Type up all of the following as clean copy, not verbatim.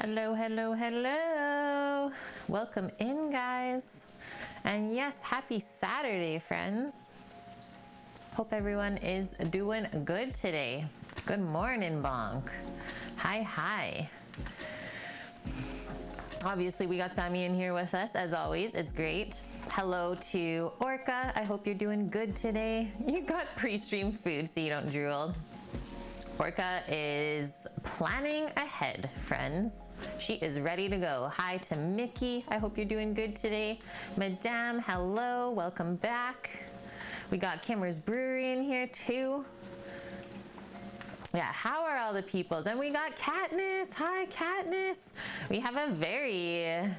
Hello, hello, hello. Welcome in, guys. And yes, happy Saturday, friends. Hope everyone is doing good today. Good morning, Bonk. Hi, hi. Obviously, we got Sammy in here with us, as always. It's great. Hello to Orca. I hope you're doing good today. You got pre-stream food so you don't drool. Orca is planning ahead, friends. She is ready to go. Hi to Mickey. I hope you're doing good today. Madame, hello. Welcome back. We got Kimmer's Brewery in here too. Yeah, how are all the peoples? And we got Katniss. Hi, Katniss. We have a very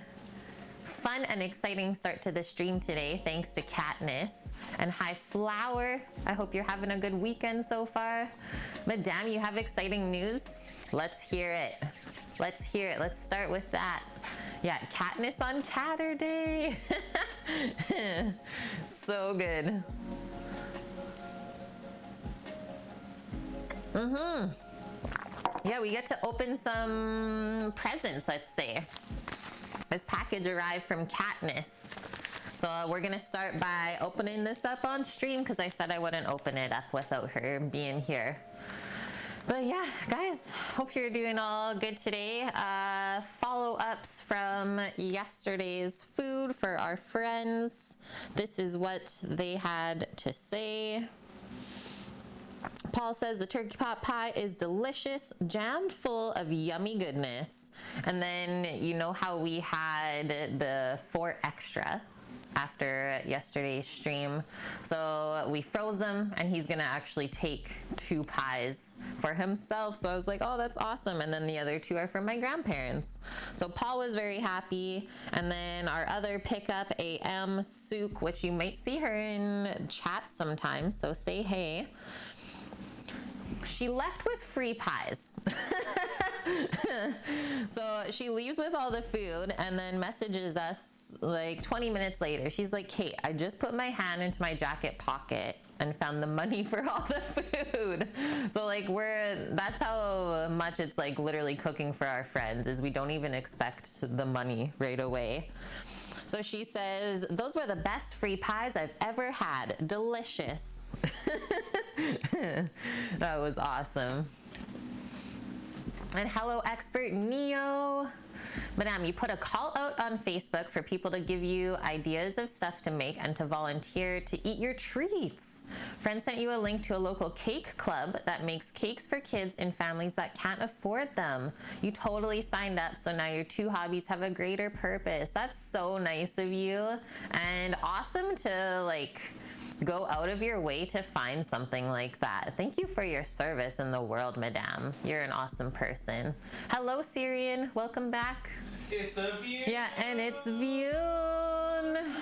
fun and exciting start to the stream today, thanks to Katniss. And hi, Flower. I hope you're having a good weekend so far. Madame, you have exciting news? Let's hear it. Let's hear it. Let's start with that. Yeah, Katniss on Catterday. So good. Yeah, we get to open some presents, let's say. This package arrived from Katniss. So we're gonna start by opening this up on stream because I said I wouldn't open it up without her being here. But yeah, guys, hope you're doing all good today. Follow-ups from yesterday's food for our friends. This is what they had to say. Paul says the turkey pot pie is delicious, jammed full of yummy goodness. And then you know how we had the 4 extra after yesterday's stream. So we froze them and he's gonna actually take 2 pies for himself. So I was like, oh, that's awesome. And then the other 2 are for my grandparents. So Paul was very happy. And then our other pickup, AM Sook, which you might see her in chat sometimes. So say hey. She left with free pies. So she leaves with all the food and then messages us like 20 minutes later. She's like, Kate, I just put my hand into my jacket pocket and found the money for all the food. So like that's how much it's like literally cooking for our friends, is we don't even expect the money right away. So she says, those were the best free pies I've ever had. Delicious. That was awesome. And hello, expert Neo. Madame, you put a call out on Facebook for people to give you ideas of stuff to make and to volunteer to eat your treats. Friend sent you a link to a local cake club that makes cakes for kids in families that can't afford them. You totally signed up, so now your 2 hobbies have a greater purpose. That's so nice of you and awesome to like go out of your way to find something like that. Thank you for your service in the world, Madame. You're an awesome person. Hello, Syrian. Welcome back. It's a view. Yeah, and it's Vune.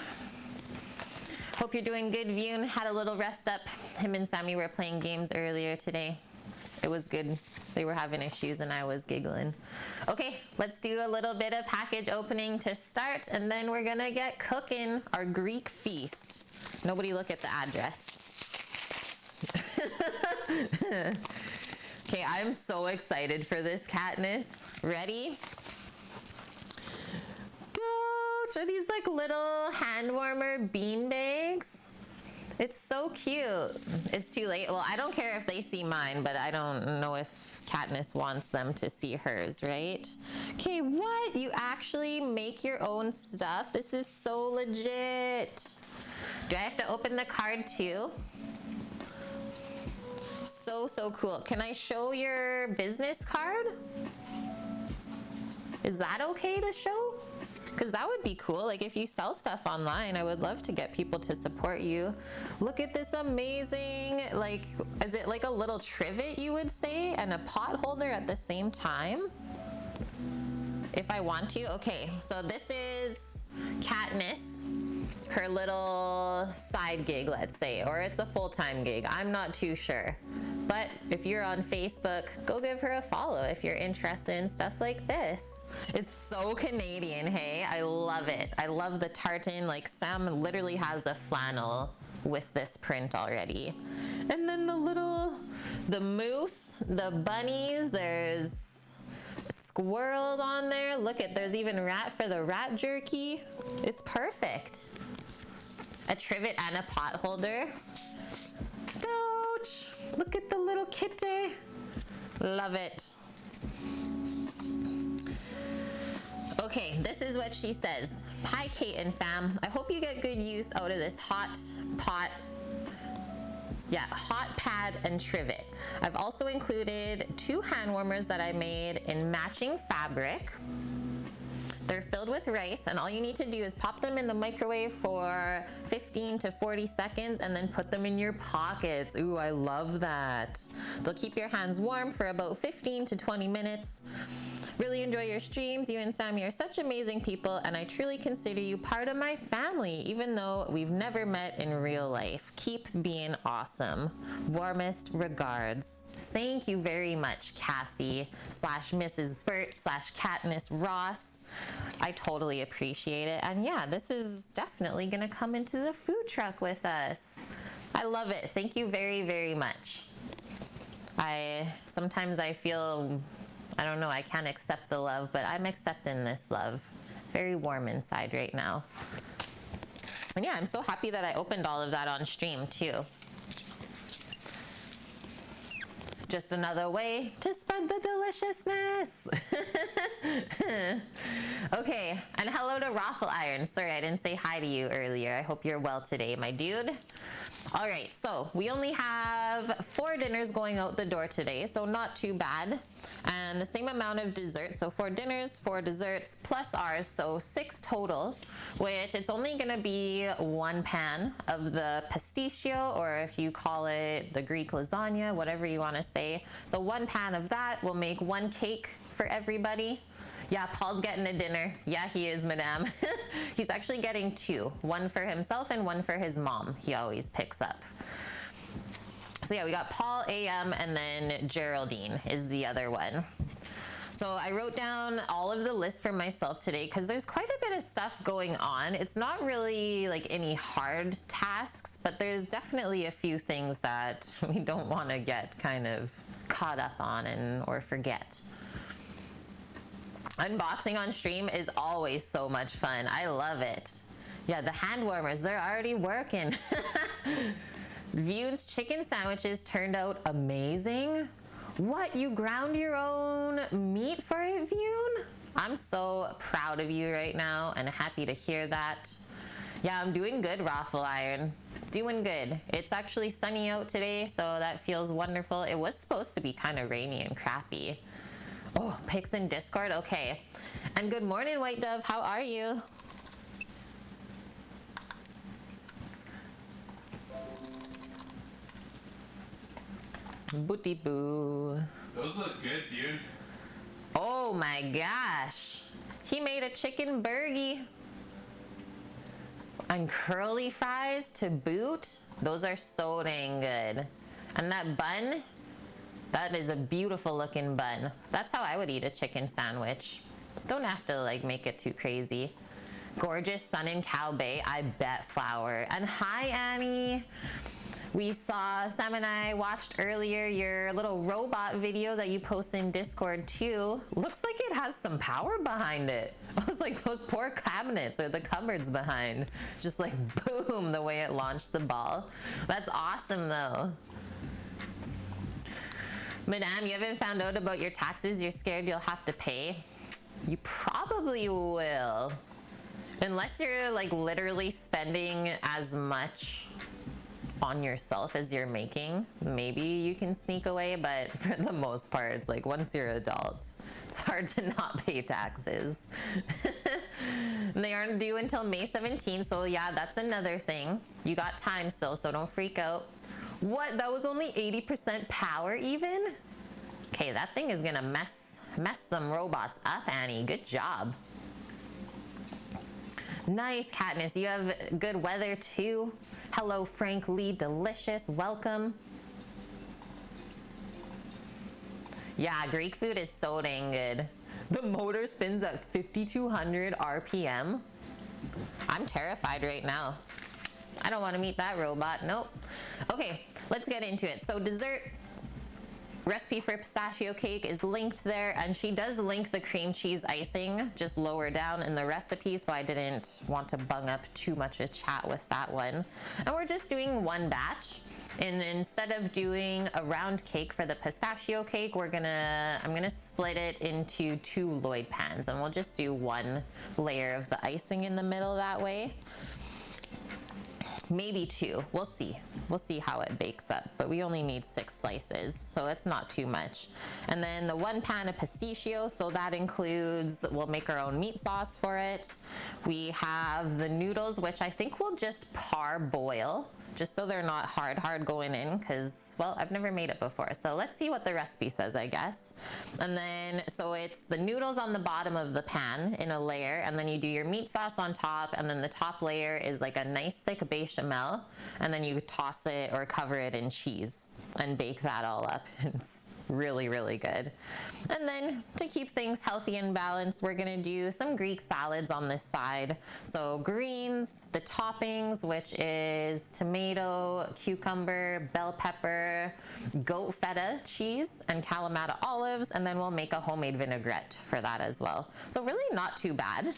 Hope you're doing good, Vune. Had a little rest up. Him and Sammy were playing games earlier today. It was good. They were having issues and I was giggling. Okay, let's do a little bit of package opening to start, and then we're gonna get cooking our Greek feast. Nobody look at the address. Okay, I'm so excited for this, Katniss. Ready? Are these like little hand warmer bean bags? It's so cute. It's too late. Well, I don't care if they see mine, but I don't know if Katniss wants them to see hers, right? Okay, what? You actually make your own stuff? This is so legit. Do I have to open the card too? So cool. Can I show your business card? Is that okay to show? Because that would be cool. Like if you sell stuff online, I would love to get people to support you. Look at this amazing, like, is it like a little trivet, you would say, and a pot holder at the same time? If I want to. Okay, so this is Katniss, her little side gig, let's say, or it's a full-time gig. I'm not too sure. But if you're on Facebook, go give her a follow if you're interested in stuff like this. It's so Canadian, hey? I love it. I love the tartan. Like Sam literally has a flannel with this print already. And then the moose, the bunnies, there's squirreled on there. Look at, there's even rat for the rat jerky. It's perfect. A trivet and a pot holder. Ouch! Look at the little kitty. Love it. Okay, this is what she says. Hi, Kate and fam. I hope you get good use out of this hot pot. Yeah, hot pad and trivet. I've also included 2 hand warmers that I made in matching fabric. They're filled with rice, and all you need to do is pop them in the microwave for 15 to 40 seconds and then put them in your pockets. Ooh, I love that. They'll keep your hands warm for about 15 to 20 minutes. Really enjoy your streams. You and Sammy are such amazing people, and I truly consider you part of my family, even though we've never met in real life. Keep being awesome. Warmest regards. Thank you very much, Kathy /Mrs. Burt /Katniss Ross. I totally appreciate it. And yeah, this is definitely gonna come into the food truck with us. I love it. Thank you very, very much. Sometimes I feel, I don't know, I can't accept the love, but I'm accepting this love. Very warm inside right now. And yeah, I'm so happy that I opened all of that on stream too. Just another way to spread the deliciousness. Okay, and hello to Raffle Iron. Sorry, I didn't say hi to you earlier. I hope you're well today, my dude. All right, so we only have 4 dinners going out the door today, so not too bad. And the same amount of dessert, so 4 dinners, 4 desserts, plus ours, so 6 total, which it's only gonna be 1 pan of the pastitsio, or if you call it the Greek lasagna, whatever you wanna say. So 1 pan of that will make 1 cake for everybody. Yeah, Paul's getting a dinner. Yeah, he is, madame. He's actually getting 2. 1 for himself and 1 for his mom. He always picks up. So yeah, we got Paul, AM, and then Geraldine is the other one. So I wrote down all of the lists for myself today because there's quite a bit of stuff going on. It's not really like any hard tasks, but there's definitely a few things that we don't want to get kind of caught up on or forget. Unboxing on stream is always so much fun. I love it. Yeah, the hand warmers, they're already working. Vune's chicken sandwiches turned out amazing. What, you ground your own meat for it, Vune? I'm so proud of you right now and happy to hear that. Yeah, I'm doing good, Raffle Iron. Doing good. It's actually sunny out today, so that feels wonderful. It was supposed to be kind of rainy and crappy. Oh, pics in Discord? Okay. And good morning, White Dove. How are you? Booty boo. Those look good, dude. Oh my gosh. He made a chicken burgie. And curly fries to boot. Those are so dang good. And that bun, that is a beautiful looking bun. That's how I would eat a chicken sandwich. Don't have to like make it too crazy. Gorgeous sun in Cow Bay, I bet flower. And hi, Annie. We saw, Sam and I watched earlier your little robot video that you posted in Discord too. Looks like it has some power behind it. I was like, those poor cabinets or the cupboards behind. Just like boom, the way it launched the ball. That's awesome though. Madame, you haven't found out about your taxes? You're scared you'll have to pay? You probably will. Unless you're like literally spending as much on yourself as you're making, maybe you can sneak away, but for the most part, it's like once you're adult, it's hard to not pay taxes. And they aren't due until May 17th, so yeah, that's another thing. You got time still, so don't freak out. What? That was only 80% power even? Okay, that thing is gonna mess them robots up, Annie. Good job. Nice, Katniss. You have good weather too. Hello, Frank Lee. Delicious. Welcome. Yeah, Greek food is so dang good. The motor spins at 5,200 RPM. I'm terrified right now. I don't want to meet that robot. Nope. Okay, let's get into it. So dessert. recipe for pistachio cake is linked there, and she does link the cream cheese icing just lower down in the recipe, so I didn't want to bung up too much a chat with that one. And we're just doing one batch. And instead of doing a round cake for the pistachio cake, I'm gonna split it into 2 Lloyd pans, and we'll just do 1 layer of the icing in the middle that way. Maybe 2, we'll see. We'll see how it bakes up, but we only need 6 slices, so it's not too much. And then the 1 pan of pistachio, so that includes, we'll make our own meat sauce for it. We have the noodles, which I think we'll just parboil, just so they're not hard going in, because, well, I've never made it before. So let's see what the recipe says, I guess. And then, so it's the noodles on the bottom of the pan in a layer, and then you do your meat sauce on top, and then the top layer is like a nice thick bechamel, and then you toss it or cover it in cheese and bake that all up. It's really, really good. And then to keep things healthy and balanced, we're gonna do some Greek salads on this side. So greens, the toppings, which is tomato, cucumber, bell pepper, goat feta cheese, and Kalamata olives, and then we'll make a homemade vinaigrette for that as well. So really not too bad.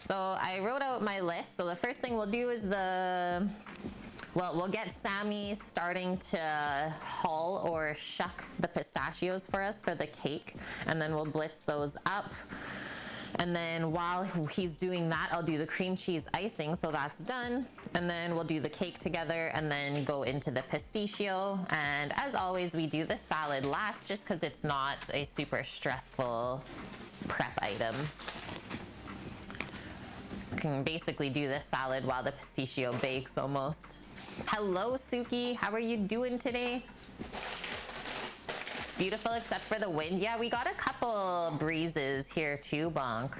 So I wrote out my list. So the first thing we'll do is we'll get Sammy starting to hull or shuck the pistachios for us for the cake, and then we'll blitz those up. And then while he's doing that, I'll do the cream cheese icing, so that's done. And then we'll do the cake together and then go into the pistachio. And as always, we do the salad last just because it's not a super stressful prep item. You can basically do the salad while the pistachio bakes almost. Hello, Suki. How are you doing today? Beautiful except for the wind. Yeah, we got a couple breezes here too, Bonk.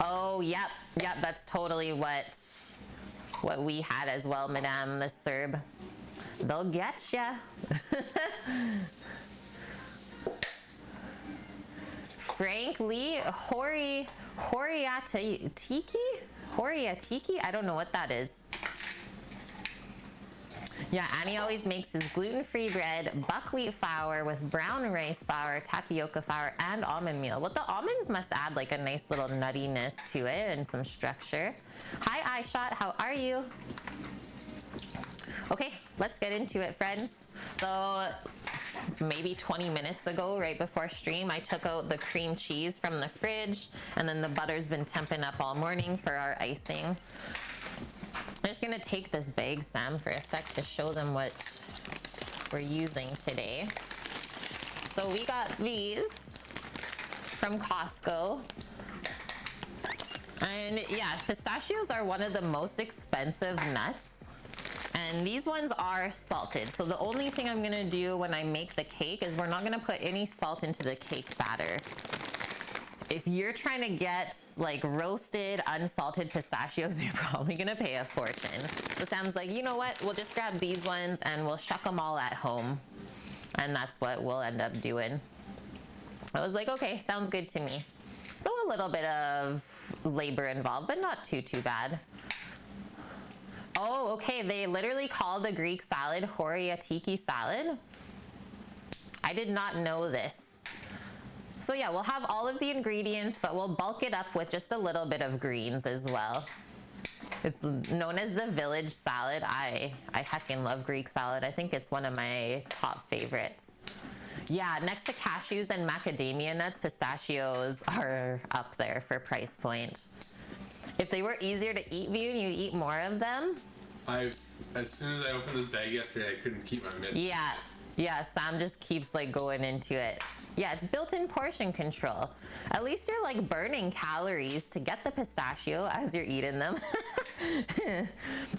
Oh, yep, that's totally what we had as well, Madame the Serb. They'll get ya. Frank Lee, Horiatiki? I don't know what that is. Yeah, Annie always makes his gluten-free bread, buckwheat flour with brown rice flour, tapioca flour, and almond meal. Well, the almonds must add like a nice little nuttiness to it and some structure. Hi, iShot, how are you? Okay, let's get into it, friends. So maybe 20 minutes ago, right before stream, I took out the cream cheese from the fridge, and then the butter's been temping up all morning for our icing. I'm just gonna take this bag, Sam, for a sec to show them what we're using today. So we got these from Costco. And yeah, pistachios are one of the most expensive nuts. And these ones are salted. So the only thing I'm gonna do when I make the cake is we're not gonna put any salt into the cake batter. If you're trying to get like roasted, unsalted pistachios, you're probably gonna pay a fortune. So Sam's like, you know what? We'll just grab these ones and we'll shuck them all at home. And that's what we'll end up doing. I was like, okay, sounds good to me. So a little bit of labor involved, but not too bad. Oh, okay, they literally call the Greek salad Horiatiki salad. I did not know this. So yeah, we'll have all of the ingredients, but we'll bulk it up with just a little bit of greens as well. It's known as the village salad. I heckin' love Greek salad. I think it's one of my top favorites. Yeah, next to cashews and macadamia nuts, pistachios are up there for price point. If they were easier to eat, View, you'd eat more of them. As soon as I opened this bag yesterday, I couldn't keep my mitts. Yeah, Sam just keeps like going into it. Yeah, it's built-in portion control. At least you're like burning calories to get the pistachio as you're eating them.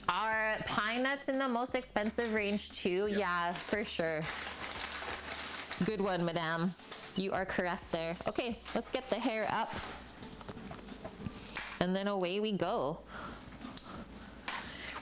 Are pine nuts in the most expensive range too? Yep. Yeah, for sure. Good one, madame. You are correct there. Okay, let's get the hair up. And then away we go.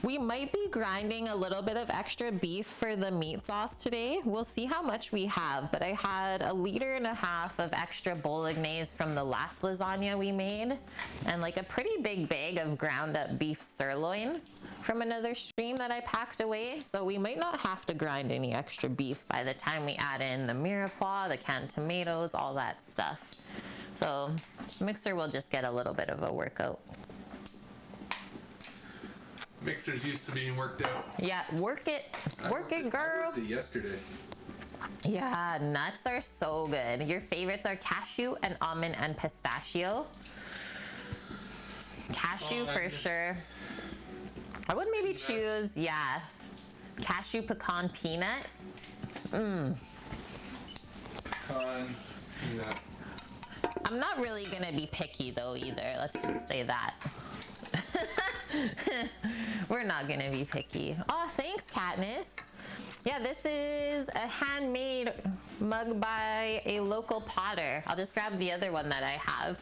We might be grinding a little bit of extra beef for the meat sauce today. We'll see how much we have, but I had 1.5 liters of extra bolognese from the last lasagna we made, and like a pretty big bag of ground up beef sirloin from another stream that I packed away. So we might not have to grind any extra beef by the time we add in the mirepoix, the canned tomatoes, all that stuff. So mixer will just get a little bit of a workout. Mixer's used to being worked out. Yeah, work it, girl. I worked it yesterday. Yeah, nuts are so good. Your favorites are cashew and almond and pistachio. Cashew for sure. I would maybe choose, yeah, cashew pecan peanut. Pecan peanut. I'm not really gonna be picky though either. Let's just say that. We're not gonna be picky. Oh, thanks, Katniss. Yeah, this is a handmade mug by a local potter. I'll just grab the other one that I have.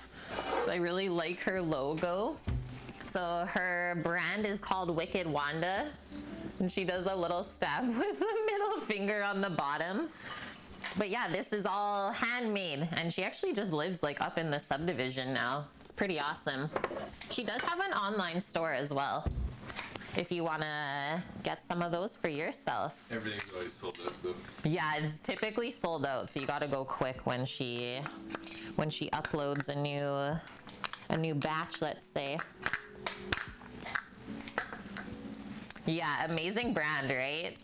I really like her logo. So her brand is called Wicked Wanda, and she does a little stab with the middle finger on the bottom. But yeah, this is all handmade, and she actually just lives like up in the subdivision now. It's pretty awesome. She does have an online store as well, if you want to get some of those for yourself. Everything's always sold out though. Yeah, it's typically sold out, so you got to go quick when she uploads a new batch, let's say. Yeah, amazing brand, right?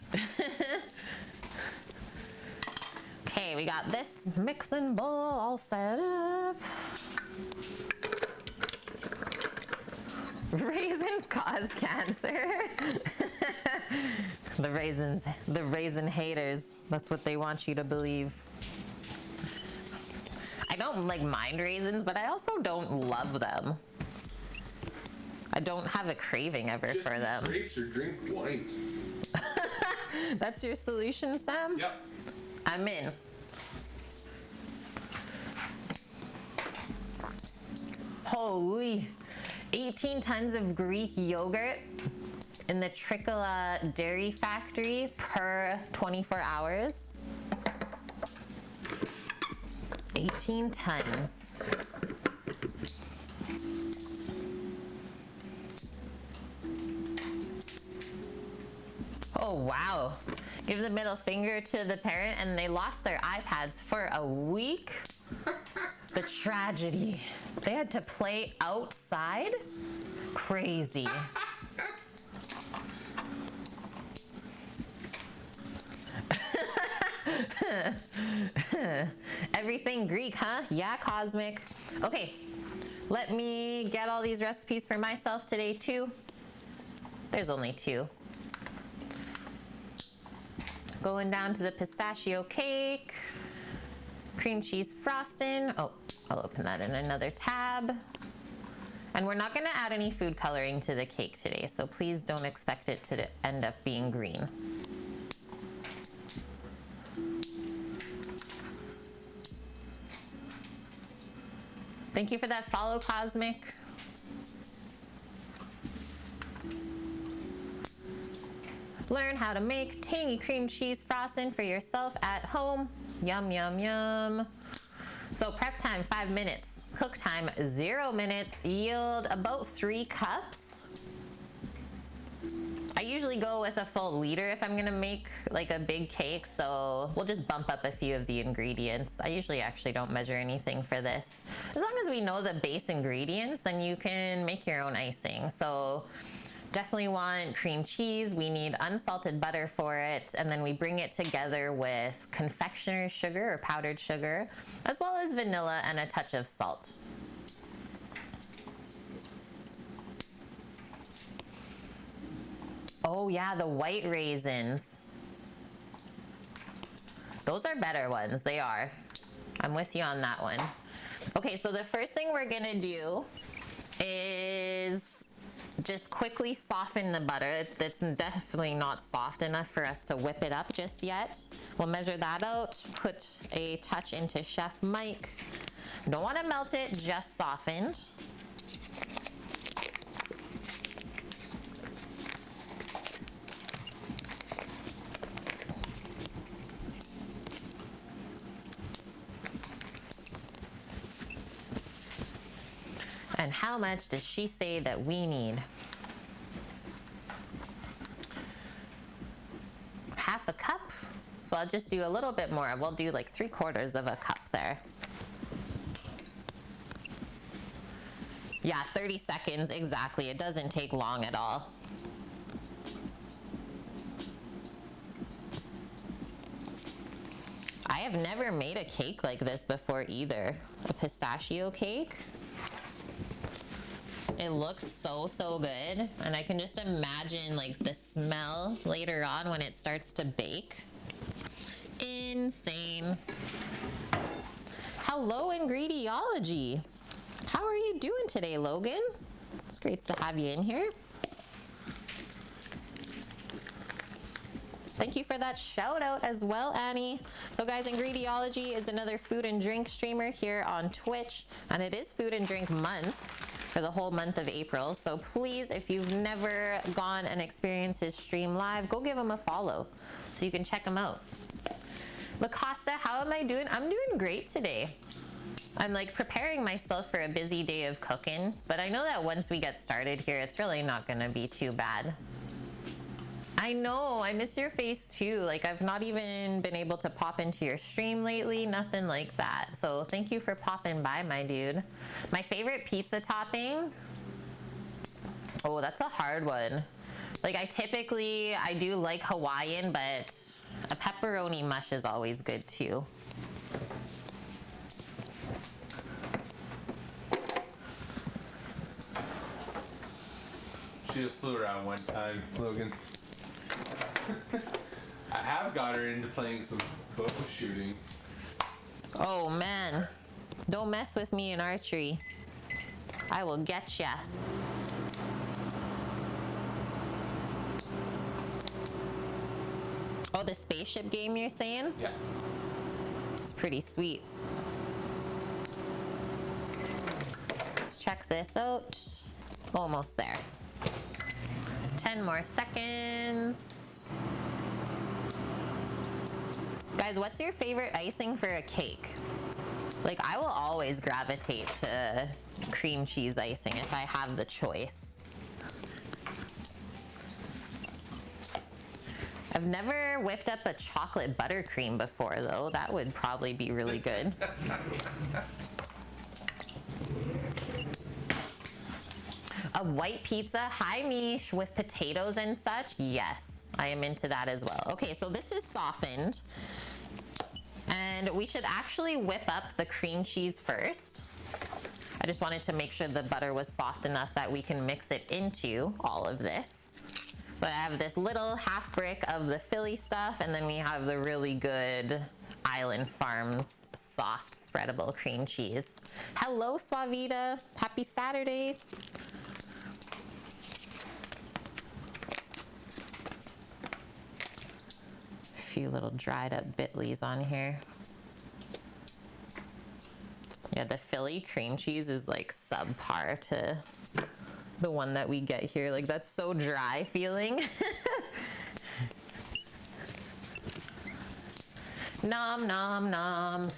Okay, we got this mixing bowl all set up. Raisins cause cancer. The raisin haters. That's what they want you to believe. I don't like mind raisins, but I also don't love them. I don't have a craving ever Just for them. Grapes or drink wine. That's your solution, Sam? Yep. I'm in. Holy, 18 tons of Greek yogurt in the Triccola Dairy Factory per 24 hours. 18 tons. Oh, wow. Give the middle finger to the parent, and they lost their iPads for a week. The tragedy. They had to play outside? Crazy. Everything Greek, huh? Yeah, Cosmic. Okay, let me get all these recipes for myself today too. There's only 2. Going down to the pistachio cake, cream cheese frosting. Oh, I'll open that in another tab. And we're not gonna add any food coloring to the cake today, so please don't expect it to end up being green. Thank you for that follow, Cosmic. Learn how to make tangy cream cheese frosting for yourself at home. Yum, yum, yum. So prep time, 5 minutes. Cook time, 0 minutes. Yield about 3 cups. I usually go with a full liter if I'm gonna make like a big cake, so we'll just bump up a few of the ingredients. I usually actually don't measure anything for this. As long as we know the base ingredients, then you can make your own icing. So definitely want cream cheese. We need unsalted butter for it, and then we bring it together with confectioner's sugar or powdered sugar, as well as vanilla and a touch of salt. Oh yeah, the white raisins. Those are better ones, they are. I'm with you on that one. Okay, so the first thing we're gonna do is just quickly soften the butter. It's definitely not soft enough for us to whip it up just yet. We'll measure that out, put a touch into Chef Mike. Don't want to melt it, just softened. And how much does she say that we need? Half a cup. So I'll just do a little bit more. We'll do like 3/4 of a cup there. Yeah, 30 seconds exactly. It doesn't take long at all. I have never made a cake like this before either. A pistachio cake. It looks so good, and I can just imagine like the smell later on when it starts to bake. Insane. Hello, Ingrediology. How are you doing today, Logan? It's great to have you in here. Thank you for that shout out as well, Annie. So guys, Ingrediology is another food and drink streamer here on Twitch, and it is Food and Drink Month for the whole month of April. So please, if you've never gone and experienced his stream live, go give him a follow so you can check him out. Lacosta, how am I doing? I'm doing great today. I'm like preparing myself for a busy day of cooking, but I know that once we get started here, it's really not gonna be too bad. I know, I miss your face too. Like I've not even been able to pop into your stream lately, nothing like that. So thank you for popping by, my dude. My favorite pizza topping? Oh, that's a hard one. Like I do like Hawaiian, but a pepperoni mush is always good too. She just flew around one time, Logan. I have got her into playing some bow shooting. Oh man, don't mess with me in archery. I will get ya. Oh, the spaceship game you're saying? Yeah. It's pretty sweet. Let's check this out. Almost there. 10 more seconds. Guys, what's your favorite icing for a cake? Like, I will always gravitate to cream cheese icing if I have the choice. I've never whipped up a chocolate buttercream before, though. That would probably be really good. A white pizza, hi Mish, with potatoes and such. Yes, I am into that as well. Okay, so this is softened. And we should actually whip up the cream cheese first. I just wanted to make sure the butter was soft enough that we can mix it into all of this. So I have this little half brick of the Philly stuff, and then we have the really good Island Farms soft spreadable cream cheese. Hello, Suavita. Happy Saturday. A few little dried up Bitleys on here. Yeah, the Philly cream cheese is like subpar to the one that we get here. Like, that's so dry feeling. Nom, nom, nom.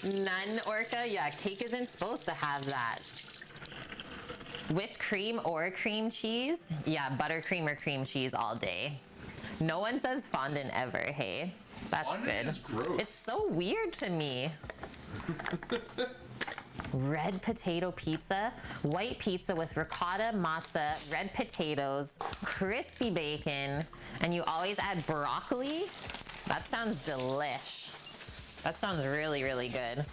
None, Orca? Yeah, cake isn't supposed to have that. Whipped cream or cream cheese? Yeah, buttercream or cream cheese all day. No one says fondant ever, hey? That's Fondant good. is gross. It's so weird to me. Red potato pizza, white pizza with ricotta, matzah, red potatoes, crispy bacon, and you always add broccoli? That sounds delish. That sounds really, really good.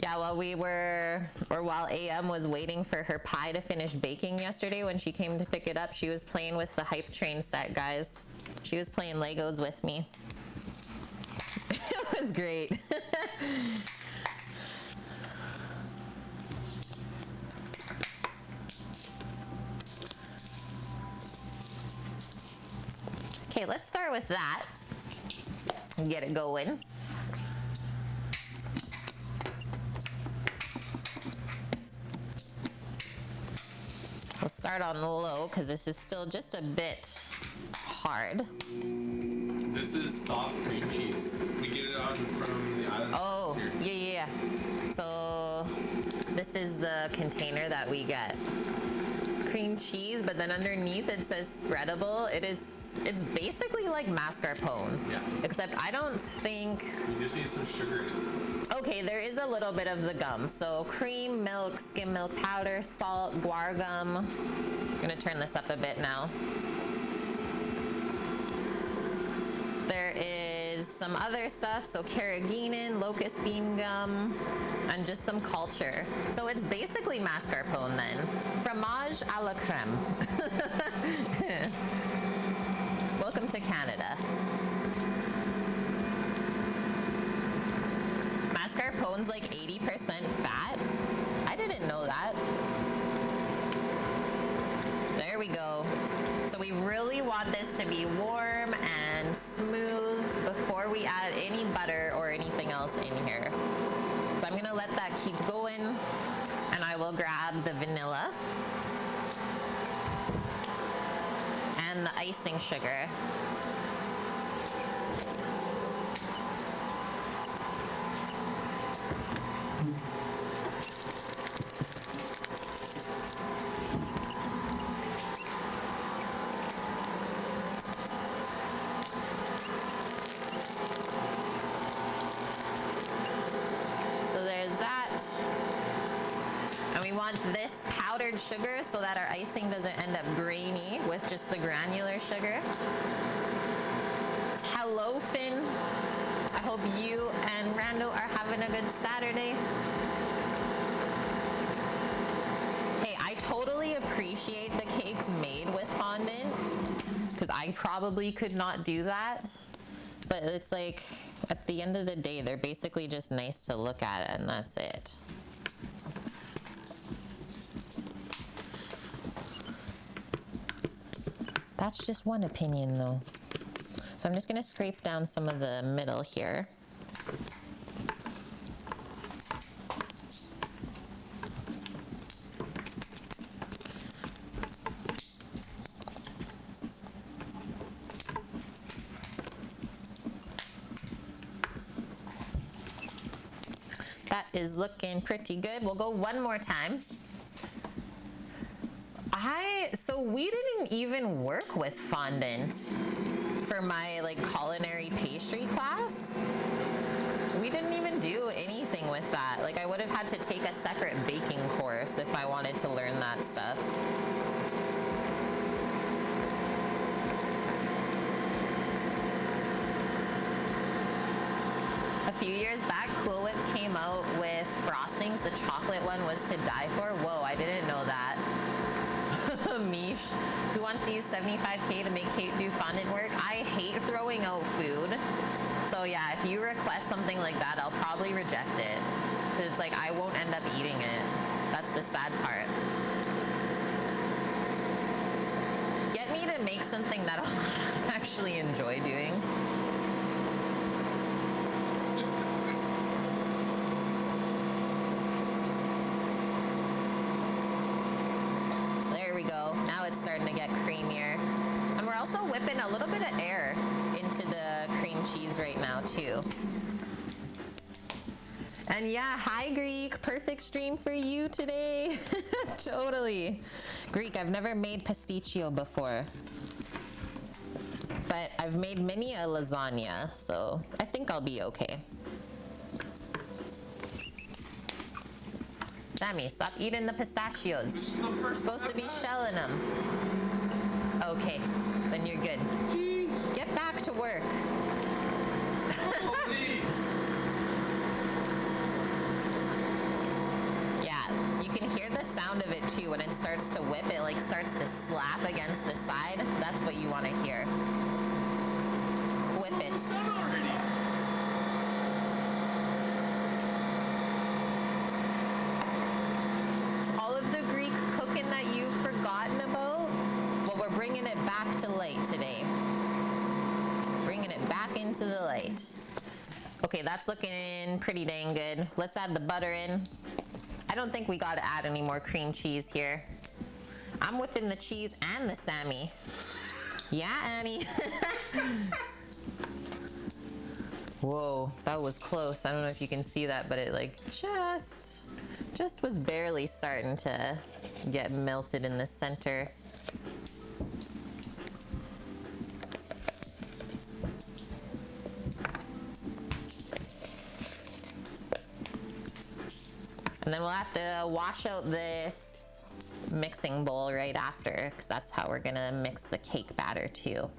Yeah, while AM was waiting for her pie to finish baking yesterday, when she came to pick it up, she was playing with the hype train set, guys. She was playing Legos with me. It was great. Okay, let's start with that and get it going. start on low because this is still just a bit hard. This is soft cream cheese. We get it on from the island. Oh, yeah. So this is the container that we get. Cream cheese, but then underneath it says spreadable. It's basically like mascarpone. Yeah. Except I don't think... You just need some sugar in it. Okay, there is a little bit of the gum. So cream, milk, skim milk powder, salt, guar gum. I'm gonna turn this up a bit now. There is some other stuff, so carrageenan, locust bean gum, and just some culture. So it's basically mascarpone then. Fromage à la crème. Welcome to Canada. Mascarpone's like 80% fat. I didn't know that. There we go. So we really want this to be warm and smooth before we add any butter or anything else in here. So I'm gonna let that keep going, and I will grab the vanilla and the icing sugar. This powdered sugar so that our icing doesn't end up grainy with just the granular sugar. Hello, Finn. I hope you and Rando are having a good Saturday. Hey, I totally appreciate the cakes made with fondant because I probably could not do that. But it's like, at the end of the day, they're basically just nice to look at and that's it. That's just one opinion though. So I'm just gonna scrape down some of the middle here. That is looking pretty good. We'll go one more time. So we didn't even work with fondant for my like culinary pastry class. We didn't even do anything with that. Like I would have had to take a separate baking course if I wanted to learn that stuff. A few years back, Cool Whip came out with frostings. The chocolate one was to die for. Whoa, I didn't know that. Mish, who wants to use 75K to make cake do fondant work? I hate throwing out food. So yeah, if you request something like that, I'll probably reject it. Because it's like, I won't end up eating it. That's the sad part. Get me to make something that I'll actually enjoy doing. Go. Now it's starting to get creamier. And we're also whipping a little bit of air into the cream cheese right now too. And yeah, hi Greek, perfect stream for you today. Totally. Greek, I've never made pastitsio before, but I've made many a lasagna, so I think I'll be okay. Sammy, stop eating the pistachios. You're supposed to be shelling them. Okay, then you're good. Jeez. Get back to work. Yeah, you can hear the sound of it too when it starts to whip. It like starts to slap against the side. That's what you want to hear. Whip it. It's done already. That you've forgotten about, well, we're bringing it back to light today. Bringing it back into the light. Okay, that's looking pretty dang good. Let's add the butter in. I don't think we got to add any more cream cheese here. I'm whipping the cheese and the Sammy. Yeah, Annie. Whoa, that was close. I don't know if you can see that, but it like just was barely starting to get melted in the center. And then we'll have to wash out this mixing bowl right after, because that's how we're gonna mix the cake batter too.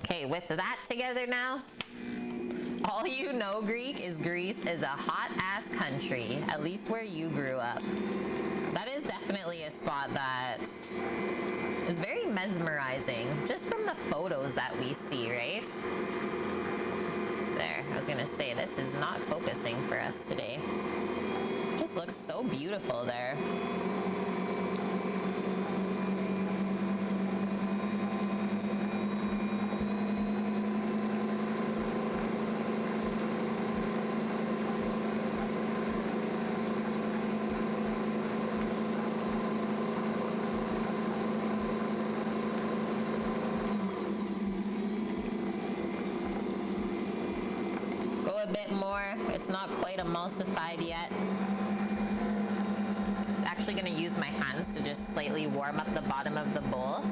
Okay, with that together now, all you know, Greek, is Greece is a hot-ass country, at least where you grew up. That is definitely a spot that is very mesmerizing, just from the photos that we see, right? There, I was gonna say, this is not focusing for us today. Just looks so beautiful there. A bit more. It's not quite emulsified yet. Just actually going to use my hands to just slightly warm up the bottom of the bowl.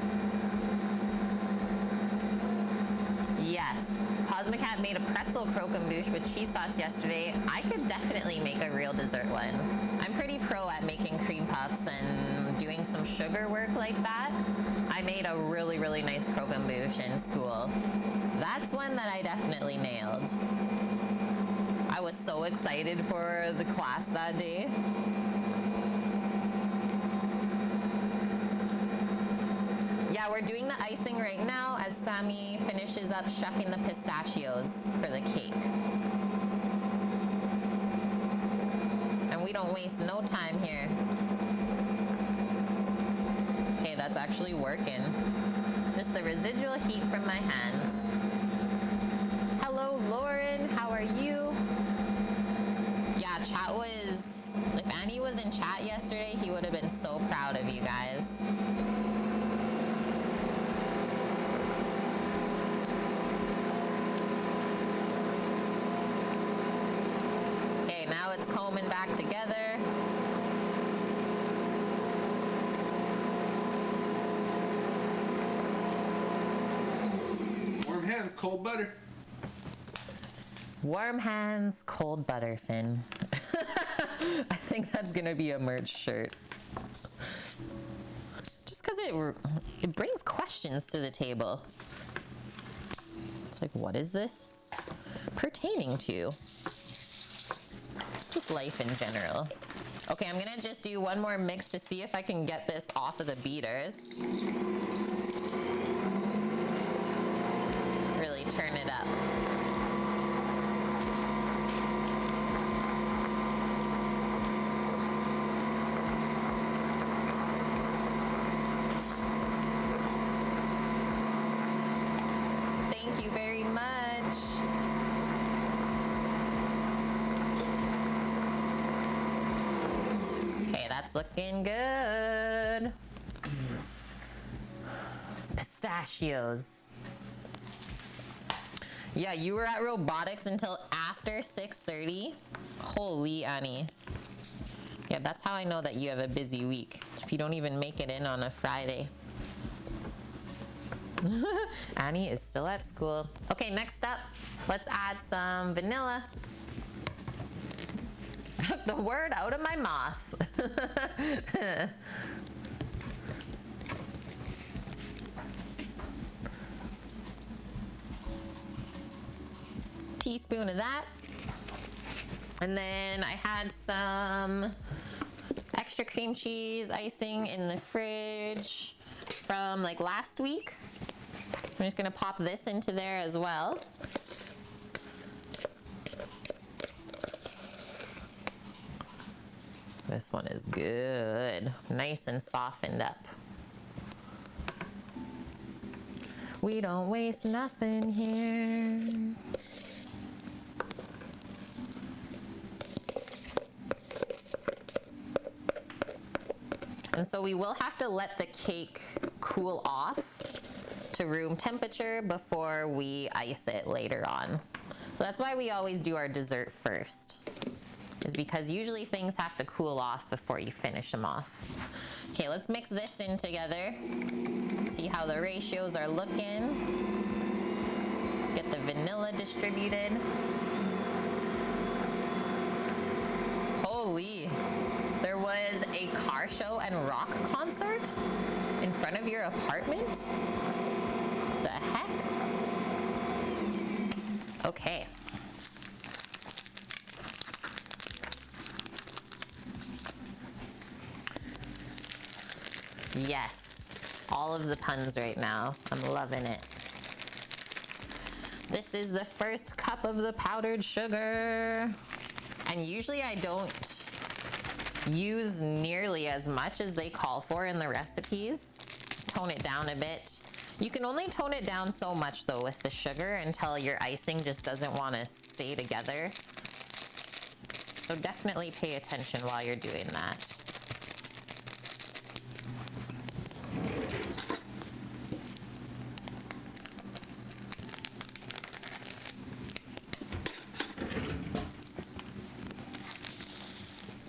Yes, Cosmicat made a pretzel croquembouche with cheese sauce yesterday. I could definitely make a real dessert one. I'm pretty pro at making cream puffs and doing some sugar work like that. I made a really, really nice croquembouche in school. That's one that I definitely nailed. I was so excited for the class that day. Yeah, we're doing the icing right now as Sammy finishes up shucking the pistachios for the cake. And we don't waste no time here. Okay, that's actually working. Just the residual heat from my hands. Hello, Lauren, how are you? Yeah, chat was, if Annie was in chat yesterday, he would have been so proud of you guys. Okay, now it's combing back together. Warm hands, cold butter. Warm hands, cold butter, Finn. I think that's gonna be a merch shirt. Just because it brings questions to the table. It's like, what is this pertaining to? Just life in general. Okay, I'm gonna just do one more mix to see if I can get this off of the beaters. Really turn it up. Thank you very much. Okay, that's looking good. Pistachios. Yeah, you were at robotics until after 6:30. Holy Annie. Yeah, that's how I know that you have a busy week. If you don't even make it in on a Friday. Annie is still at school. Okay, next up, let's add some vanilla. Took the word out of my mouth. Teaspoon of that. And then I had some extra cream cheese icing in the fridge from like last week. I'm just gonna pop this into there as well. This one is good. Nice and softened up. We don't waste nothing here. And so we will have to let the cake cool off to room temperature before we ice it later on. So that's why we always do our dessert first, is because usually things have to cool off before you finish them off. Okay, let's mix this in together. See how the ratios are looking. Get the vanilla distributed. Holy, there was a car show and rock concert in front of your apartment? The heck? Okay. Yes, all of the puns right now. I'm loving it. This is the first cup of the powdered sugar. And usually I don't use nearly as much as they call for in the recipes. Tone it down a bit. You can only tone it down so much though with the sugar until your icing just doesn't want to stay together. So definitely pay attention while you're doing that.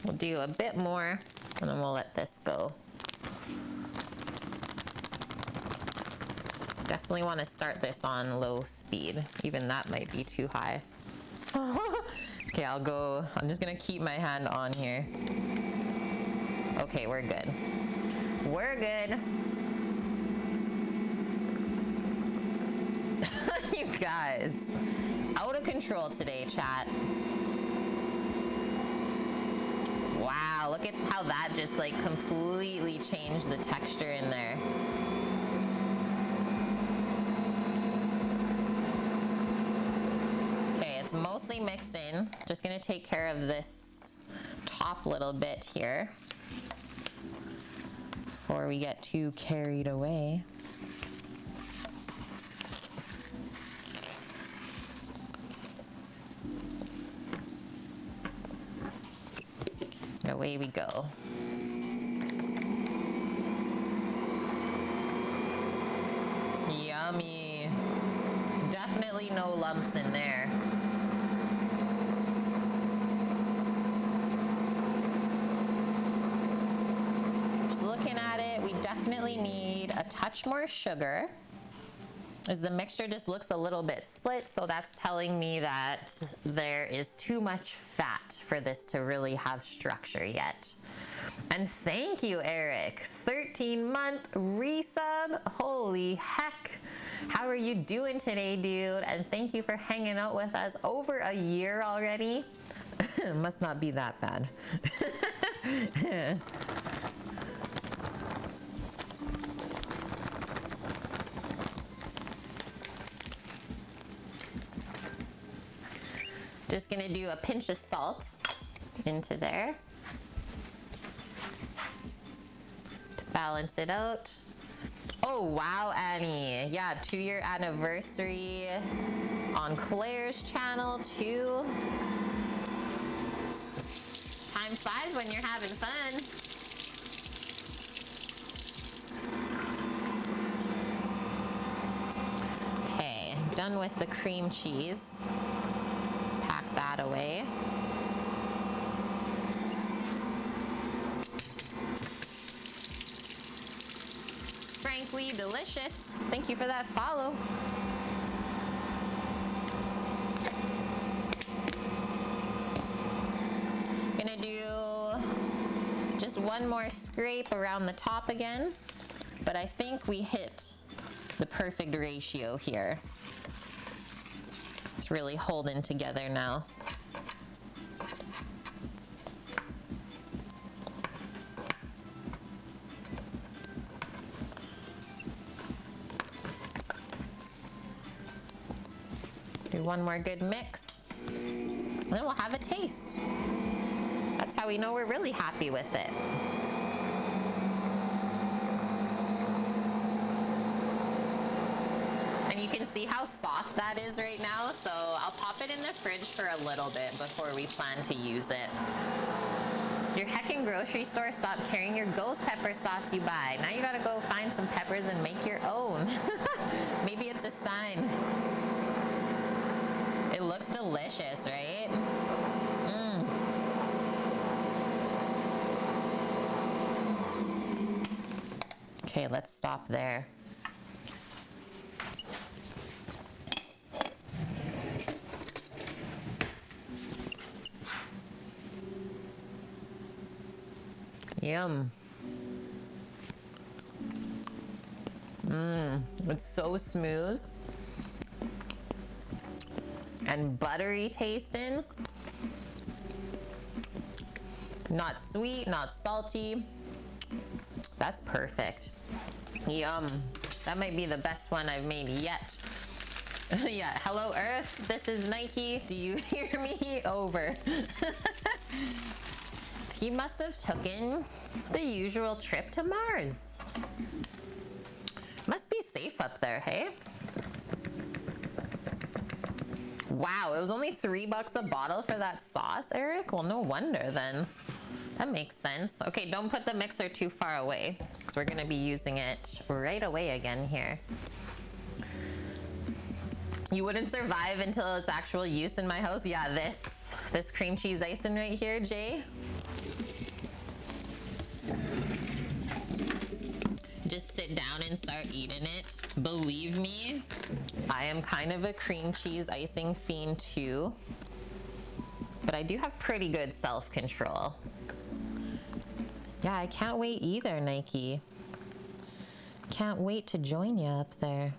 We'll do a bit more and then we'll let this go. Definitely want to start this on low speed. Even that might be too high. Okay, I'm just gonna keep my hand on here. Okay, we're good. We're good. You guys, out of control today, chat. Wow, look at how that just like completely changed the texture in there. Okay, it's mostly mixed in. Just gonna take care of this top little bit here before we get too carried away. And away we go. Yummy. Definitely no lumps in there. Just looking at it, we definitely need a touch more sugar, as the mixture just looks a little bit split, so that's telling me that there is too much fat for this to really have structure yet. And thank you, Eric. 13-month resub. Holy heck. How are you doing today, dude? And thank you for hanging out with us over a year already. Must not be that bad. Just gonna do a pinch of salt into there to balance it out. Oh wow, Annie. Yeah, 2-year anniversary on Claire's channel too. Time flies when you're having fun. Okay, done with the cream cheese. That away. Frankly delicious. Thank you for that follow. Gonna do just one more scrape around the top again, but I think we hit the perfect ratio here. It's really holding together now. Do one more good mix, and then we'll have a taste. That's how we know we're really happy with it. And you can see how soft that is right now, so I'll pop it in the fridge for a little bit before we plan to use it. Your heckin' grocery store stopped carrying your ghost pepper sauce you buy. Now you gotta go find some peppers and make your own. Maybe it's a sign. It looks delicious, right? Okay, let's stop there. Yum. It's so smooth and buttery tasting. Not sweet, not salty. That's perfect. Yum. That might be the best one I've made yet. Yeah, hello Earth, this is Nike. Do you hear me? Over. He must have taken the usual trip to Mars. Must be safe up there, hey? Wow, it was only $3 a bottle for that sauce, Eric? Well, no wonder then. That makes sense. Okay, don't put the mixer too far away because we're gonna be using it right away again here. You wouldn't survive until its actual use in my house? Yeah, this cream cheese icing right here, Jay. Just sit down and start eating it. Believe me, I am kind of a cream cheese icing fiend too, but I do have pretty good self-control. Yeah, I can't wait either, Nike. Can't wait to join you up there.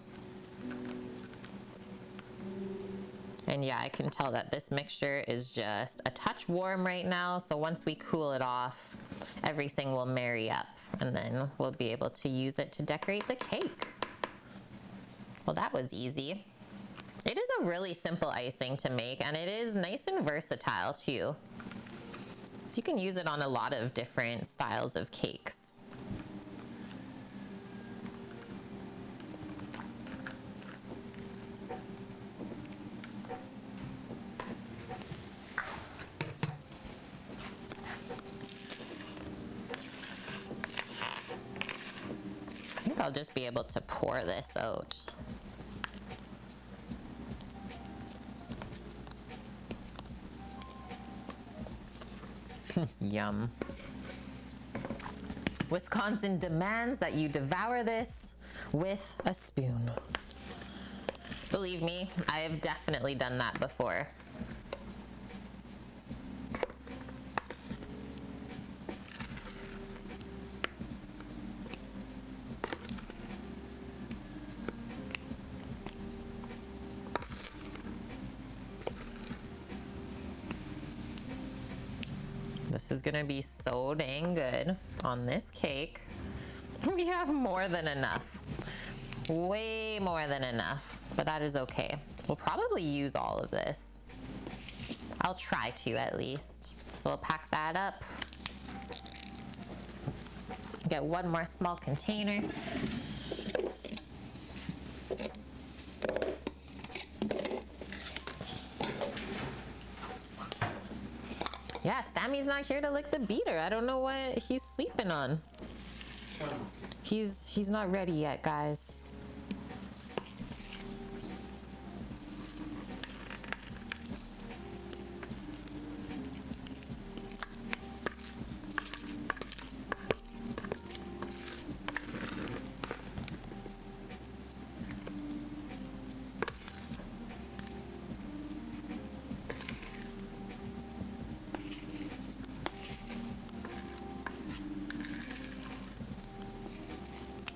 And yeah, I can tell that this mixture is just a touch warm right now, so once we cool it off, everything will marry up, and then we'll be able to use it to decorate the cake. Well, that was easy. It is a really simple icing to make, and it is nice and versatile too. So you can use it on a lot of different styles of cakes. I think I'll just be able to pour this out. Yum. Wisconsin demands that you devour this with a spoon. Believe me, I have definitely done that before. This is gonna be so dang good on this cake. We have more than enough. Way more than enough, but that is okay. We'll probably use all of this. I'll try to at least. So we'll pack that up. Get one more small container. Yeah, Sammy's not here to lick the beater. I don't know what he's sleeping on. He's not ready yet, guys.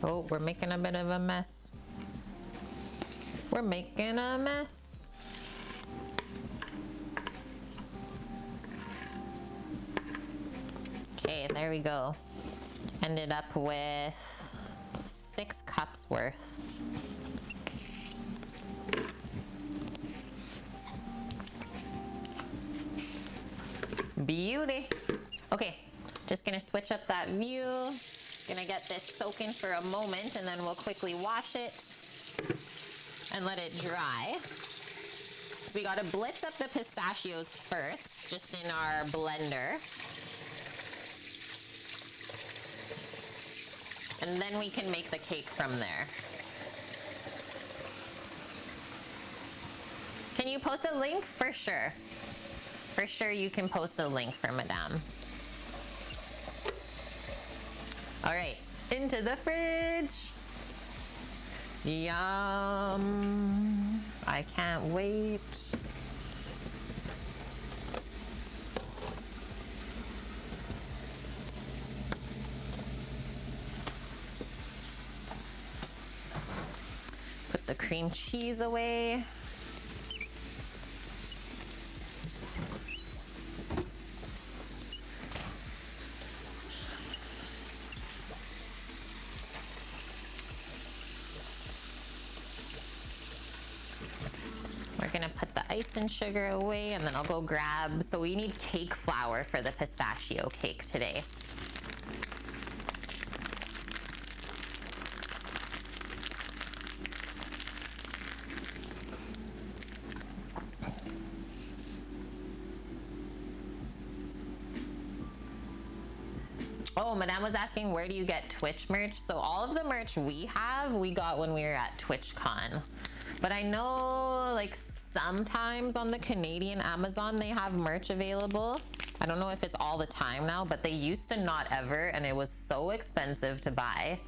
Oh, we're making a bit of a mess. We're making a mess. Okay, there we go. Ended up with 6 cups worth. Beauty. Okay, just gonna switch up that view. Gonna get this soaking for a moment, and then we'll quickly wash it and let it dry. We gotta blitz up the pistachios first, just in our blender. And then we can make the cake from there. Can you post a link? For sure. For sure you can post a link for Madame. All right, into the fridge. Yum. I can't wait. Put the cream cheese away. We're gonna put the ice and sugar away, and then I'll go grab, so we need cake flour for the pistachio cake today. Oh, Madame was asking, where do you get Twitch merch? So all of the merch we have, we got when we were at TwitchCon. But I know like sometimes on the Canadian Amazon, they have merch available. I don't know if it's all the time now, but they used to not ever, and it was so expensive to buy.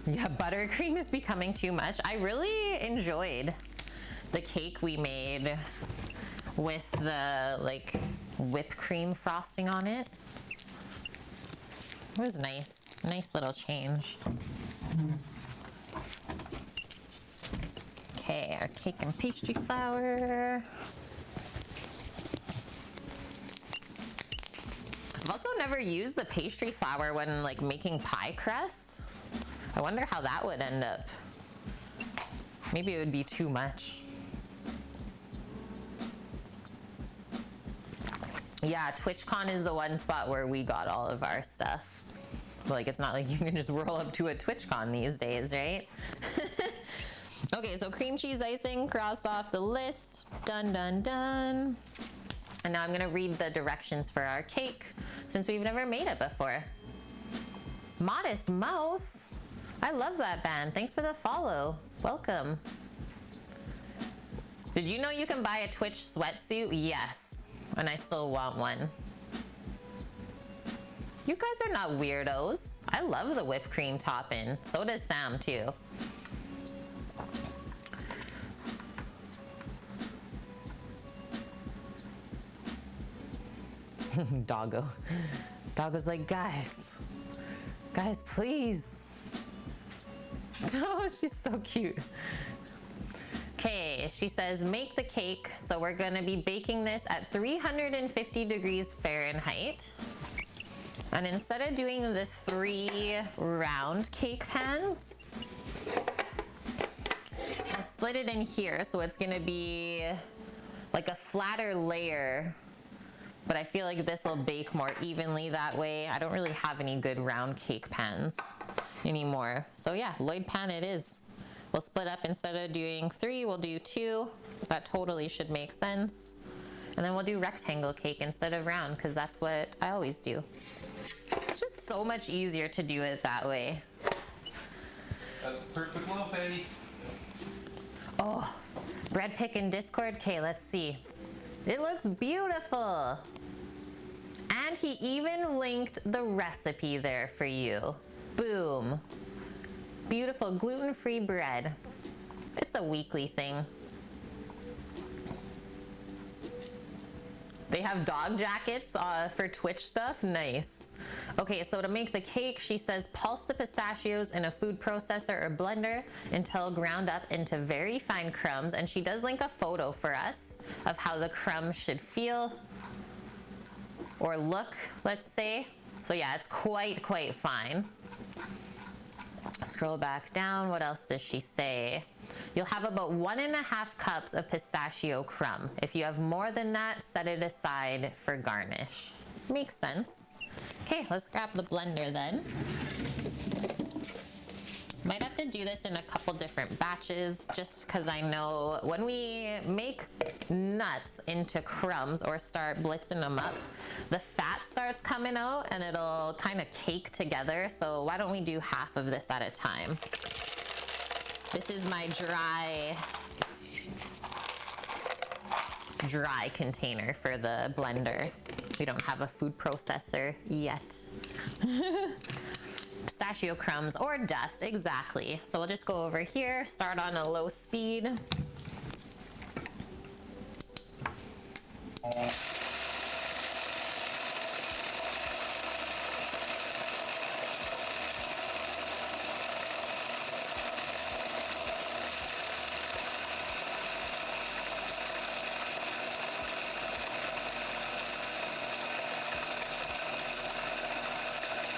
Yeah, buttercream is becoming too much. I really enjoyed the cake we made with the like whipped cream frosting on it. It was nice. Nice little change. Okay, our cake and pastry flour. I've also never used the pastry flour when like making pie crust. I wonder how that would end up. Maybe it would be too much. Yeah, TwitchCon is the one spot where we got all of our stuff. Like, it's not like you can just roll up to a TwitchCon these days, right? Okay, so cream cheese icing crossed off the list. Done, done, done. And now I'm gonna read the directions for our cake since we've never made it before. Modest Mouse. I love that band. Thanks for the follow. Welcome. Did you know you can buy a Twitch sweatsuit? Yes. And I still want one. You guys are not weirdos. I love the whipped cream topping. So does Sam too. Doggo. Doggo's like, guys, please. Oh, she's so cute. Okay, she says, make the cake. So we're gonna be baking this at 350 degrees Fahrenheit. And instead of doing the 3 round cake pans, I'll split it in here. So it's gonna be like a flatter layer, but I feel like this will bake more evenly that way. I don't really have any good round cake pans anymore. So yeah, Lloyd pan it is. We'll split up, instead of doing 3, we'll do 2. That totally should make sense. And then we'll do rectangle cake instead of round, because that's what I always do. It's just so much easier to do it that way. That's a perfect loaf, Eddie. Oh, bread pick in Discord. Okay, let's see. It looks beautiful. And he even linked the recipe there for you. Boom. Beautiful gluten-free bread. It's a weekly thing. They have dog jackets for Twitch stuff. Nice. Okay, so to make the cake, she says pulse the pistachios in a food processor or blender until ground up into very fine crumbs. And she does link a photo for us of how the crumbs should feel or look, let's say. So yeah, it's quite fine. Scroll back down. What else does she say? You'll have about 1.5 cups of pistachio crumb. If you have more than that, set it aside for garnish. Makes sense. Okay, let's grab the blender then. Might have to do this in a couple different batches just because I know when we make nuts into crumbs or start blitzing them up, the fat starts coming out and it'll kind of cake together. So why don't we do half of this at a time? This is my dry container for the blender. We don't have a food processor yet. Pistachio crumbs or dust, exactly. So we'll just go over here, start on a low speed.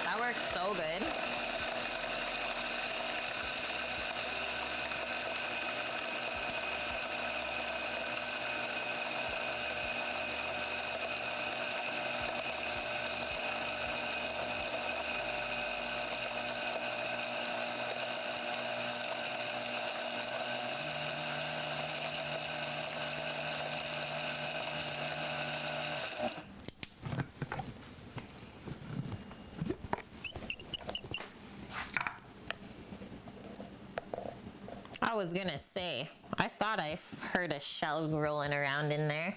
That works so good. I was gonna say, I thought I heard a shell rolling around in there.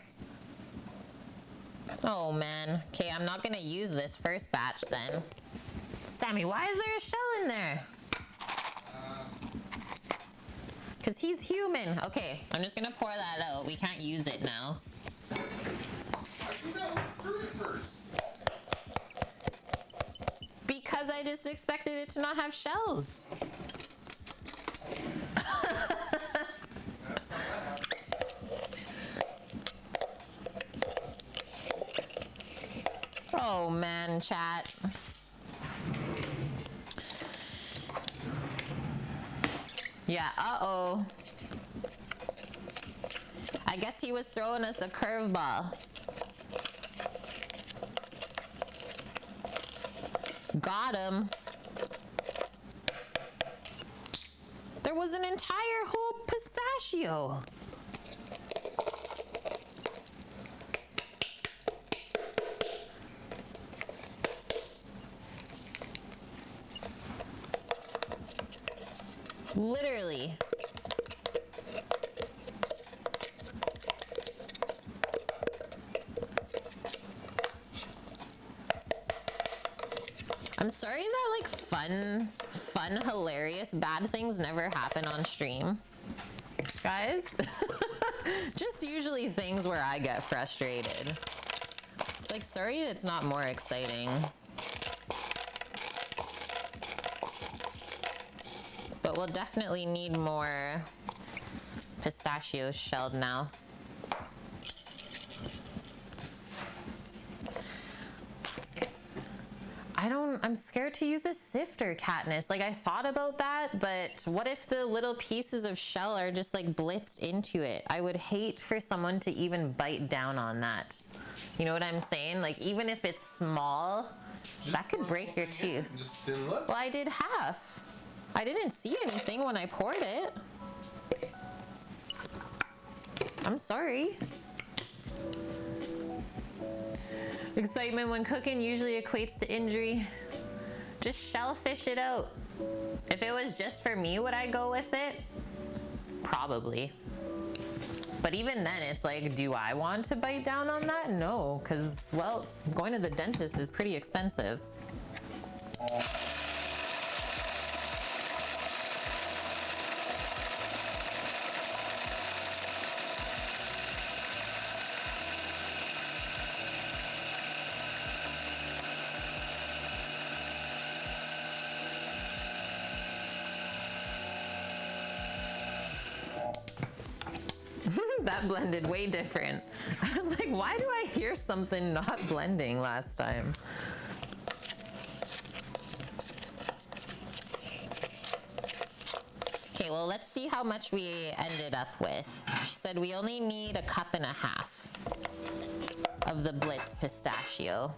Oh man. Okay, I'm not gonna use this first batch then. Sammy, why is there a shell in there? Because he's human. Okay, I'm just gonna pour that out. We can't use it now. Because I just expected it to not have shells. Oh man, chat. Yeah, uh-oh. I guess he was throwing us a curveball. Got him. There was an entire whole pistachio. Literally. I'm sorry that like fun, hilarious, bad things never happen on stream. Guys, just usually things where I get frustrated. It's like, sorry it's not more exciting. But we'll definitely need more pistachios shelled now. I'm scared to use a sifter, Katniss. Like, I thought about that, but what if the little pieces of shell are just like blitzed into it? I would hate for someone to even bite down on that. You know what I'm saying? Like, even if it's small, that could break your tooth. Just didn't look. Well, I did half. I didn't see anything when I poured it. I'm sorry. Excitement when cooking usually equates to injury. Just shellfish it out. If it was just for me, would I go with it? Probably. But even then, it's like, do I want to bite down on that? No, because, well, going to the dentist is pretty expensive. That blended way different. I was like, why do I hear something not blending last time? Okay, well, let's see how much we ended up with. She said we only need 1.5 cups of the Blitz pistachio.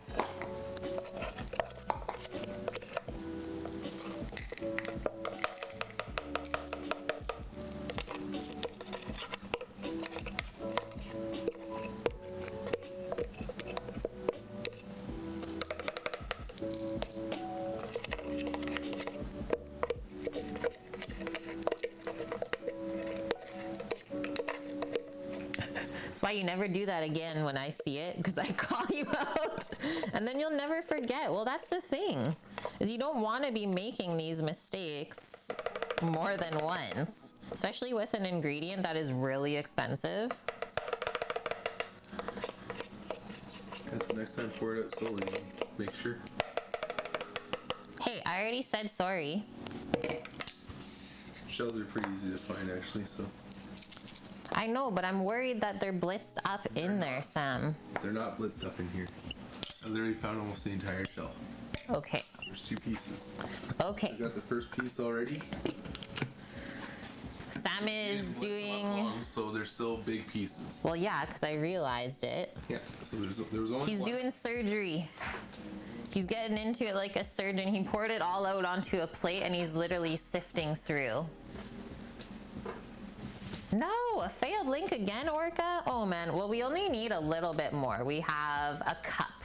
That's why you never do that again when I see it, because I call you out and then you'll never forget. Well, that's the thing, is you don't want to be making these mistakes more than once, especially with an ingredient that is really expensive. That's the next time, pour it out slowly. Make sure. Hey, I already said sorry. Shells are pretty easy to find, actually, so. I know, but I'm worried that they're blitzed up in there, Sam. They're not blitzed up in here. I literally found almost the entire shell. Okay. There's 2 pieces. Okay. I got the first piece already. Sam is Didn't blitz them up doing... long, so they're still big pieces. Well, yeah, because I realized it. Yeah, so there was only He's one. doing surgery. He's getting into it like a surgeon. He poured it all out onto a plate and he's literally sifting through. No, a failed link again, Orca? Oh man, well, we only need a little bit more. We have a cup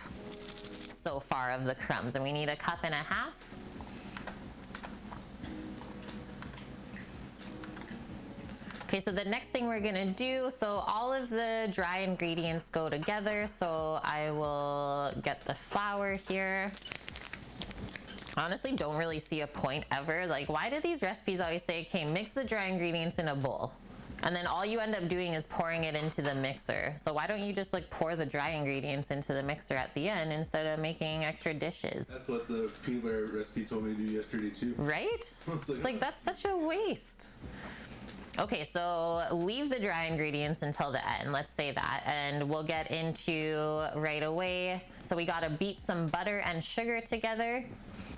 so far of the crumbs and we need a cup and a half. Okay, so the next thing we're gonna do, so all of the dry ingredients go together, so I will get the flour here. Honestly, don't really see a point ever. Like, why do these recipes always say, okay, mix the dry ingredients in a bowl? And then all you end up doing is pouring it into the mixer. So why don't you just like pour the dry ingredients into the mixer at the end instead of making extra dishes? That's what the peanut butter recipe told me to do yesterday too. Right? It's like, that's such a waste. Okay, so leave the dry ingredients until the end, let's say that, and we'll get into right away. So we gotta beat some butter and sugar together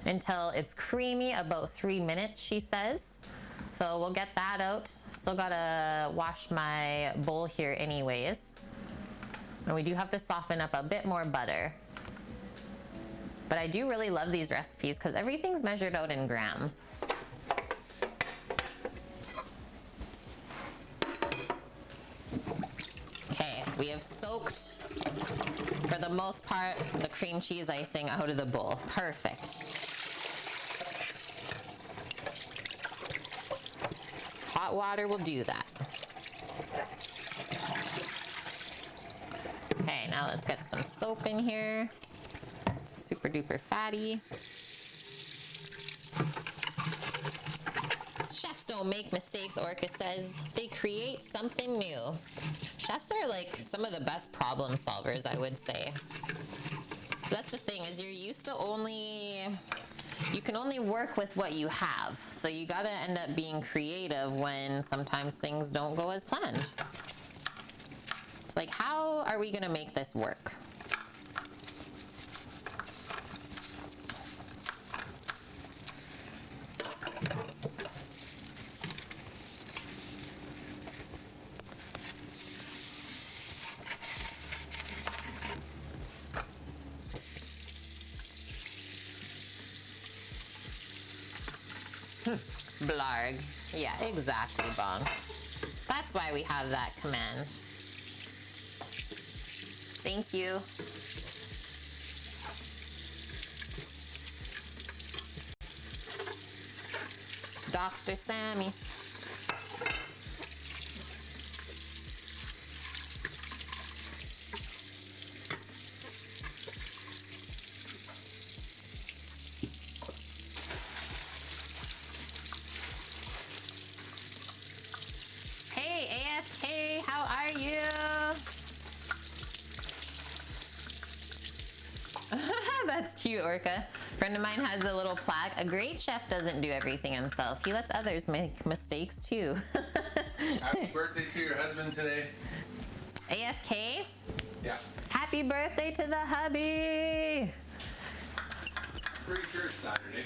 until it's creamy, about 3 minutes, she says. So we'll get that out. Still gotta wash my bowl here anyways. And we do have to soften up a bit more butter. But I do really love these recipes because everything's measured out in grams. Okay, we have soaked, for the most part, the cream cheese icing out of the bowl. Perfect. Hot water will do that. Okay, now let's get some soap in here. Super duper fatty. Chefs don't make mistakes, Orca says. They create something new. Chefs are like some of the best problem solvers, I would say. So that's the thing, is you're used to you can only work with what you have. So you gotta end up being creative when sometimes things don't go as planned. It's like, how are we gonna make this work? Blarg. Yeah, exactly, Bong. That's why we have that command. Thank you. Dr. Sammy. Hey, how are you? That's cute, Orca. A friend of mine has a little plaque. A great chef doesn't do everything himself. He lets others make mistakes too. Happy birthday to your husband today. AFK? Yeah. Happy birthday to the hubby! Pretty sure it's Saturday.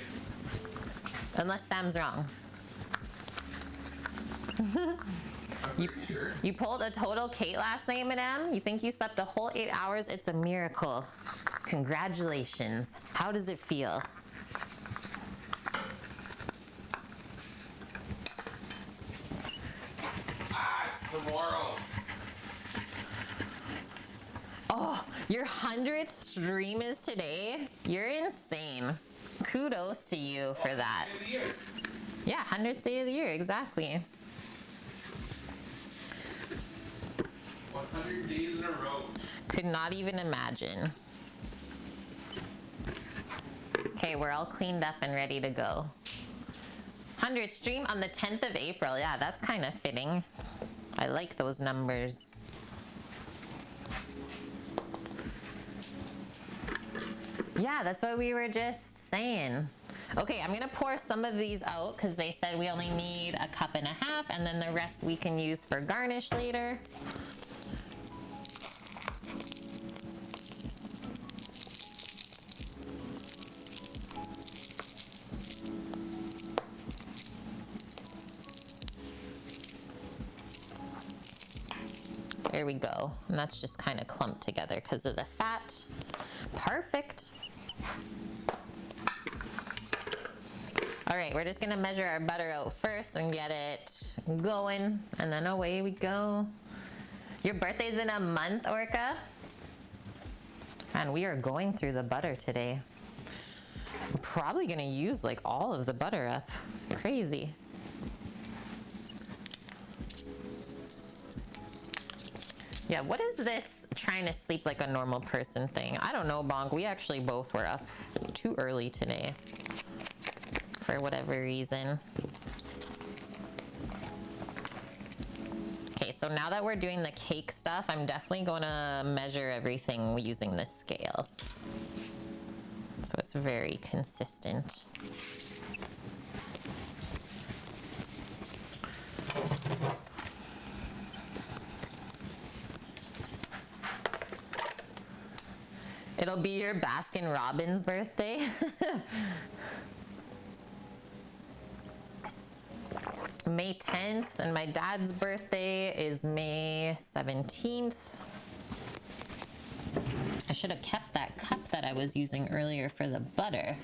Unless Sam's wrong. I'm pretty sure. You pulled a total Kate last night, madame? You think you slept a whole 8 hours? It's a miracle. Congratulations. How does it feel? It's tomorrow. Oh, your 100th stream is today? You're insane. Kudos to you for that. End of the year. Yeah, 100th day of the year, exactly. 100 days in a row. Could not even imagine. Okay, we're all cleaned up and ready to go. 100 stream on the 10th of April. Yeah, that's kind of fitting. I like those numbers. Yeah, that's what we were just saying. Okay, I'm gonna pour some of these out because they said we only need a cup and a half, and then the rest we can use for garnish later. There we go. And that's just kind of clumped together because of the fat. Perfect. All right, we're just gonna measure our butter out first and get it going, and then away we go. Your birthday's in a month, Orca? Man, we are going through the butter today. I'm probably gonna use like all of the butter up. Crazy. Yeah, what is this trying to sleep like a normal person thing? I don't know, Bonk. We actually both were up too early today for whatever reason. Okay, so now that we're doing the cake stuff, I'm definitely going to measure everything using this scale. So it's very consistent. It'll be your Baskin Robbins birthday. May 10th, and my dad's birthday is May 17th. I should have kept that cup that I was using earlier for the butter.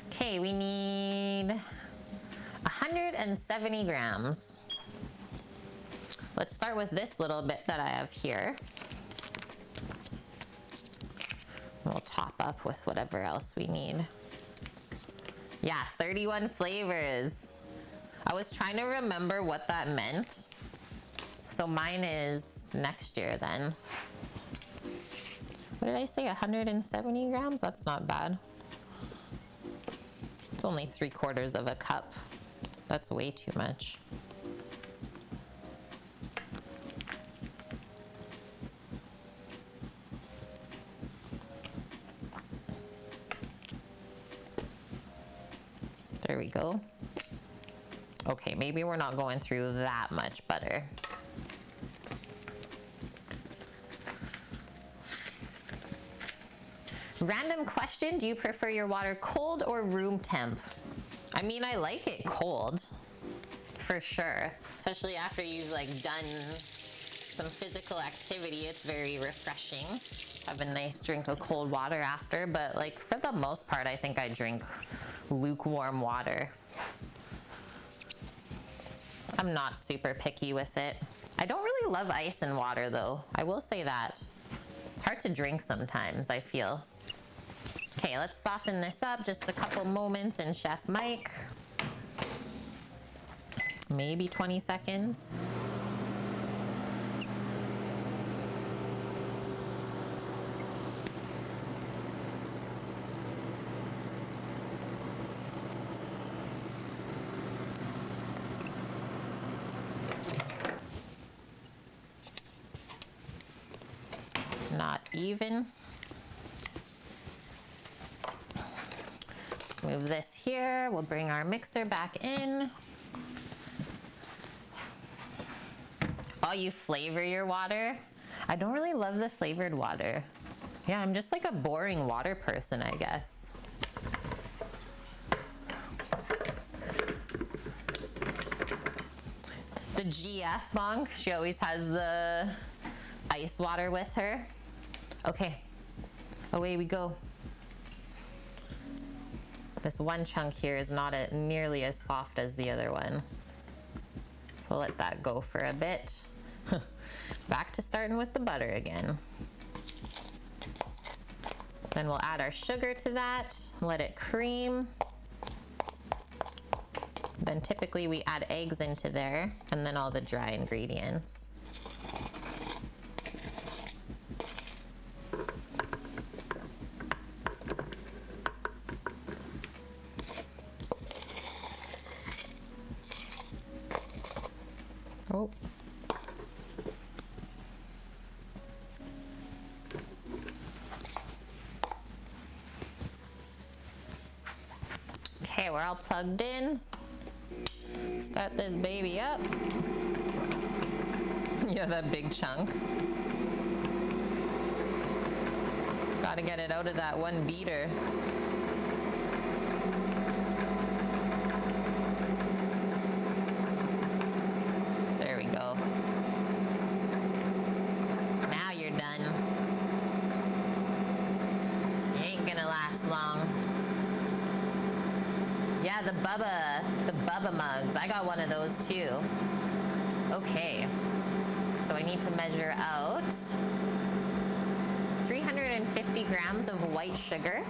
Okay, we need 170 grams. Let's start with this little bit that I have here. We'll top up with whatever else we need. Yeah, 31 flavors. I was trying to remember what that meant. So mine is next year then. What did I say, 170 grams? That's not bad. It's only 3/4 of a cup. That's way too much. There we go. Okay, maybe we're not going through that much butter. Random question, do you prefer your water cold or room temp? I mean, I like it cold, for sure. Especially after you've like done some physical activity, it's very refreshing. Have a nice drink of cold water after, but like for the most part, I think I drink lukewarm water. I'm not super picky with it. I don't really love ice in water though. I will say that. It's hard to drink sometimes, I feel. Okay, let's soften this up just a couple moments in Chef Mike. Maybe 20 seconds. Not even. Just move this here. We'll bring our mixer back in. Oh, you flavor your water? I don't really love the flavored water. Yeah, I'm just like a boring water person, I guess. The GF Bonk, she always has the ice water with her. Okay, away we go. This one chunk here is not nearly as soft as the other one. So let that go for a bit. Back to starting with the butter again. Then we'll add our sugar to that, let it cream. Then typically we add eggs into there and then all the dry ingredients. Oh. Okay, we're all plugged in. Start this baby up. Yeah, that big chunk. Gotta get it out of that one beater. There we go. Now you're done. You ain't gonna last long. Yeah, the Bubba mugs. I got one of those too. Okay. So I need to measure out 350 grams of white sugar.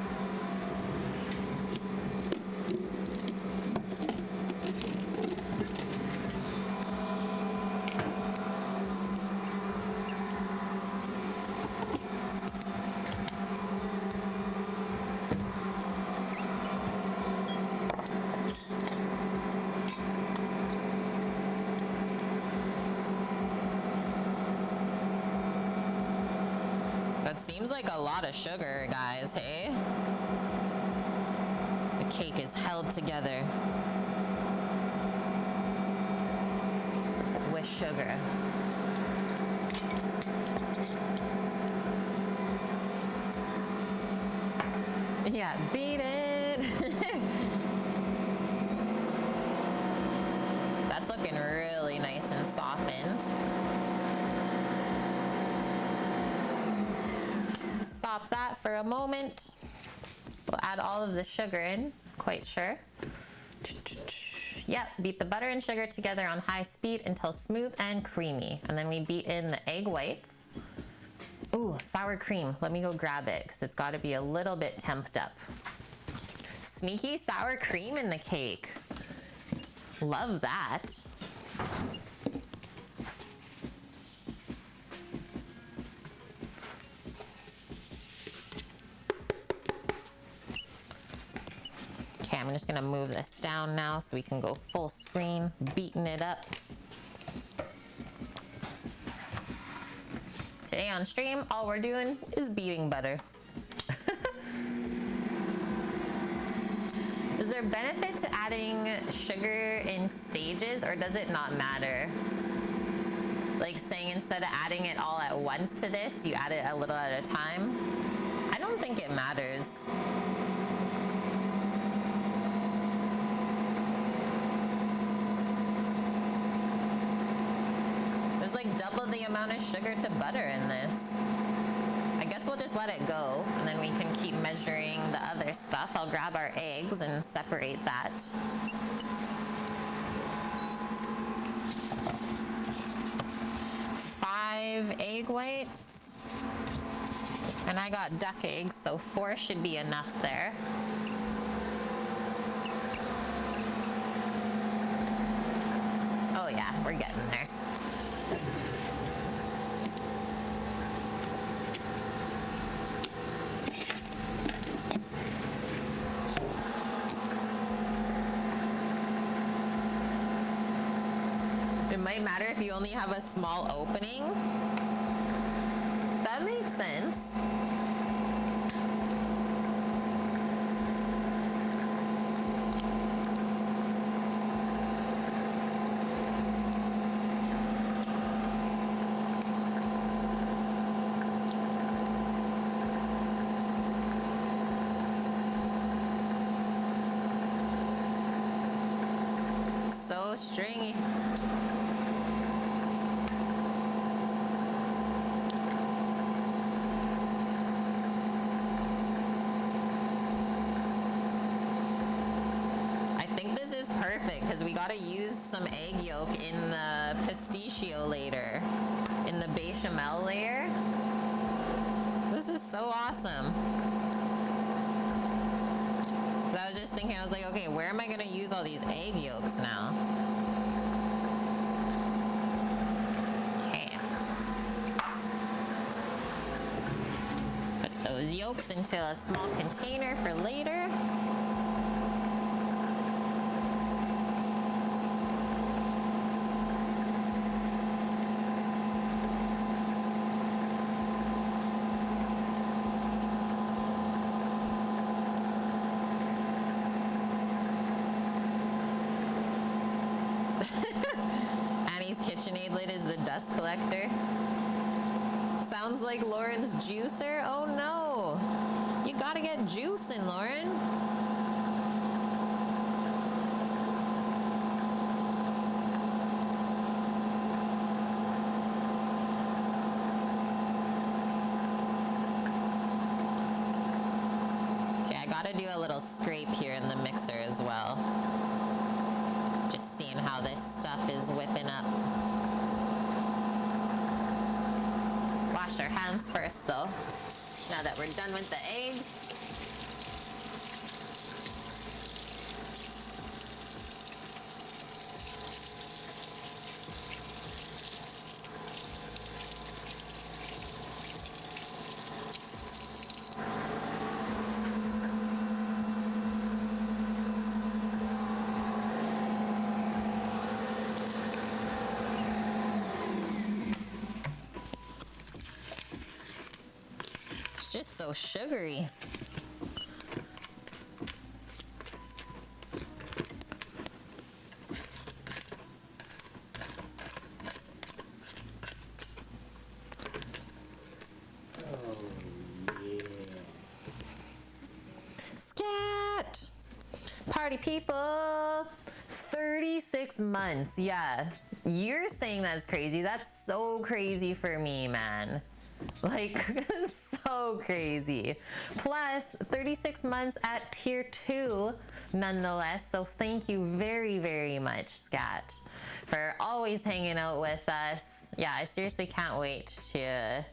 Seems like a lot of sugar, guys, hey? The cake is held together with sugar. Yeah, beat it. That's looking really nice and softened. Stop that for a moment. We'll add all of the sugar in, quite sure. Yep, beat the butter and sugar together on high speed until smooth and creamy. And then we beat in the egg whites. Ooh, sour cream. Let me go grab it because it's got to be a little bit temped up. Sneaky sour cream in the cake. Love that. Okay, I'm just gonna move this down now so we can go full screen, beating it up. Today on stream, all we're doing is beating butter. Is there benefit to adding sugar in stages, or does it not matter? Like saying instead of adding it all at once to this, you add it a little at a time? I don't think it matters. There's like double the amount of sugar to butter in this. I guess we'll just let it go, and then we can keep measuring the other stuff. I'll grab our eggs and separate that. Five egg whites. And I got duck eggs, so 4 should be enough there. Oh yeah, we're getting there. It might matter if you only have a small opening. That makes sense. So stringy. Perfect, because we got to use some egg yolk in the pistachio later, in the bechamel layer. This is so awesome. So I was just just thinking, I was like, okay, where am I gonna use all these egg yolks now? Okay. Put those yolks into a small container for later. KitchenAid lid is the dust collector. Sounds like Lauren's juicer. Oh no. You gotta get juicing, Lauren. Okay, I gotta do a little scrape here in the mixer as well. Just seeing how this stuff is whipping up. Wash our hands first though, now that we're done with the eggs. Just so sugary. Oh, yeah. Scat! Party people! 36 months, yeah. You're saying that's crazy. That's so crazy for me, man. Like, so crazy. Plus, 36 months at tier 2, nonetheless. So thank you very, very much, Scat, for always hanging out with us. Yeah, I seriously can't wait to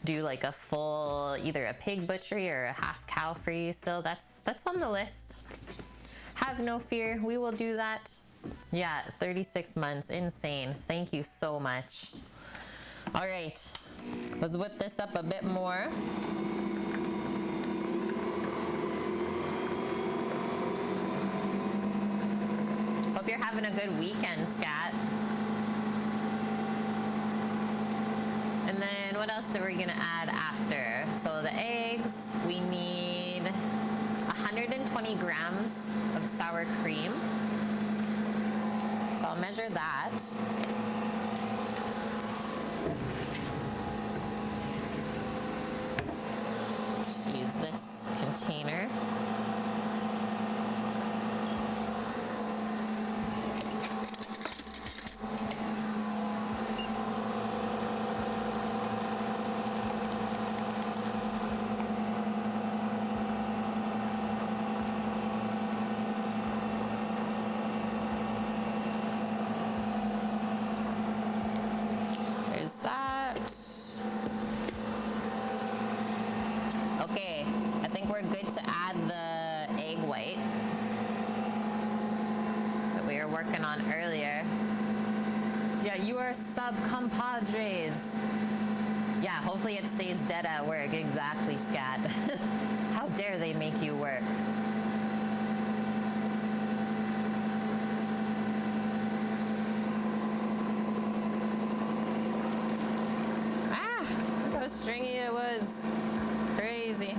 do like a full, either a pig butchery or a half cow for you. So that's on the list. Have no fear, we will do that. Yeah, 36 months, insane. Thank you so much. All right. Let's whip this up a bit more. Hope you're having a good weekend, Scat. And then what else are we gonna add after? So the eggs, we need 120 grams of sour cream. So I'll measure that. Use this container. There's that. Okay, I think we're good to add the egg white that we were working on earlier. Yeah, you are sub compadres. Yeah, hopefully it stays dead at work. Exactly, Scat. How dare they make you work? Ah, look how stringy it was. Crazy.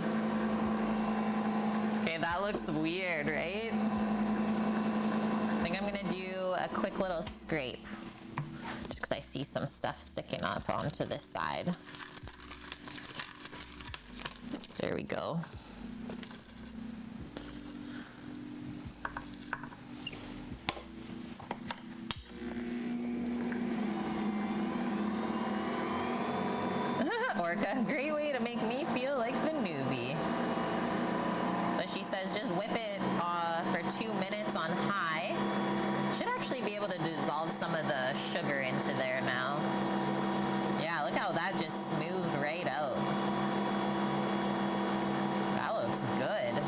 Okay, that looks weird, right? I think I'm gonna do a quick little scrape just because I see some stuff sticking up onto this side. There we go. Orca, great way to make me feel like the newbie. So she says just whip it for 2 minutes on high. Should actually be able to dissolve some of the sugar into there now. Yeah, look how that just smoothed right out. That looks good.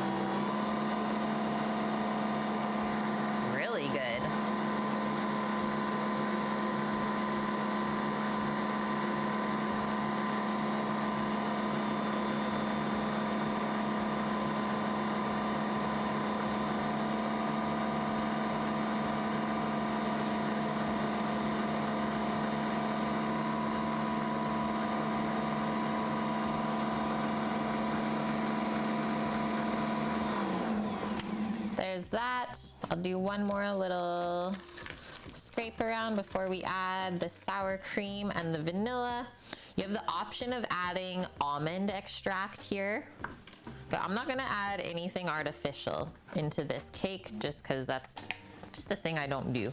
there's that. I'll do one more little scrape around before we add the sour cream and the vanilla. You have the option of adding almond extract here, but I'm not gonna add anything artificial into this cake just because that's just a thing I don't do.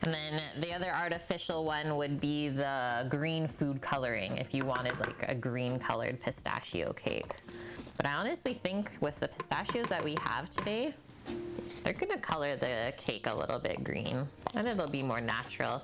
And then the other artificial one would be the green food coloring if you wanted like a green colored pistachio cake. But I honestly think with the pistachios that we have today, they're gonna color the cake a little bit green and it'll be more natural.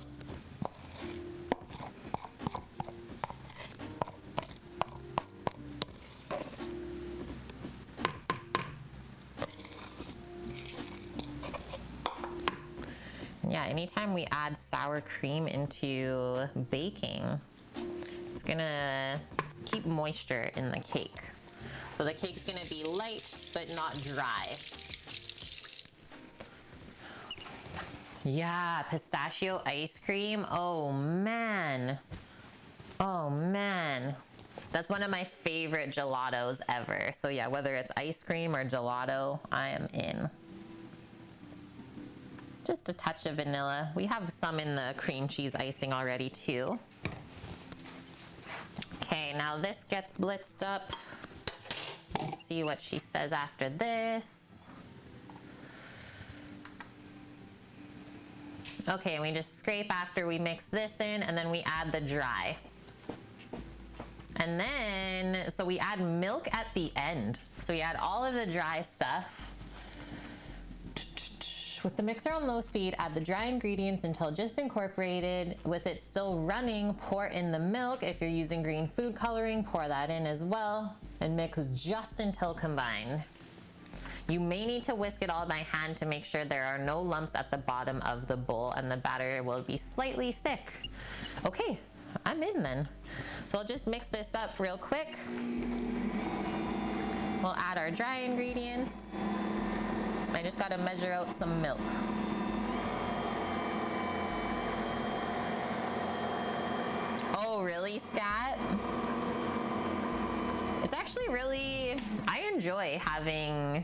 Yeah, anytime we add sour cream into baking, it's gonna keep moisture in the cake. So the cake's gonna be light, but not dry. Yeah, pistachio ice cream. Oh man. Oh man. That's one of my favorite gelatos ever. So yeah, whether it's ice cream or gelato, I am in. Just a touch of vanilla. We have some in the cream cheese icing already too. Okay, now this gets blitzed up. Let's see what she says after this. Okay, we just scrape after we mix this in and then we add the dry. And then, so we add milk at the end. So we add all of the dry stuff. With the mixer on low speed, add the dry ingredients until just incorporated. With it still running, pour in the milk. If you're using green food coloring, pour that in as well and mix just until combined. You may need to whisk it all by hand to make sure there are no lumps at the bottom of the bowl and the batter will be slightly thick. Okay, I'm in then. So I'll just mix this up real quick. We'll add our dry ingredients. I just gotta measure out some milk. Oh, really, Scat? It's actually really, I enjoy having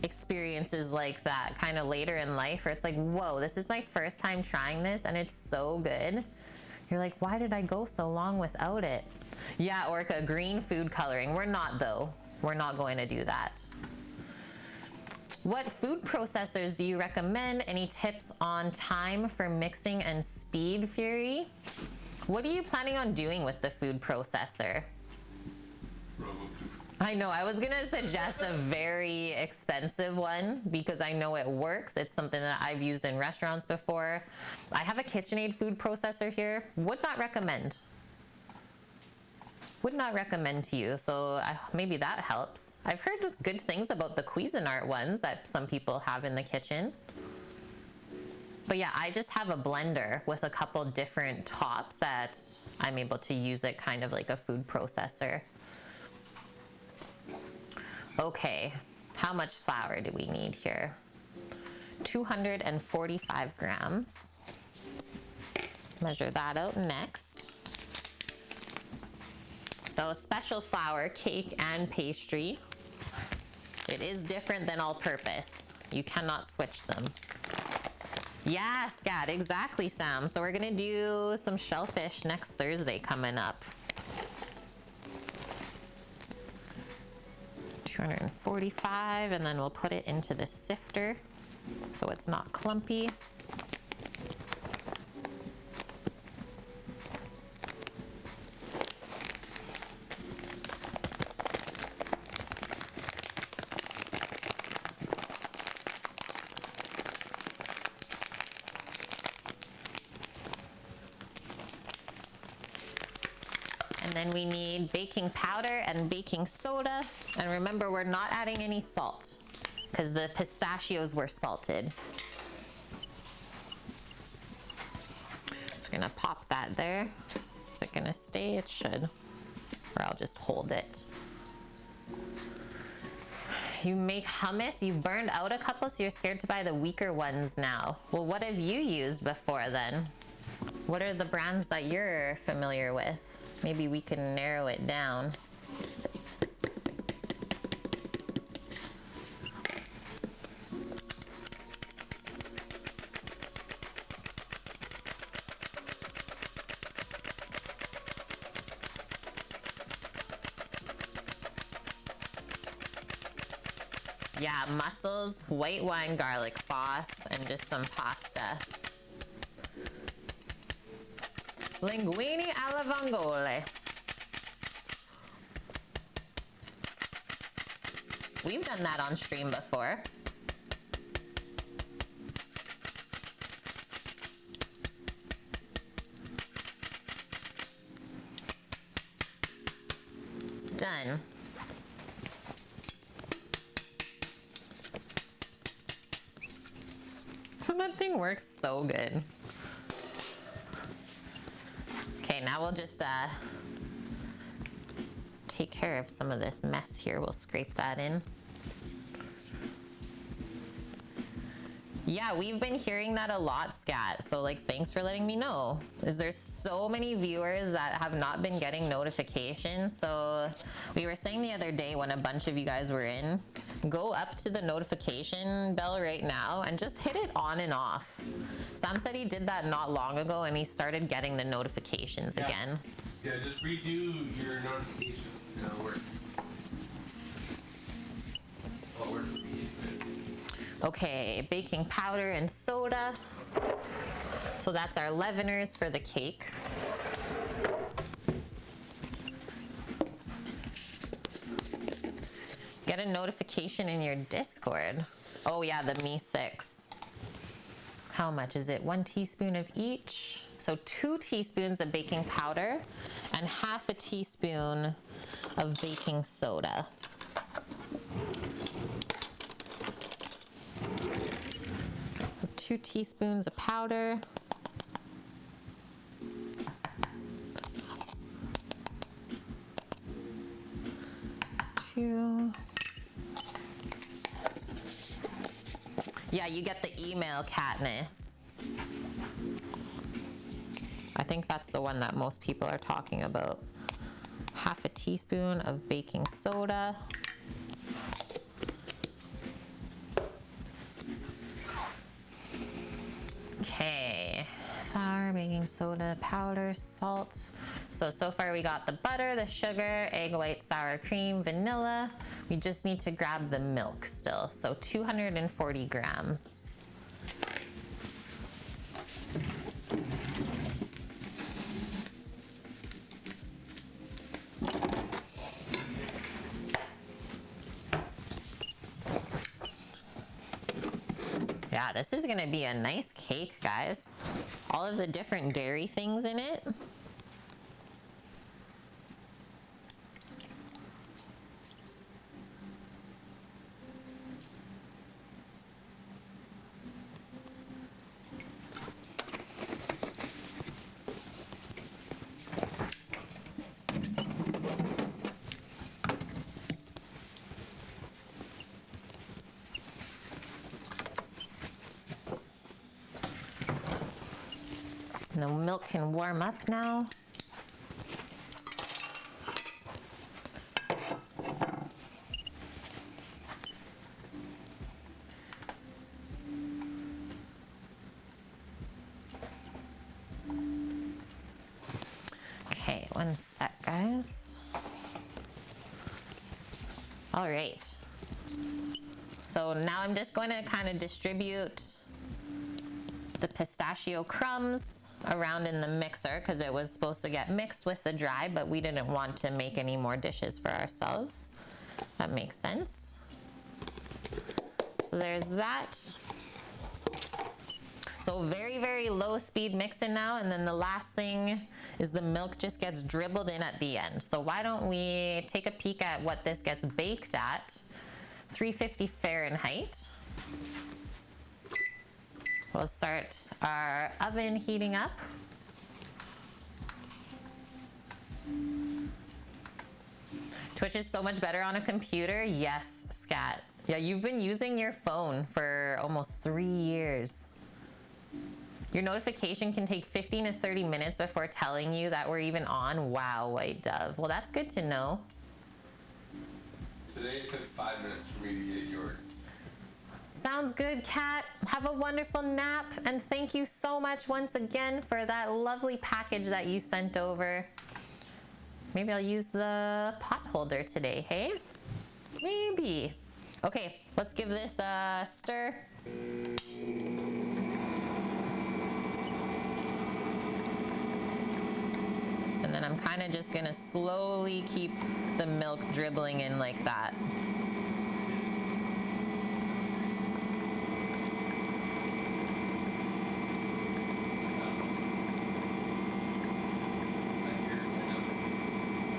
experiences like that kind of later in life where it's like, whoa, this is my first time trying this and it's so good. You're like, why did I go so long without it? Yeah, or a green food coloring. We're not though. We're not going to do that. What food processors do you recommend? Any tips on time for mixing and speed, Fury? What are you planning on doing with the food processor? I know, I was gonna suggest a very expensive one because I know it works. It's something that I've used in restaurants before. I have a KitchenAid food processor here. Would not recommend. Would not recommend to you, so maybe that helps. I've heard just good things about the Cuisinart ones that some people have in the kitchen. But yeah, I just have a blender with a couple different tops that I'm able to use it kind of like a food processor. Okay, how much flour do we need here? 245 grams. Measure that out next. So special flour, cake and pastry. It is different than all-purpose. You cannot switch them. Yeah, Scat, exactly, Sam. So we're gonna do some shellfish next Thursday coming up. 245, and then we'll put it into the sifter so it's not clumpy. And then we need baking powder and baking soda. And remember, we're not adding any salt because the pistachios were salted. Just gonna pop that there. Is it gonna stay? It should. Or I'll just hold it. You make hummus, you burned out a couple, so you're scared to buy the weaker ones now. Well, what have you used before then? What are the brands that you're familiar with? Maybe we can narrow it down. Yeah, mussels, white wine garlic sauce, and just some pasta. Linguine alla vongole. We've done that on stream before. Done. That thing works so good. Okay, now we'll just take care of some of this mess here. We'll scrape that in. Yeah, we've been hearing that a lot, Scat. So like, thanks for letting me know. There's so many viewers that have not been getting notifications. So we were saying the other day when a bunch of you guys were in, go up to the notification bell right now and just hit it on and off. Sam said he did that not long ago and he started getting the notifications again. Yeah, just redo your notifications and it'll work. Well, it worked for me anyways. Okay, baking powder and soda. So that's our leaveners for the cake. Get a notification in your Discord. Oh yeah, the Me 6. How much is it? 1 teaspoon of each. So 2 teaspoons of baking powder and half a teaspoon of baking soda. 2 teaspoons of powder. 2. Yeah, you get the email, Katniss. I think that's the one that most people are talking about. Half a teaspoon of baking soda. Okay, flour, baking soda, powder, salt. So far we got the butter, the sugar, egg white, sour cream, vanilla. We just need to grab the milk still. So 240 grams. Yeah, this is gonna be a nice cake, guys. All of the different dairy things in it. The milk can warm up now. Okay, one sec, guys. All right. So now I'm just going to kind of distribute the pistachio crumbs around in the mixer because it was supposed to get mixed with the dry, but we didn't want to make any more dishes for ourselves. That makes sense. So there's that. So very, very low speed mixing now, and then the last thing is the milk just gets dribbled in at the end. So why don't we take a peek at what this gets baked at? 350 Fahrenheit. We'll start our oven heating up. Twitch is so much better on a computer. Yes, Scat. Yeah, you've been using your phone for almost 3 years. Your notification can take 15 to 30 minutes before telling you that we're even on. Wow, White Dove. Well, that's good to know. Today it took 5 minutes for me to get yours. Sounds good, Kat. Have a wonderful nap, and thank you so much once again for that lovely package that you sent over. Maybe I'll use the pot holder today, hey? Maybe. Okay, Let's give this a stir. And then I'm kind of just gonna slowly keep the milk dribbling in like that.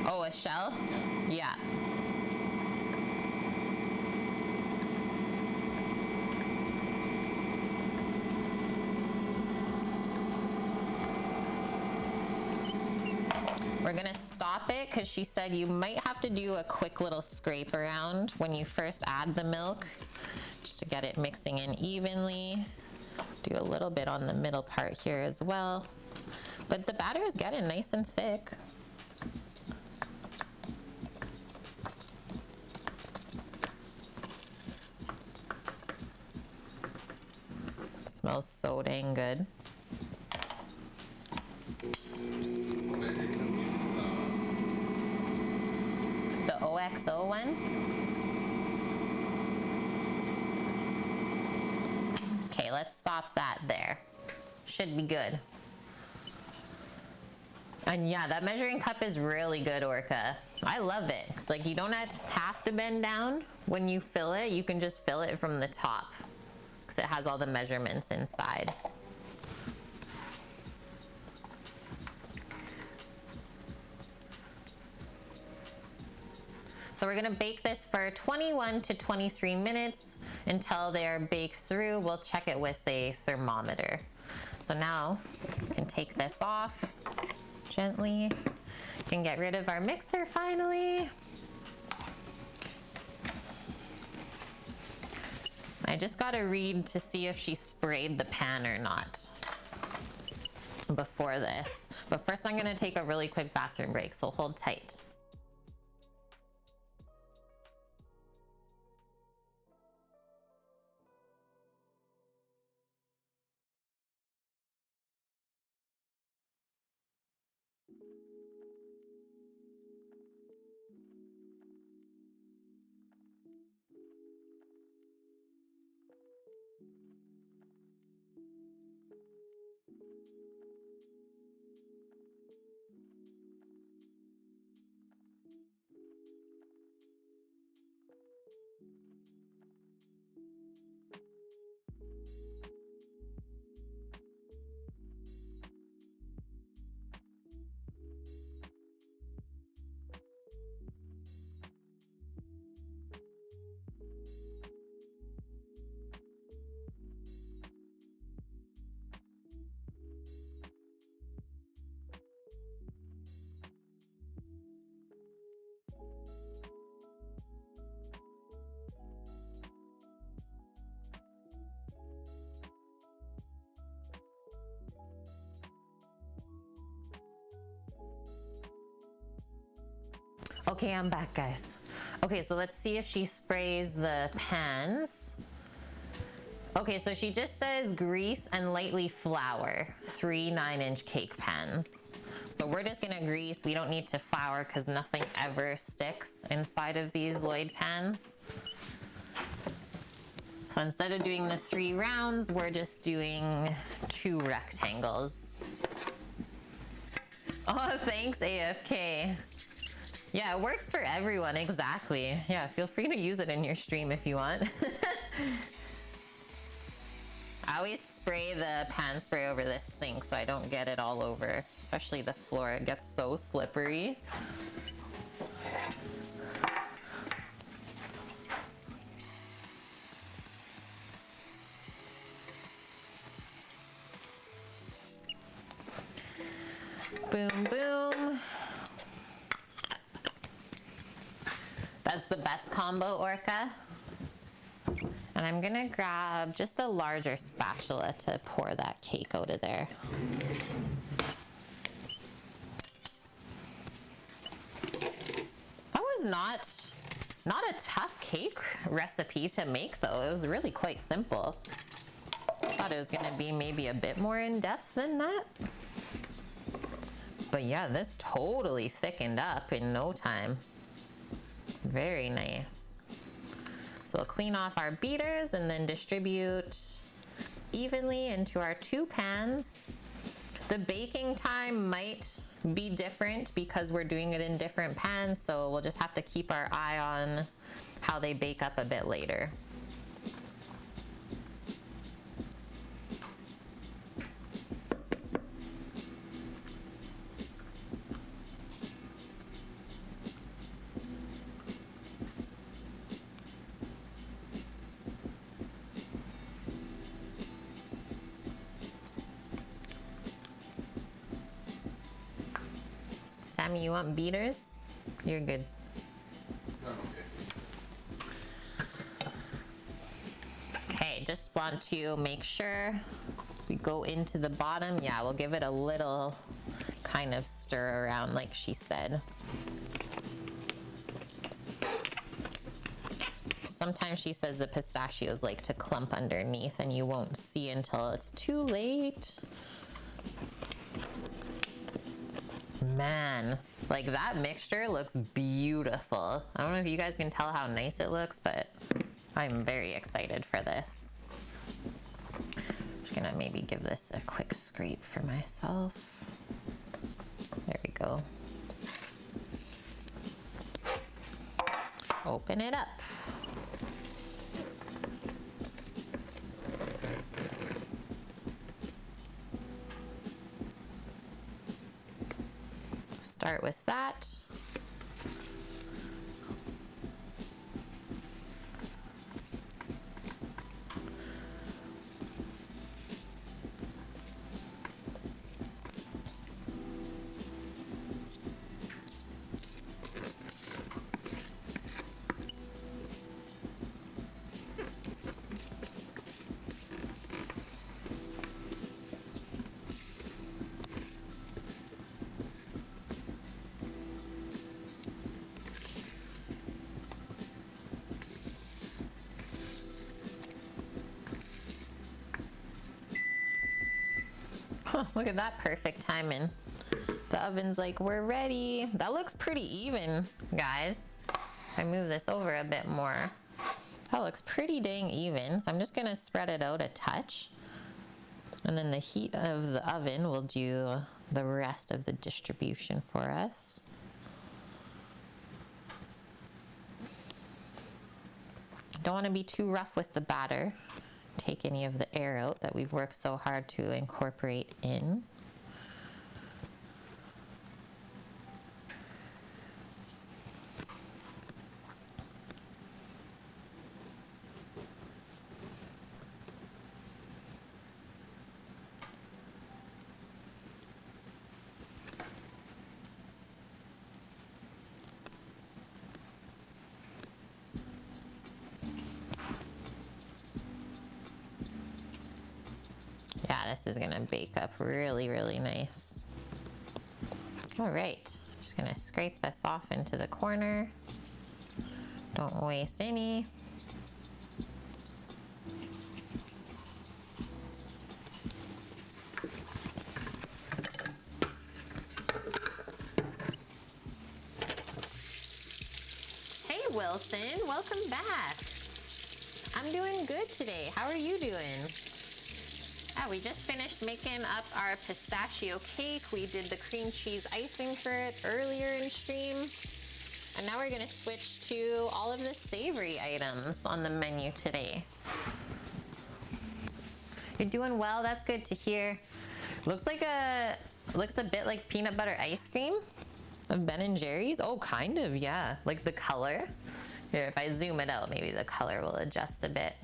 Oh, a shell? Yeah. We're gonna stop it because she said you might have to do a quick little scrape around when you first add the milk, just to get it mixing in evenly. Do a little bit on the middle part here as well. But the batter is getting nice and thick. It smells so dang good. The OXO one? Okay, let's stop that there. Should be good. And yeah, that measuring cup is really good, Orca. I love it. 'Cause like you don't have to bend down when you fill it. You can just fill it from the top because it has all the measurements inside. So we're gonna bake this for 21 to 23 minutes until they're baked through. We'll check it with a thermometer. So now we can take this off gently. Can get rid of our mixer finally. I just gotta read to see if she sprayed the pan or not before this. But first I'm gonna take a really quick bathroom break, so hold tight. Okay, I'm back, guys. Okay, so let's see if she sprays the pans. Okay, so she just says grease and lightly flour 3 9-inch cake pans. So we're just gonna grease. We don't need to flour because nothing ever sticks inside of these Lloyd pans. So instead of doing the 3 rounds, we're just doing 2 rectangles. Oh, thanks, AFK. Yeah, it works for everyone, exactly. Yeah, feel free to use it in your stream if you want. I always spray the pan spray over this sink so I don't get it all over, especially the floor. It gets so slippery. Boom, boom. That's the best combo, Orca. And I'm gonna grab just a larger spatula to pour that cake out of there. That was not a tough cake recipe to make though. It was really quite simple. I thought it was gonna be maybe a bit more in depth than that. But yeah, this totally thickened up in no time. Very nice. So we'll clean off our beaters and then distribute evenly into our 2 pans. The baking time might be different because we're doing it in different pans, so we'll just have to keep our eye on how they bake up a bit later. Sammy, you want beaters? You're good. No, okay. Okay, just want to make sure as we go into the bottom, yeah, we'll give it a little kind of stir around like she said. Sometimes she says the pistachios like to clump underneath and you won't see until it's too late. Man, like that mixture looks beautiful. I don't know if you guys can tell how nice it looks, but I'm very excited for this. Just gonna maybe give this a quick scrape for myself. There we go. Open it up. Start with that. Look at that perfect timing. The oven's like, we're ready. That looks pretty even, guys. If I move this over a bit more, that looks pretty dang even. So I'm just gonna spread it out a touch. And then the heat of the oven will do the rest of the distribution for us. Don't want to be too rough with the batter. Take any of the air out that we've worked so hard to incorporate in. Yeah, this is gonna bake up really, really nice. All right, just gonna scrape this off into the corner. Don't waste any. Hey Wilson, welcome back. I'm doing good today. How are you doing? Yeah, we just finished making up our pistachio cake. We did the cream cheese icing for it earlier in stream. And now we're gonna switch to all of the savory items on the menu today. You're doing well, that's good to hear. Looks a bit like peanut butter ice cream of Ben & Jerry's. Oh, kind of, yeah. Like the color. Here, if I zoom it out, maybe the color will adjust a bit.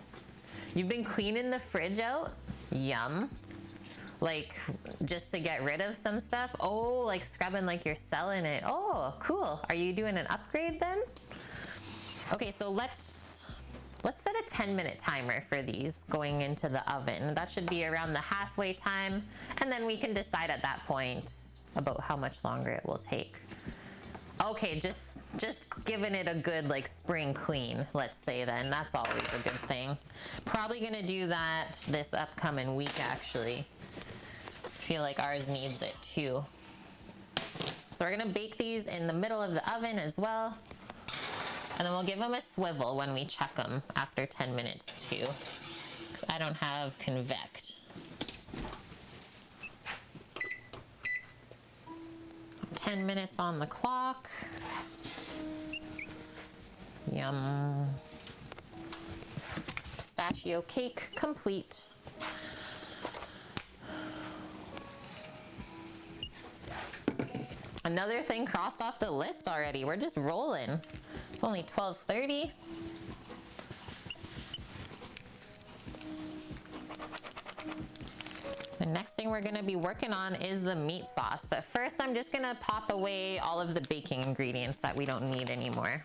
You've been cleaning the fridge out? Yum. Like, just to get rid of some stuff? Oh, like scrubbing like you're selling it. Oh, cool. Are you doing an upgrade then? Okay, so let's set a 10-minute timer for these going into the oven. That should be around the halfway time, and then we can decide at that point about how much longer it will take. Okay, just giving it a good like spring clean, let's say then. That's always a good thing. Probably gonna do that this upcoming week actually. Feel like ours needs it too. So we're gonna bake these in the middle of the oven as well. And then we'll give them a swivel when we check them after 10 minutes too. 'Cause I don't have convect. 10 minutes on the clock. Yum. Pistachio cake complete. Another thing crossed off the list already. We're just rolling. It's only 12:30. The next thing we're gonna be working on is the meat sauce. But first, I'm just gonna pop away all of the baking ingredients that we don't need anymore.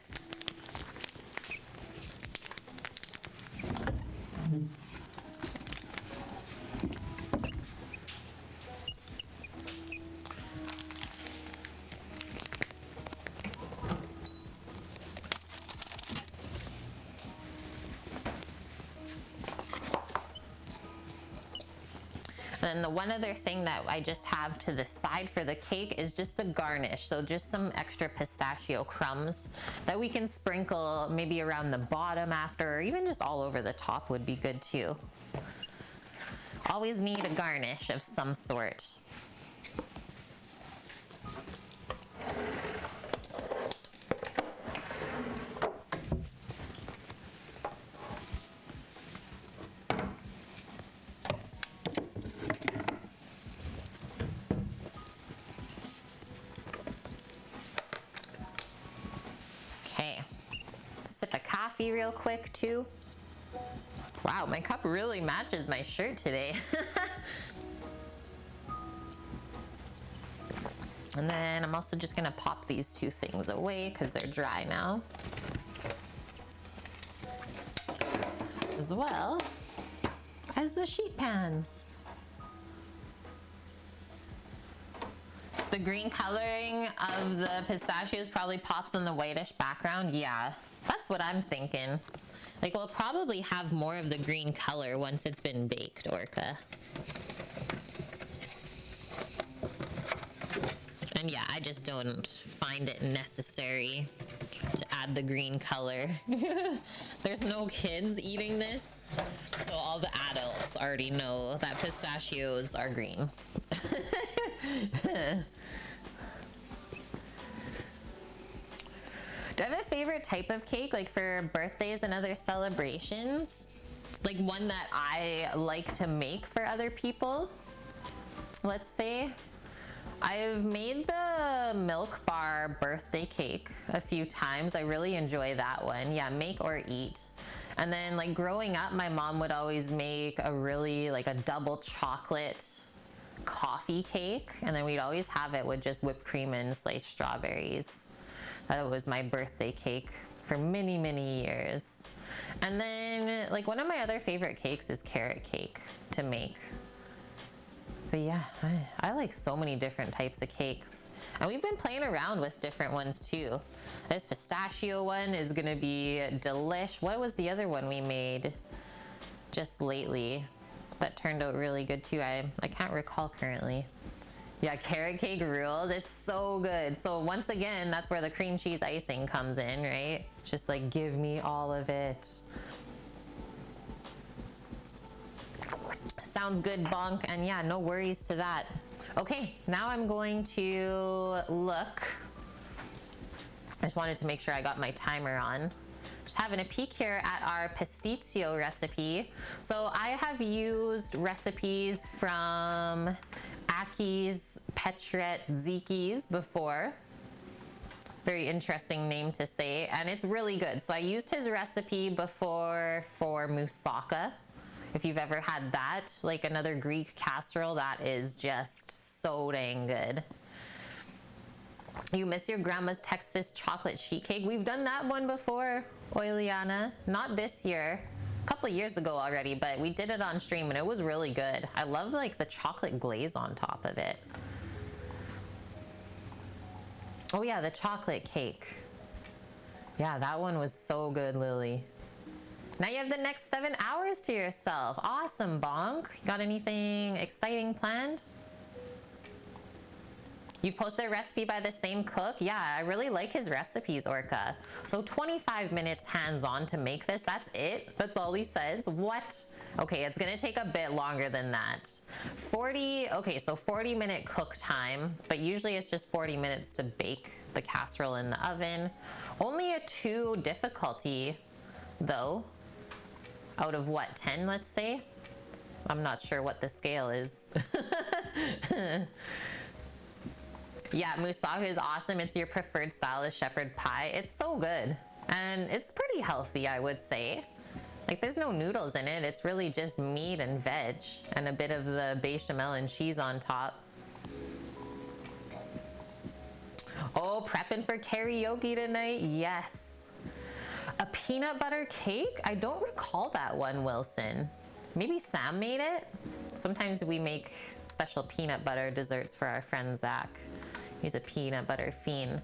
And the one other thing that I just have to the side for the cake is just the garnish. So just some extra pistachio crumbs that we can sprinkle maybe around the bottom after, or even just all over the top would be good too. Always need a garnish of some sort. Real quick too. Wow, my cup really matches my shirt today. And then I'm also just gonna pop these two things away because they're dry now. As well as the sheet pans. The green coloring of the pistachios probably pops in the whitish background. Yeah. That's what I'm thinking. Like, we'll probably have more of the green color once it's been baked, Orca. And yeah, I just don't find it necessary to add the green color. There's no kids eating this, so all the adults already know that pistachios are green. Do you have a favorite type of cake, like for birthdays and other celebrations? Like one that I like to make for other people? Let's say. I've made the Milk Bar birthday cake a few times. I really enjoy that one. Yeah, make or eat. And then like growing up, my mom would always make a really like a double chocolate coffee cake. And then we'd always have it with just whipped cream and sliced strawberries. That was my birthday cake for many, many years. And then like one of my other favorite cakes is carrot cake to make. But yeah, I like so many different types of cakes. And we've been playing around with different ones too. This pistachio one is gonna be delish. What was the other one we made just lately that turned out really good too? I can't recall currently. Yeah, carrot cake rules. It's so good. So once again, that's where the cream cheese icing comes in, right? Just like, give me all of it. Sounds good, Bonk. And yeah, no worries to that. Okay, now I'm going to look. I just wanted to make sure I got my timer on. Just having a peek here at our Pastitsio recipe. So I have used recipes from Aki's Petret Ziki's before. Very interesting name to say, and it's really good. So I used his recipe before for moussaka. If you've ever had that, like another Greek casserole, that is just so dang good. You miss your grandma's Texas chocolate sheet cake? We've done that one before, Oiliana. Not this year. A couple of years ago already, but we did it on stream and it was really good. I love like the chocolate glaze on top of it. Oh yeah, the chocolate cake. Yeah, that one was so good, Lily. Now you have the next 7 hours to yourself. Awesome, Bonk. Got anything exciting planned? You've posted a recipe by the same cook? Yeah, I really like his recipes, Orca. So 25 minutes hands-on to make this, that's it? That's all he says? What? Okay, it's gonna take a bit longer than that. 40-minute cook time, but usually it's just 40 minutes to bake the casserole in the oven. Only a 2 difficulty, though, out of what, 10, let's say? I'm not sure what the scale is. Yeah, moussaka is awesome. It's your preferred style of shepherd pie. It's so good. And it's pretty healthy, I would say. Like, there's no noodles in it. It's really just meat and veg and a bit of the bechamel and cheese on top. Oh, prepping for karaoke tonight? Yes. A peanut butter cake? I don't recall that one, Wilson. Maybe Sam made it? Sometimes we make special peanut butter desserts for our friend Zach. He's a peanut butter fiend.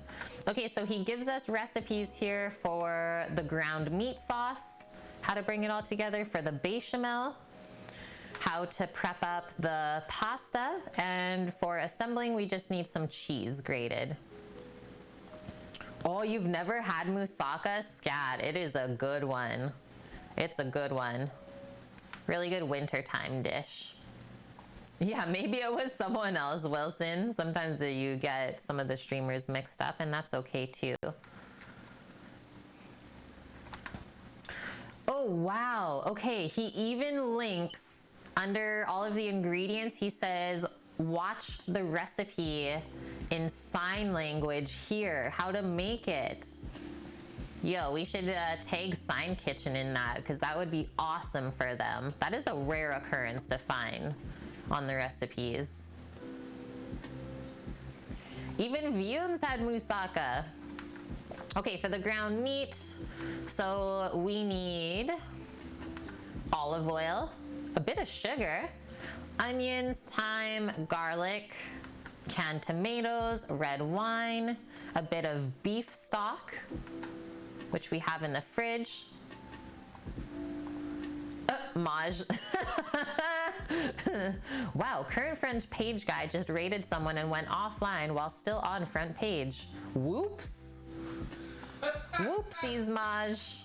Okay, so he gives us recipes here for the ground meat sauce, how to bring it all together for the bechamel, how to prep up the pasta, and for assembling, we just need some cheese grated. Oh, you've never had moussaka? Scat, it is a good one. It's a good one. Really good wintertime dish. Yeah, maybe it was someone else, Wilson. Sometimes you get some of the streamers mixed up, and that's okay too. Oh, wow. Okay, he even links under all of the ingredients. He says, watch the recipe in sign language here, how to make it. Yo, we should tag Sign Kitchen in that, because that would be awesome for them. That is a rare occurrence to find on the recipes. Even Vunes had moussaka. Okay, for the ground meat, so we need olive oil, a bit of sugar, onions, thyme, garlic, canned tomatoes, red wine, a bit of beef stock, which we have in the fridge. Maj. Wow, current front page guy just raided someone and went offline while still on front page. Whoops. Whoopsies, Maj.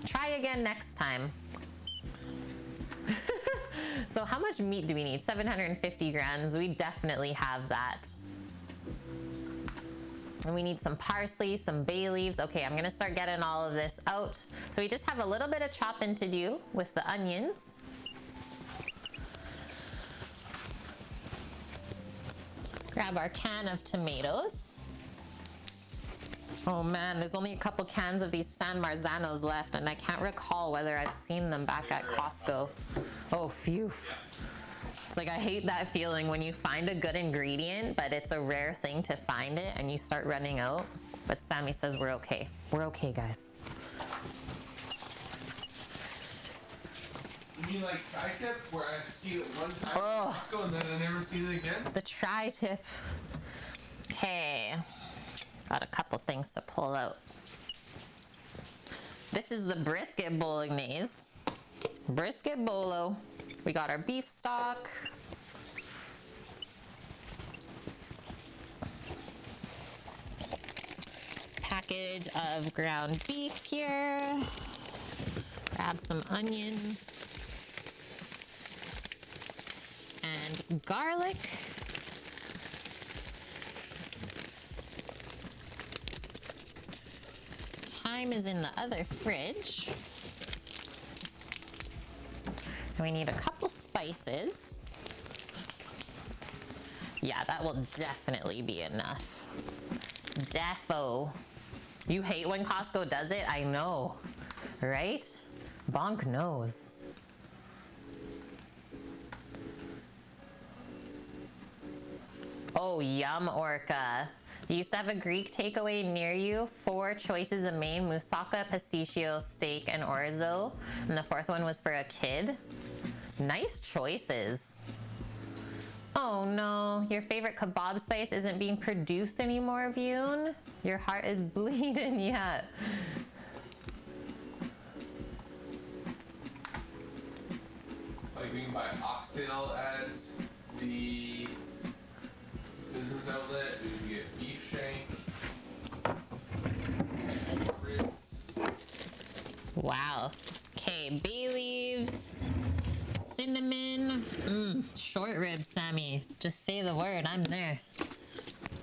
Try again next time. So how much meat do we need? 750 grams. We definitely have that. And we need some parsley, some bay leaves. Okay, I'm gonna start getting all of this out. So we just have a little bit of chopping to do with the onions. Grab our can of tomatoes. Oh man, there's only a couple cans of these San Marzanos left, and I can't recall whether I've seen them back at Costco. Oh, phew. It's like, I hate that feeling when you find a good ingredient, but it's a rare thing to find it and you start running out. But Sammy says we're okay. We're okay, guys. You mean like tri-tip, where I've seen it one time Oh. at Costco and then I never seen it again? The tri-tip. Okay. Got a couple things to pull out. This is the brisket bolognese. Brisket bolo. We got our beef stock. Package of ground beef here. Grab some onion and garlic. Thyme is in the other fridge. And we need a couple spices. Yeah, that will definitely be enough. Defo. You hate when Costco does it? I know, right? Bonk knows. Oh, yum, Orca. You used to have a Greek takeaway near you. 4 choices of main: moussaka, pistachio, steak, and orzo. And the 4th one was for a kid. Nice choices. Oh no, your favorite kebab spice isn't being produced anymore, Vune? Your heart is bleeding yet. Like we can buy oxtail at the business outlet, we can get beef shank, ribs. Wow. Okay, bay leaves, cinnamon, short ribs, Sammy. Just say the word, I'm there.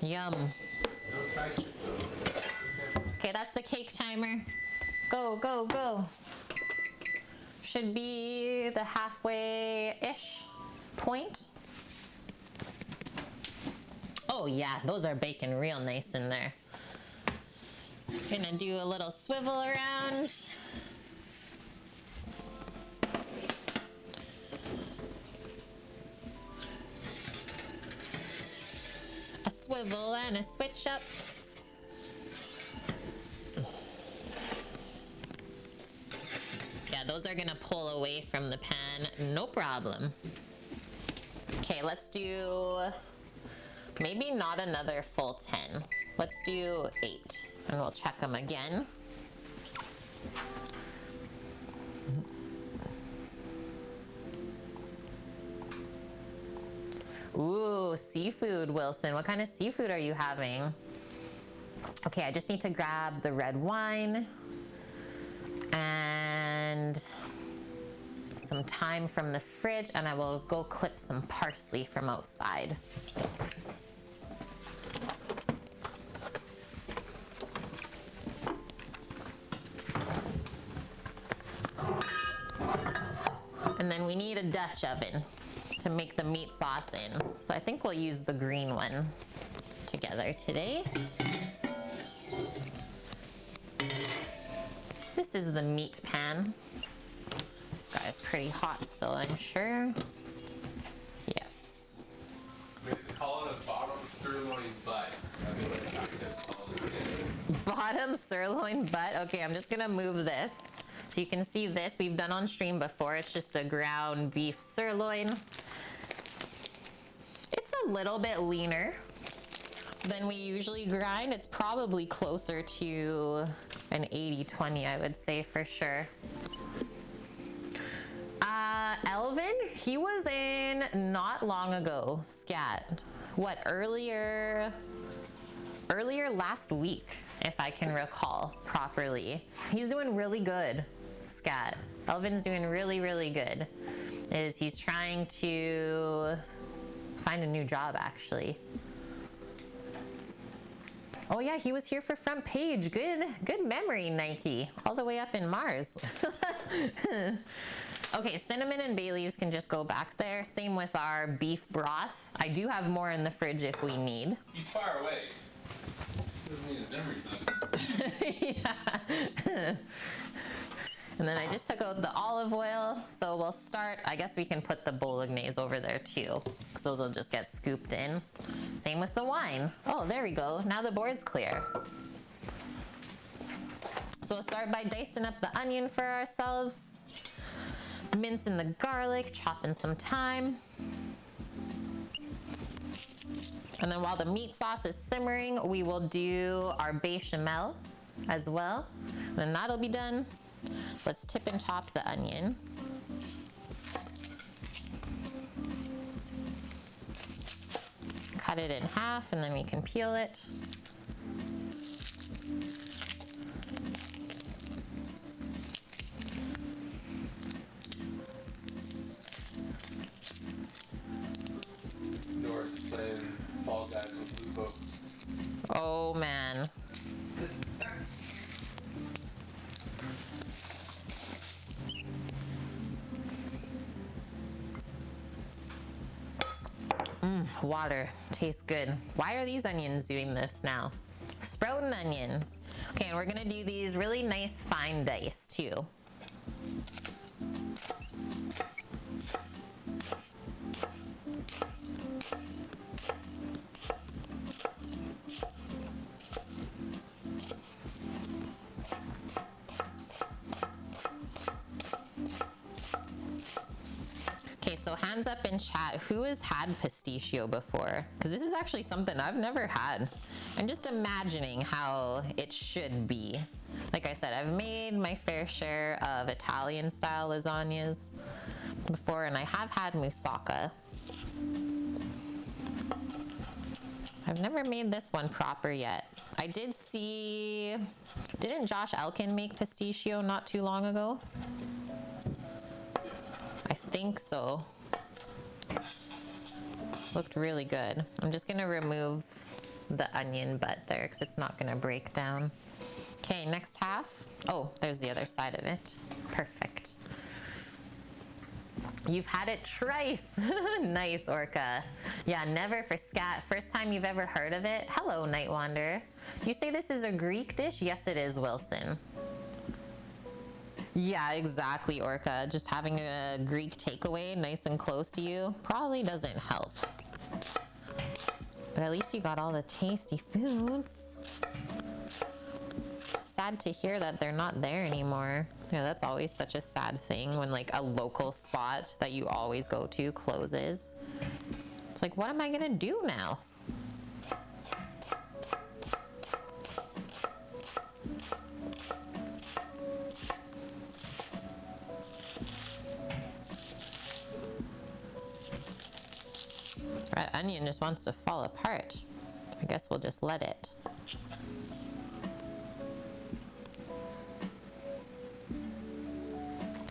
Yum. Don't try to though. Okay, that's the cake timer. Go, go, go. Should be the halfway-ish point. Oh yeah, those are baking real nice in there. Gonna do a little swivel around. A swivel and a switch up. Yeah, those are gonna pull away from the pan, no problem. Okay, let's do maybe not another full 10. Let's do 8, and we'll check them again. Ooh, seafood, Wilson. What kind of seafood are you having? Okay, I just need to grab the red wine and some thyme from the fridge, and I will go clip some parsley from outside. And then we need a Dutch oven to make the meat sauce in. So I think we'll use the green one together today. This is the meat pan. This guy's pretty hot still, I'm sure. Yes. We have to call it a bottom sirloin butt. That's what the Chinese call it. Bottom sirloin butt. Okay, I'm just gonna move this. So you can see this, we've done on stream before. It's just a ground beef sirloin. It's a little bit leaner than we usually grind. It's probably closer to an 80-20, I would say for sure. Elvin, he was in not long ago, Scat. What, earlier last week, if I can recall properly. He's doing really good, Scat. Elvin's doing really, really good. He's trying to find a new job, actually. Oh yeah, he was here for front page. Good memory, Nike. All the way up in Mars. Okay, cinnamon and bay leaves can just go back there. Same with our beef broth. I do have more in the fridge if we need. He's far away. He doesn't need a memory thing. Yeah. And then I just took out the olive oil. So we'll start, I guess we can put the bolognese over there too, because those will just get scooped in. Same with the wine. Oh, there we go. Now the board's clear. So we'll start by dicing up the onion for ourselves. Mincing the garlic, chopping some thyme. And then while the meat sauce is simmering, we will do our bechamel as well. And then that'll be done. Let's tip and top the onion. Cut it in half and then we can peel it. Norris playing Fall Guys with Lupo. Oh man. Water tastes good. Why are these onions doing this now? Sprouting onions. Okay, and we're gonna do these really nice fine dice too. So hands up in chat, who has had pistachio before? Because this is actually something I've never had. I'm just imagining how it should be. Like I said, I've made my fair share of Italian style lasagnas before, and I have had moussaka. I've never made this one proper yet. I did see, didn't Josh Elkin make Pistachio not too long ago? I think so. Looked really good. I'm just gonna remove the onion butt there because it's not gonna break down. Okay, next half. Oh, there's the other side of it. Perfect. You've had it thrice. Nice, Orca. Yeah, never for scat. First time you've ever heard of it? Hello, Night Wanderer. You say this is a Greek dish? Yes, it is, Wilson. Yeah, exactly, Orca. Just having a Greek takeaway nice and close to you probably doesn't help. But at least you got all the tasty foods. Sad to hear that they're not there anymore. Yeah, that's always such a sad thing when like a local spot that you always go to closes. It's like, what am I gonna do now? That onion just wants to fall apart. I guess we'll just let it.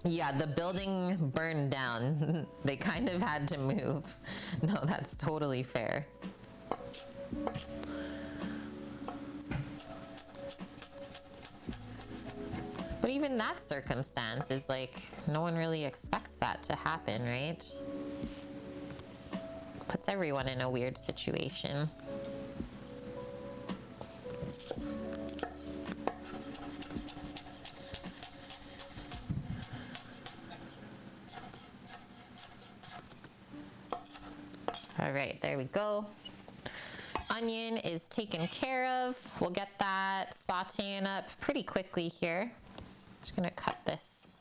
Yeah, the building burned down. They kind of had to move. No, that's totally fair. But even that circumstance is like, no one really expects that to happen, right? Puts everyone in a weird situation. All right, there we go. Onion is taken care of. We'll get that sauteing up pretty quickly here. Just gonna cut this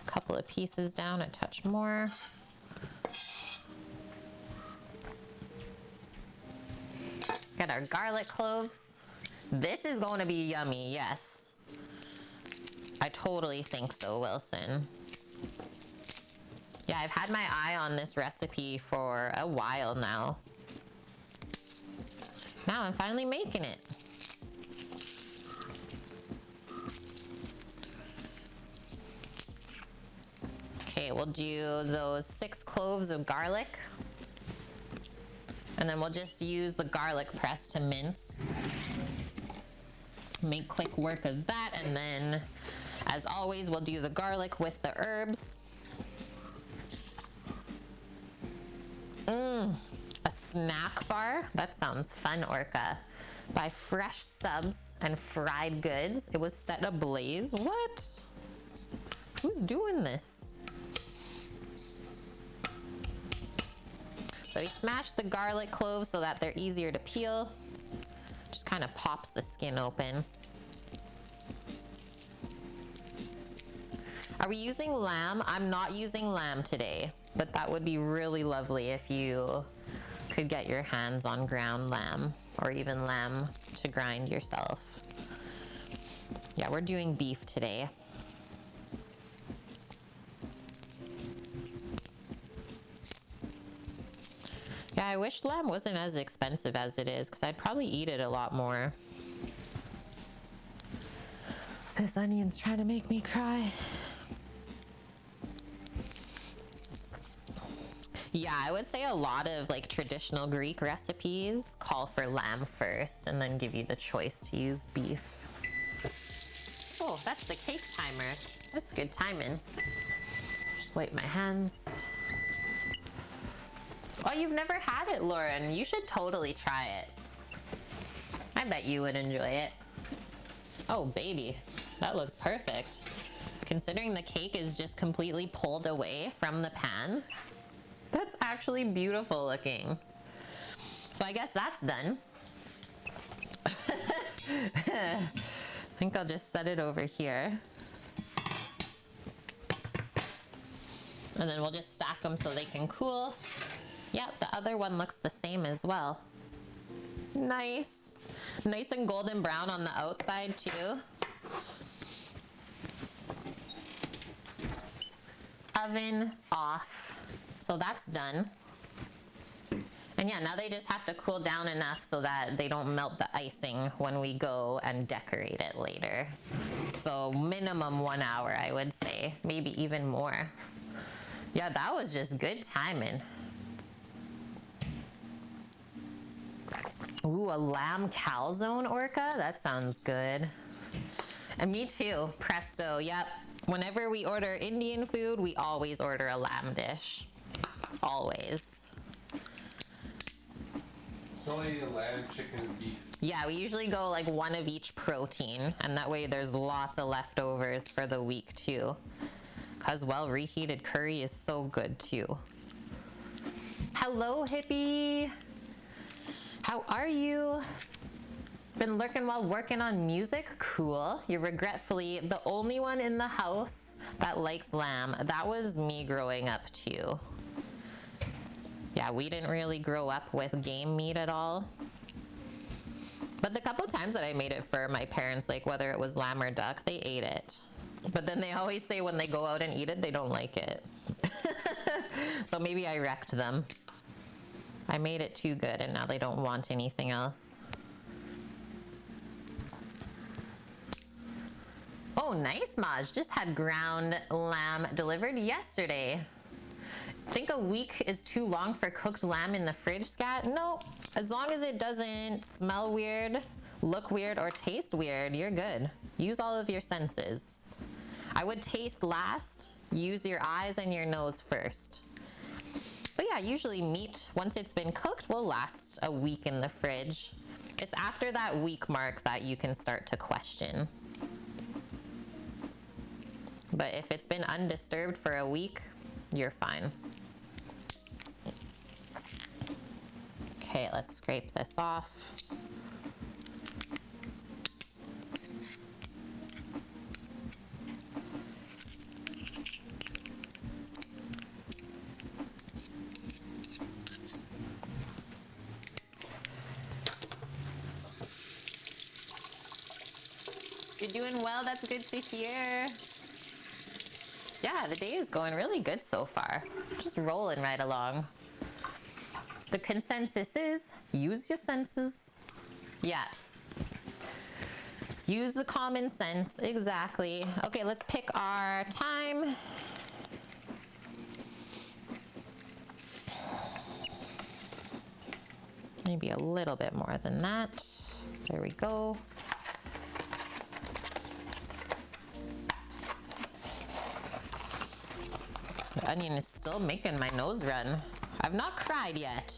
couple of pieces down a touch more. Get our garlic cloves. This is going to be yummy, yes. I totally think so, Wilson. Yeah, I've had my eye on this recipe for a while now. Now I'm finally making it. Okay, we'll do those 6 cloves of garlic. And then we'll just use the garlic press to mince. Make quick work of that, and then, as always, we'll do the garlic with the herbs. A snack bar? That sounds fun, Orca. Buy fresh subs and fried goods. It was set ablaze? What? Who's doing this? So we smash the garlic cloves so that they're easier to peel. Just kind of pops the skin open. Are we using lamb? I'm not using lamb today, but that would be really lovely if you could get your hands on ground lamb or even lamb to grind yourself. Yeah, we're doing beef today. Yeah, I wish lamb wasn't as expensive as it is, because I'd probably eat it a lot more. This onion's trying to make me cry. Yeah, I would say a lot of like traditional Greek recipes call for lamb first and then give you the choice to use beef. Oh, that's the cake timer. That's good timing. Just wipe my hands. Oh, you've never had it, Lauren. You should totally try it. I bet you would enjoy it. Oh, baby. That looks perfect. Considering the cake is just completely pulled away from the pan, that's actually beautiful looking. So I guess that's done. I think I'll just set it over here. And then we'll just stack them so they can cool. Yep, the other one looks the same as well. Nice. Nice and golden brown on the outside too. Oven off. So that's done. And yeah, now they just have to cool down enough so that they don't melt the icing when we go and decorate it later. So minimum 1 hour, I would say, maybe even more. Yeah, that was just good timing. Ooh, a lamb calzone orca? That sounds good. And me too, presto, yep. Whenever we order Indian food, we always order a lamb dish. Always. It's only lamb, chicken, and beef. Yeah, we usually go like one of each protein, and that way there's lots of leftovers for the week too. Cause well, reheated curry is so good too. Hello, hippie. How are you? Been lurking while working on music? Cool. You're regretfully the only one in the house that likes lamb. That was me growing up too. Yeah, we didn't really grow up with game meat at all. But the couple times that I made it for my parents, like whether it was lamb or duck, they ate it. But then they always say when they go out and eat it, they don't like it. So maybe I wrecked them. I made it too good and now they don't want anything else. Oh, nice, Maj. Just had ground lamb delivered yesterday. Think a week is too long for cooked lamb in the fridge, Scat? No, as long as it doesn't smell weird, look weird, or taste weird, you're good. Use all of your senses. I would taste last, use your eyes and your nose first. But yeah, usually meat, once it's been cooked, will last a week in the fridge. It's after that week mark that you can start to question. But if it's been undisturbed for a week, you're fine. Okay, let's scrape this off. You're doing well, that's good to hear. Yeah, the day is going really good so far. Just rolling right along. The consensus is use your senses. Yeah. Use the common sense, exactly. Okay, let's pick our time. Maybe a little bit more than that. There we go. The onion is still making my nose run. I've not cried yet.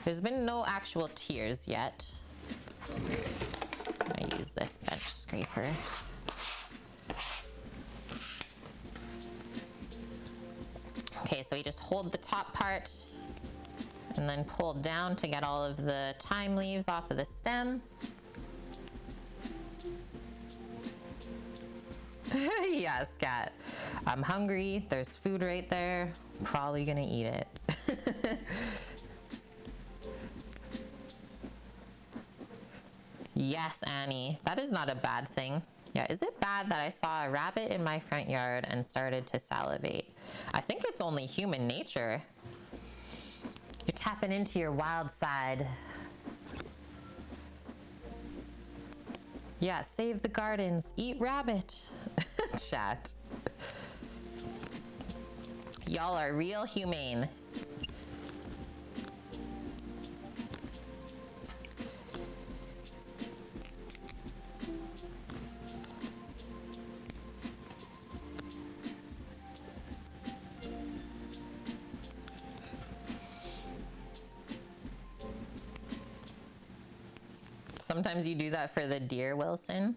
There's been no actual tears yet. I use this bench scraper. Okay, so we just hold the top part and then pull down to get all of the thyme leaves off of the stem. Yeah, Scat. I'm hungry. There's food right there. Probably gonna eat it. Yes, Annie. That is not a bad thing. Yeah, is it bad that I saw a rabbit in my front yard and started to salivate? I think it's only human nature. You're tapping into your wild side. Yeah, save the gardens. Eat rabbit. Chat. Y'all are real humane. Sometimes you do that for the deer, Wilson.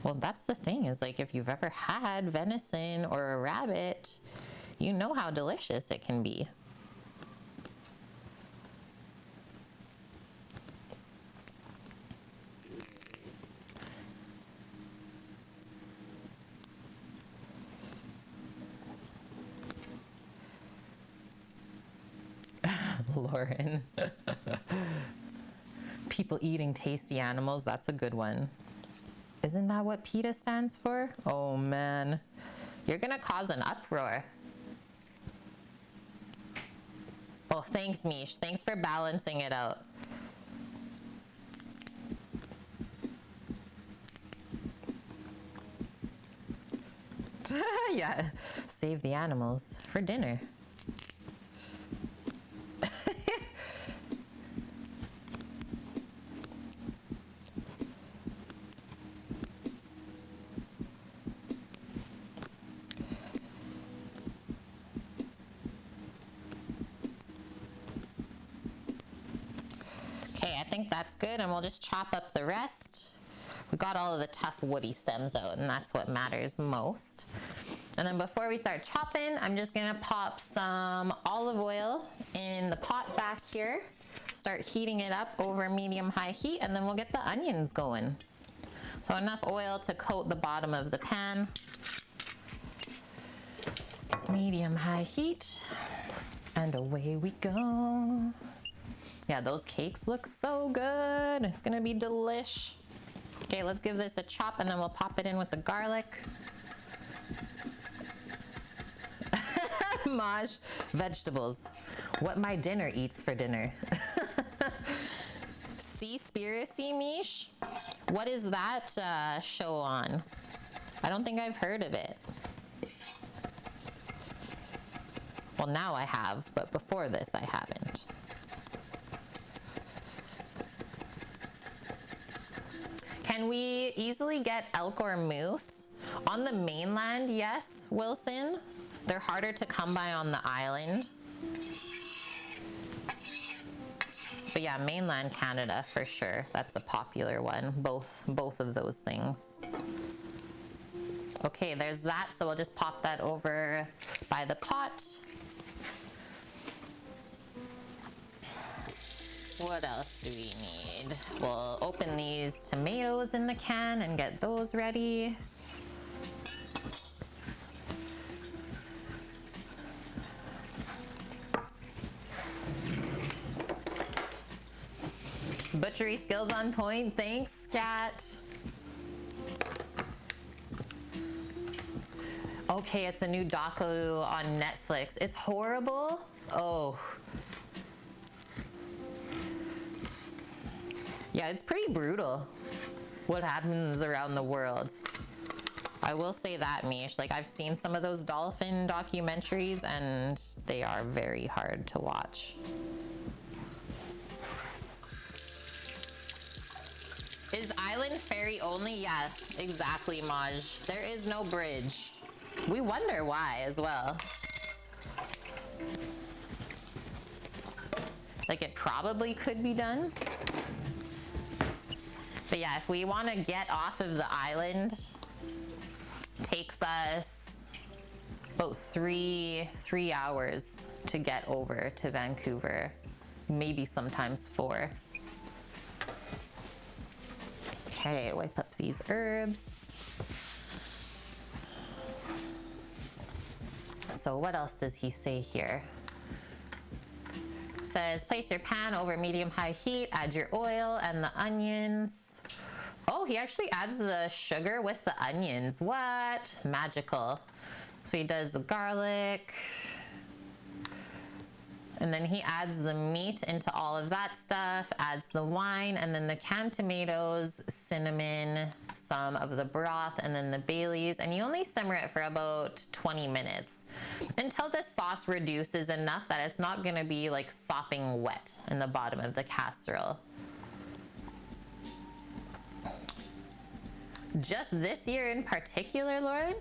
Well, that's the thing, is like if you've ever had venison or a rabbit, you know how delicious it can be. Lauren. People eating tasty animals, that's a good one. Isn't that what PETA stands for? Oh man, you're gonna cause an uproar. Oh, thanks, Mish. Thanks for balancing it out. Yeah, save the animals for dinner. Okay, I think that's good, and we'll just chop up the rest. We got all of the tough woody stems out, and that's what matters most. And then before we start chopping, I'm just gonna pop some olive oil in the pot back here. Start heating it up over medium-high heat, and then we'll get the onions going. So enough oil to coat the bottom of the pan. Medium-high heat, and away we go. Yeah, those cakes look so good. It's gonna be delish. Okay, let's give this a chop, and then we'll pop it in with the garlic. Maj, vegetables. What my dinner eats for dinner. Seaspiracy, Mish? What is that show on? I don't think I've heard of it. Well, now I have, but before this I haven't. Can we easily get elk or moose? On the mainland, yes, Wilson. They're harder to come by on the island. But yeah, mainland Canada for sure. That's a popular one, both of those things. Okay, there's that, so we'll just pop that over by the pot. What else do we need? We'll open these tomatoes in the can and get those ready. Butchery skills on point. Thanks, Scat. Okay, it's a new docu on Netflix. It's horrible. Oh. Yeah, it's pretty brutal what happens around the world. I will say that, Mish. Like, I've seen some of those dolphin documentaries, and they are very hard to watch. Is island ferry only? Yeah, exactly, Maj. There is no bridge. We wonder why as well. Like, it probably could be done. But yeah, if we want to get off of the island, takes us about three hours to get over to Vancouver. Maybe sometimes 4. Okay, wipe up these herbs. So what else does he say here? Says, place your pan over medium-high heat, add your oil and the onions. Oh, he actually adds the sugar with the onions. What? Magical. So he does the garlic. And then he adds the meat into all of that stuff, adds the wine, and then the canned tomatoes, cinnamon, some of the broth, and then the bay leaves. And you only simmer it for about 20 minutes until the sauce reduces enough that it's not gonna be like sopping wet in the bottom of the casserole. Just this year in particular, Lauren?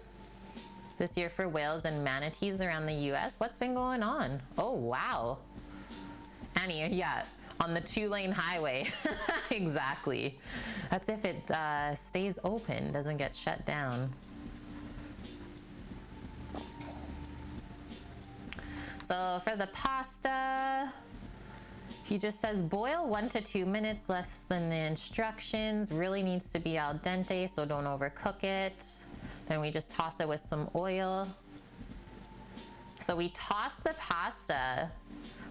This year for whales and manatees around the US? What's been going on? Oh, wow. Annie, yeah, on the 2-lane highway. Exactly. That's if it stays open, doesn't get shut down. So for the pasta, he just says boil 1 to 2 minutes, less than the instructions. Really needs to be al dente, so don't overcook it. Then we just toss it with some oil. So we toss the pasta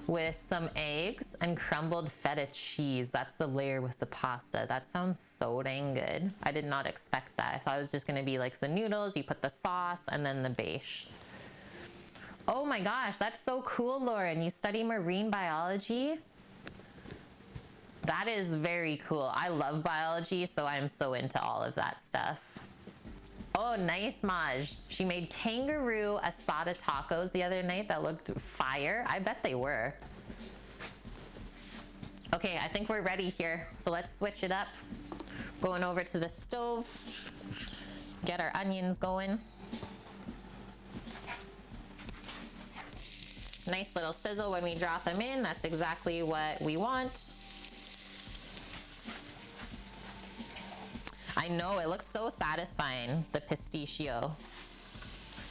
with some eggs and crumbled feta cheese. That's the layer with the pasta. That sounds so dang good. I did not expect that. I thought it was just gonna be like the noodles, you put the sauce and then the base. Oh my gosh, that's so cool, Lauren. You study marine biology? That is very cool. I love biology, so I'm so into all of that stuff. Oh, nice, Maj. She made kangaroo asada tacos the other night that looked fire. I bet they were. Okay, I think we're ready here. So let's switch it up. Going over to the stove. Get our onions going. Nice little sizzle when we drop them in. That's exactly what we want. I know, it looks so satisfying, the pistachio.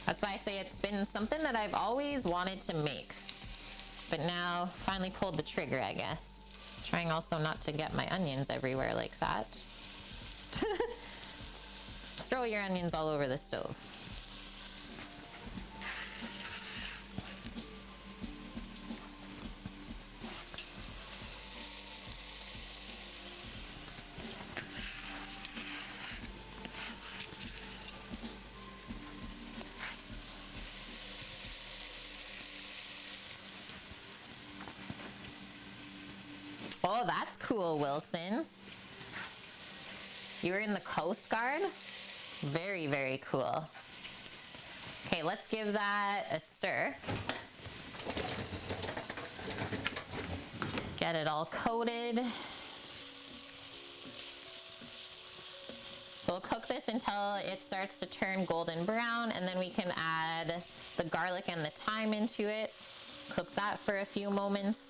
That's why I say it's been something that I've always wanted to make. But now, finally pulled the trigger, I guess. Trying also not to get my onions everywhere like that. Just throw your onions all over the stove. Oh, that's cool, Wilson. You were in the Coast Guard? Very, very cool. Okay, let's give that a stir. Get it all coated. We'll cook this until it starts to turn golden brown, and then we can add the garlic and the thyme into it. Cook that for a few moments.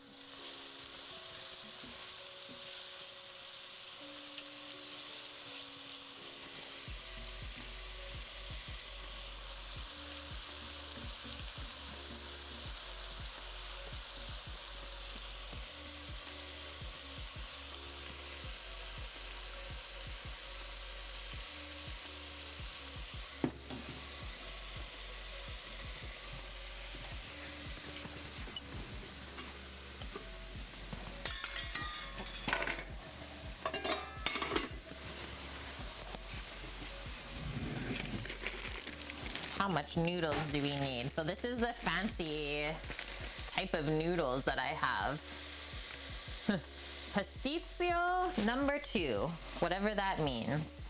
How much noodles do we need? So this is the fancy type of noodles that I have. Pastitsio number 2, whatever that means.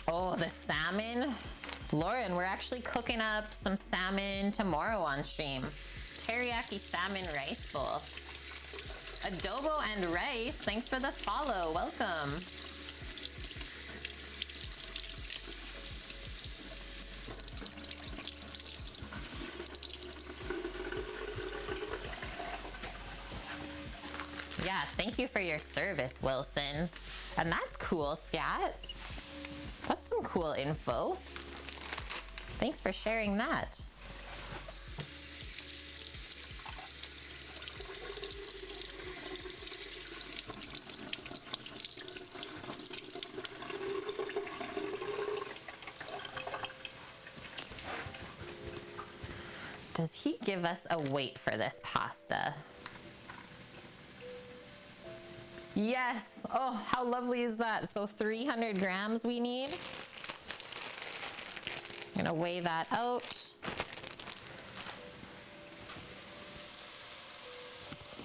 Oh, the salmon. Lauren, we're actually cooking up some salmon tomorrow on stream. Teriyaki salmon rice bowl. Adobo and rice, thanks for the follow, welcome. Yeah, thank you for your service, Wilson. And that's cool, Scat. That's some cool info. Thanks for sharing that. Does he give us a weight for this pasta? Yes. Oh, how lovely is that? So 300 grams we need. I'm gonna weigh that out.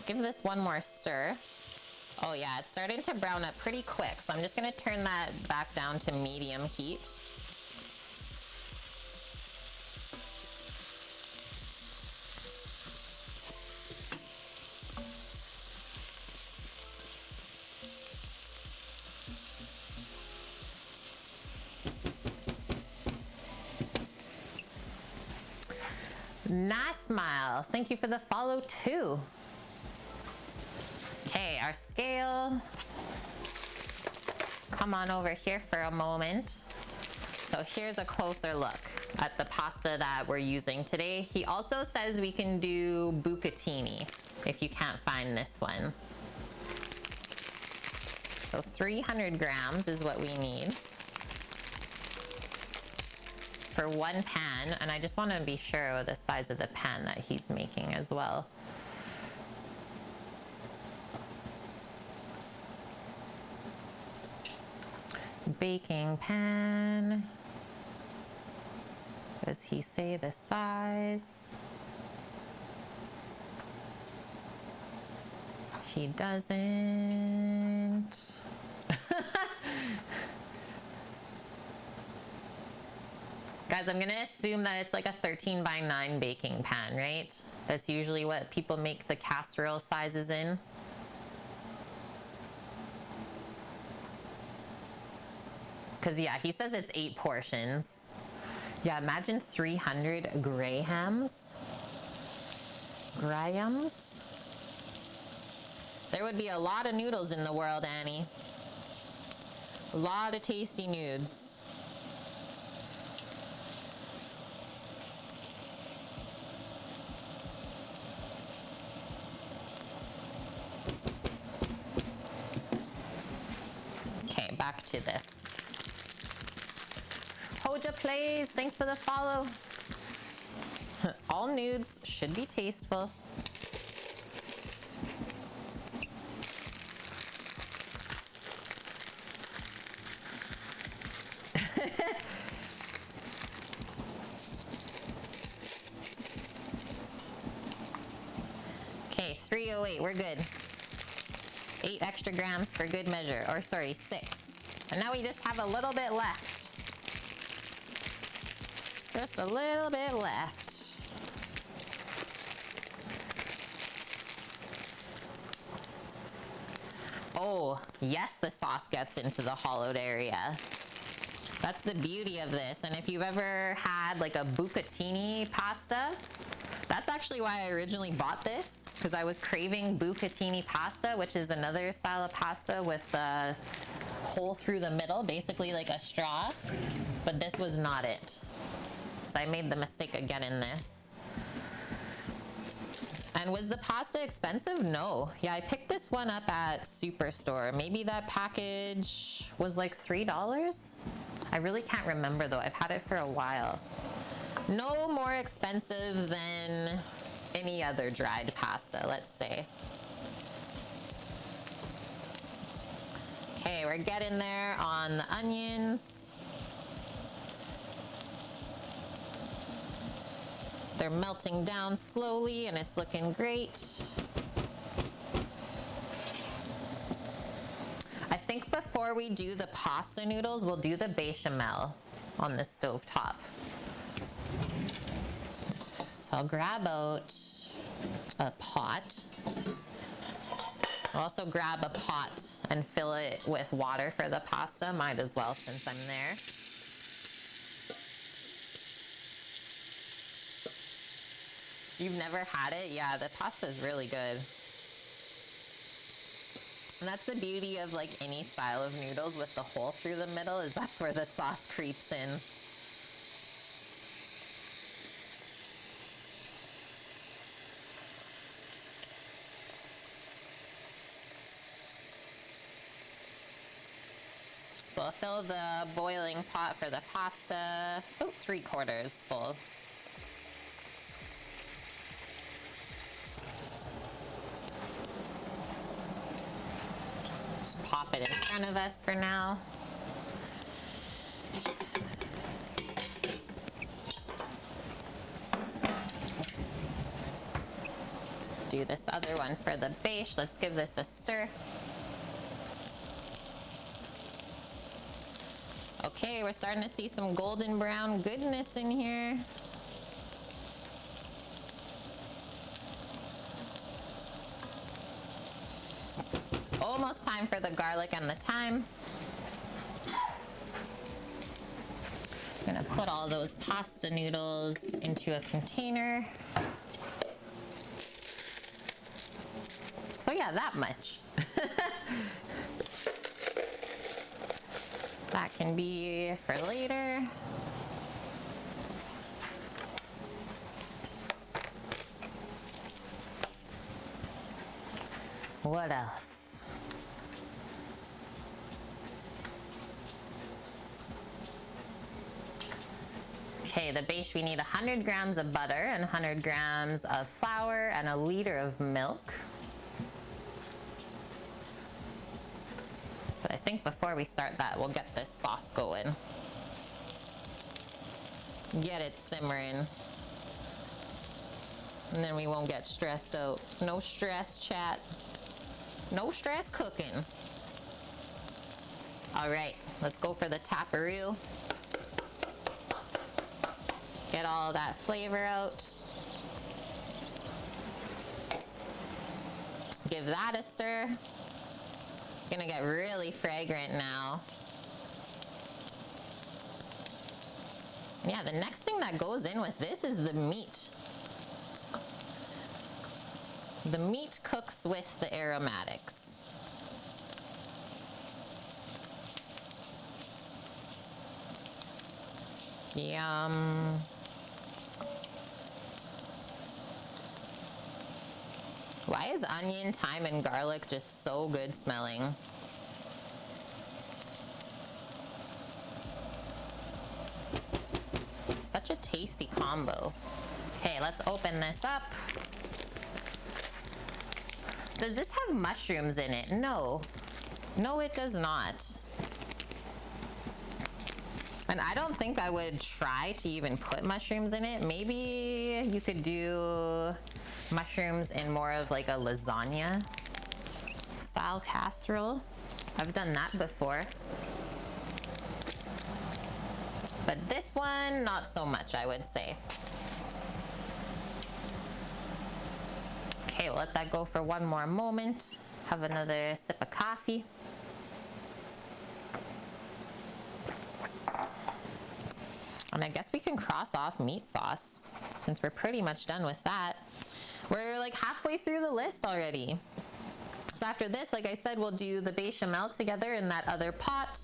Give this one more stir. Oh yeah, it's starting to brown up pretty quick. So I'm just gonna turn that back down to medium heat. Nasmile, thank you for the follow too. Okay, our scale. Come on over here for a moment. So here's a closer look at the pasta that we're using today. He also says we can do bucatini if you can't find this one. So 300 grams is what we need for one pan, and I just want to be sure of the size of the pan that he's making as well. Baking pan. Does he say the size? He doesn't. Guys, I'm gonna assume that it's like a 13 by 9 baking pan, right? That's usually what people make the casserole sizes in. Because yeah, he says it's 8 portions. Yeah, imagine 300 grahams. Grahams? There would be a lot of noodles in the world, Annie. A lot of tasty nudes. Okay, back to this. Hoja Plays, thanks for the follow. All nudes should be tasteful. Okay, 308, we're good. 8 extra grams for good measure, or sorry, 6. And now we just have a little bit left. Just a little bit left. Oh, yes, the sauce gets into the hollowed area. That's the beauty of this. And if you've ever had like a bucatini pasta, that's actually why I originally bought this, because I was craving bucatini pasta, which is another style of pasta with a hole through the middle, basically like a straw. But this was not it. So I made the mistake again in this. And was the pasta expensive? No. Yeah, I picked this one up at Superstore. Maybe that package was like $3. I really can't remember though. I've had it for a while. No more expensive than any other dried pasta, let's say. Okay, we're getting there on the onions. They're melting down slowly and it's looking great. I think before we do the pasta noodles, we'll do the bechamel on the stove top. So I'll grab out a pot. I'll also grab a pot and fill it with water for the pasta. Might as well since I'm there. You've never had it? Yeah, the pasta is really good. And that's the beauty of like any style of noodles with the hole through the middle, is that's where the sauce creeps in. So I'll fill the boiling pot for the pasta, 3/4 full. Just pop it in front of us for now. Do this other one for the base. Let's give this a stir. Okay, we're starting to see some golden brown goodness in here. Almost time for the garlic and the thyme. I'm gonna put all those pasta noodles into a container. So yeah, that much. That can be for later. What else? Okay, the base, we need 100 grams of butter and 100 grams of flour and a liter of milk. But I think before we start that, we'll get this sauce going. get it simmering. And then we won't get stressed out. No stress, chat. No stress cooking. All right, let's go for the taparoo. Get all that flavor out. Give that a stir. It's gonna get really fragrant now. Yeah, the next thing that goes in with this is the meat. The meat cooks with the aromatics. Yum. Why is onion, thyme, and garlic just so good smelling? Such a tasty combo. Okay, let's open this up. Does this have mushrooms in it? No. No, it does not. And I don't think I would try to even put mushrooms in it. Maybe you could do mushrooms in more of like a lasagna style casserole. I've done that before. But this one, not so much, I would say. Okay, we'll let that go for one more moment. Have another sip of coffee. And I guess we can cross off meat sauce since we're pretty much done with that. We're like halfway through the list already. So after this, like I said, we'll do the bechamel together in that other pot.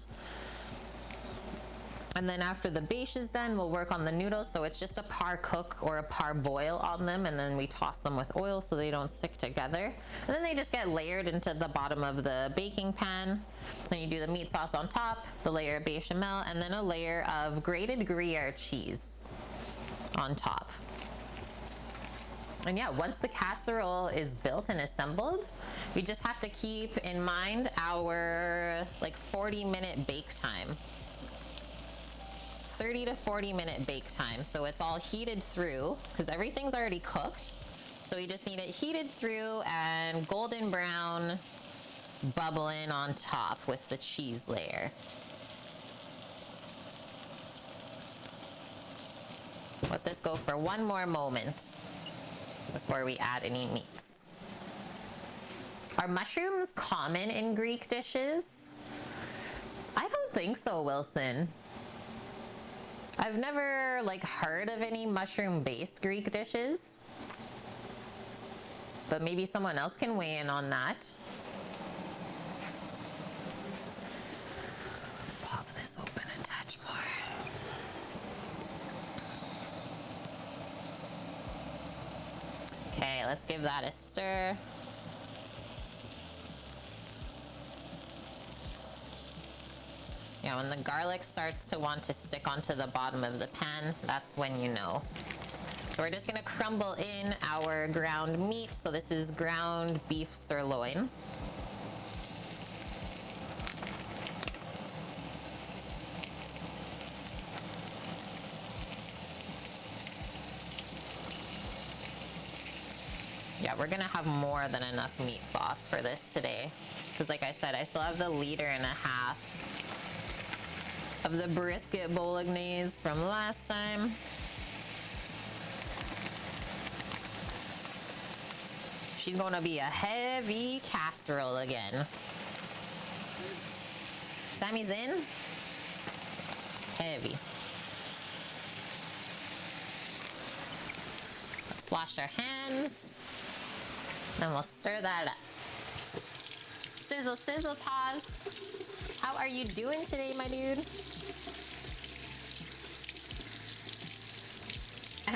And then after the beche is done, we'll work on the noodles. So it's just a par cook or a par boil on them. And then we toss them with oil so they don't stick together. And then they just get layered into the bottom of the baking pan. Then you do the meat sauce on top, the layer of bechamel, and then a layer of grated Gruyere cheese on top. And yeah, once the casserole is built and assembled, we just have to keep in mind our like 40-minute bake time. 30 to 40-minute bake time. So it's all heated through because everything's already cooked. So we just need it heated through and golden brown bubbling on top with the cheese layer. Let this go for one more moment before we add any meats. Are mushrooms common in Greek dishes? I don't think so, Wilson. I've never like heard of any mushroom-based Greek dishes, but maybe someone else can weigh in on that. Pop this open a touch more. Okay, let's give that a stir. Yeah, when the garlic starts to want to stick onto the bottom of the pan, that's when you know. So we're just gonna crumble in our ground meat. So this is ground beef sirloin. Yeah, we're gonna have more than enough meat sauce for this today. Because like I said, I still have the 1.5 liters of the brisket bolognese from last time. She's gonna be a heavy casserole again. Sammy's in. Heavy. Let's wash our hands. Then we'll stir that up. Sizzle, sizzle, pause. How are you doing today, my dude?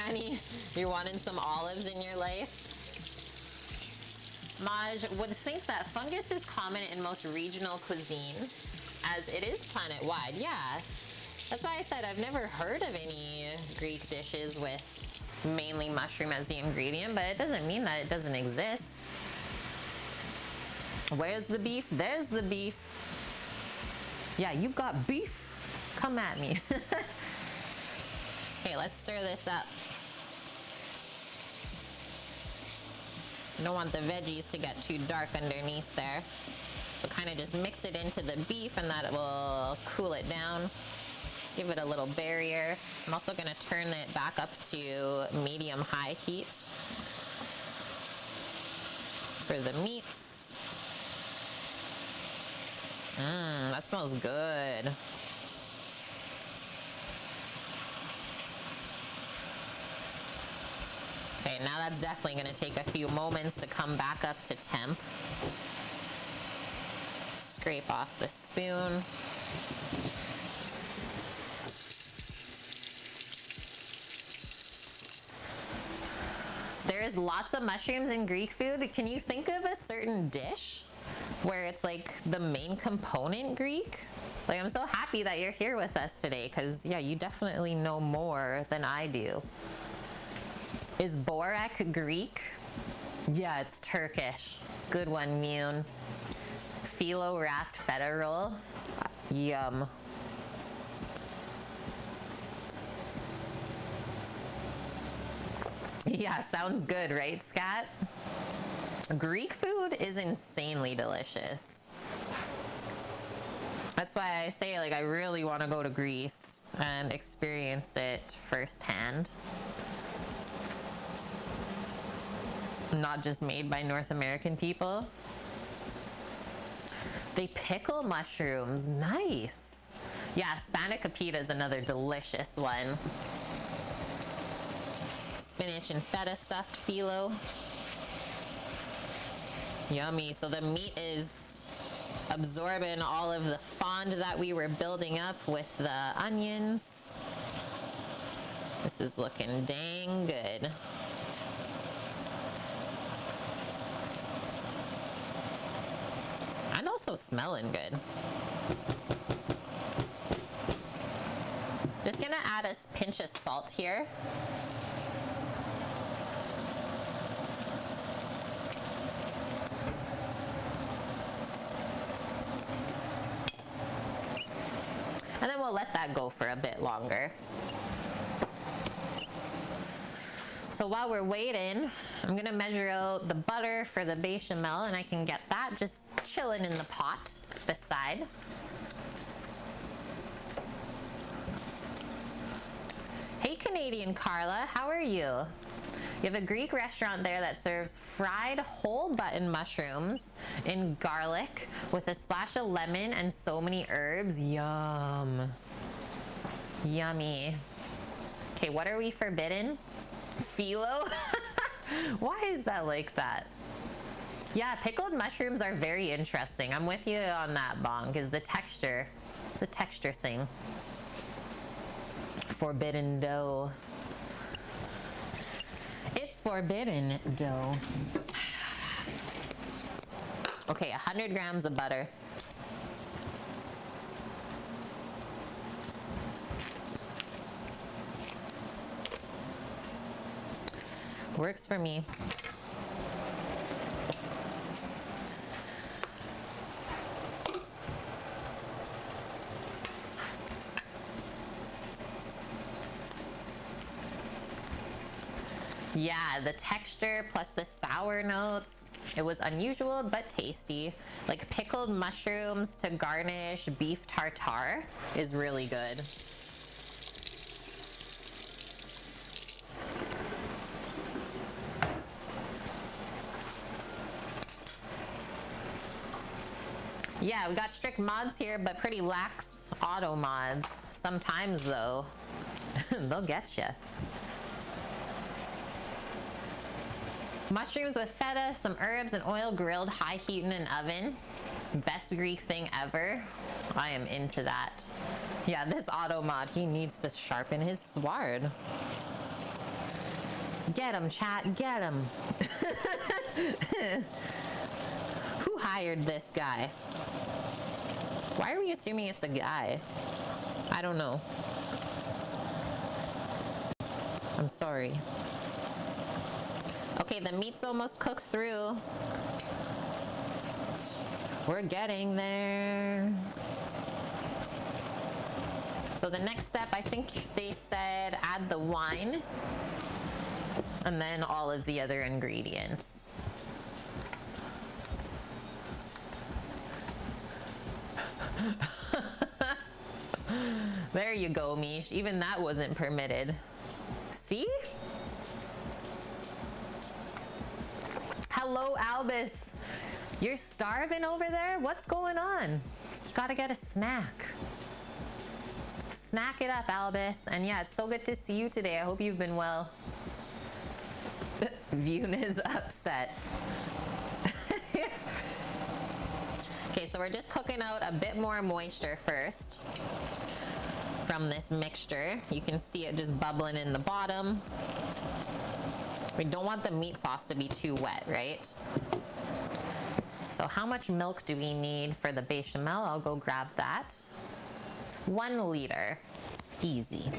Annie, you're wanting some olives in your life? Maj would think that fungus is common in most regional cuisine, as it is planet-wide. Yeah, that's why I said I've never heard of any Greek dishes with mainly mushroom as the ingredient, but it doesn't mean that it doesn't exist. Where's the beef? There's the beef. Yeah, you got beef? Come at me. Okay, Okay, let's stir this up. You don't want the veggies to get too dark underneath there. So kind of just mix it into the beef and that will cool it down. Give it a little barrier. I'm also gonna turn it back up to medium-high heat for the meats. That smells good. Okay, now that's definitely gonna take a few moments to come back up to temp. Scrape off the spoon. There's lots of mushrooms in Greek food. Can you think of a certain dish where it's like the main component Greek? Like, I'm so happy that you're here with us today because, yeah, you definitely know more than I do. Is borek Greek? Yeah, it's Turkish. Good one, Mune. Filo wrapped feta roll. Yum. Yeah, sounds good, right, Scat? Greek food is insanely delicious. That's why I say, like, I really want to go to Greece and experience it firsthand. Not just made by North American people. They pickle mushrooms. Nice. Yeah, spanakopita is another delicious one. Spinach and feta stuffed phyllo. Yummy. So the meat is absorbing all of the fond that we were building up with the onions. This is looking dang good. And also smelling good. Just gonna add a pinch of salt here. And then we'll let that go for a bit longer. So while we're waiting, I'm gonna measure out the butter for the bechamel, and I can get that just chilling in the pot beside. Hey Canadian Carla, how are you? You have a Greek restaurant there that serves fried whole button mushrooms in garlic with a splash of lemon and so many herbs. Yum. Yummy. Okay, what are we forbidden? Filo? Why is that like that? Yeah, pickled mushrooms are very interesting. I'm with you on that, Bong, because the texture, it's a texture thing. Forbidden dough. It's forbidden dough. Okay, 100 grams of butter. Works for me. Yeah, the texture plus the sour notes, it was unusual but tasty. Like pickled mushrooms to garnish beef tartare is really good. Yeah, we got strict mods here, but pretty lax auto mods. Sometimes though, they'll get you. Mushrooms with feta, some herbs and oil grilled high heat in an oven. Best Greek thing ever. I am into that. Yeah, this auto mod, he needs to sharpen his sword. Get him, chat, get him. Who hired this guy? Why are we assuming it's a guy? I don't know. I'm sorry. Okay, the meat's almost cooked through. We're getting there. So the next step, I think they said add the wine and then all of the other ingredients. There you go, Mish. Even that wasn't permitted. See? Hello, Albus. You're starving over there? What's going on? You gotta get a snack. Snack it up, Albus. And yeah, it's so good to see you today. I hope you've been well. Vune is upset. Okay, so we're just cooking out a bit more moisture first from this mixture. You can see it just bubbling in the bottom. We don't want the meat sauce to be too wet, right? So how much milk do we need for the bechamel? I'll go grab that. 1 liter. Easy.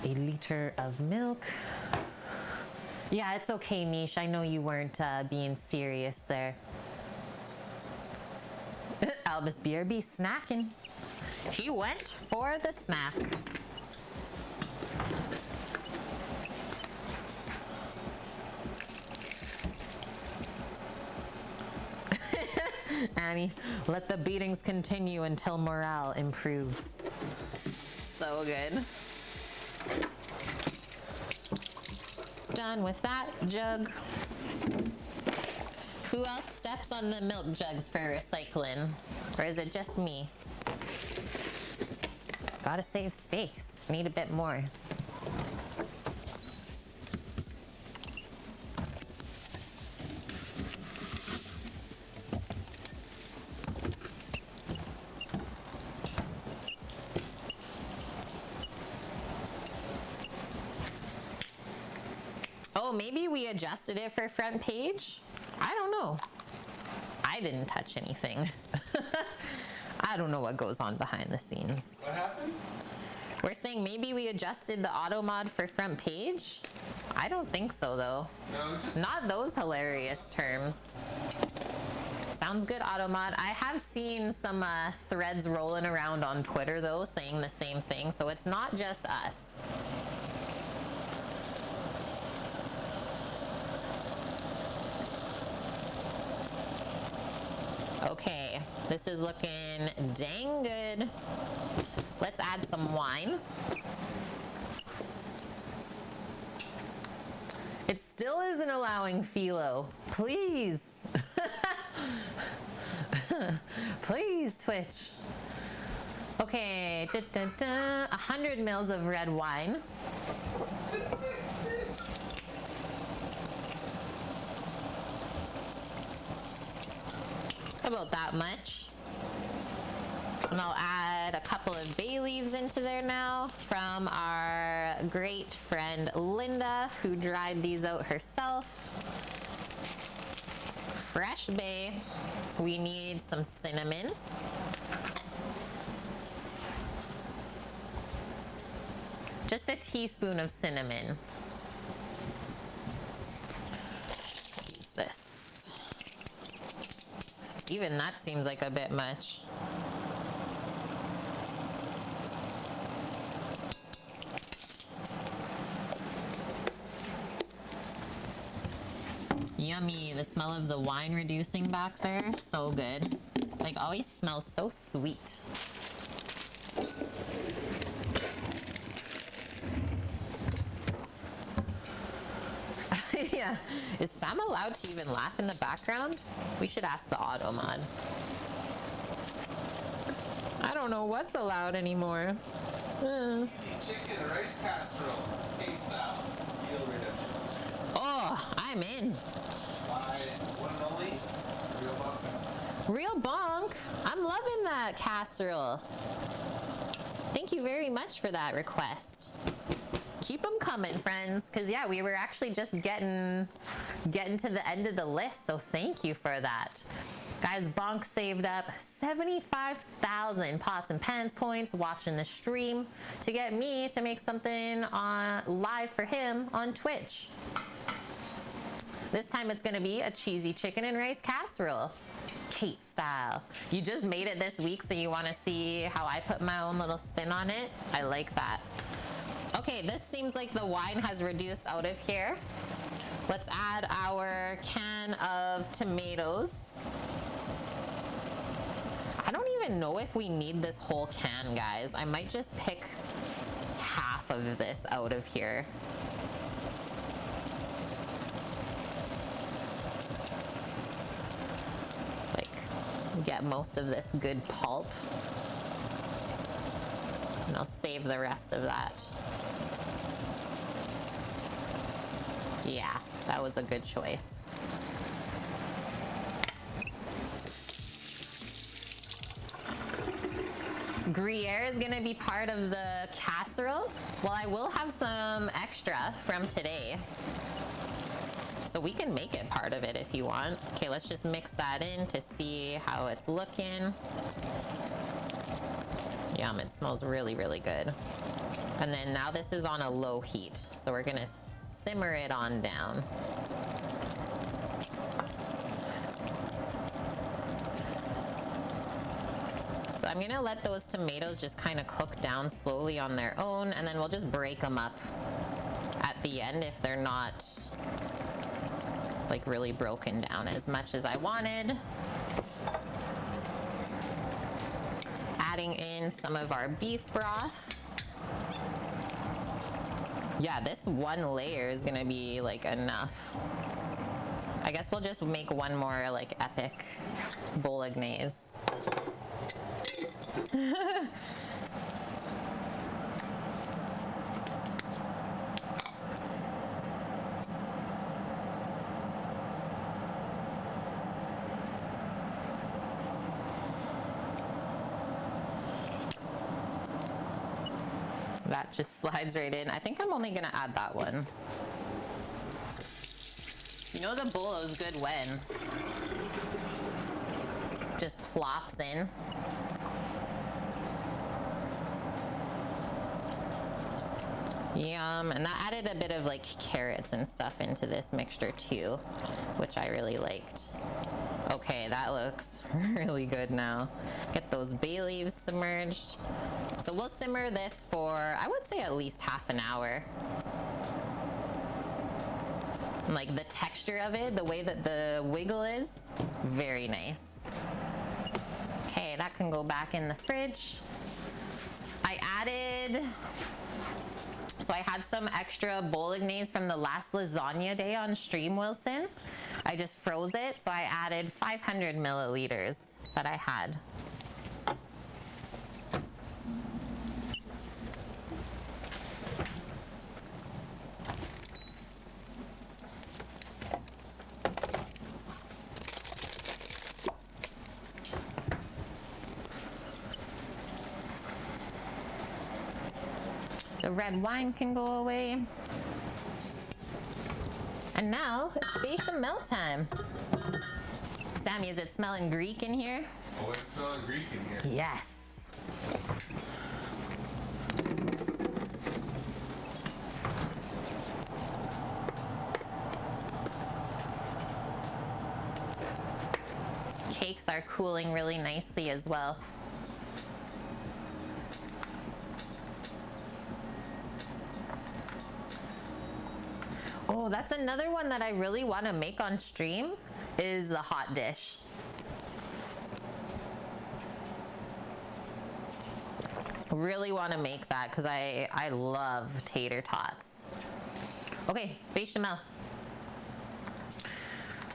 1 liter of milk. Yeah, it's okay, Mish. I know you weren't being serious there. Albus BRB snacking. He went for the snack. Annie, let the beatings continue until morale improves. So good. Done with that jug. Who else steps on the milk jugs for recycling? Or is it just me? Gotta save space. Need a bit more. Oh, maybe we adjusted it for front page? I don't know. I didn't touch anything. I don't know what goes on behind the scenes. What happened? We're saying maybe we adjusted the auto mod for front page? I don't think so though. No, just... Not those hilarious terms. Sounds good, auto mod. I have seen some threads rolling around on Twitter though saying the same thing, so it's not just us. Okay, this is looking dang good. Let's add some wine. It still isn't allowing Filo. Please. Please, Twitch. Okay, 100 mils of red wine. About that much. And I'll add a couple of bay leaves into there now from our great friend Linda, who dried these out herself. Fresh bay. We need some cinnamon. Just a teaspoon of cinnamon. Use this. Even that seems like a bit much. Yummy, the smell of the wine reducing back there, so good. It's like always smells so sweet. Yeah, is Sam allowed to even laugh in the background? We should ask the auto mod. I don't know what's allowed anymore. Chicken, rice casserole, cake salad, meal redemption. Oh, I'm in. Buy one and only, real bonk. Real bonk. I'm loving that casserole. Thank you very much for that request. Keep them coming, friends, because yeah, we were actually just getting to the end of the list, so thank you for that. Guys, Bonk saved up 75,000 pots and pans points watching the stream to get me to make something on live for him on Twitch. This time it's gonna be a cheesy chicken and rice casserole. Kate style. You just made it this week, so you wanna see how I put my own little spin on it? I like that. Okay, this seems like the wine has reduced out of here. Let's add our can of tomatoes. I don't even know if we need this whole can, guys. I might just pick half of this out of here. Like, get most of this good pulp. And I'll save the rest of that. Yeah, that was a good choice. Gruyere is gonna be part of the casserole. Well, I will have some extra from today, so we can make it part of it if you want. Okay, let's just mix that in to see how it's looking. Yum, it smells really, really good. And then now this is on a low heat, so we're gonna simmer it on down. So I'm gonna let those tomatoes just kind of cook down slowly on their own, and then we'll just break them up at the end if they're not like really broken down as much as I wanted. Adding in some of our beef broth. Yeah, this one layer is gonna be like enough. I guess we'll just make one more like epic bolognese. That just slides right in. I think I'm only gonna add that one. You know the bolo is good when just plops in. Yum, and that added a bit of like carrots and stuff into this mixture too, which I really liked. Okay, that looks really good now. Get those bay leaves submerged. So we'll simmer this for, I would say, at least half an hour. And like the texture of it, the way that the wiggle is, very nice. Okay, that can go back in the fridge. I added, so I had some extra bolognese from the last lasagna day on stream, Wilson. I just froze it, so I added 500 milliliters that I had. The red wine can go away. And now it's bechamel time. Sammy, is it smelling Greek in here? Oh, it's smelling Greek in here. Yes. Cakes are cooling really nicely as well. Oh, that's another one that I really want to make on stream, is the hot dish. Really want to make that because I love tater tots. Okay, bechamel.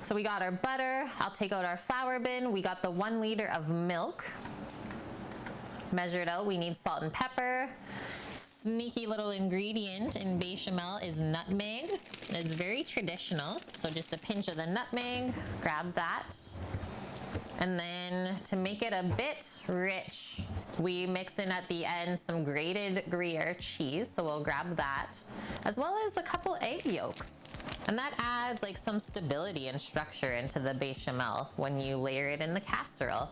So we got our butter. I'll take out our flour bin. We got the 1 liter of milk. Measured out, we need salt and pepper. Sneaky little ingredient in bechamel is nutmeg. It's very traditional, so just a pinch of the nutmeg, grab that. And then to make it a bit rich, we mix in at the end some grated Gruyere cheese, so we'll grab that, as well as a couple egg yolks. And that adds like some stability and structure into the bechamel when you layer it in the casserole.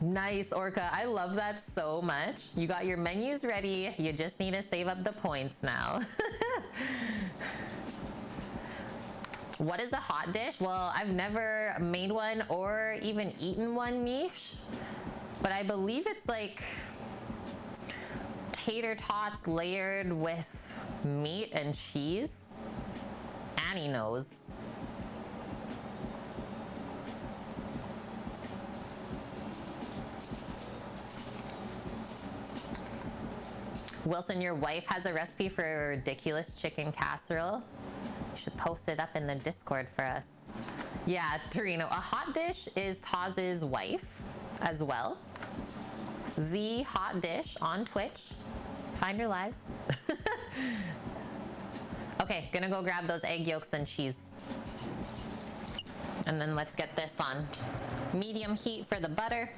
Nice, Orca. I love that so much. You got your menus ready. You just need to save up the points now. What is a hot dish? Well, I've never made one or even eaten one, Mish, but I believe it's like tater tots layered with meat and cheese. Annie knows. Wilson, your wife has a recipe for a ridiculous chicken casserole. You should post it up in the Discord for us. Yeah, Torino, a hot dish is Taz's wife as well. Z Hot Dish on Twitch. Find her live. Okay, gonna go grab those egg yolks and cheese. And then let's get this on medium heat for the butter.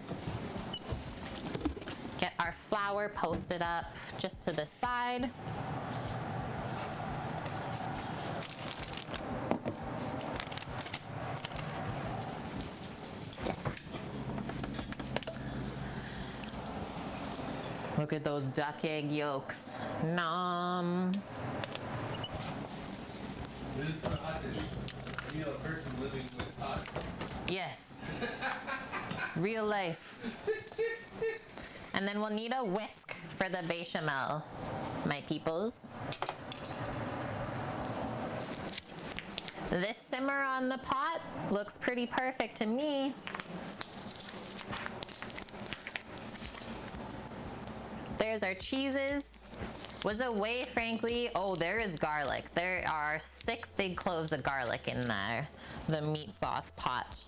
Get our flour posted up just to the side. Look at those duck egg yolks. Nom. This is a hot dish. You know, a person living with tots. Yes. Real life. And then we'll need a whisk for the bechamel, my peoples. This simmer on the pot looks pretty perfect to me. There's our cheeses. Was away, frankly. Oh, there is garlic. There are 6 big cloves of garlic in there, the meat sauce pot.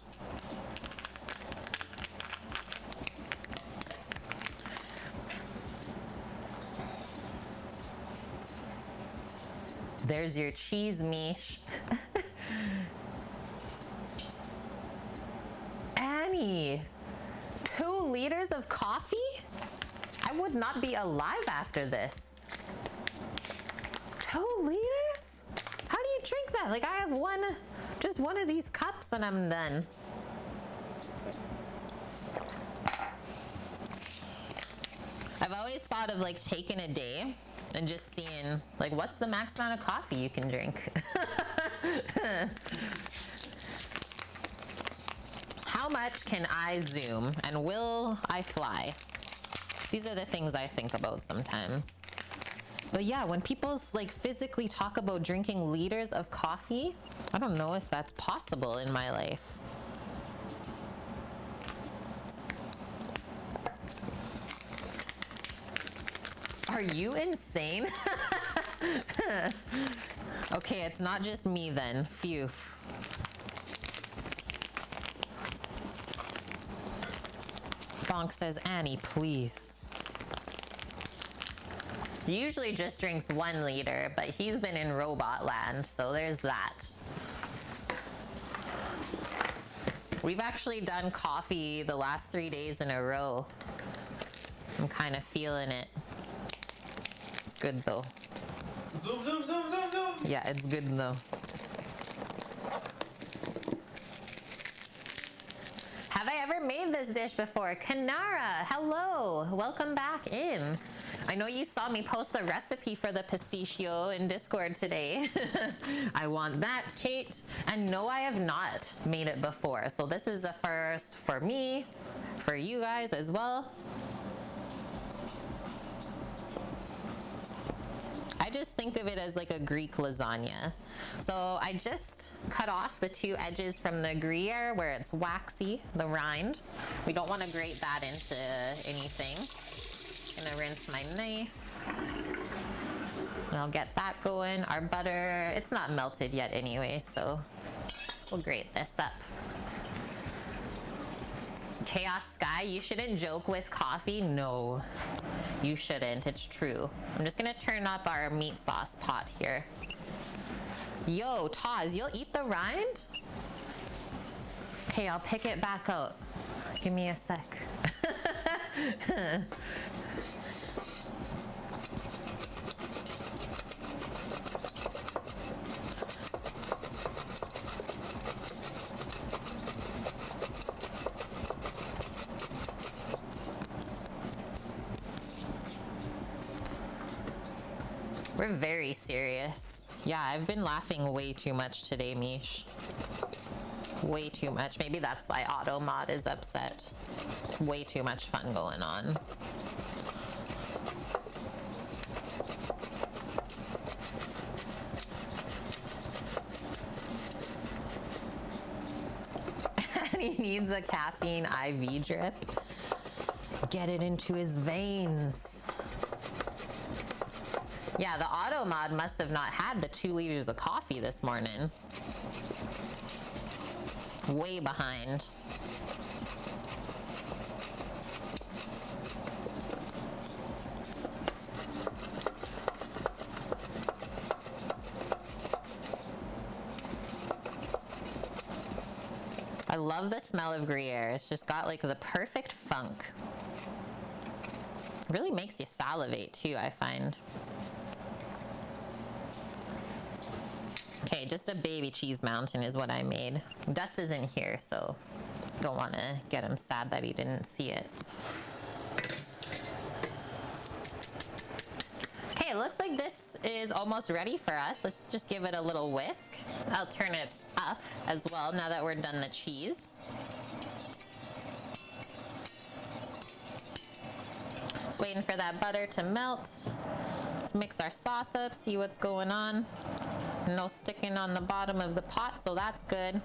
There's your cheese, Mish. Annie, 2 liters of coffee? I would not be alive after this. 2 liters? How do you drink that? Like, I have just one of these cups and I'm done. I've always thought of like taking a day and just seeing like what's the max amount of coffee you can drink. How much can I zoom and will I fly? These are the things I think about sometimes. But yeah, when people like physically talk about drinking liters of coffee, I don't know if that's possible in my life. Are you insane? Okay, it's not just me then. Phew. Bonk says, Annie, please. He usually just drinks 1 liter, but he's been in robot land, so there's that. We've actually done coffee the last 3 days in a row. I'm kind of feeling it. It's good though. Zoom, zoom, zoom, zoom, zoom. Yeah, it's good though. Have I ever made this dish before? Kanara, hello, welcome back in. I know you saw me post the recipe for the pistachio in Discord today. I want that, Kate. And no, I have not made it before. So this is a first for me, for you guys as well. I just think of it as like a Greek lasagna. So I just cut off the 2 edges from the Gruyere where it's waxy, the rind. We don't want to grate that into anything. Gonna rinse my knife. And I'll get that going. Our butter, it's not melted yet anyway, so we'll grate this up. Chaos Sky, you shouldn't joke with coffee. No, you shouldn't. It's true. I'm just gonna turn up our meat sauce pot here. Yo, Taz, you'll eat the rind? Okay, I'll pick it back out. Give me a sec. We're very serious. Yeah, I've been laughing way too much today, Mish. Way too much. Maybe that's why Auto Mod is upset. Way too much fun going on. And he needs a caffeine IV drip. Get it into his veins. Yeah, the Auto Mod must have not had the 2 liters of coffee this morning. Way behind. I love the smell of Gruyere. It's just got like the perfect funk. Really makes you salivate too, I find. Okay, just a baby cheese mountain is what I made. Dust isn't here, so don't want to get him sad that he didn't see it. Okay, it looks like this is almost ready for us. Let's just give it a little whisk. I'll turn it up as well now that we're done the cheese. Just waiting for that butter to melt. Let's mix our sauce up, see what's going on. No sticking on the bottom of the pot, so that's good.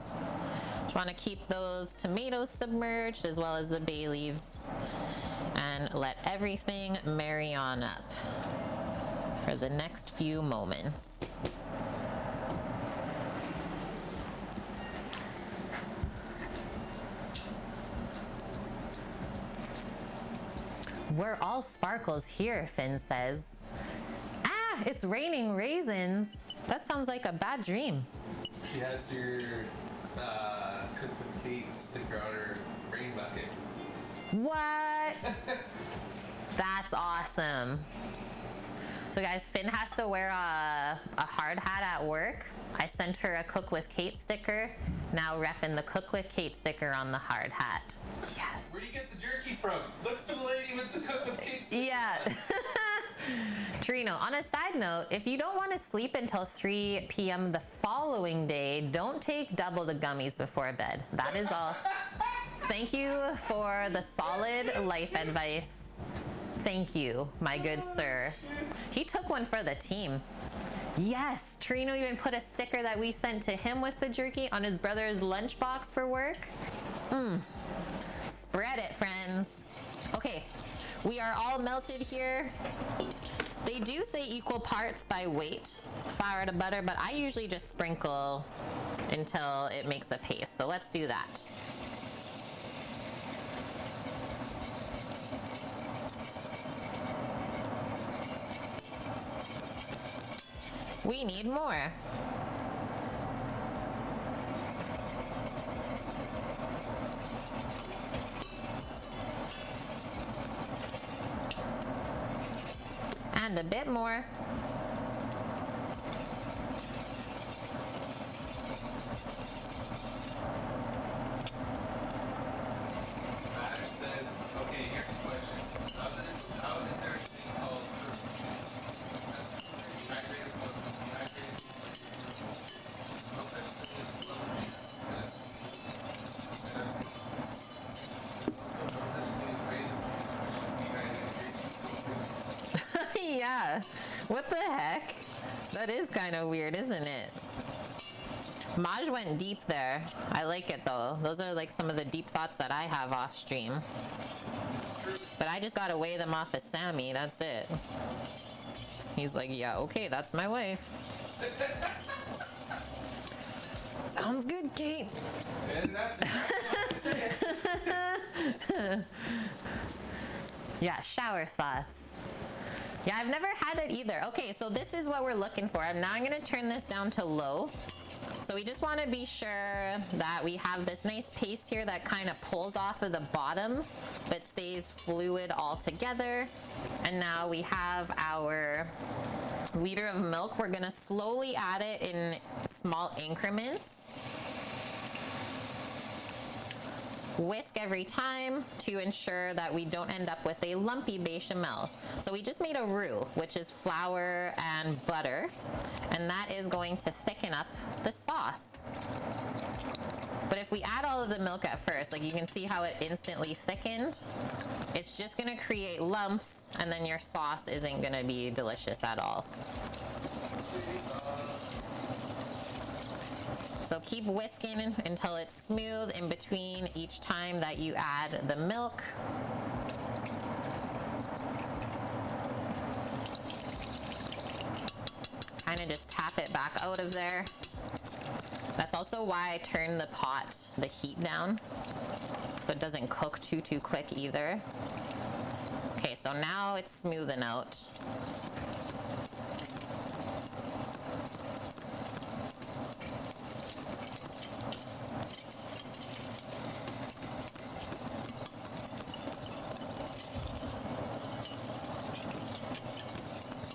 Just want to keep those tomatoes submerged as well as the bay leaves and let everything marry on up for the next few moments. We're all sparkles here, Finn says. Ah, it's raining raisins. That sounds like a bad dream. She has your cook with Kate sticker on her rain bucket. What? That's awesome. So guys, Finn has to wear a hard hat at work. I sent her a Cook with Kate sticker. Now repping the Cook with Kate sticker on the hard hat. Yes. Where do you get the jerky from? Look for the lady with the Cook with Kate sticker. Yeah. Trino, on a side note, if you don't want to sleep until 3 p.m. the following day, don't take double the gummies before bed. That is all. Thank you for the solid life advice. Thank you, my good sir. He took one for the team. Yes, Trino even put a sticker that we sent to him with the jerky on his brother's lunchbox for work. Spread it, friends. Okay, we are all melted here. They do say equal parts by weight, flour to butter, but I usually just sprinkle until it makes a paste. So let's do that. We need more. And a bit more. Okay, here's the question. How is there a thing called Yeah, what the heck? That is kind of weird, isn't it? Maj went deep there. I like it though. Those are like some of the deep thoughts that I have off stream. But I just gotta weigh them off of Sammy, that's it. He's like, yeah, okay, that's my wife. Sounds good, Kate. And that's exactly what I said. Yeah, shower thoughts. Yeah, I've never had it either. Okay, so this is what we're looking for. Now I'm gonna turn this down to low. So we just wanna be sure that we have this nice paste here that kind of pulls off of the bottom, but stays fluid all together. And now we have our liter of milk. We're gonna slowly add it in small increments. Whisk every time to ensure that we don't end up with a lumpy bechamel. So we just made a roux, which is flour and butter, and that is going to thicken up the sauce. But if we add all of the milk at first, like you can see how it instantly thickened, it's just gonna create lumps, and then your sauce isn't gonna be delicious at all. So keep whisking until it's smooth in between each time that you add the milk. Kind of just tap it back out of there. That's also why I turn the heat down, so it doesn't cook too quick either. Okay, so now it's smoothing out.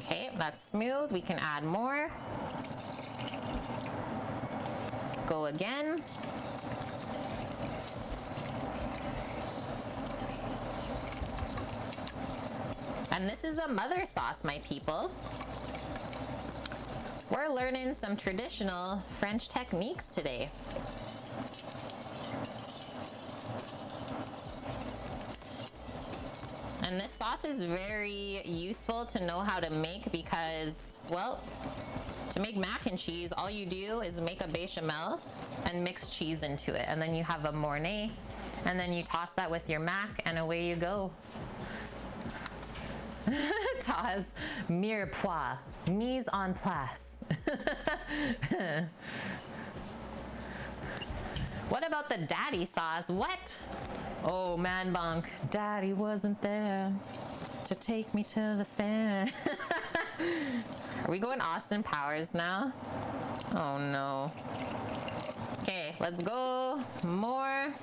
Okay, that's smooth. We can add more. Go again. And this is a mother sauce, my people. We're learning some traditional French techniques today. And this sauce is very useful to know how to make because, well, to make mac and cheese, all you do is make a bechamel and mix cheese into it. And then you have a mornay, and then you toss that with your mac, and away you go. Taz, mirepoix, mise en place. What about the daddy sauce? What? Oh, man bunk, daddy wasn't there to take me to the fair. Are we going Austin Powers now? Oh no. Okay, let's go. More.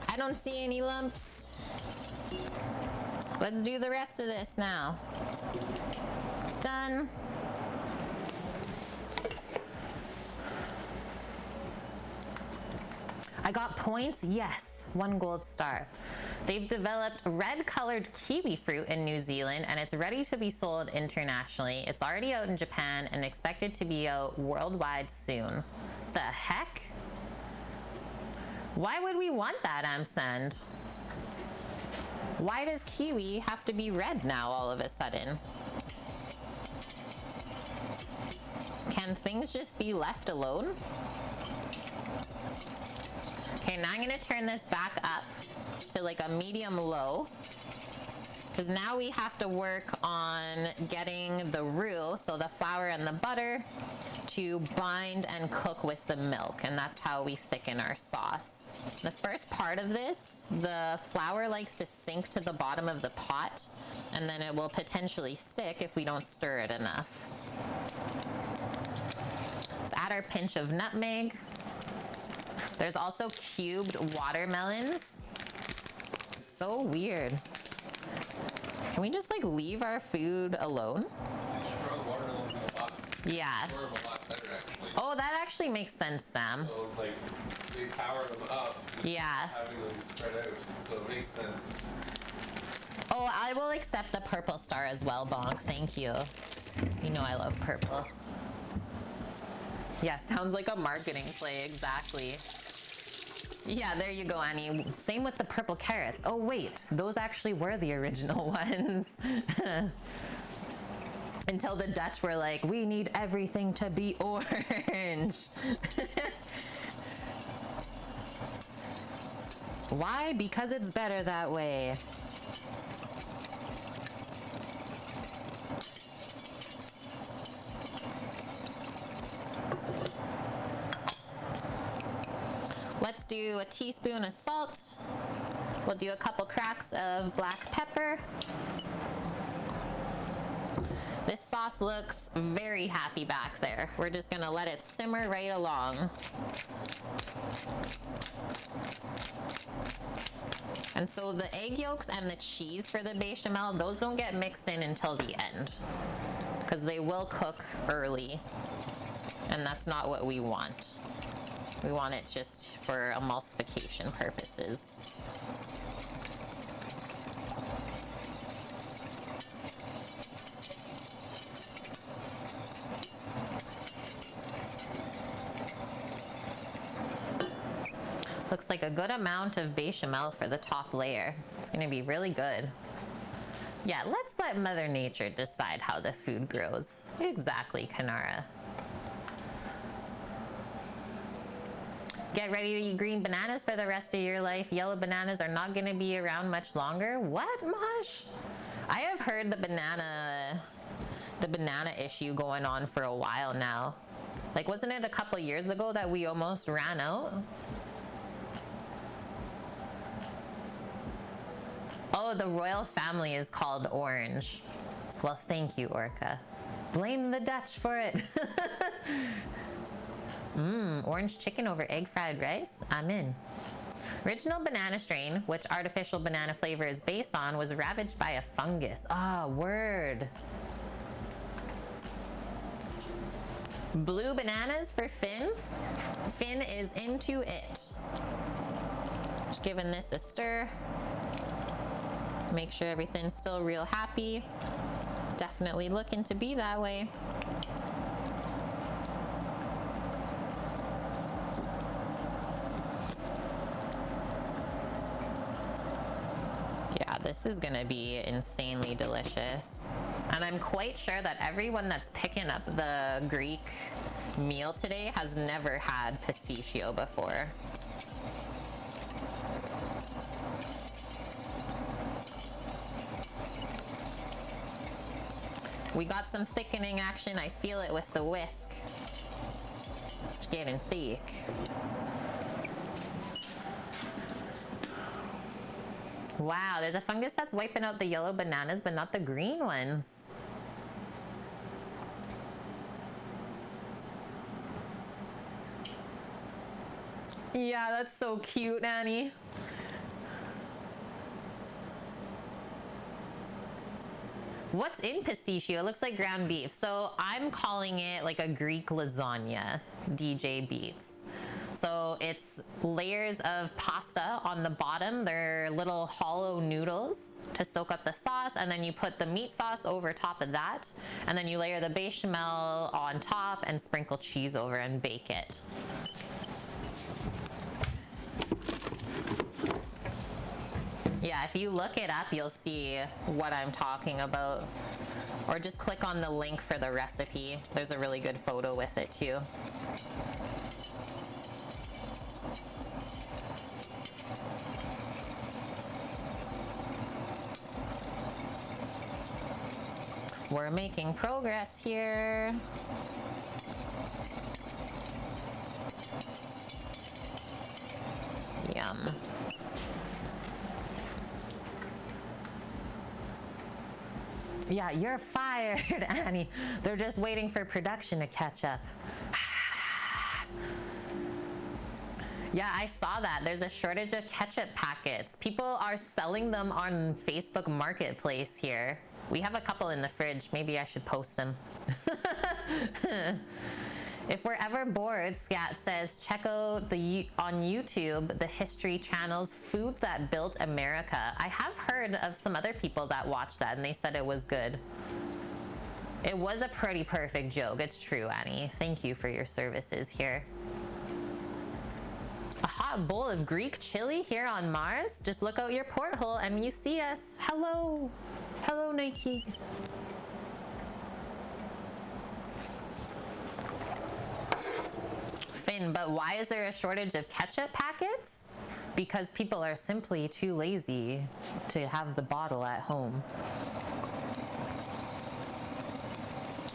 I don't see any lumps. Let's do the rest of this now. Done. I got points? Yes, 1 gold star. They've developed red-colored kiwi fruit in New Zealand, and it's ready to be sold internationally. It's already out in Japan and expected to be out worldwide soon. The heck? Why would we want that, Amsand? Why does kiwi have to be red now all of a sudden? Can things just be left alone? Okay, now I'm gonna turn this back up to like a medium low, because now we have to work on getting the roux, so the flour and the butter, to bind and cook with the milk, and that's how we thicken our sauce. The first part of this, the flour likes to sink to the bottom of the pot, and then it will potentially stick if we don't stir it enough. Let's add our pinch of nutmeg. There's also cubed watermelons. So weird. Can we just like leave our food alone? Yeah. Oh, that actually makes sense, Sam. So, like, they power them up. Yeah. Having them spread out, so it makes sense. Oh, I will accept the purple star as well, Bonk. Thank you. You know I love purple. Yeah, sounds like a marketing play, exactly. Yeah, there you go, Annie. Same with the purple carrots. Oh, wait. Those actually were the original ones. Until the Dutch were like, we need everything to be orange. Why? Because it's better that way. Let's do a teaspoon of salt. We'll do a couple cracks of black pepper. This sauce looks very happy back there. We're just gonna let it simmer right along. And so the egg yolks and the cheese for the bechamel, those don't get mixed in until the end, because they will cook early, and that's not what we want. We want it just for emulsification purposes. Looks like a good amount of bechamel for the top layer. It's gonna be really good. Yeah, let's let Mother Nature decide how the food grows. Exactly, Kanara. Get ready to eat green bananas for the rest of your life. Yellow bananas are not gonna be around much longer. What, Mosh? I have heard the banana issue going on for a while now. Like, wasn't it a couple years ago that we almost ran out? Oh, the royal family is called orange. Well, thank you, Orca. Blame the Dutch for it. Orange chicken over egg fried rice? I'm in. Original banana strain, which artificial banana flavor is based on, was ravaged by a fungus. Ah, word. Blue bananas for Finn. Finn is into it. Just giving this a stir. Make sure everything's still real happy. Definitely looking to be that way. Yeah, this is gonna be insanely delicious. And I'm quite sure that everyone that's picking up the Greek meal today has never had pistachio before. We got some thickening action. I feel it with the whisk. It's getting thick. Wow, there's a fungus that's wiping out the yellow bananas, but not the green ones. Yeah, that's so cute, Annie. What's in pistachio? It looks like ground beef. So I'm calling it like a Greek lasagna, DJ Beats. So it's layers of pasta on the bottom. They're little hollow noodles to soak up the sauce, and then you put the meat sauce over top of that, and then you layer the bechamel on top and sprinkle cheese over and bake it. Yeah, if you look it up, you'll see what I'm talking about. Or just click on the link for the recipe. There's a really good photo with it too. We're making progress here. Yum. Yeah, you're fired, Annie. They're just waiting for production to catch up. Yeah, I saw that. There's a shortage of ketchup packets. People are selling them on Facebook Marketplace here. We have a couple in the fridge. Maybe I should post them. If we're ever bored, Scat says, check out on YouTube the History Channel's Food That Built America. I have heard of some other people that watched that and they said it was good. It was a pretty perfect joke. It's true, Annie. Thank you for your services here. A hot bowl of Greek chili here on Mars? Just look out your porthole and you see us. Hello. Hello, Nike. Finn, but why is there a shortage of ketchup packets? Because people are simply too lazy to have the bottle at home.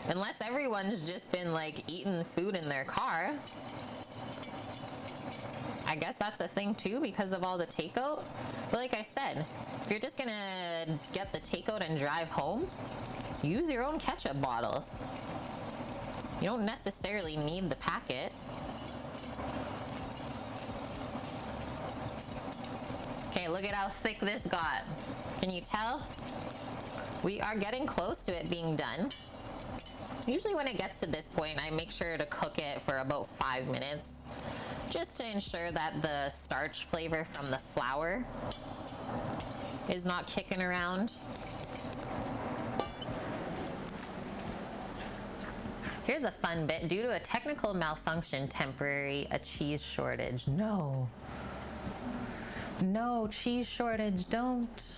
Unless everyone's just been like eating food in their car. I guess that's a thing too because of all the takeout. But like I said, if you're just gonna get the takeout and drive home, use your own ketchup bottle. You don't necessarily need the packet. Okay, look at how thick this got. Can you tell? We are getting close to it being done. Usually when it gets to this point, I make sure to cook it for about 5 minutes, just to ensure that the starch flavor from the flour is not kicking around. Here's a fun bit. Due to a technical malfunction, a cheese shortage. No. No, cheese shortage, don't.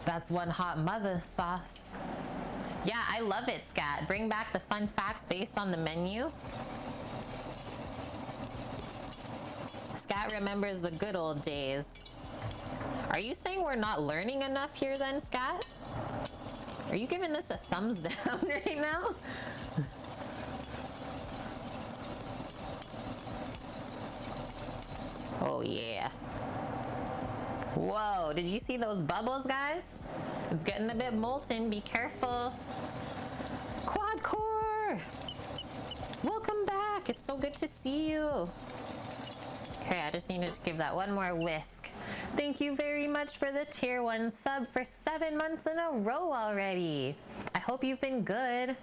That's one hot mother sauce. Yeah, I love it, Scat. Bring back the fun facts based on the menu. Scat remembers the good old days. Are you saying we're not learning enough here then, Scat? Are you giving this a thumbs down right now? Oh yeah. Whoa, did you see those bubbles, guys? It's getting a bit molten, be careful. Quad Core! Welcome back, it's so good to see you. Okay, I just needed to give that one more whisk. Thank you very much for the tier 1 sub for 7 months in a row already. I hope you've been good.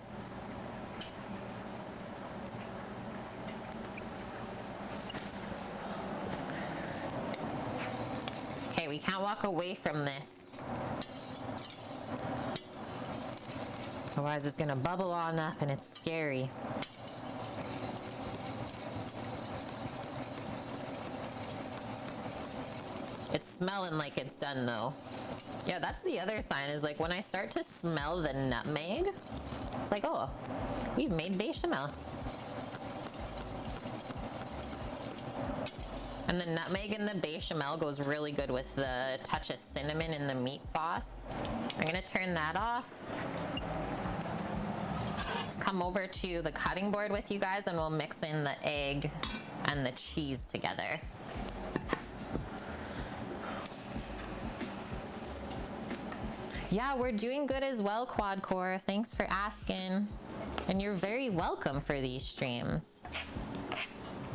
Okay, we can't walk away from this. Otherwise it's gonna bubble on up and it's scary. It's smelling like it's done though. Yeah, that's the other sign, is like when I start to smell the nutmeg, it's like, oh, we've made bechamel. And the nutmeg in the bechamel goes really good with the touch of cinnamon in the meat sauce. I'm gonna turn that off. Just come over to the cutting board with you guys and we'll mix in the egg and the cheese together. Yeah, we're doing good as well, Quad Core. Thanks for asking. And you're very welcome for these streams.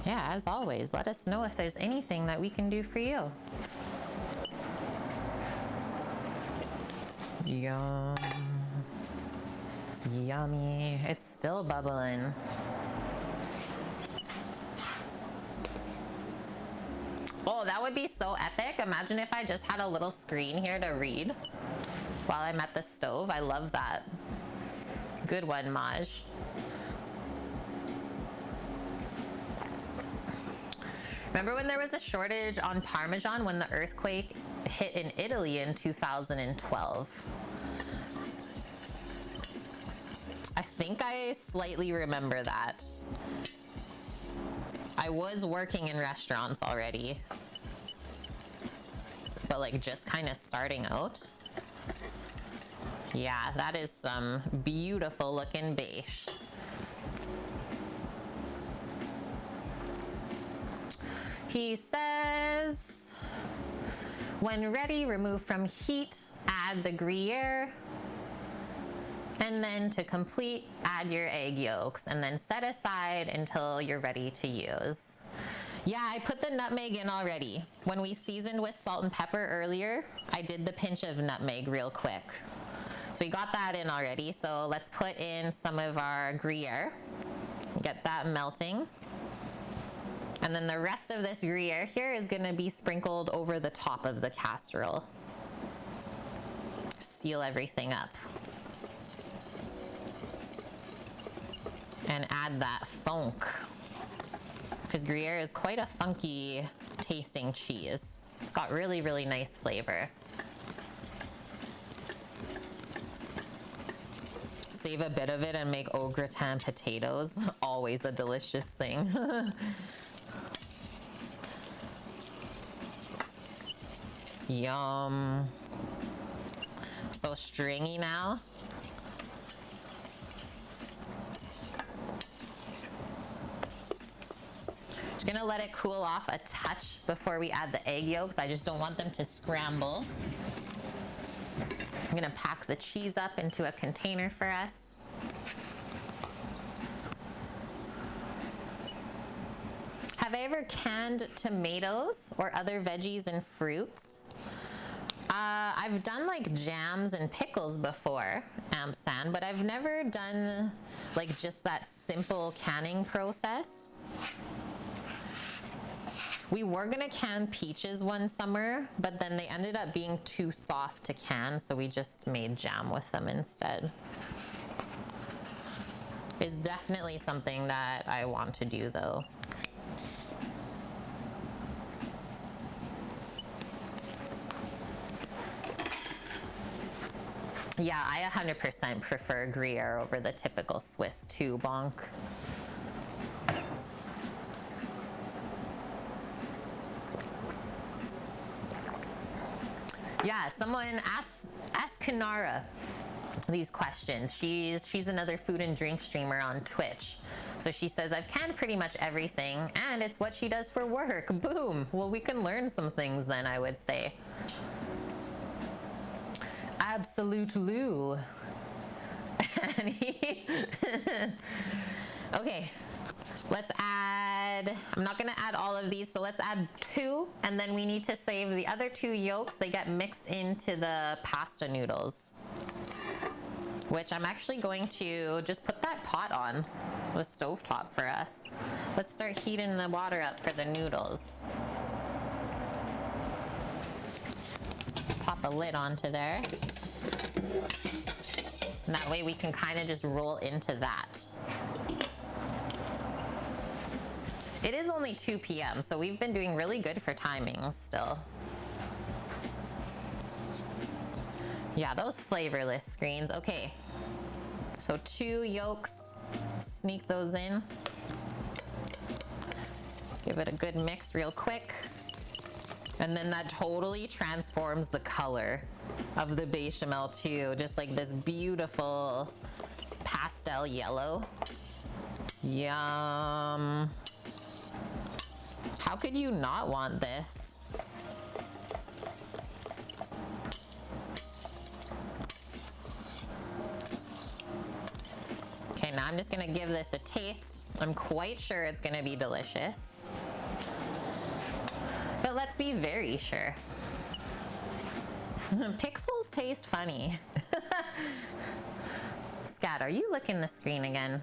Yeah, as always, let us know if there's anything that we can do for you. Yum. Yummy. It's still bubbling. Oh, that would be so epic. Imagine if I just had a little screen here to read while I'm at the stove. I love that. Good one, Maj. Remember when there was a shortage on Parmesan when the earthquake hit in Italy in 2012? I think I slightly remember that. I was working in restaurants already, but like just kind of starting out. Yeah, that is some beautiful looking beige. He says, when ready, remove from heat, add the Gruyere, and then to complete, add your egg yolks, and then set aside until you're ready to use. Yeah, I put the nutmeg in already. When we seasoned with salt and pepper earlier, I did the pinch of nutmeg real quick. So we got that in already, so let's put in some of our Gruyere, get that melting. And then the rest of this Gruyere here is gonna be sprinkled over the top of the casserole. Seal everything up. And add that funk. Because Gruyere is quite a funky tasting cheese. It's got really, really nice flavor. Save a bit of it and make au gratin potatoes. Always a delicious thing. Yum. So stringy now. Just gonna let it cool off a touch before we add the egg yolks. I just don't want them to scramble. I'm gonna pack the cheese up into a container for us. Have I ever canned tomatoes or other veggies and fruits? I've done like jams and pickles before, Amsan, but I've never done like just that simple canning process. We were gonna can peaches one summer, but then they ended up being too soft to can, so we just made jam with them instead. It's definitely something that I want to do though. Yeah, I 100% prefer Gruyere over the typical Swiss too, Bonk. Yeah, someone ask Kanara these questions. She's another food and drink streamer on Twitch. So she says, I've canned pretty much everything, and it's what she does for work. Boom. Well, we can learn some things then, I would say. Absolute Lou. Okay, let's add, I'm not gonna add all of these, so let's add 2, and then we need to save the other 2 yolks. They get mixed into the pasta noodles, which I'm actually going to just put that pot on the stovetop for us. Let's start heating the water up for the noodles. Pop a lid onto there. And that way we can kind of just roll into that. It is only 2 p.m., so we've been doing really good for timings still. Yeah, those flavorless screens. Okay, so 2 yolks, sneak those in. Give it a good mix real quick. And then that totally transforms the color of the bechamel too. Just like this beautiful pastel yellow. Yum. How could you not want this? Okay, now I'm just gonna give this a taste. I'm quite sure it's gonna be delicious. But let's be very sure. Pixels taste funny. Scat, are you licking the screen again?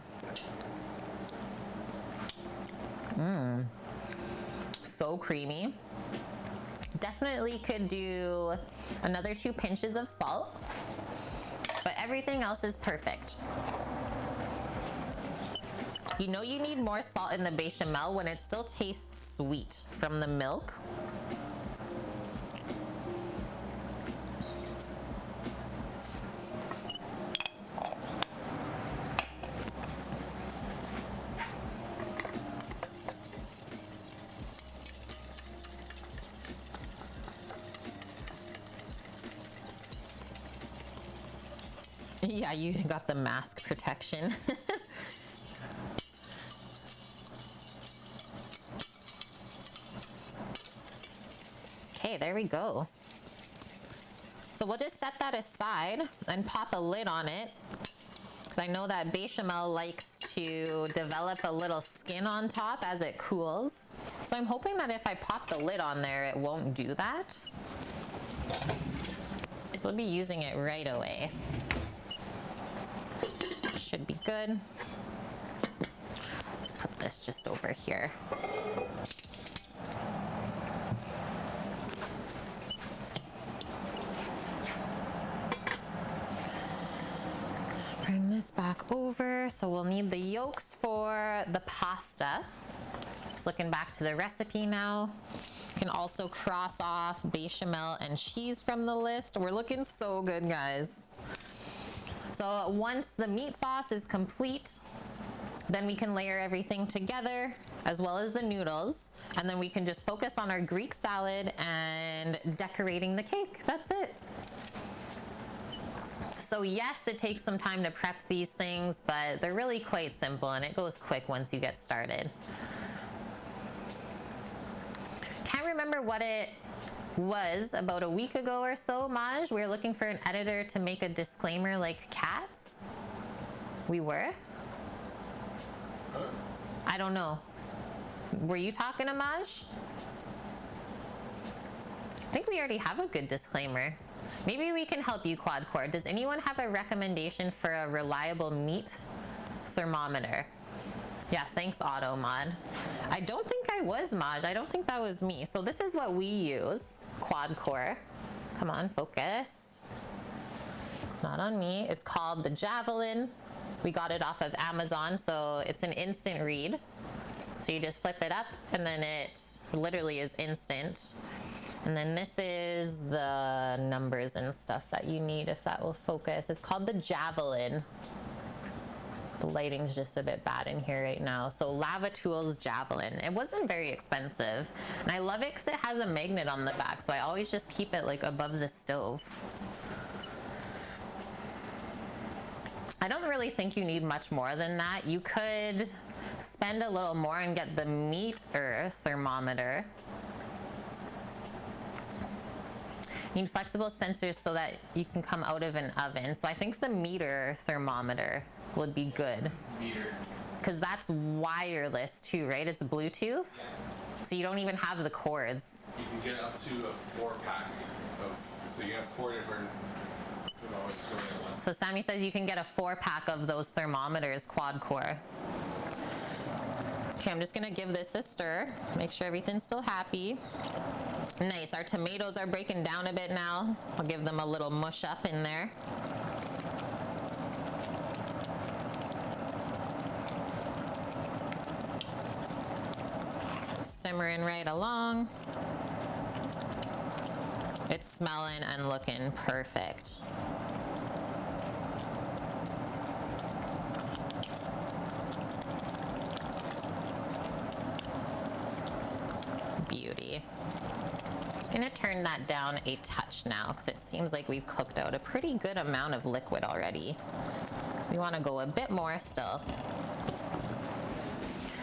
So creamy. Definitely could do another 2 pinches of salt, but everything else is perfect. You know you need more salt in the bechamel when it still tastes sweet from the milk. Yeah, you got the mask protection. Okay, there we go. So we'll just set that aside and pop a lid on it, because I know that bechamel likes to develop a little skin on top as it cools. So I'm hoping that if I pop the lid on there, it won't do that. So we'll be using it right away. Should be good. Let's put this just over here. Bring this back over. So we'll need the yolks for the pasta. Just looking back to the recipe now. Can also cross off bechamel and cheese from the list. We're looking so good, guys. So once the meat sauce is complete, then we can layer everything together as well as the noodles. And then we can just focus on our Greek salad and decorating the cake. That's it. So yes, it takes some time to prep these things, but they're really quite simple and it goes quick once you get started. can't remember what it was about a week ago or so, Maj. We were looking for an editor to make a disclaimer like cats. We were? I don't know. Were you talking to Maj? I think we already have a good disclaimer. Maybe we can help you, Quadcore. Does anyone have a recommendation for a reliable meat thermometer? Yeah, thanks, AutoMod. I don't think I was, Maj. I don't think that was me. So this is what we use, Quadcore. Come on, focus. Not on me. It's called the Javelin. We got it off of Amazon, so it's an instant read. So you just flip it up, and then it literally is instant. And then this is the numbers and stuff that you need if that will focus. It's called the Javelin. The lighting's just a bit bad in here right now. So Lava Tools Javelin. It wasn't very expensive. And I love it because it has a magnet on the back. So I always just keep it like above the stove. I don't really think you need much more than that. You could spend a little more and get the meter thermometer. You need flexible sensors so that you can come out of an oven. So I think the meter thermometer would be good. Meter. Because that's wireless too, right? It's Bluetooth. Yeah. So you don't even have the cords. You can get up to a 4-pack of, so you have 4 different thermometers going at once. So Sammy says you can get a 4-pack of those thermometers, Quad-core. Okay, I'm just gonna give this a stir. Make sure everything's still happy. Nice, our tomatoes are breaking down a bit now. I'll give them a little mush up in there. Simmering right along. It's smelling and looking perfect. Beauty. I'm gonna turn that down a touch now because it seems like we've cooked out a pretty good amount of liquid already. We want to go a bit more still.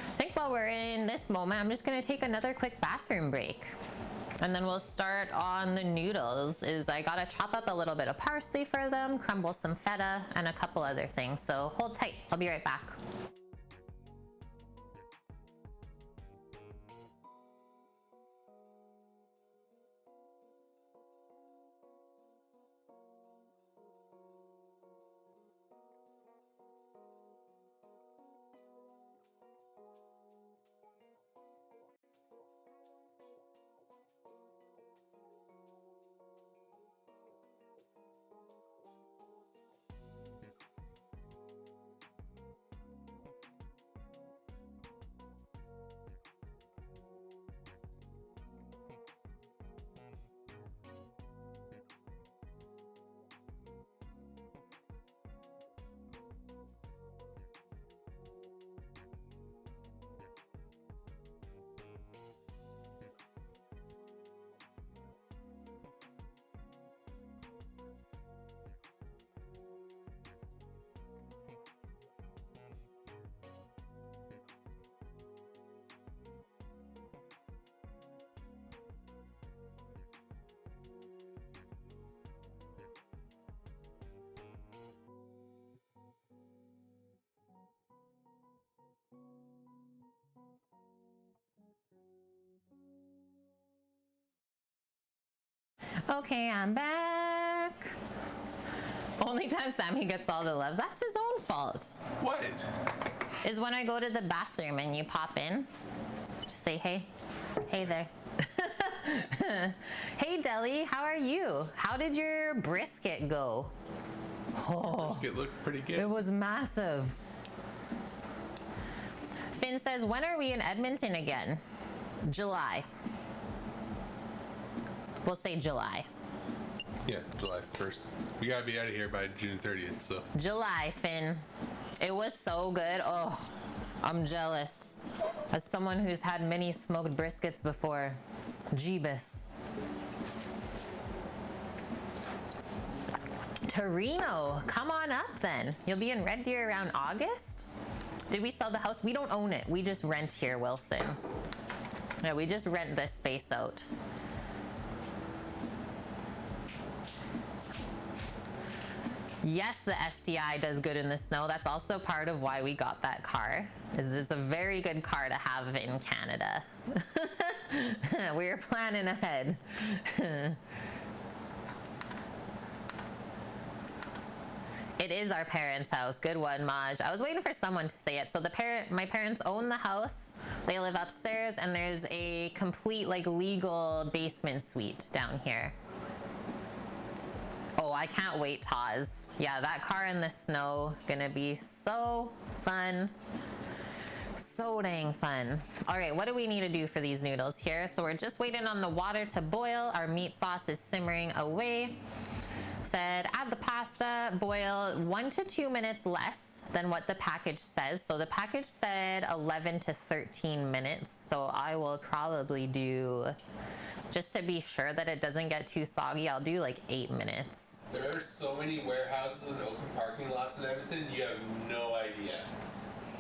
I think while we're in this moment, I'm just gonna take another quick bathroom break. And then we'll start on the noodles. I gotta chop up a little bit of parsley for them, crumble some feta, and a couple other things. So hold tight, I'll be right back. Okay, I'm back. Only time Sammy gets all the love. That's his own fault. What? Is when I go to the bathroom and you pop in. Just say, hey. Hey there. Hey, Deli, how are you? How did your brisket go? Oh, Brisket looked pretty good. it was massive. Finn says, when are we in Edmonton again? July. We'll say July. Yeah, July 1st. We gotta be out of here by June 30th, so. July, Finn. It was so good. Oh, I'm jealous. As someone who's had many smoked briskets before. Jeebus. Torino, come on up then. You'll be in Red Deer around August? Did we sell the house? We don't own it. We just rent here, Wilson. Yeah, we just rent this space out. Yes, the STI does good in the snow. That's also part of why we got that car. Is it's a very good car to have in Canada. We were planning ahead. It is our parents' house. Good one, Maj. I was waiting for someone to say it. So my parents own the house. They live upstairs, and there's a complete like legal basement suite down here. Oh, I can't wait, Taz. Yeah, that car in the snow, gonna be so fun. So dang fun. All right, what do we need to do for these noodles here? So we're just waiting on the water to boil. Our meat sauce is simmering away. Said add the pasta, boil 1 to 2 minutes less than what the package says. So the package said 11 to 13 minutes. So I will probably do, just to be sure that it doesn't get too soggy, I'll do like 8 minutes. There are so many warehouses and open parking lots in Edmonton, you have no idea.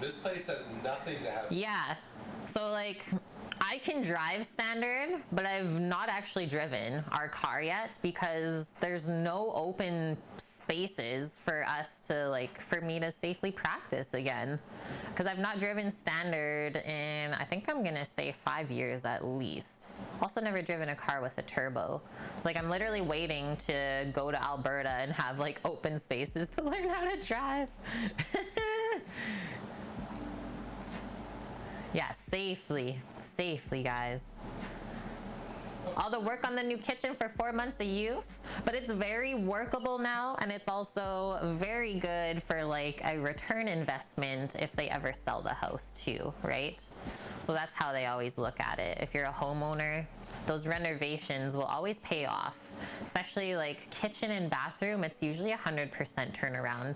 This place has nothing to have. Yeah. So like, I can drive standard, but I've not actually driven our car yet because there's no open spaces for us to like, for me to safely practice again. Because I've not driven standard in, I think I'm gonna say 5 years at least. Also never driven a car with a turbo. It's like I'm literally waiting to go to Alberta and have like open spaces to learn how to drive. Yeah, safely, guys. All the work on the new kitchen for 4 months of use, but it's very workable now, and it's also very good for like a return investment if they ever sell the house too, right? So that's how they always look at it. If you're a homeowner, those renovations will always pay off, especially like kitchen and bathroom. It's usually 100% turnaround.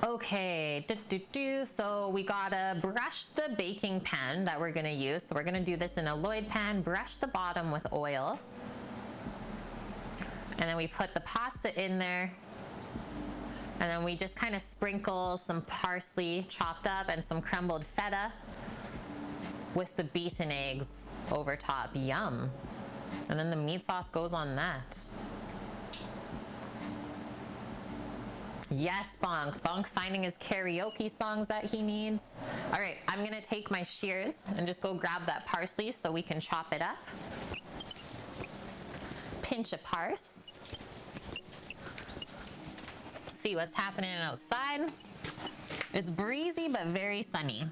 Okay, so we gotta brush the baking pan that we're gonna use. So we're gonna do this in a Lloyd pan, brush the bottom with oil. And then we put the pasta in there. And then we just kind of sprinkle some parsley chopped up and some crumbled feta with the beaten eggs over top. Yum. And then the meat sauce goes on that. Yes, Bonk. Bonk's finding his karaoke songs that he needs. All right, I'm gonna take my shears and just go grab that parsley so we can chop it up. Pinch of parse. See what's happening outside. It's breezy but very sunny.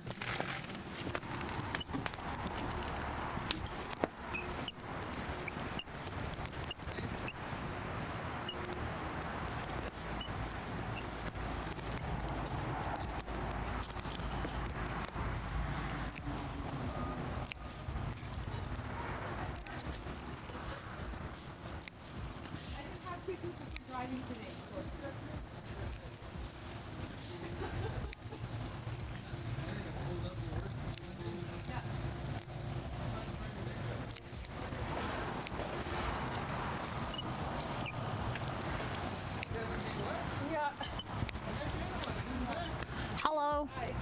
Hello. Hi.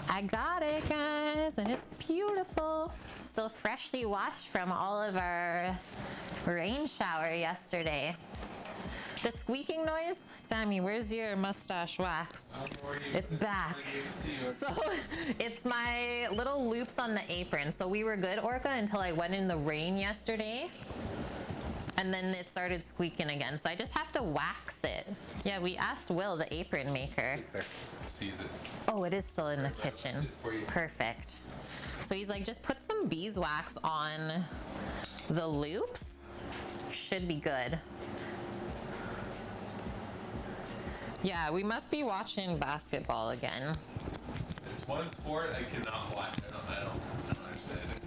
I got it, guys, and it's beautiful. Still freshly washed from all of our rain shower yesterday. The squeaking noise, Sammy, where's your mustache wax? It's back. So it's my little loops on the apron. So we were good, Orca, until I went in the rain yesterday. And then it started squeaking again. So I just have to wax it. Yeah, we asked Will, the apron maker. Sees it. Oh, it is still in the kitchen. Perfect. So he's like, just put some beeswax on the loops. Should be good. Yeah, we must be watching basketball again. It's one sport I cannot watch. I don't understand it.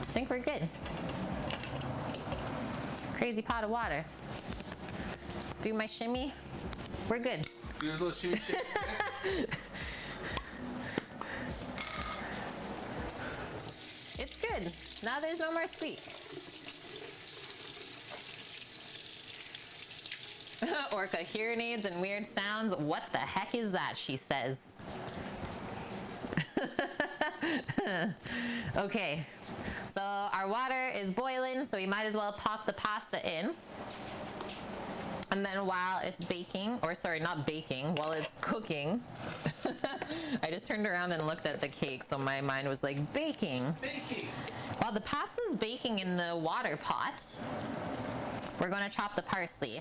I think we're good. Crazy pot of water. Do my shimmy. We're good. Do a little shimmy shake. It's good. Now there's no more squeak. Orca, hearing aids and weird sounds. What the heck is that? She says. Okay, so our water is boiling, so we might as well pop the pasta in. And then while it's baking, or sorry, not baking, while it's cooking, I just turned around and looked at the cake, so my mind was like, baking. Baking. While the pasta's baking in the water pot, we're gonna chop the parsley.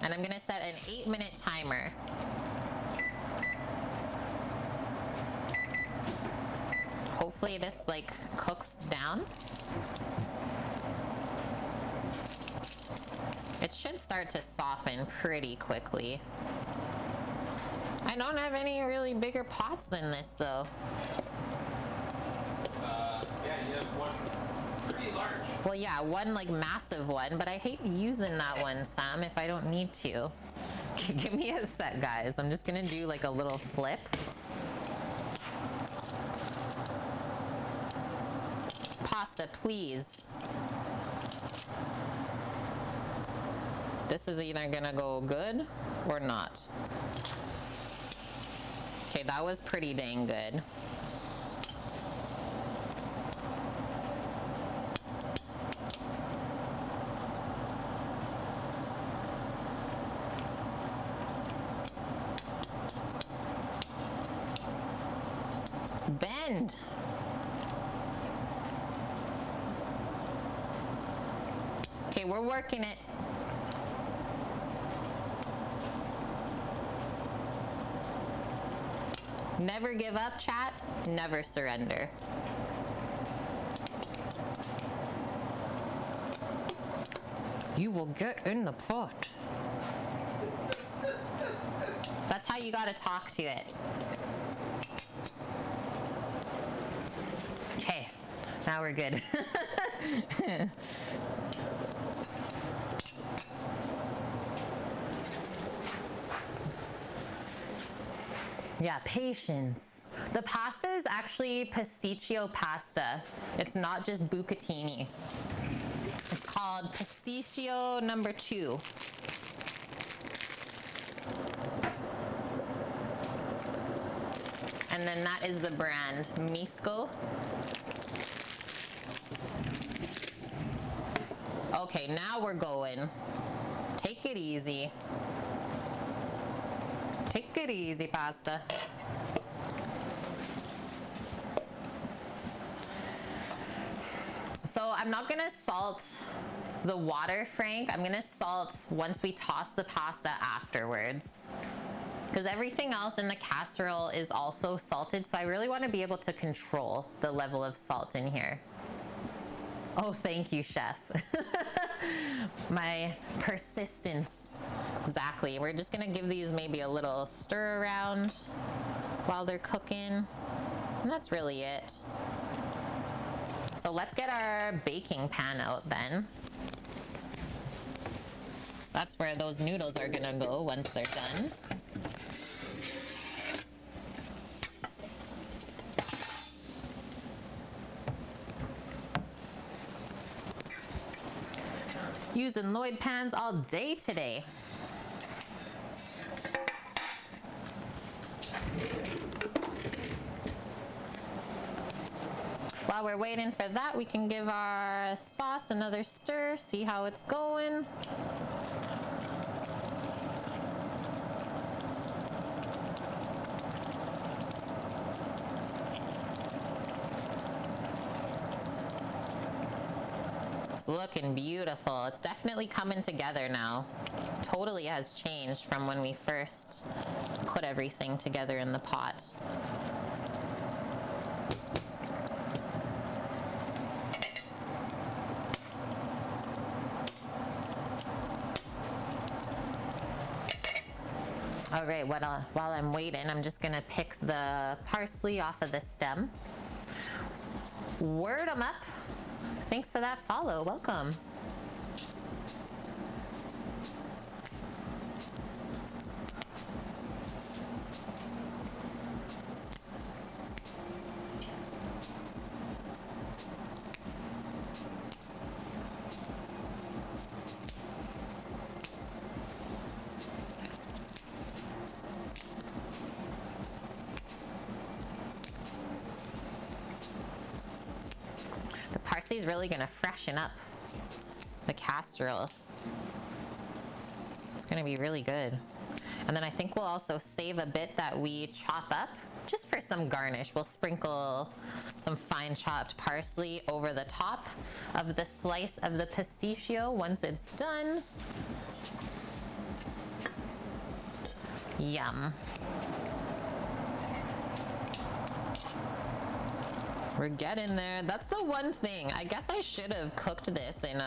And I'm gonna set an 8-minute timer. Hopefully this like cooks down. It should start to soften pretty quickly. I don't have any really bigger pots than this though. Yeah, you have one pretty large. Well, yeah, one like massive one, but I hate using that one, Sam, if I don't need to. Give me a sec, guys. I'm just gonna do like a little flip. Pasta, please. This is either gonna go good or not. Okay, that was pretty dang good. Bend. Okay, we're working it. Never give up, chat. Never surrender. You will get in the pot. That's how you gotta talk to it. Okay, now we're good. Yeah, patience. The pasta is actually Pastitsio pasta. It's not just bucatini. It's called Pistachio #2. And then that is the brand, Misco. Okay, now we're going. Take it easy. Take it easy, pasta. So I'm not gonna salt the water, Frank. I'm gonna salt once we toss the pasta afterwards. Because everything else in the casserole is also salted, so I really want to be able to control the level of salt in here. Oh, thank you, chef. My persistence. Exactly. We're just gonna give these maybe a little stir around while they're cooking. And that's really it. So let's get our baking pan out then. So that's where those noodles are gonna go once they're done. Using Lloyd pans all day today. While we're waiting for that, we can give our sauce another stir, see how it's going. It's looking beautiful. It's definitely coming together now. Totally has changed from when we first put everything together in the pot. All right, while I'm waiting, I'm just gonna pick the parsley off of the stem. Word 'em up. Thanks for that follow, welcome. Parsley's really gonna freshen up the casserole. It's gonna be really good. And then I think we'll also save a bit that we chop up just for some garnish. We'll sprinkle some fine chopped parsley over the top of the slice of the pistachio once it's done. Yum. We're getting there. That's the one thing. I guess I should have cooked this in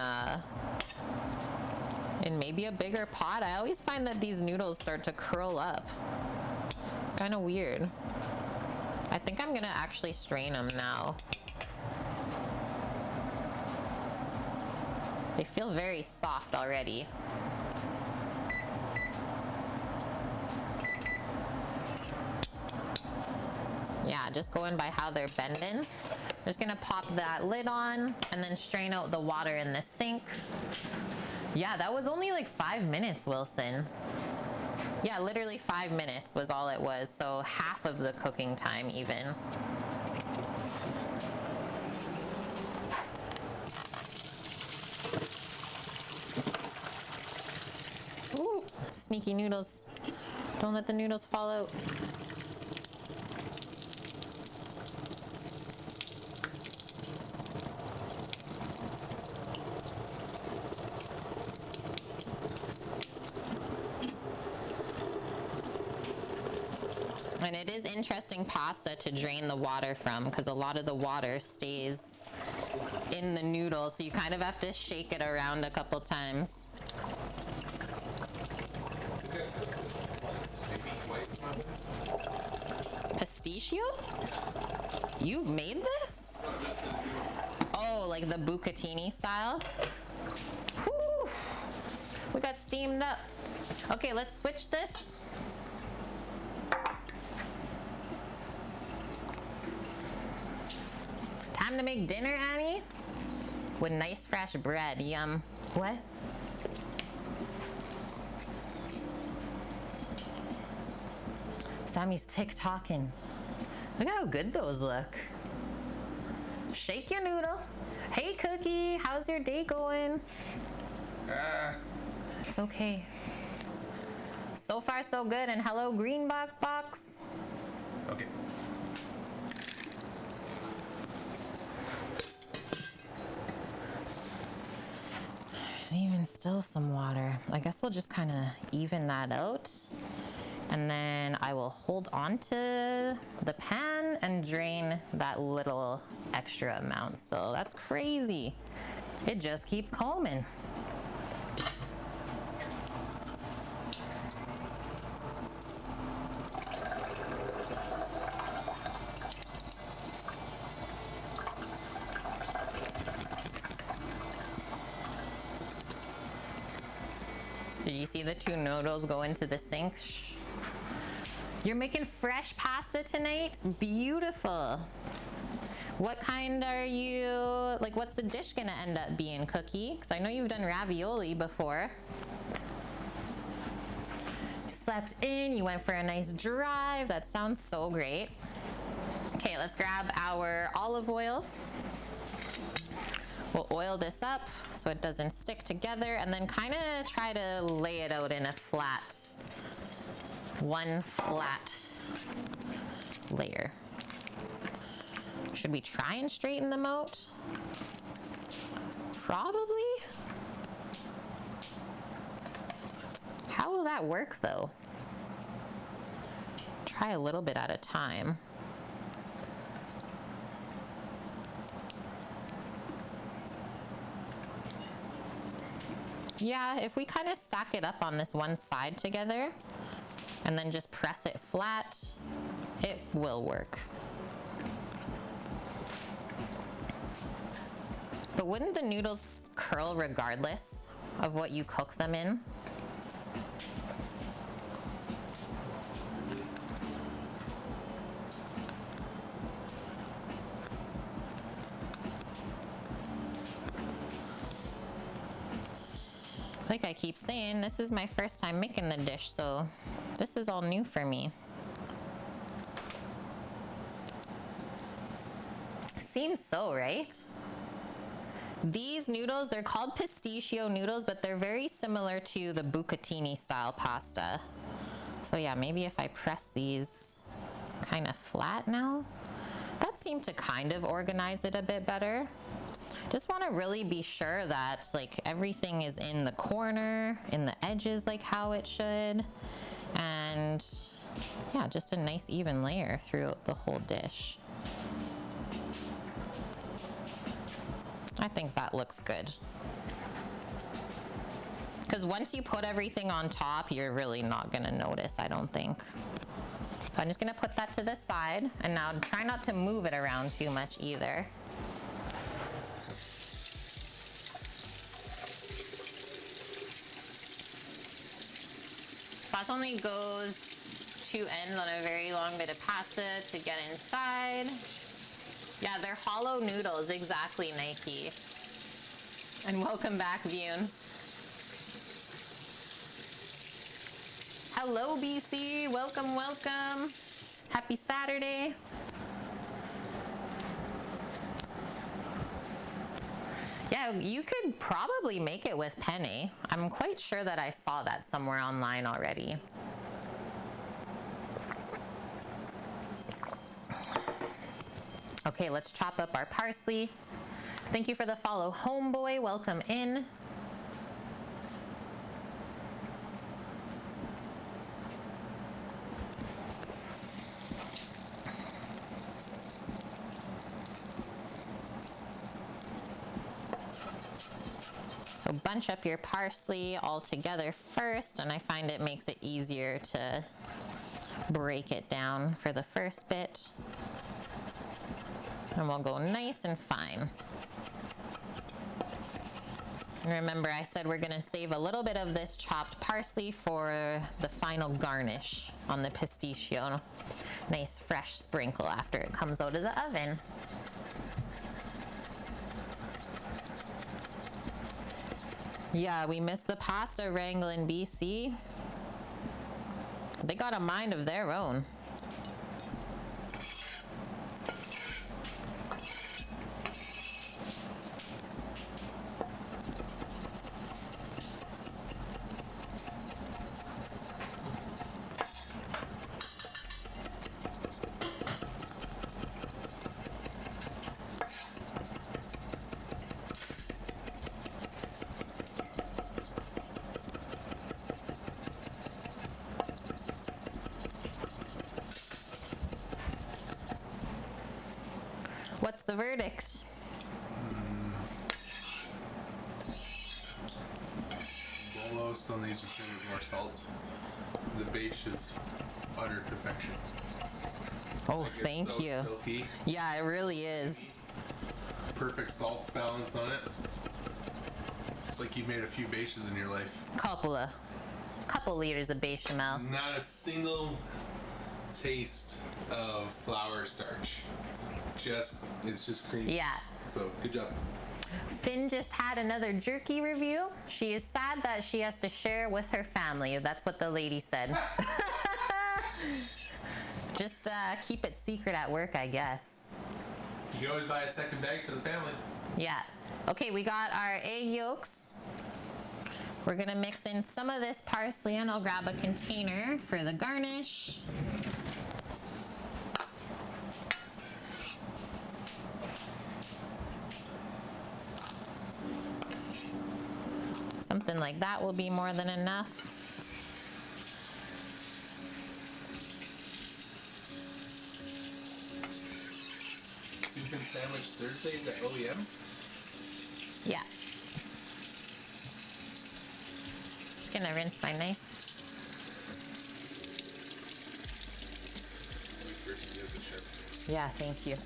maybe a bigger pot. I always find that these noodles start to curl up. It's kind of weird. I think I'm gonna actually strain them now. They feel very soft already. Yeah, just going by how they're bending. I'm just gonna pop that lid on and then strain out the water in the sink. Yeah, that was only like 5 minutes, Wilson. Yeah, literally 5 minutes was all it was. So half of the cooking time even. Ooh, sneaky noodles. Don't let the noodles fall out. And it is interesting pasta to drain the water from because a lot of the water stays in the noodles, so you kind of have to shake it around a couple times. Pistachio? You've made this? Oh, like the bucatini style? Whew. We got steamed up. Okay, let's switch this. Time to make dinner, Annie? With nice fresh bread, yum. What? Sammy's TikToking. Look how good those look. Shake your noodle. Hey, Cookie, how's your day going? It's okay. So far, so good. And hello, Green Box. Okay. There's even still some water. I guess we'll just kind of even that out. And then I will hold on to the pan and drain that little extra amount still. That's crazy. It just keeps coming. Did you see the two noodles go into the sink? Shh. You're making fresh pasta tonight? Beautiful. What kind are you, like what's the dish gonna end up being, Cookie? Because I know you've done ravioli before. You slept in, you went for a nice drive. That sounds so great. Okay, let's grab our olive oil. We'll oil this up so it doesn't stick together and then kind of try to lay it out in a one flat layer. Should we try and straighten them out? Probably. How will that work though? Try a little bit at a time. Yeah, if we kind of stack it up on this one side together and then just press it flat, it will work. But wouldn't the noodles curl regardless of what you cook them in? Like I keep saying, this is my first time making the dish, so this is all new for me. Seems so, right? These noodles, they're called Pistachio noodles, but they're very similar to the bucatini style pasta. So yeah, maybe if I press these kind of flat now, that seemed to kind of organize it a bit better. Just want to really be sure that like everything is in the corner, in the edges, like how it should. And yeah, just a nice even layer throughout the whole dish. I think that looks good. Because once you put everything on top, you're really not gonna notice, I don't think. So I'm just gonna put that to the side, and now try not to move it around too much either. Sauce only goes 2 ends on a very long bit of pasta to get inside. Yeah, they're hollow noodles, exactly, Nike. And welcome back, Vune. Hello, BC. Welcome, welcome. Happy Saturday. Yeah, you could probably make it with penne. I'm quite sure that I saw that somewhere online already. Okay, let's chop up our parsley. Thank you for the follow, Homeboy. Welcome in. So bunch up your parsley all together first, and I find it makes it easier to break it down for the first bit. And we'll go nice and fine. And remember, I said we're gonna save a little bit of this chopped parsley for the final garnish on the pistachio. Nice fresh sprinkle after it comes out of the oven. Yeah, we missed the pasta wrangle in BC. They got a mind of their own. What's the verdict? Bolo still needs just a bit more salt. The base is utter perfection. Oh, Like, it's thank so you. silky, Yeah, it really is. perfect salt balance on it. It's like you made a few bases in your life. Couple liters of bechamel. Not a single taste of flour starch. It's just creamy. Yeah. So good job. Finn just had another jerky review. She is sad that she has to share with her family. That's what the lady said. Just keep it secret at work, I guess. You can always buy a second bag for the family. Yeah. Okay, we got our egg yolks. We're gonna mix in some of this parsley, and I'll grab a container for the garnish. Something like that will be more than enough. Chicken sandwich Thursdays at OEM. Yeah. Just gonna rinse my knife. Yeah, thank you.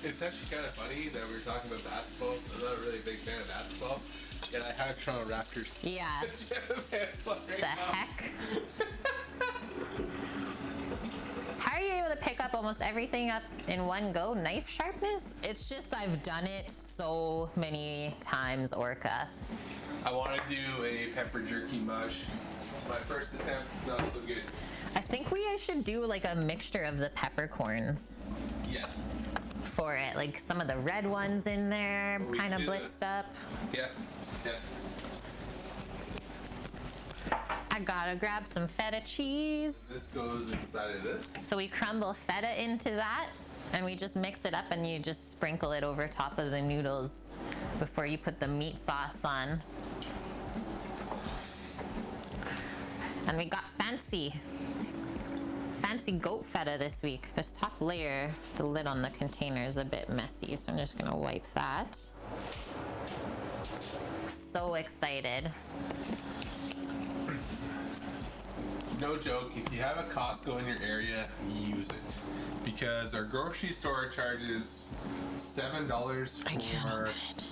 It's actually kind of funny that we were talking about basketball. I'm not really a big fan of basketball, yet I have Toronto Raptors. Yeah. It's like right The now. heck? How are you able to pick up almost everything up in one go? Knife sharpness? It's just I've done it so many times, Orca. I want to do a pepper jerky mush. My first attempt, not so good. I think we should do like a mixture of the peppercorns Yeah. for it. Like some of the red ones in there, We kind of can do blitzed up. Yeah. Yeah. I gotta grab some feta cheese. This goes inside of this. So we crumble feta into that and we just mix it up and you just sprinkle it over top of the noodles before you put the meat sauce on. And we got fancy goat feta this week. This top layer, the lid on the container is a bit messy, so I'm just gonna wipe that. So excited. No joke, if you have a Costco in your area, use it. Because our grocery store charges $7 for... I can't open it.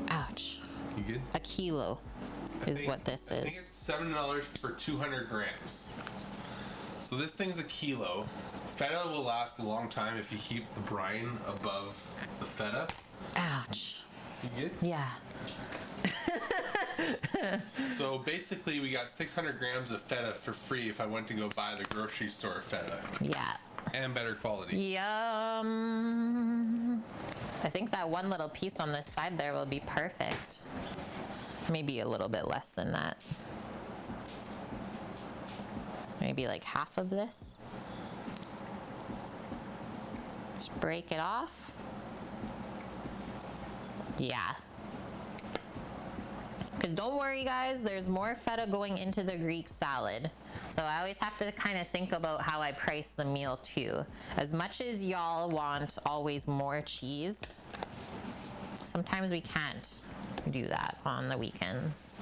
Ouch. You good? A kilo is what this I is. think it's $7 for 200 grams. So this thing's a kilo. Feta will last a long time if you keep the brine above the feta. Ouch. You good? Yeah. So basically we got 600 grams of feta for free if I went to go buy the grocery store feta. Yeah. And better quality. Yum. I think that one little piece on the side there will be perfect. Maybe a little bit less than that. Maybe like half of this. Just break it off. Yeah. Because don't worry guys, there's more feta going into the Greek salad. So I always have to kind of think about how I price the meal too. As much as y'all want always more cheese, sometimes we can't do that on the weekends.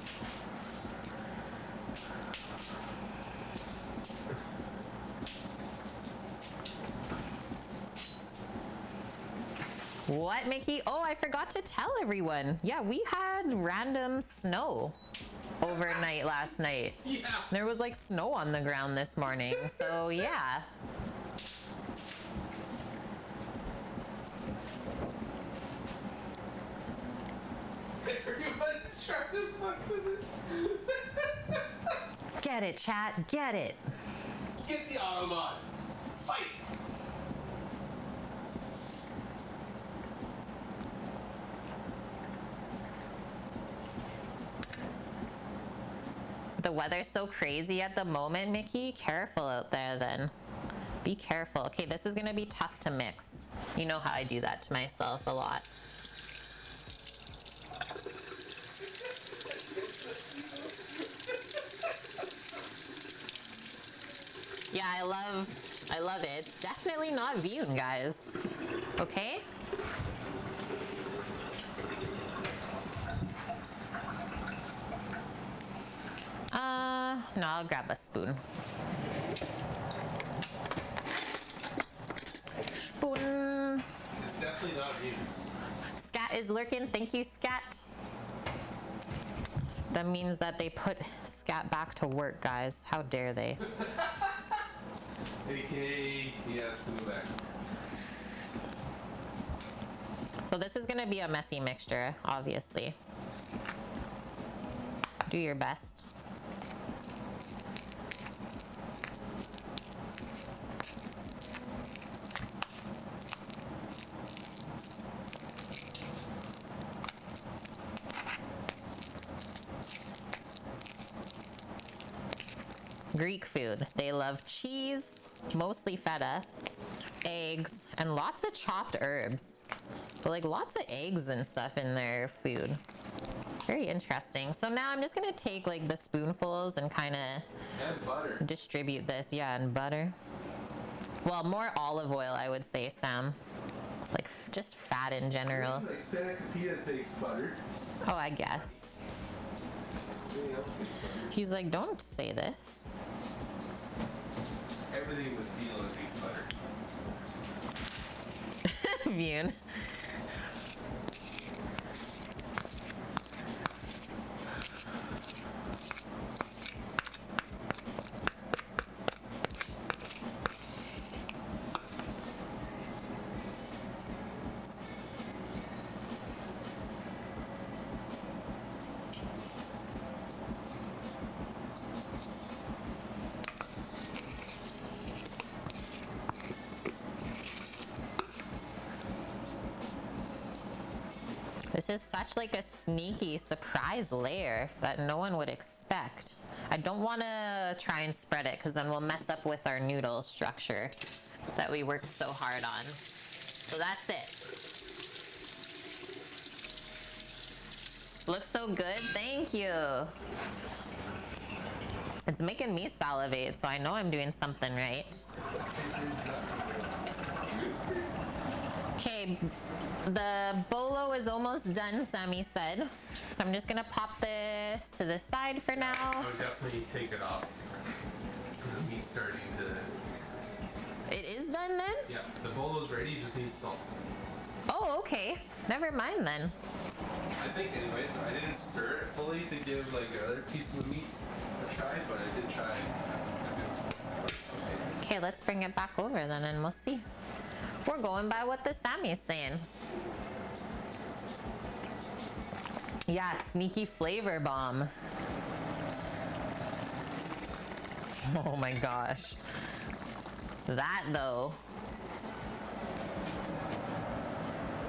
What, Mickey? Oh, I forgot to tell everyone. Yeah, we had random snow overnight last night. Yeah. There was like snow on the ground this morning. So, yeah. Everyone's trying to fuck with it. Get it, chat. Get it. Get the arm on. Fight. The weather's so crazy at the moment, Mickey. Careful out there then. Be careful. Okay, this is gonna be tough to mix. You know how I do that to myself a lot. Yeah, I love it. It's definitely not Vune, guys. Okay? No, I'll grab a spoon. Spoon. It's definitely not you. Scat is lurking. Thank you, Scat. That means that they put Scat back to work, guys. How dare they? AKA, he has to go back. So this is gonna be a messy mixture, obviously. Do your best. Greek food. They love cheese, mostly feta, eggs, and lots of chopped herbs. But like lots of eggs and stuff in their food. Very interesting. So now I'm just gonna take like the spoonfuls and kind of And butter. distribute this. Yeah, and butter. Well, more olive oil, I would say, Sam. Like just fat in general. Like Spinach takes butter. Oh, I guess. Everything else takes butter. He's like, don't say this. Everything with Filo takes butter. Vune. This is such like a sneaky surprise layer that no one would expect. I don't want to try and spread it because then we'll mess up with our noodle structure that we worked so hard on. So that's it. Looks so good. Thank you. It's making me salivate, so I know I'm doing something right. Okay, the bolo is almost done, Sammy said. So I'm just gonna pop this to the side for now. I would definitely take it off. The meat's starting to... It is done then? Yeah, the bolo's ready, you just need salt. Oh, okay. Never mind then. I think anyways, I didn't stir it fully to give like another piece of meat a try, but I did try. Okay, let's bring it back over then and we'll see. We're going by what the Sammy's saying. Yeah, sneaky flavor bomb. Oh my gosh. That though.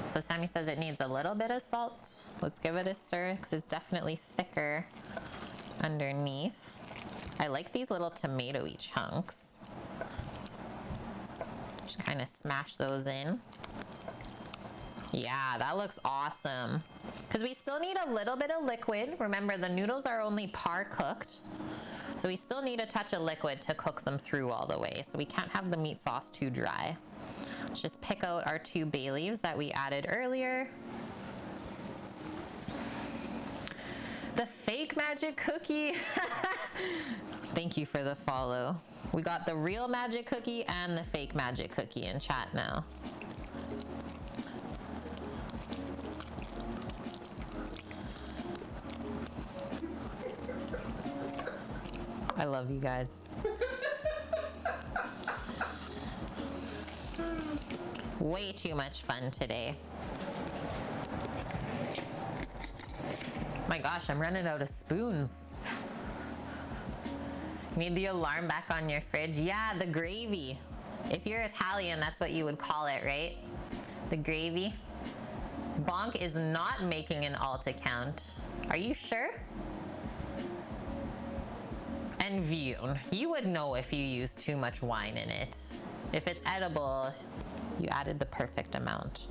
So Sammy says it needs a little bit of salt. Let's give it a stir because it's definitely thicker underneath. I like these little tomato-y chunks. Just kind of smash those in. Yeah, that looks awesome. Because we still need a little bit of liquid. Remember, the noodles are only par cooked. So we still need a touch of liquid to cook them through all the way. So we can't have the meat sauce too dry. Let's just pick out our 2 bay leaves that we added earlier. The fake magic cookie. Thank you for the follow. We got the real magic cookie and the fake magic cookie in chat now. I love you guys. Way too much fun today. My gosh, I'm running out of spoons. Need the alarm back on your fridge? Yeah, the gravy. If you're Italian, that's what you would call it, right? The gravy. Bonk is not making an alt account. Are you sure? And Vion, you would know if you use too much wine in it. If it's edible, you added the perfect amount.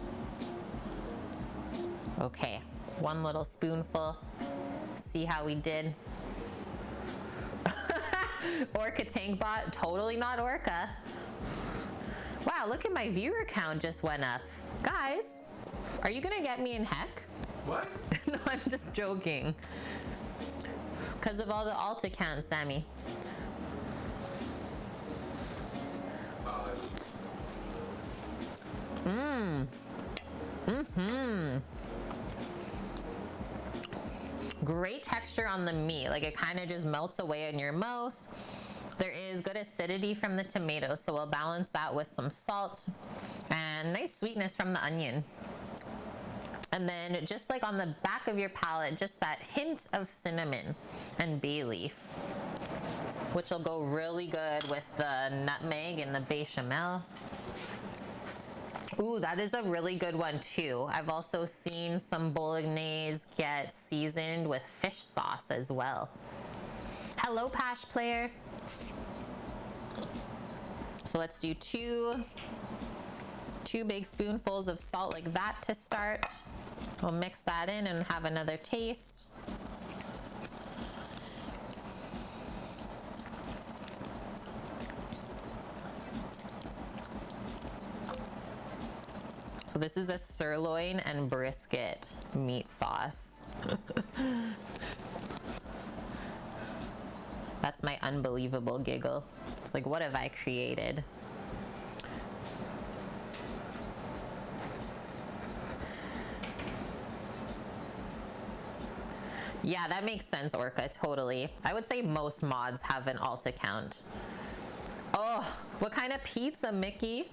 Okay, 1 little spoonful. See how we did. Orca tank bot, totally not Orca. Wow, look at my viewer count just went up. Guys, are you gonna get me in heck? What? No, I'm just joking. Because of all the alt accounts, Sammy. Great texture on the meat. Like it kind of just melts away in your mouth. There is good acidity from the tomato, so we'll balance that with some salt and nice sweetness from the onion. And then just like on the back of your palate, just that hint of cinnamon and bay leaf, which will go really good with the nutmeg and the bechamel. Ooh, that is a really good one too. I've also seen some bolognese get seasoned with fish sauce as well. Hello, Pash player. So let's do two big spoonfuls of salt like that to start. We'll mix that in and have another taste. So this is a sirloin and brisket meat sauce. That's my unbelievable giggle. It's like, what have I created? Yeah, that makes sense, Orca, totally. I would say most mods have an alt account. Oh, what kind of pizza, Mickey?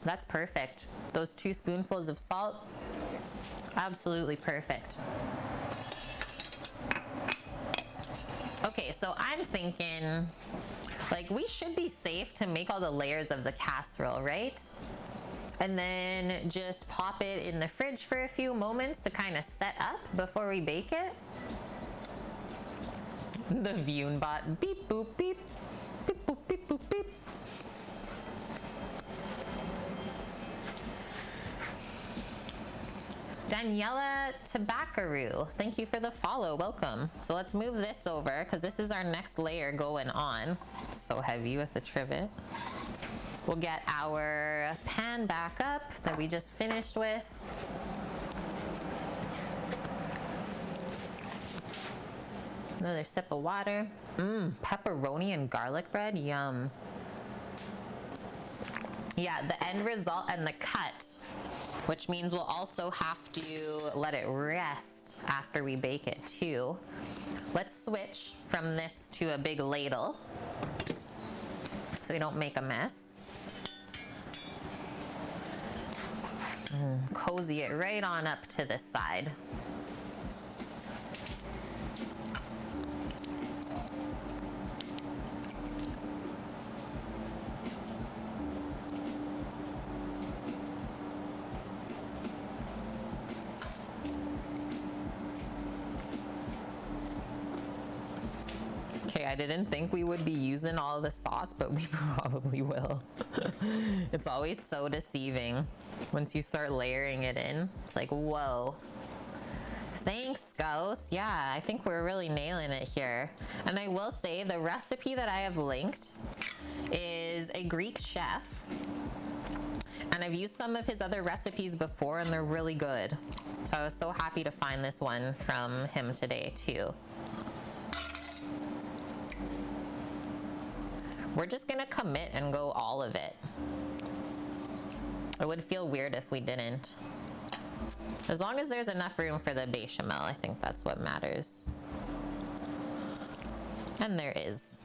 That's perfect. Those 2 spoonfuls of salt, absolutely perfect. Okay, so I'm thinking, Like, we should be safe to make all the layers of the casserole, right? And then just pop it in the fridge for a few moments to kind of set up before we bake it. The Vune bot, beep boop beep, beep boop beep boop beep. Daniela Tabaccaroo, thank you for the follow, welcome. So let's move this over because this is our next layer going on. It's so heavy with the trivet. We'll get our pan back up that we just finished with. Another sip of water. Pepperoni and garlic bread, yum. Yeah, the end result and the cut, which means we'll also have to let it rest after we bake it too. Let's switch from this to a big ladle so we don't make a mess. Cozy it right on up to this side. Okay, I didn't think we would be using all the sauce, but we probably will. It's always so deceiving once you start layering it in. It's like, whoa. Thanks, Gauss. Yeah, I think we're really nailing it here. And I will say the recipe that I have linked is a Greek chef. And I've used some of his other recipes before and they're really good. So I was so happy to find this one from him today too. We're just gonna commit and go all of it. It would feel weird if we didn't. As long as there's enough room for the bechamel, I think that's what matters. And there is.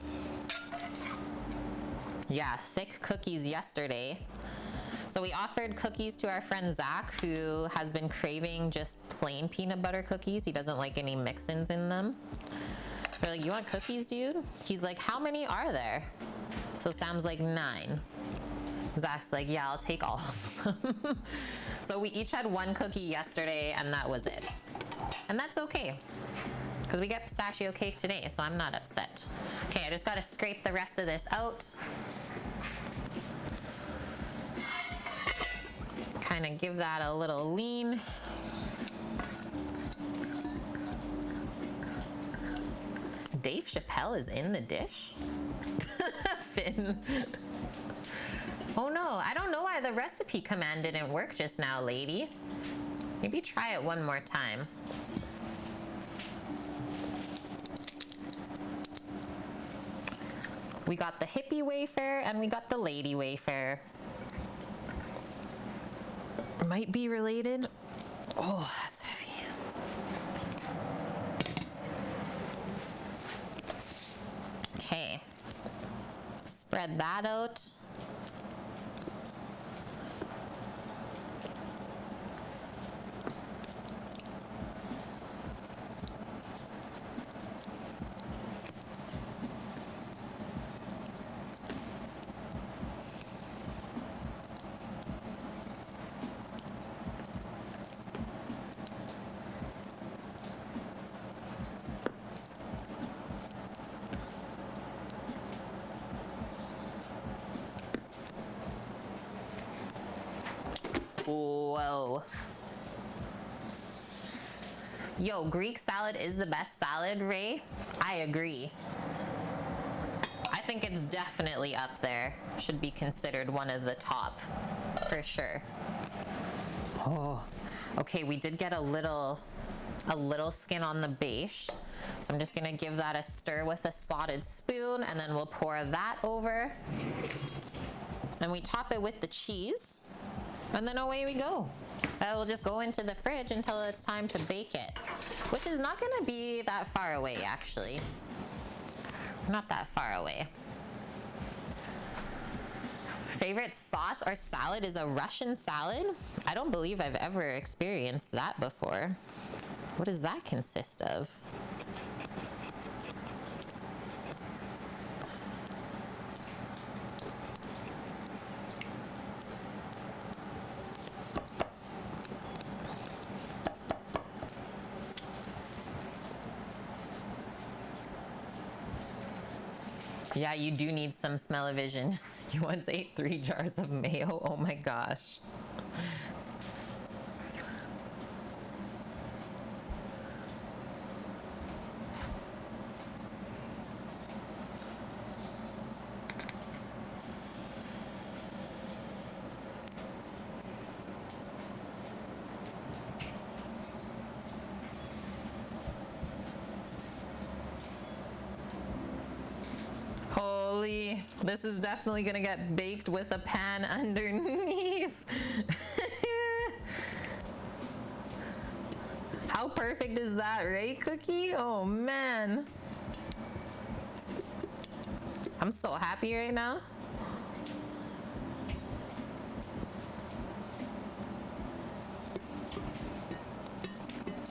Yeah, thick cookies yesterday. So we offered cookies to our friend Zach, who has been craving just plain peanut butter cookies. He doesn't like any mix-ins in them. We're like, you want cookies, dude? He's like, how many are there? So Sam's like, 9. Zach's like, yeah, I'll take all of them. So we each had one cookie yesterday and that was it. And that's okay, because we get pistachio cake today, so I'm not upset. Okay, I just gotta scrape the rest of this out. Kind of give that a little lean. Dave Chappelle is in the dish? Finn. Oh no, I don't know why the recipe command didn't work just now, lady. Maybe try it one more time. We got the hippie wafer and we got the lady wafer. Might be related. Oh, that's heavy. Okay. Spread that out. Whoa. Yo, Greek salad is the best salad, Ray. I agree. I think it's definitely up there. Should be considered one of the top, for sure. Oh, okay, we did get a little skin on the base. So I'm just gonna give that a stir with a slotted spoon and then we'll pour that over. And we top it with the cheese. And then away we go. That will just go into the fridge until it's time to bake it, which is not gonna be that far away, actually. Not that far away. Favorite sauce or salad is a Russian salad? I don't believe I've ever experienced that before. What does that consist of? Yeah, you do need some smell-o-vision. You once ate 3 jars of mayo. Oh my gosh. Holy, this is definitely gonna get baked with a pan underneath. How perfect is that, right, Cookie? Oh man. I'm so happy right now.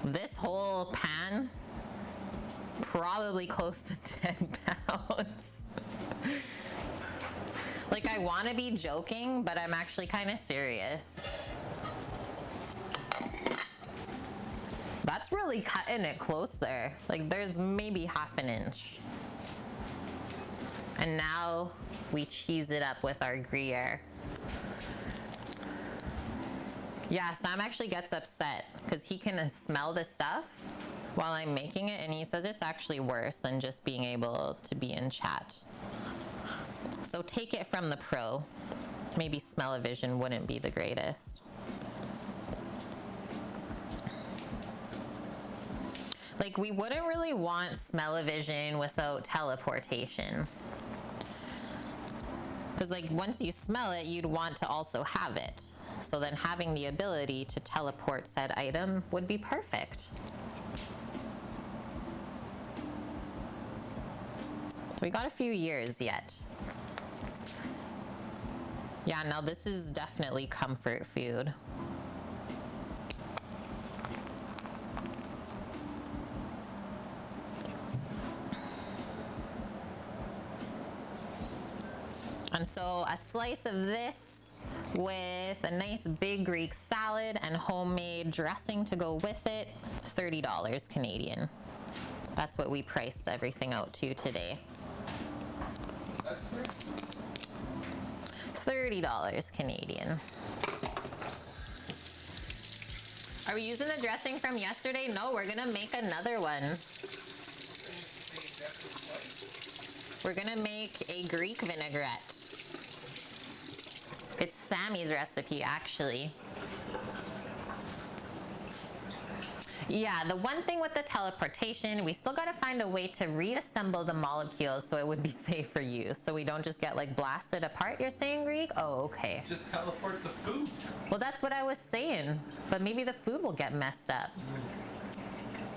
This whole pan, probably close to 10 pounds. Like, I want to be joking, but I'm actually kind of serious. That's really cutting it close there. Like, there's maybe half an inch. And now we cheese it up with our Gruyere. Yeah, Sam actually gets upset because he can smell the stuff while I'm making it, and he says it's actually worse than just being able to be in chat. So take it from the pro. Maybe smell-o-vision wouldn't be the greatest. Like, we wouldn't really want smell-o-vision without teleportation. Because, like, once you smell it, you'd want to also have it. So then having the ability to teleport said item would be perfect. So we got a few years yet. Yeah, now this is definitely comfort food. And so a slice of this with a nice big Greek salad and homemade dressing to go with it, $30 Canadian. That's what we priced everything out to today. That's fair. $30 Canadian. Are we using the dressing from yesterday? No, we're gonna make another one. We're gonna make a Greek vinaigrette. It's Sammy's recipe, actually. Yeah, the one thing with the teleportation, we still gotta find a way to reassemble the molecules so it would be safe for use, so we don't just get like blasted apart, you're saying, Greek? Oh, okay. Just teleport the food. Well, that's what I was saying, but maybe the food will get messed up.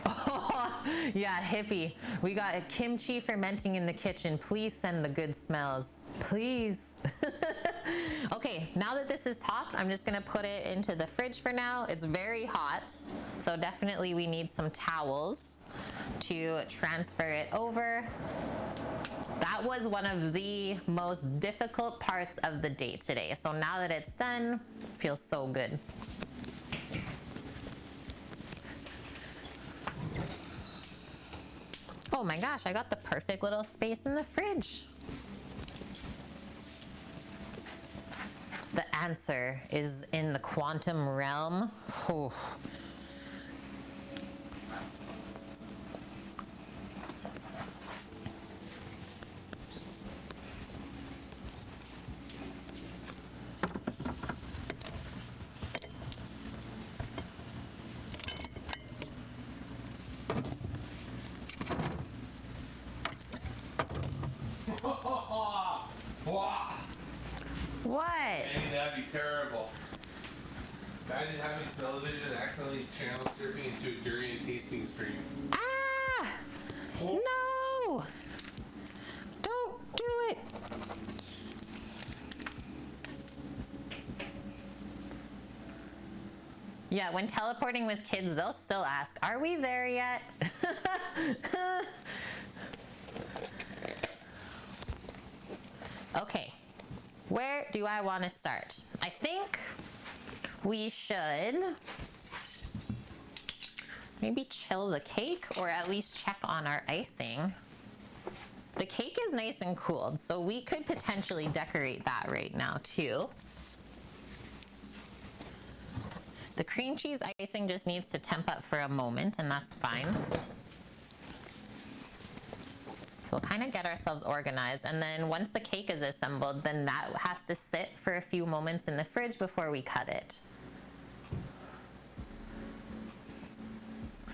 Oh, yeah, hippie. We got a kimchi fermenting in the kitchen. Please send the good smells. Please. Okay, now that this is topped, I'm just gonna put it into the fridge for now. It's very hot, so definitely we need some towels to transfer it over. That was one of the most difficult parts of the day today. So now that it's done, it feels so good. Oh my gosh, I got the perfect little space in the fridge. The answer is in the quantum realm. Whew. What? Annie, that'd be terrible. Imagine having smell-o-vision and accidentally channel surfing into a durian tasting stream. Ah! No! Don't do it! Yeah, when teleporting with kids, they'll still ask, are we there yet? Okay, where do I want to start? I think we should maybe chill the cake or at least check on our icing. The cake is nice and cooled, so we could potentially decorate that right now too. The cream cheese icing just needs to temp up for a moment, and that's fine. So we'll kind of get ourselves organized, and then once the cake is assembled, then that has to sit for a few moments in the fridge before we cut it.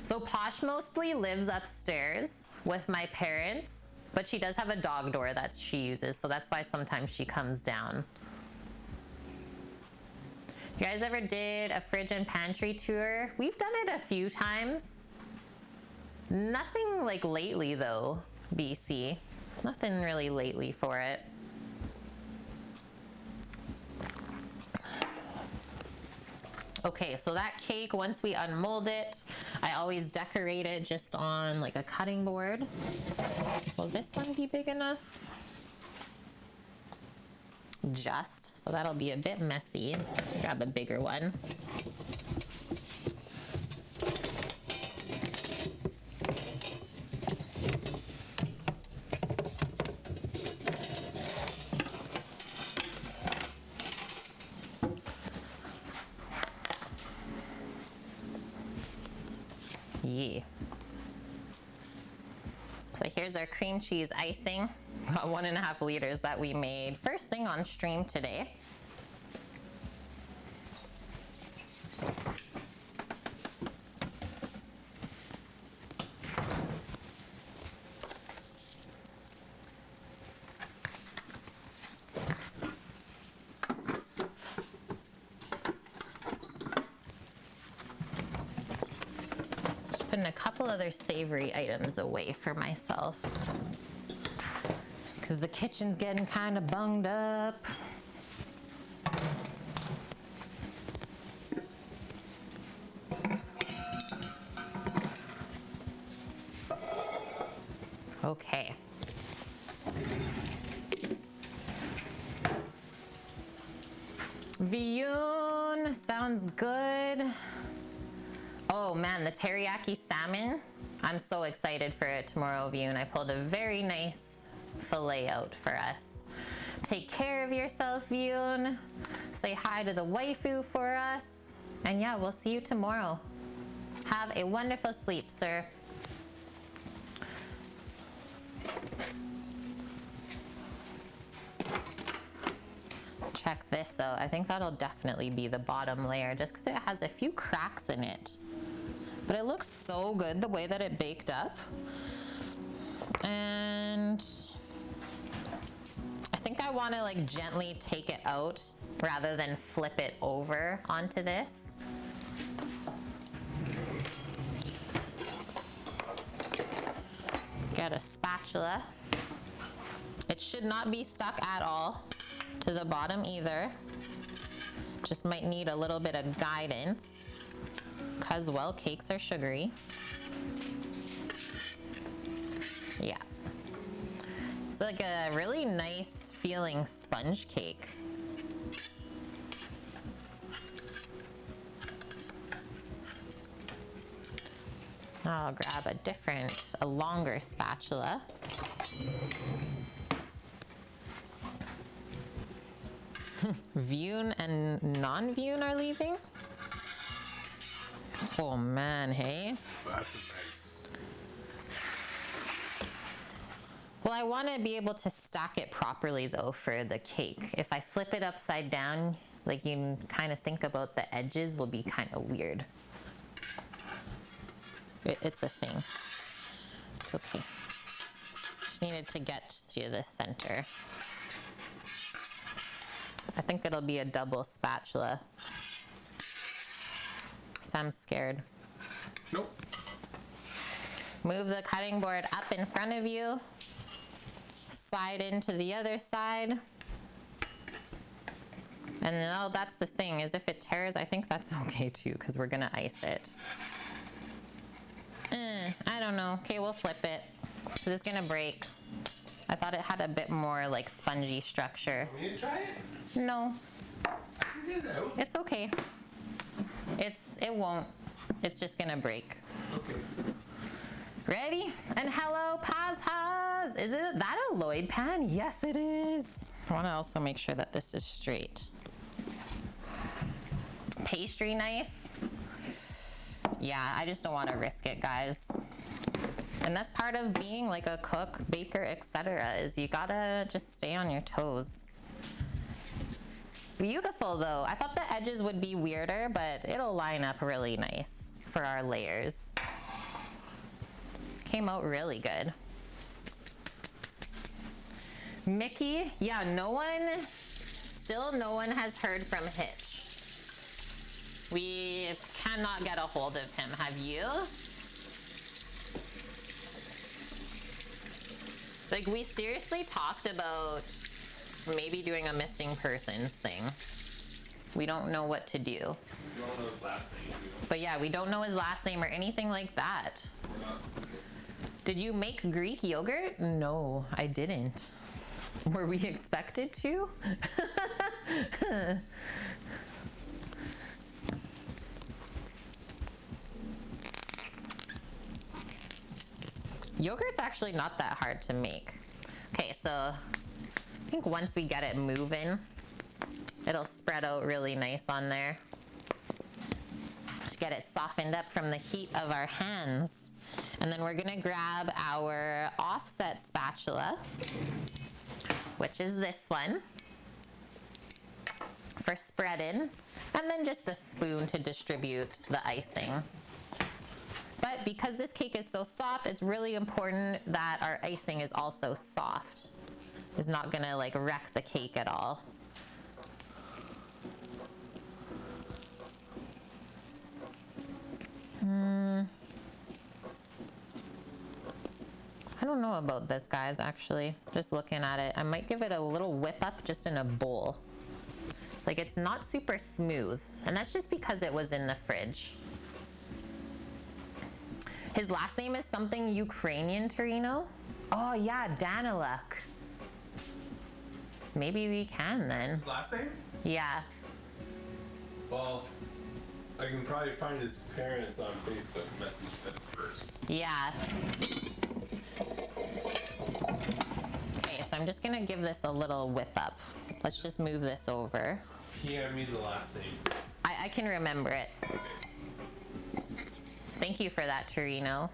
So Posh mostly lives upstairs with my parents, but she does have a dog door that she uses, so that's why sometimes she comes down. You guys ever did a fridge and pantry tour? We've done it a few times. Nothing like lately though, BC. Nothing really lately for it. Okay, so that cake, once we unmold it, I always decorate it just on like a cutting board. Will this one be big enough? Just, so that'll be a bit messy. Grab a bigger one. Yeah. So here's our cream cheese icing, about 1.5 liters that we made first thing on stream today. Putting a couple other savory items away for myself because the kitchen's getting kind of bunged up. Okay. Viyun sounds good. Oh man, the teriyaki salmon. I'm so excited for it tomorrow, Viyun. I pulled a very nice fillet out for us. Take care of yourself, Viyun. Say hi to the waifu for us. And yeah, we'll see you tomorrow. Have a wonderful sleep, sir. Check this out. I think that'll definitely be the bottom layer just because it has a few cracks in it. But it looks so good the way that it baked up. And I think I want to like gently take it out rather than flip it over onto this. Get a spatula. It should not be stuck at all to the bottom either. Just might need a little bit of guidance. Because, well, cakes are sugary. Yeah. It's like a really nice feeling sponge cake. I'll grab a longer spatula. Viyun and non-Viyun are leaving? Oh man, hey? That's nice. Well, I want to be able to stack it properly though for the cake. If I flip it upside down, like you kind of think about the edges will be kind of weird. It's a thing. It's okay. Just needed to get to the center. I think it'll be a double spatula. So I'm scared. Nope. Move the cutting board up in front of you. Slide into the other side. And then, oh, that's the thing, is if it tears, I think that's okay too, because we're gonna ice it. I don't know. Okay, we'll flip it, because it's gonna break. I thought it had a bit more like spongy structure. Want me to try it? No. Get it out. It's okay. It won't. It's just gonna break. Okay. Ready? And hello, Paz Haas. Is it that a Lloyd pan? Yes, it is. I want to also make sure that this is straight. Pastry knife. Yeah, I just don't want to risk it, guys. And that's part of being like a cook, baker, etc. is you gotta just stay on your toes. Beautiful though. I thought the edges would be weirder, but it'll line up really nice for our layers. Came out really good. Mickey, yeah, no one has heard from Hitch. We cannot get a hold of him. Have you? Like, we seriously talked about maybe doing a missing persons thing. We don't know what to do. We don't know his last name. But yeah, we don't know his last name or anything like that. Did you make Greek yogurt? No, I didn't. Were we expected to? Yogurt's actually not that hard to make. Okay, so I think once we get it moving, it'll spread out really nice on there. Just get it softened up from the heat of our hands. And then we're gonna grab our offset spatula, which is this one, for spreading, and then just a spoon to distribute the icing. But because this cake is so soft, it's really important that our icing is also soft. It's not gonna like wreck the cake at all. I don't know about this, guys, actually. Just looking at it. I might give it a little whip up just in a bowl. Like, it's not super smooth, and that's just because it was in the fridge. His last name is something Ukrainian, Torino? Oh yeah, Daniluk. Maybe we can then. His last name? Yeah. Well, I can probably find his parents on Facebook, message them first. Yeah. Okay, so I'm just gonna give this a little whip up. Let's just move this over. Hand me the last name. I can remember it. Okay. Thank you for that, Torino.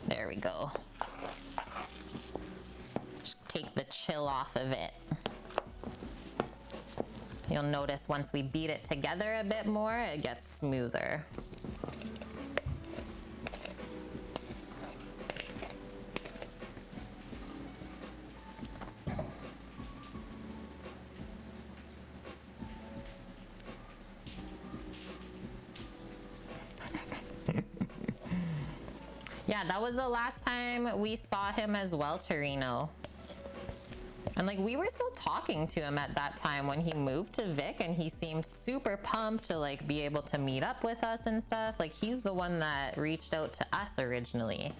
There we go. Just take the chill off of it. You'll notice once we beat it together a bit more, it gets smoother. Yeah, that was the last time we saw him as well, Torino. And like, we were still talking to him at that time when he moved to Vic, and he seemed super pumped to like be able to meet up with us and stuff. Like, he's the one that reached out to us originally.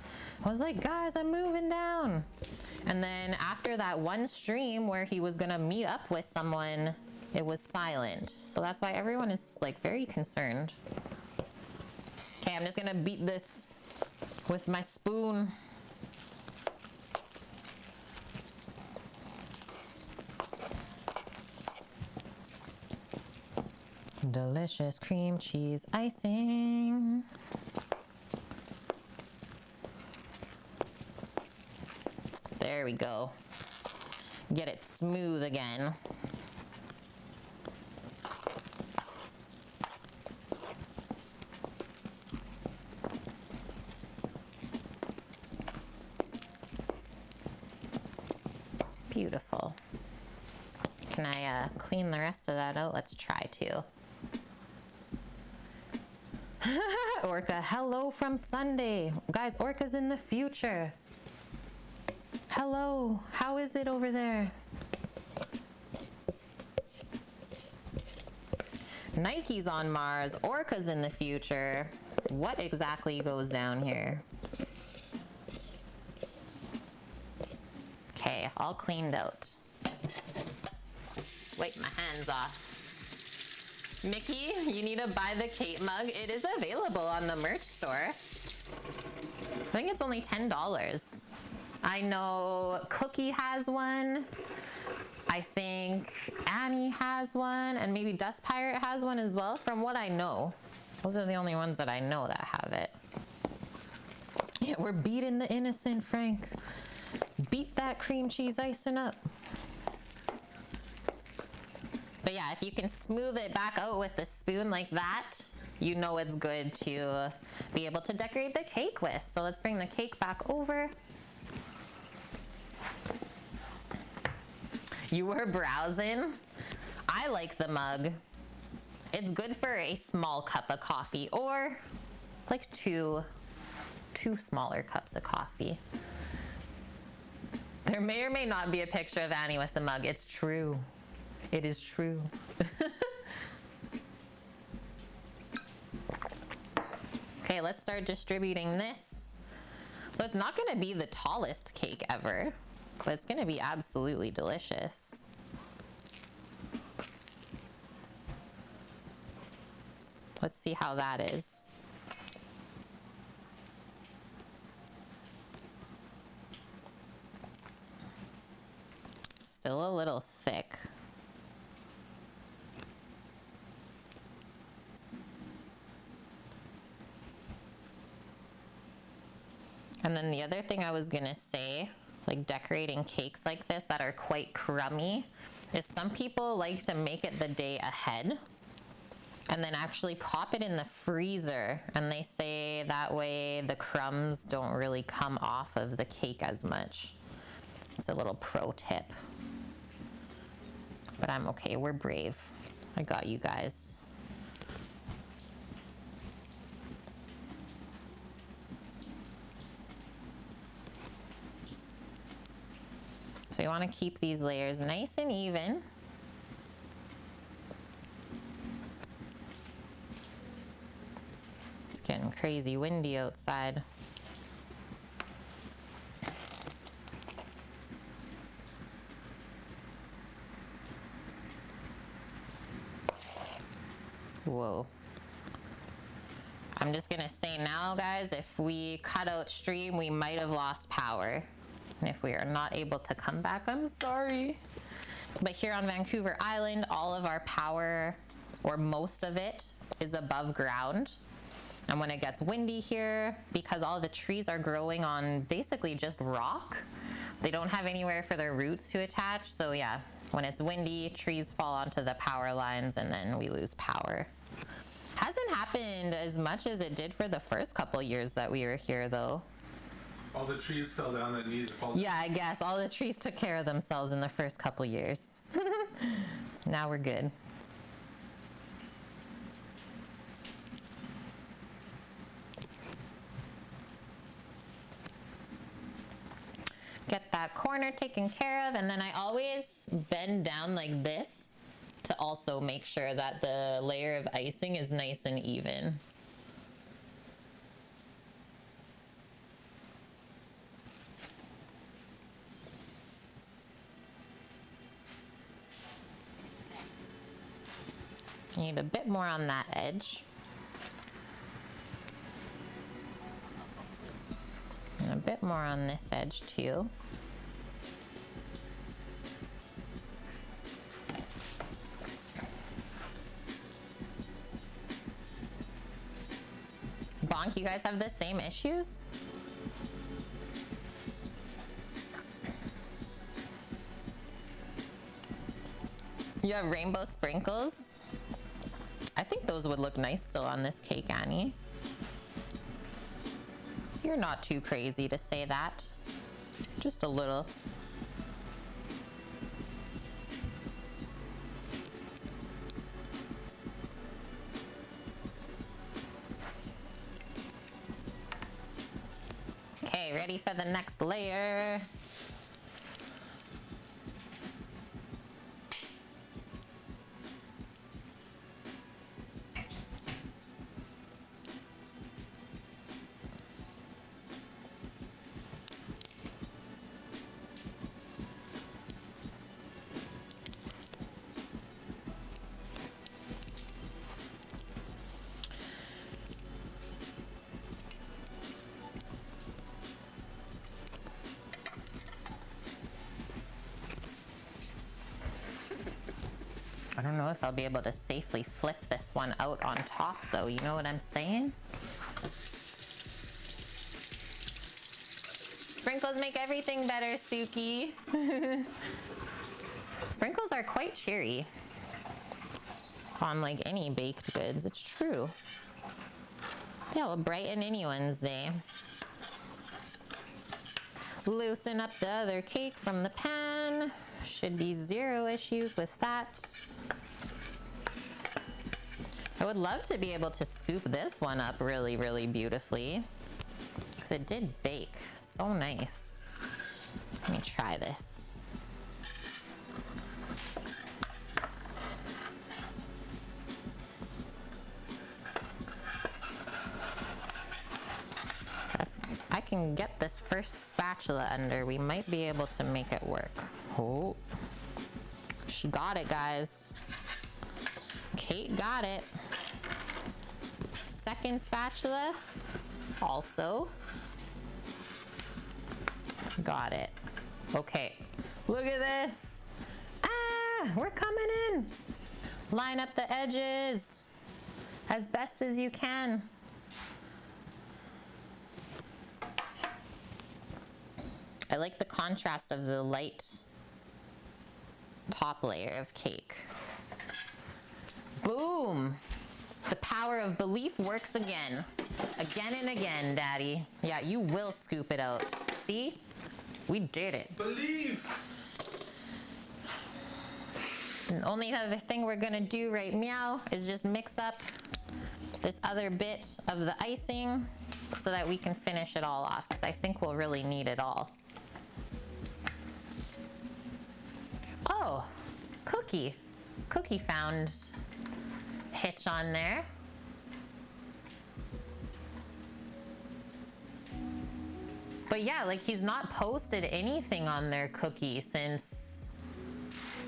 I was like, guys, I'm moving down. And then after that one stream where he was gonna meet up with someone, it was silent. So that's why everyone is like very concerned. Okay, I'm just gonna beat this with my spoon. Delicious cream cheese icing. There we go. Get it smooth again. Beautiful. Can I clean the rest of that out? Let's try to. Orca, hello from Sunday. Guys, Orca's in the future. Hello, how is it over there? Nike's on Mars, orcas in the future. What exactly goes down here? Okay, all cleaned out. Wipe my hands off. Mickey, you need to buy the Kate mug. It is available on the merch store. I think it's only $10. I know Cookie has one. I think Annie has one, and maybe Dust Pirate has one as well, from what I know. Those are the only ones that I know that have it. Yeah, we're beating the innocent, Frank. Beat that cream cheese icing up. But yeah, if you can smooth it back out with a spoon like that, you know it's good to be able to decorate the cake with. So let's bring the cake back over. You were browsing? I like the mug. It's good for a small cup of coffee, or like two smaller cups of coffee. There may or may not be a picture of Annie with the mug. It's true. It is true. Okay, let's start distributing this. So it's not gonna be the tallest cake ever, but it's gonna be absolutely delicious. Let's see how that is. Still a little thick. And then the other thing I was gonna say, like decorating cakes like this that are quite crummy, is some people like to make it the day ahead and then actually pop it in the freezer. And they say that way the crumbs don't really come off of the cake as much. It's a little pro tip. But I'm okay, we're brave. I got you guys. So you want to keep these layers nice and even. It's getting crazy windy outside. Whoa. I'm just gonna say now, guys, if we cut out stream, we might have lost power. And if we are not able to come back, I'm sorry. But here on Vancouver Island, all of our power, or most of it, is above ground. And when it gets windy here, because all the trees are growing on basically just rock, they don't have anywhere for their roots to attach. So yeah, when it's windy, trees fall onto the power lines and then we lose power. Hasn't happened as much as it did for the first couple years that we were here though. All the trees fell down that needed to fall down. Yeah, I guess all the trees took care of themselves in the first couple years. Now we're good. Get that corner taken care of, and then I always bend down like this to also make sure that the layer of icing is nice and even. Need a bit more on that edge. And a bit more on this edge too. Bonk, you guys have the same issues? You have rainbow sprinkles? I think those would look nice still on this cake, Annie. You're not too crazy to say that. Just a little. Okay, ready for the next layer. I don't know if I'll be able to safely flip this one out on top though, you know what I'm saying? Sprinkles make everything better, Suki. Sprinkles are quite cheery on like any baked goods, it's true. Yeah, will brighten anyone's day. Loosen up the other cake from the pan. Should be zero issues with that. I would love to be able to scoop this one up really, really beautifully because it did bake so nice. Let me try this. If I can get this first spatula under, we might be able to make it work. Oh, she got it, guys. Kate got it. Second spatula, also got it. Okay, look at this. Ah, we're coming in. Line up the edges as best as you can. I like the contrast of the light top layer of cake. Boom! The power of belief works again. Again and again, Daddy. Yeah, you will scoop it out. See? We did it. Believe! And the only other thing we're gonna do right meow is just mix up this other bit of the icing so that we can finish it all off, because I think we'll really need it all. Oh, Cookie. Cookie found hitch on there. But yeah, like he's not posted anything on their Cookie since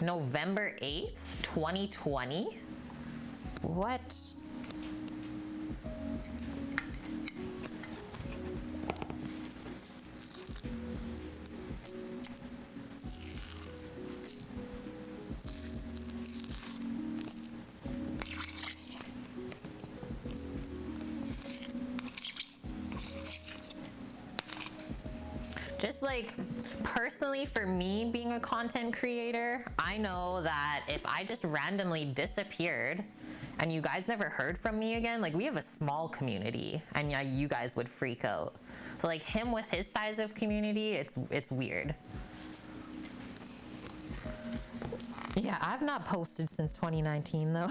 November 8th, 2020. What? Just like personally for me being a content creator, I know that if I just randomly disappeared and you guys never heard from me again, like we have a small community and yeah, you guys would freak out. So like him with his size of community, it's weird. Yeah, I've not posted since 2019 though.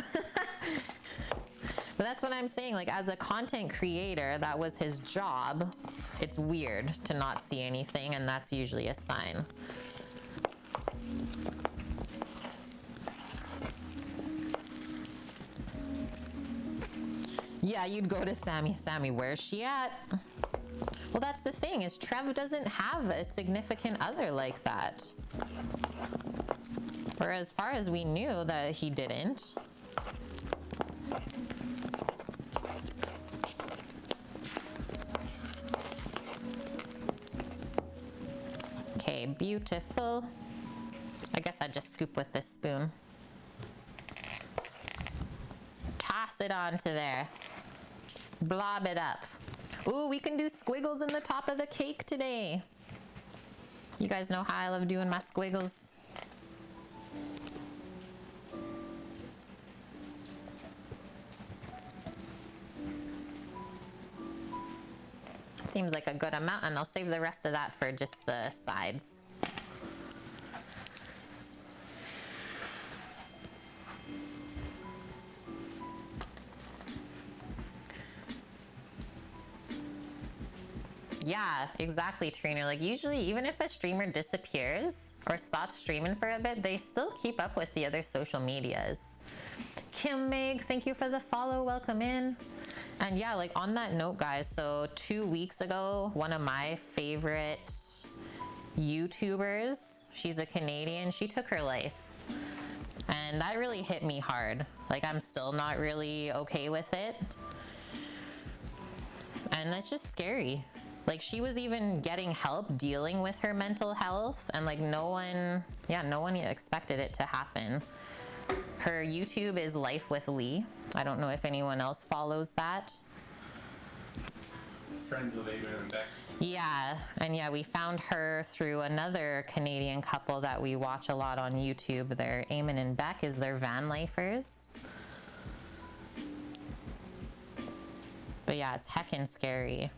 But that's what I'm saying, like as a content creator, that was his job. It's weird to not see anything, and that's usually a sign. Yeah, you'd go to Sammy. Sammy, where's she at? Well, that's the thing, is Trev doesn't have a significant other like that. Or as far as we knew that he didn't. Okay, beautiful. I guess I'd just scoop with this spoon. Toss it onto there. Blob it up. Ooh, we can do squiggles in the top of the cake today. You guys know how I love doing my squiggles. Seems like a good amount, and I'll save the rest of that for just the sides. Yeah, exactly, Trina. Like usually, even if a streamer disappears or stops streaming for a bit, they still keep up with the other social medias. Kim Meg, thank you for the follow. Welcome in. And yeah, like on that note, guys, so 2 weeks ago, one of my favorite YouTubers, she's a Canadian, she took her life. And that really hit me hard. Like I'm still not really okay with it. And that's just scary. Like she was even getting help dealing with her mental health, and like no one expected it to happen. Her YouTube is Life with Lee. I don't know if anyone else follows that. Friends of Eamon and Bex. Yeah, and yeah, we found her through another Canadian couple that we watch a lot on YouTube. Their Eamon and Beck is their van lifers. But yeah, it's heckin' scary.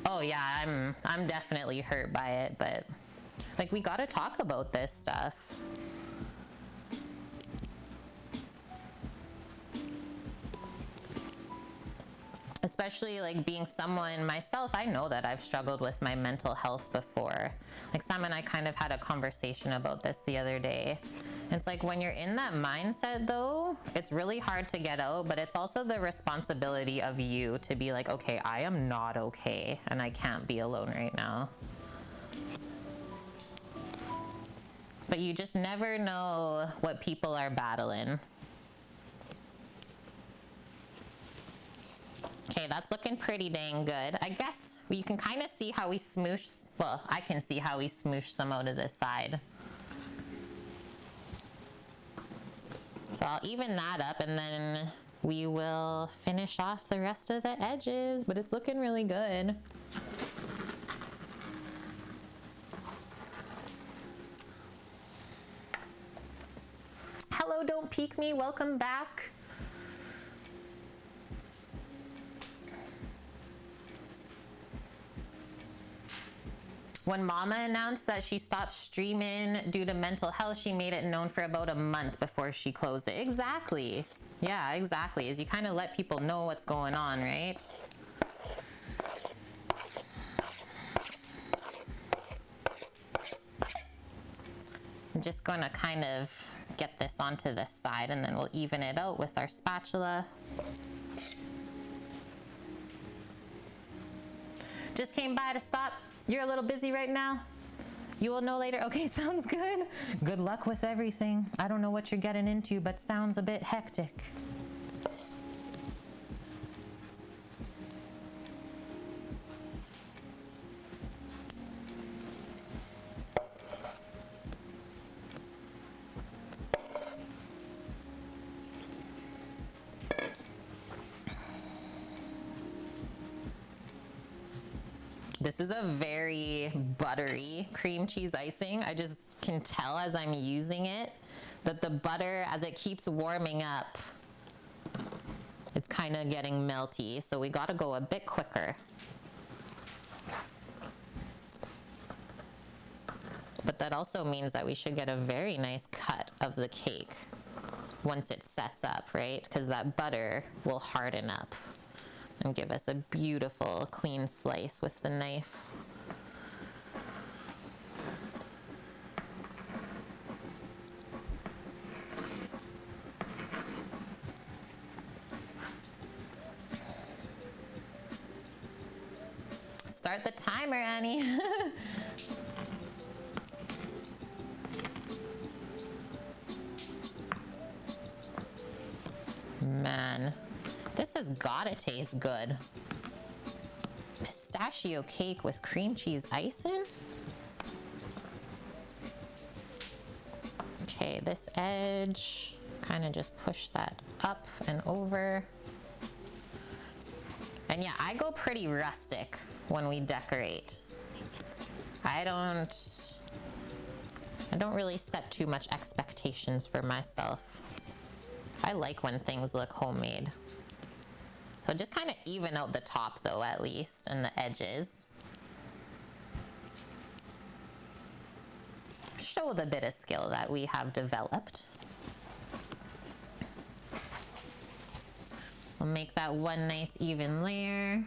Oh yeah, I'm definitely hurt by it, but like we gotta talk about this stuff. Especially like being someone myself, I know that I've struggled with my mental health before. Like Sam and I kind of had a conversation about this the other day. It's like when you're in that mindset though, it's really hard to get out, but it's also the responsibility of you to be like, okay, I am not okay and I can't be alone right now. But you just never know what people are battling. Okay, that's looking pretty dang good. I guess you can kind of see how we smoosh, well, I can see how we smoosh some out of this side. So I'll even that up and then we will finish off the rest of the edges, but it's looking really good. Hello, Don't Peek Me, welcome back. When Mama announced that she stopped streaming due to mental health, she made it known for about a month before she closed it. Exactly. Yeah, exactly. As you kind of let people know what's going on, right? I'm just gonna kind of get this onto this side and then we'll even it out with our spatula. Just came by to stop. You're a little busy right now? You will know later. Okay, sounds good. Good luck with everything. I don't know what you're getting into, but sounds a bit hectic. This is a very buttery cream cheese icing. I just can tell as I'm using it that the butter, as it keeps warming up, it's kind of getting melty. So we got to go a bit quicker. But that also means that we should get a very nice cut of the cake once it sets up, right? Because that butter will harden up and give us a beautiful clean slice with the knife. Start the timer, Annie. Man. This has gotta taste good. Pistachio cake with cream cheese icing. Okay, this edge, kind of just push that up and over. And yeah, I go pretty rustic when we decorate. I don't really set too much expectations for myself. I like when things look homemade. So just kind of even out the top though, at least, and the edges. Show the bit of skill that we have developed. We'll make that one nice even layer.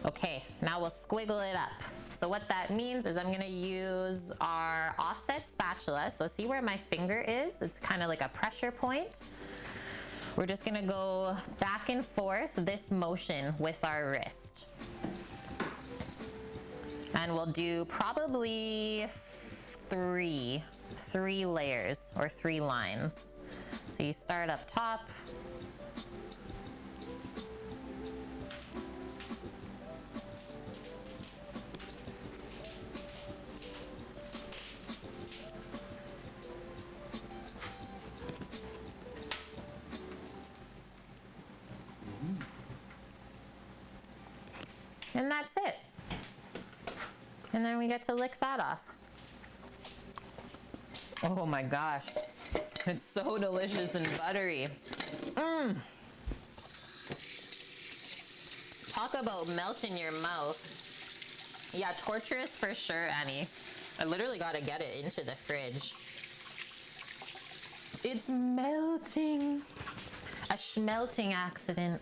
Okay, now we'll squiggle it up. So what that means is I'm gonna use our offset spatula. So see where my finger is? It's kind of like a pressure point. We're just gonna go back and forth this motion with our wrist. And we'll do probably three layers or 3 lines. So you start up top. And that's it. And then we get to lick that off. Oh my gosh. It's so delicious and buttery. Mmm. Talk about melt in your mouth. Yeah, torturous for sure, Annie. I literally gotta get it into the fridge. It's melting. A schmelting accident.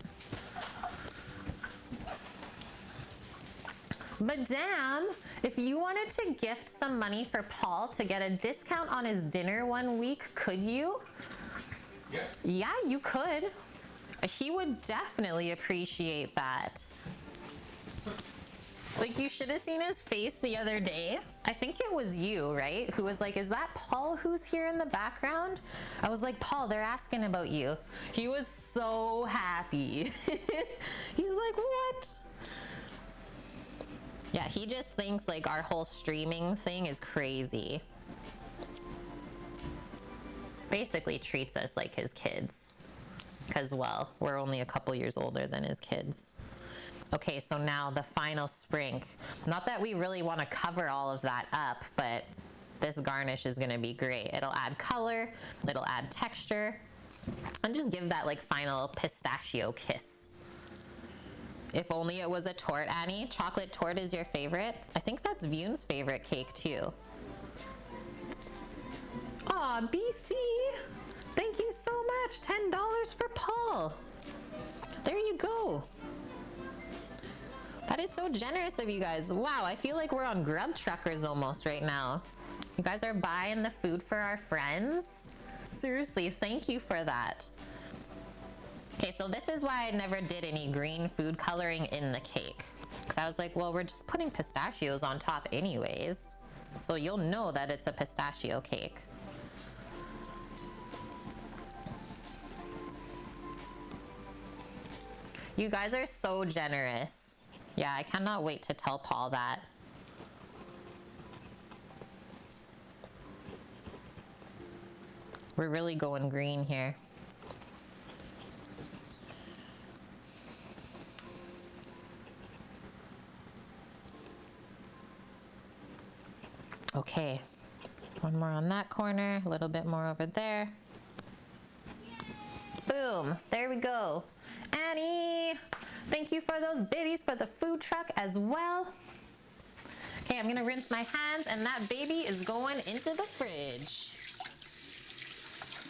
Madame, if you wanted to gift some money for Paul to get a discount on his dinner one week, could you? Yeah. Yeah, you could. He would definitely appreciate that. Like, you should have seen his face the other day. I think it was you, right? Who was like, is that Paul who's here in the background? I was like, Paul, they're asking about you. He was so happy. He's like, what? Yeah, he just thinks like our whole streaming thing is crazy. Basically treats us like his kids. Because, well, we're only a couple years older than his kids. Okay, so now the final sprink. Not that we really want to cover all of that up, but this garnish is going to be great. It'll add color, it'll add texture, and just give that like final pistachio kiss. If only it was a tort, Annie. Chocolate tort is your favorite? I think that's Vune's favorite cake too. Aw, BC! Thank you so much. $10 for Paul. There you go. That is so generous of you guys. Wow, I feel like we're on Grub Truckers almost right now. You guys are buying the food for our friends? Seriously, thank you for that. Okay, so this is why I never did any green food coloring in the cake. Because I was like, well, we're just putting pistachios on top anyways. So you'll know that it's a pistachio cake. You guys are so generous. Yeah, I cannot wait to tell Paul that. We're really going green here. Okay, one more on that corner, a little bit more over there. Boom, there we go. Annie, thank you for those biddies for the food truck as well. Okay, I'm gonna rinse my hands and that baby is going into the fridge.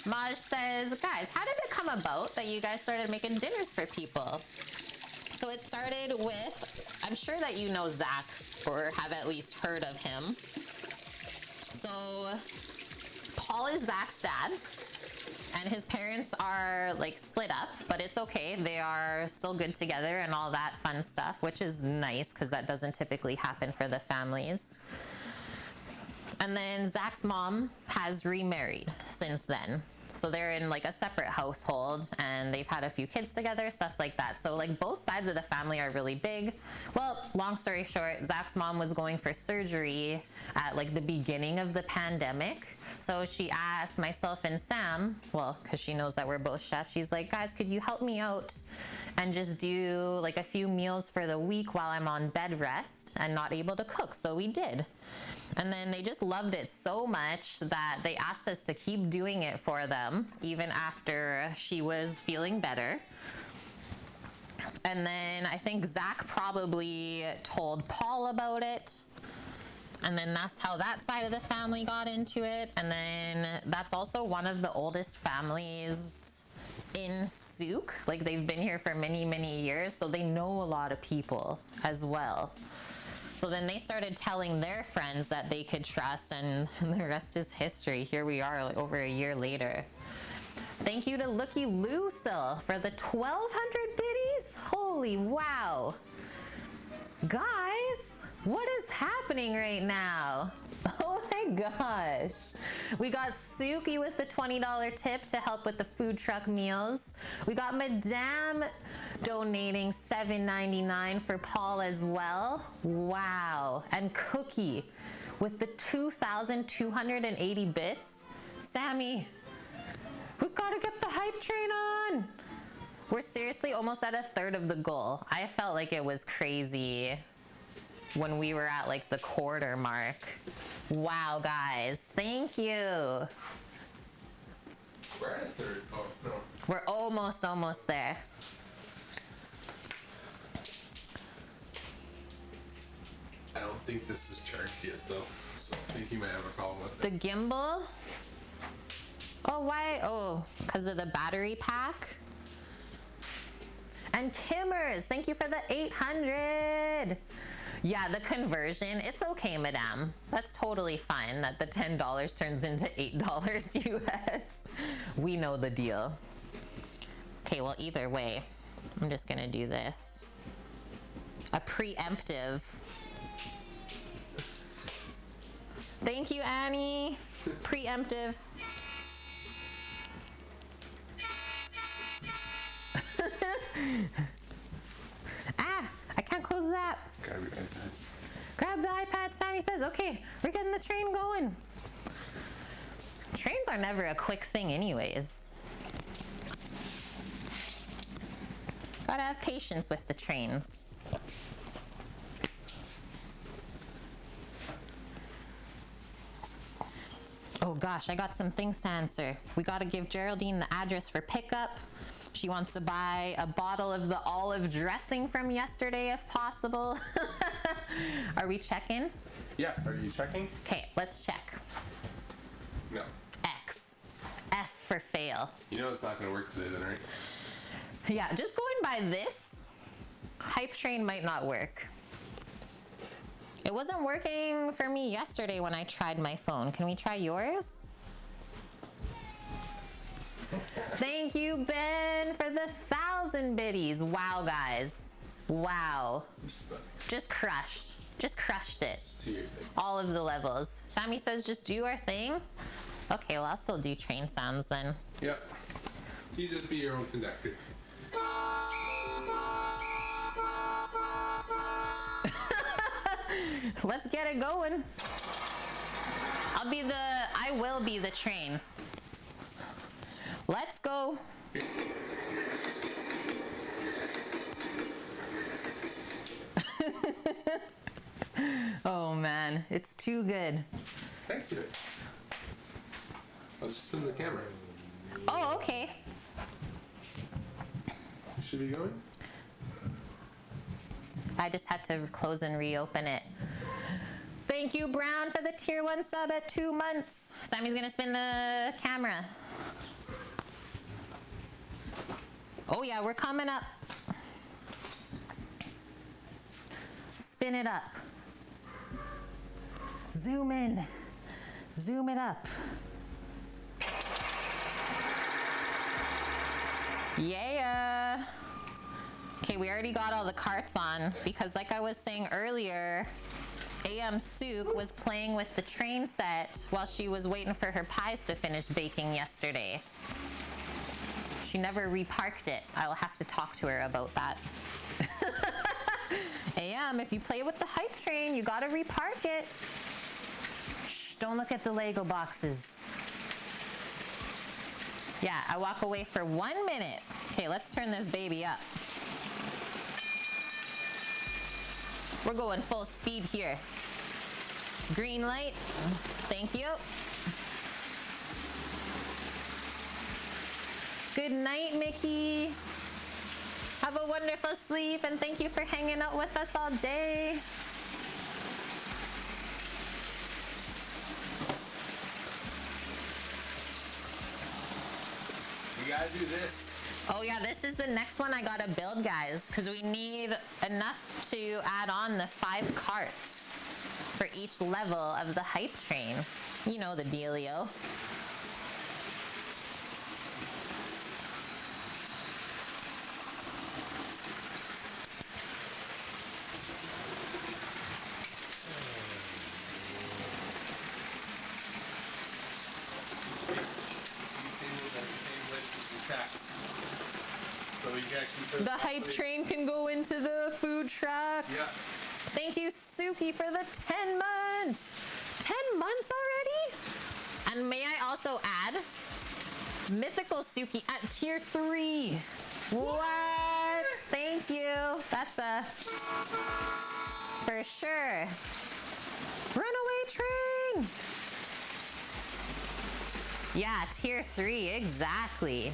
Maj says, guys, how did it come about that you guys started making dinners for people? So it started with, I'm sure that you know Zach or have at least heard of him. So Paul is Zach's dad. And his parents are like split up, but it's okay. They are still good together and all that fun stuff, which is nice because that doesn't typically happen for the families. And then Zach's mom has remarried since then. So they're in like a separate household and they've had a few kids together, stuff like that. So like both sides of the family are really big. Well, long story short, Zach's mom was going for surgery at like the beginning of the pandemic. So she asked myself and Sam, well, because she knows that we're both chefs, she's like, guys, could you help me out and just do like a few meals for the week while I'm on bed rest and not able to cook? So we did. And then they just loved it so much that they asked us to keep doing it for them even after she was feeling better. And then I think Zach probably told Paul about it. And then that's how that side of the family got into it. And then that's also one of the oldest families in Souk. Like they've been here for many, many years. So they know a lot of people as well. So then they started telling their friends that they could trust, and the rest is history. Here we are like, over a year later. Thank you to Looky Lucille for the 1,200 biddies. Holy wow. Guys, what is happening right now? Oh my gosh. We got Suki with the $20 tip to help with the food truck meals. We got Madame donating $7.99 for Paul as well. Wow. And Cookie with the 2,280 bits. Sammy, we gotta get the hype train on. We're seriously almost at a third of the goal. I felt like it was crazy when we were at like the quarter mark. Wow, guys, thank you. We're at a third. Oh, no. We're almost there. I don't think this is charged yet, though. So I think you might have a problem with The it. gimbal? Oh, why? Oh, because of the battery pack? And Kimmers, thank you for the 800. Yeah, the conversion, it's okay, madame. That's totally fine that the $10 turns into $8 US. We know the deal. Okay, well, either way, I'm just gonna do this. A preemptive. Thank you, Annie. Preemptive. Ah, I can't close that. Grab your iPad. Grab the iPad, Sammy says. Okay, we're getting the train going. Trains are never a quick thing anyways. Gotta have patience with the trains. Oh gosh, I got some things to answer. We gotta give Geraldine the address for pickup. She wants to buy a bottle of the olive dressing from yesterday if possible. Are we checking? Yeah, are you checking? Okay, let's check. No. X. F for fail. You know it's not going to work today then, right? Yeah, just going by this, hype train might not work. It wasn't working for me yesterday when I tried my phone. Can we try yours? Thank you, Ben, for the 1,000 biddies. Wow, guys. Wow. I'm stuck. Just crushed. Just crushed it. To your thing. All of the levels. Sammy says just do our thing. Okay, well, I'll still do train sounds then. Yep. You just be your own conductor. Let's get it going. I will be the train. Let's go. Oh man, it's too good. Thank you. Let's just spin the camera. Oh, okay. Should be going? I just had to close and reopen it. Thank you, Brown, for the tier 1 sub at 2 months. Sammy's gonna spin the camera. Oh yeah, we're coming up. Spin it up. Zoom in. Zoom it up. Yeah. Okay, we already got all the carts on because like I was saying earlier, AM Souk was playing with the train set while she was waiting for her pies to finish baking yesterday. She never reparked it. I'll have to talk to her about that. AM, if you play with the hype train, you gotta repark it. Shh, don't look at the Lego boxes. Yeah, I walk away for 1 minute. Okay, let's turn this baby up. We're going full speed here. Green light. Thank you. Good night, Mickey. Have a wonderful sleep and thank you for hanging out with us all day. We gotta do this. Oh yeah, this is the next one I gotta build, guys, because we need enough to add on the 5 carts for each level of the hype train. You know the dealio. So we can actually put The hype train can go into the food truck. Yeah. Thank you, Suki, for the 10 months. 10 months already? And may I also add, Mythical Suki at tier 3. What? Thank you. That's a for sure. Runaway train. Yeah, tier 3, exactly.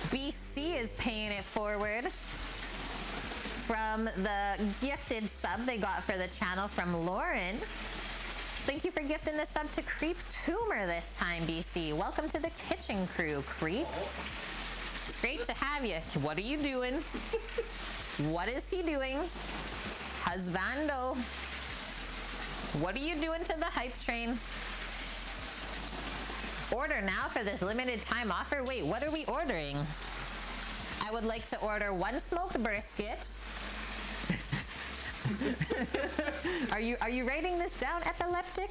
BC is paying it forward from the gifted sub they got for the channel from Lauren. Thank you for gifting the sub to Creep Tumor this time, BC. Welcome to the kitchen crew, Creep. It's great to have you. What are you doing? What is he doing? Husbando. What are you doing to the hype train? Order now for this limited time offer. Wait, what are we ordering? I would like to order 1 smoked brisket. Are you writing this down, epileptic?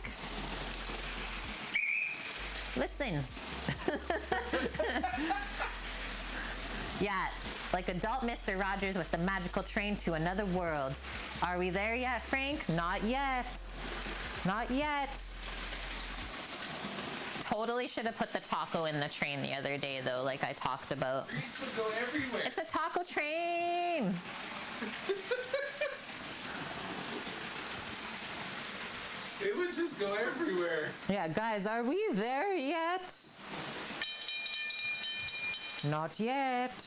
Listen. Yeah, like adult Mr. Rogers with the magical train to another world. Are we there yet, Frank? Not yet. Not yet. Totally should have put the taco in the train the other day, though, like I talked about. Grease would go everywhere. It's a taco train. It would just go everywhere. Yeah, guys, are we there yet? Not yet.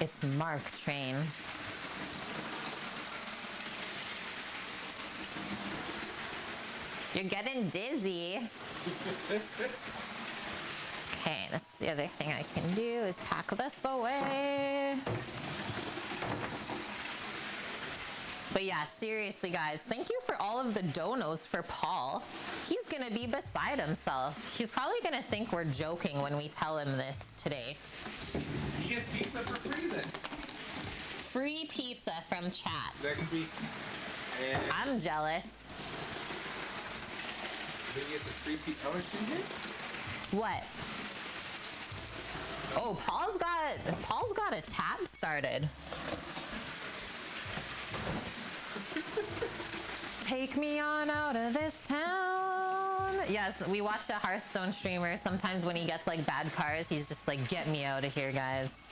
It's Mark Train. You're getting dizzy. Okay, this is the other thing I can do is pack this away. But yeah, seriously, guys, thank you for all of the donos for Paul. He's gonna be beside himself. He's probably gonna think we're joking when we tell him this today. He gets pizza for free then. Free pizza from chat. Next week. And I'm jealous. then you get the free pizza. How much do you get? What? Oh, Paul's got a tab started. Take me on out of this town. Yes, we watch a Hearthstone streamer. Sometimes when he gets like bad cards, he's just like, get me out of here, guys.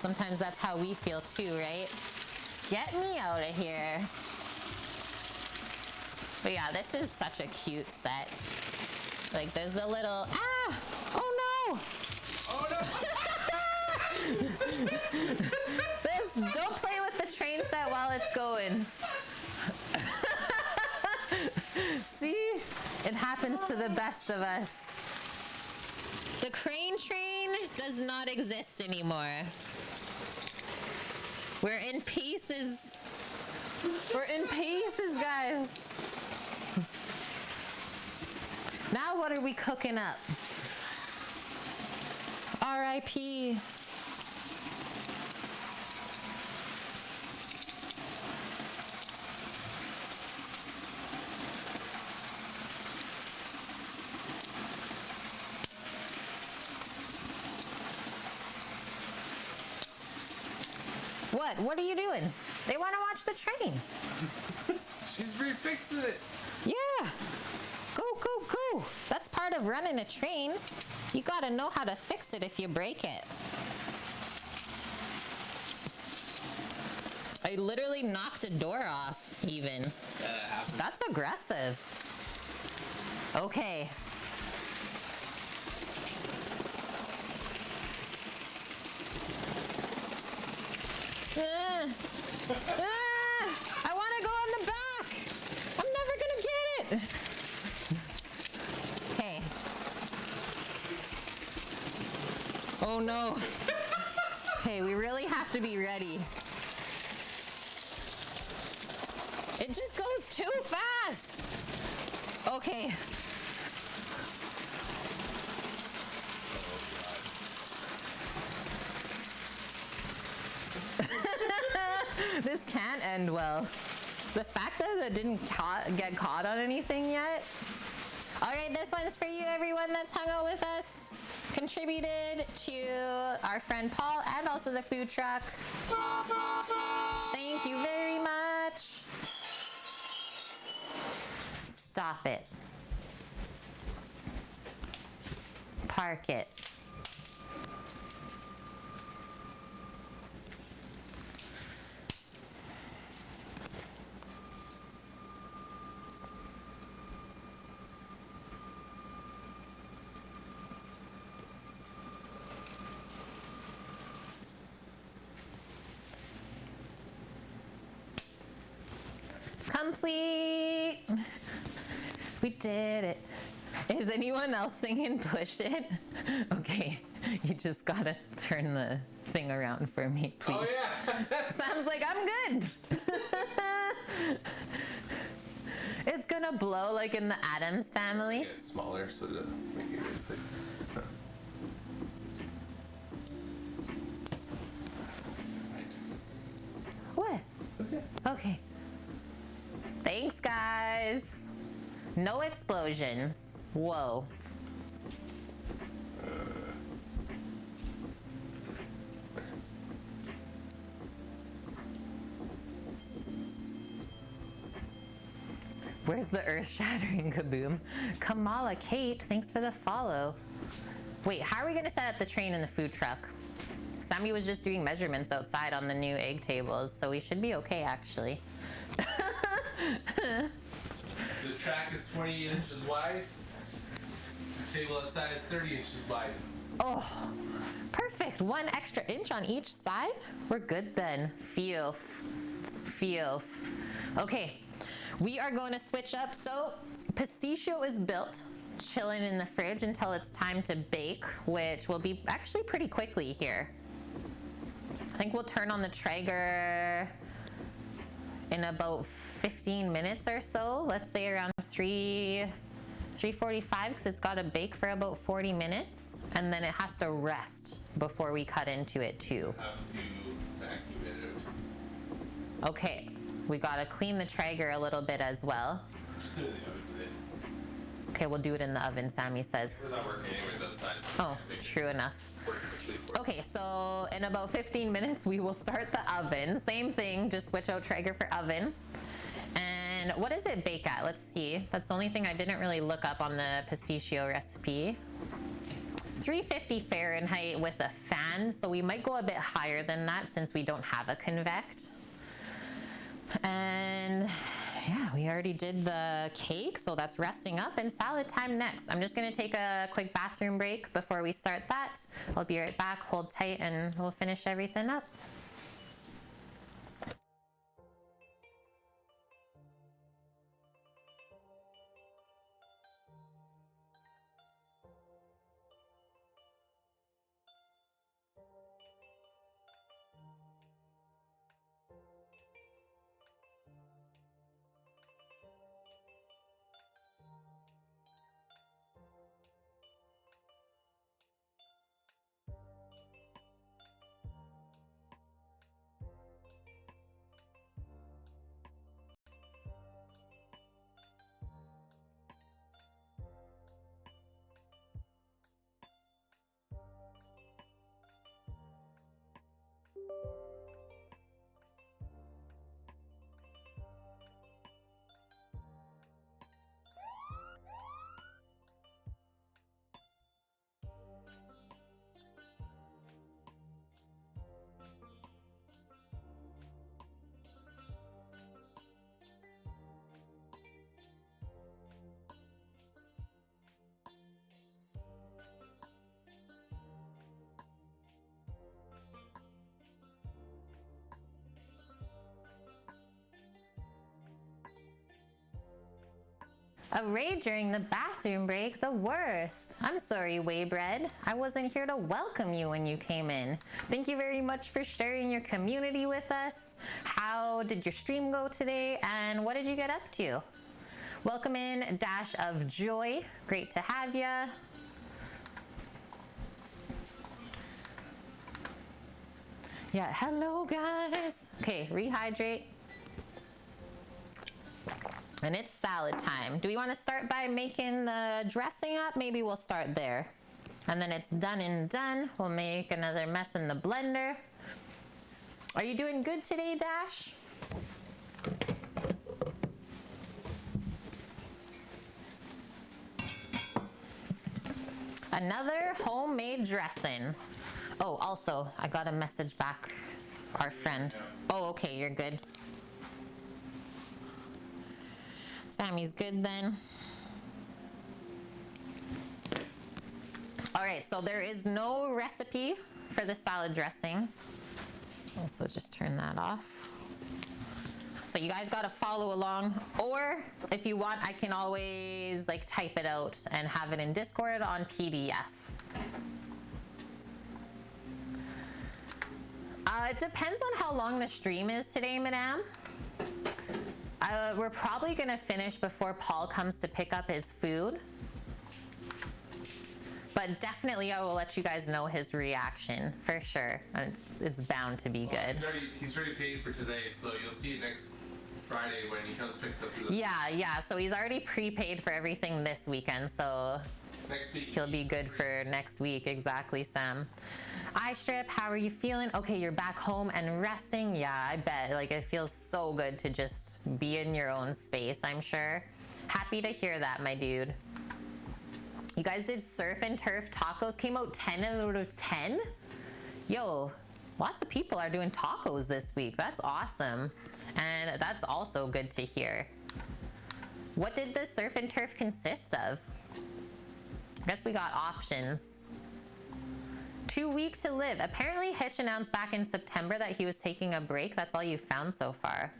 Sometimes that's how we feel too, right? Get me out of here. But yeah, this is such a cute set. Like there's a little, oh no. Oh no. Don't play with the train set while it's going. See? It happens to the best of us. The crane train does not exist anymore. We're in pieces. We're in pieces, guys. Now what are we cooking up? R.I.P. What? What are you doing? They want to watch the train. She's refixing it. Yeah. Go, go, go. That's part of running a train. You gotta know how to fix it if you break it. I literally knocked a door off, even. Yeah, that happens. That's aggressive. Okay. I want to go on the back. I'm never gonna get it. Okay. Oh no. Okay, we really have to be ready. It just goes too fast. Okay. This can't end well. The fact that it didn't get caught on anything yet. All right, this one's for you, everyone that's hung out with us, contributed to our friend Paul, and also the food truck. Thank you very much. Stop it. park it. Complete. We did it. Is anyone else singing Push It? Okay, you just gotta turn the thing around for me, please. Oh yeah. Sounds like I'm good. It's gonna blow like in the Addams Family. Get smaller so to make it realistic. What? It's okay. Okay. Thanks, guys. No explosions. Whoa. Where's the earth-shattering kaboom? Kamala Kate, thanks for the follow. Wait, how are we gonna set up the train in the food truck? Sammy was just doing measurements outside on the new egg tables, so we should be okay, actually. The track is 20 inches wide. The table outside is 30 inches wide. Oh, perfect. 1 extra inch on each side? We're good then. Feel. Okay, we are going to switch up. So, Pistachio is built, chilling in the fridge until it's time to bake, which will be actually pretty quickly here. I think we'll turn on the Traeger in about 15 minutes or so. Let's say around 3:45, because it's got to bake for about 40 minutes, and then it has to rest before we cut into it too. Have to vacuum it out. Okay, we got to clean the Traeger a little bit as well. Just do it in the oven today. Okay, we'll do it in the oven, Sammy says. It's not working anyways outside. So Oh, true enough. Okay, so in about 15 minutes, we will start the oven. Same thing, just switch out Traeger for oven. And what does it bake at? Let's see. That's the only thing I didn't really look up on the Pistachio recipe. 350 Fahrenheit with a fan, so we might go a bit higher than that since we don't have a convect. And yeah, we already did the cake, so that's resting up, and salad time next. I'm just gonna take a quick bathroom break before we start that. I'll be right back, hold tight, and we'll finish everything up. A raid during the bathroom break, the worst. I'm sorry, Waybread. I wasn't here to welcome you when you came in. Thank you very much for sharing your community with us. How did your stream go today, and what did you get up to? Welcome in, Dash of Joy. Great to have ya. Yeah, hello guys. Okay, rehydrate. And it's salad time. Do we want to start by making the dressing up? Maybe we'll start there. And then it's done and done. We'll make another mess in the blender. Are you doing good today, Dash? Another homemade dressing. Oh, also, I got a message back. Our friend. Oh, okay, you're good. Sammy's good then. All right, so there is no recipe for the salad dressing. Also, just turn that off. So you guys got to follow along, or if you want, I can always like type it out and have it in Discord on PDF. It depends on how long the stream is today, madame. We're probably gonna finish before Paul comes to pick up his food. But definitely I will let you guys know his reaction, for sure. It's bound to be good. He's already paid for today, so you'll see it next Friday when he comes picks up the... Yeah, so he's already prepaid for everything this weekend, so next week he'll be good for next week. Exactly, Sam. iStrip, how are you feeling? Okay, you're back home and resting. Yeah, I bet. Like, it feels so good to just be in your own space, I'm sure. Happy to hear that, my dude. You guys did surf and turf tacos, came out 10 out of 10? Yo, lots of people are doing tacos this week. That's awesome. And that's also good to hear. What did the surf and turf consist of? I guess we got options. 2 weeks to live. Apparently Hitch announced back in September that he was taking a break. That's all you found so far.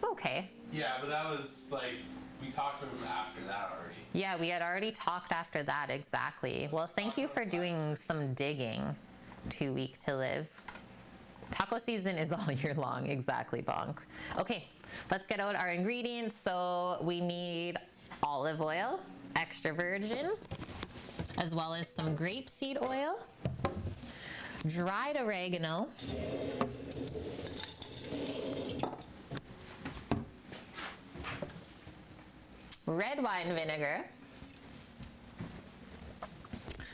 Okay. Yeah, but that was like, we talked to him after that already. Yeah, we had already talked after that, exactly. Well, thank you for doing some digging. 2 week to live. Taco season is all year long, exactly, Bonk. Okay, let's get out our ingredients. So we need olive oil, extra virgin, as well as some grapeseed oil, dried oregano, red wine vinegar,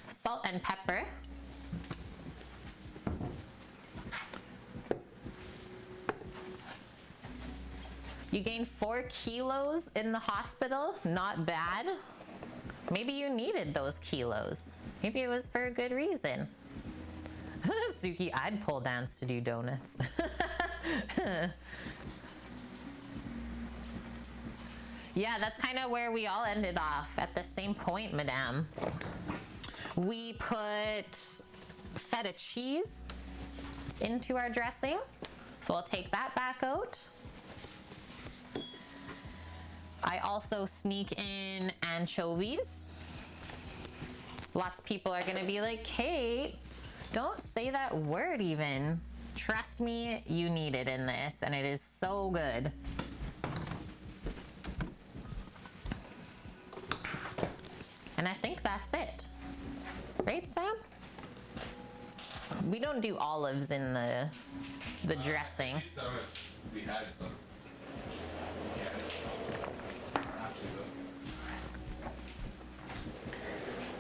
salt and pepper, you gained 4 kilos in the hospital. Not bad. Maybe you needed those kilos. Maybe it was for a good reason. Suki, I'd pole dance to do donuts. Yeah, that's kind of where we all ended off, at the same point, madame. We put feta cheese into our dressing. So I'll take that back out. I also sneak in anchovies. Lots of people are gonna be like, Kate, don't say that word even. Trust me, you need it in this, and it is so good. And I think that's it. Right, Sam? We don't do olives in the dressing. We had some.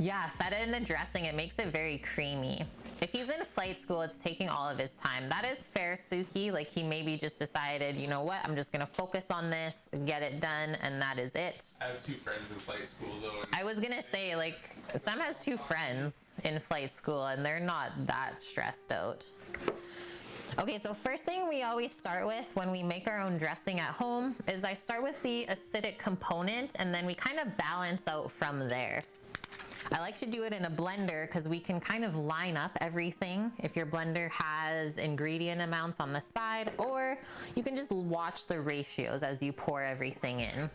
Yeah, feta in the dressing, it makes it very creamy. If he's in flight school, it's taking all of his time. That is fair, Suki. Like, he maybe just decided, you know what, I'm just gonna focus on this, get it done, and that is it. I have 2 friends in flight school, though. I was gonna say, like, Sam has 2 friends in flight school, and they're not that stressed out. Okay, so first thing we always start with when we make our own dressing at home is I start with the acidic component, and then we kind of balance out from there. I like to do it in a blender because we can kind of line up everything if your blender has ingredient amounts on the side, or you can just watch the ratios as you pour everything in.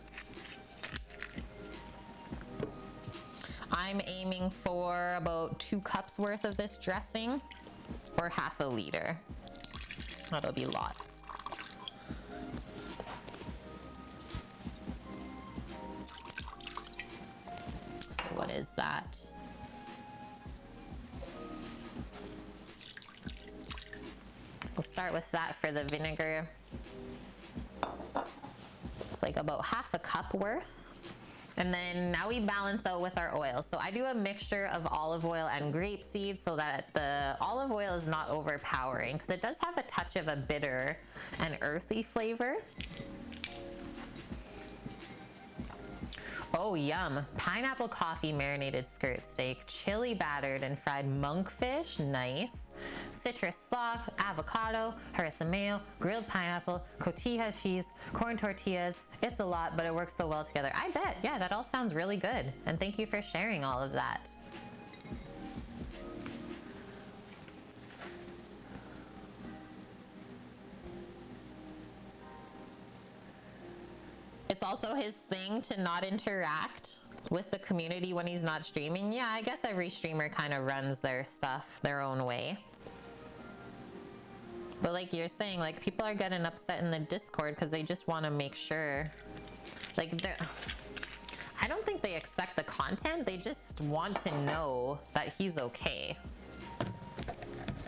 I'm aiming for about 2 cups worth of this dressing, or half a liter. That'll be lots. What is that? We'll start with that for the vinegar. It's like about half a cup worth. And then now we balance out with our oil. So I do a mixture of olive oil and grapeseed so that the olive oil is not overpowering, because it does have a touch of a bitter and earthy flavor. Oh, yum. Pineapple coffee marinated skirt steak, chili battered and fried monkfish, nice. Citrus slaw, avocado, harissa mayo, grilled pineapple, cotija cheese, corn tortillas. It's a lot, but it works so well together. I bet. Yeah, that all sounds really good. And thank you for sharing all of that. It's also his thing to not interact with the community when he's not streaming. Yeah, I guess every streamer kind of runs their stuff their own way. But like you're saying, like people are getting upset in the Discord because they just want to make sure. Like I don't think they expect the content. They just want to know that he's okay.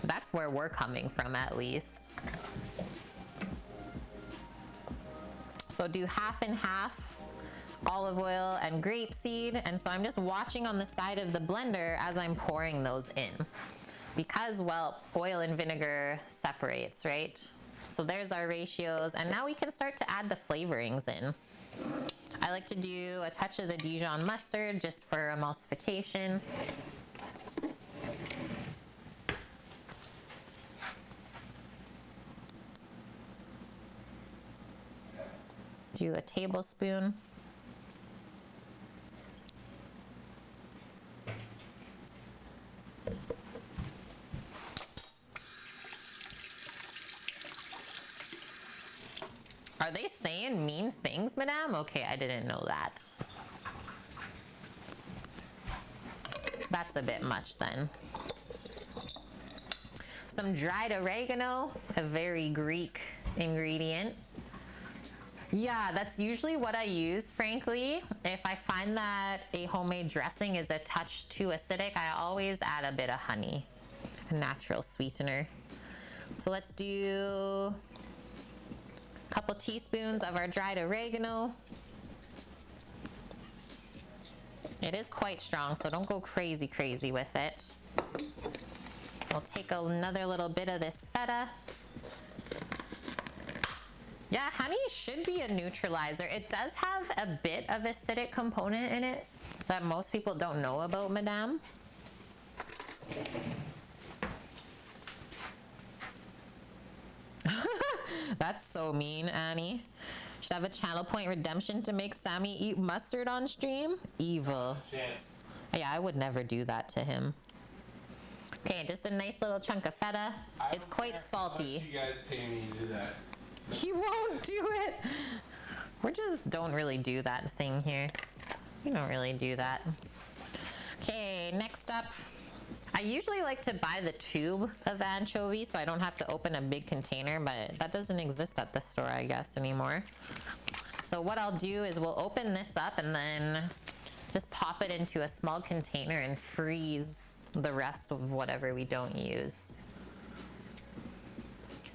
That's where we're coming from, at least. So do half and half olive oil and grapeseed. And so I'm just watching on the side of the blender as I'm pouring those in. Because, well, oil and vinegar separates, right? So there's our ratios. And now we can start to add the flavorings in. I like to do a touch of the Dijon mustard just for emulsification. Do a tablespoon. Are they saying mean things, madame? Okay, I didn't know that. That's a bit much then. Some dried oregano, a very Greek ingredient. Yeah, that's usually what I use, frankly. If I find that a homemade dressing is a touch too acidic, I always add a bit of honey, a natural sweetener. So let's do a couple teaspoons of our dried oregano. It is quite strong, so don't go crazy with it. We'll take another little bit of this feta. Yeah, honey should be a neutralizer. It does have a bit of acidic component in it that most people don't know about, madame. That's so mean, Annie. Should have a channel point redemption to make Sammy eat mustard on stream? Evil. Chance. Yeah, I would never do that to him. Okay, just a nice little chunk of feta. It's quite salty. You guys pay me to do that. He won't do it. We just don't really do that thing here. We don't really do that. Okay, next up. I usually like to buy the tube of anchovies so I don't have to open a big container, but that doesn't exist at the store, I guess, anymore. So what I'll do is we'll open this up and then just pop it into a small container and freeze the rest of whatever we don't use.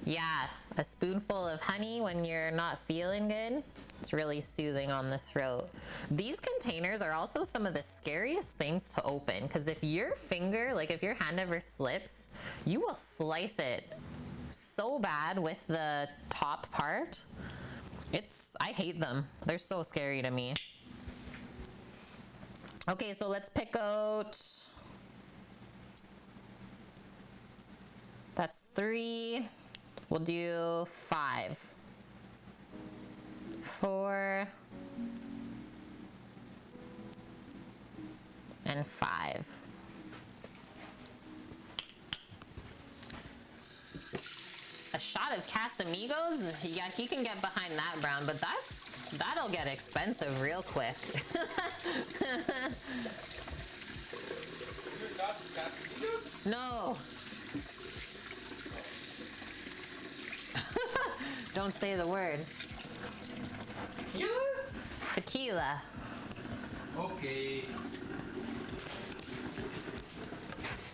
Yeah, a spoonful of honey when you're not feeling good. It's really soothing on the throat. These containers are also some of the scariest things to open because if your finger, like if your hand ever slips, you will slice it so bad with the top part. I hate them. They're so scary to me. Okay, so let's pick out, that's 3. We'll do 5, 4, and 5. A shot of Casamigos? Yeah, he can get behind that, Brown, but that'll get expensive real quick. No. Don't say the word. Tequila? Tequila. Okay.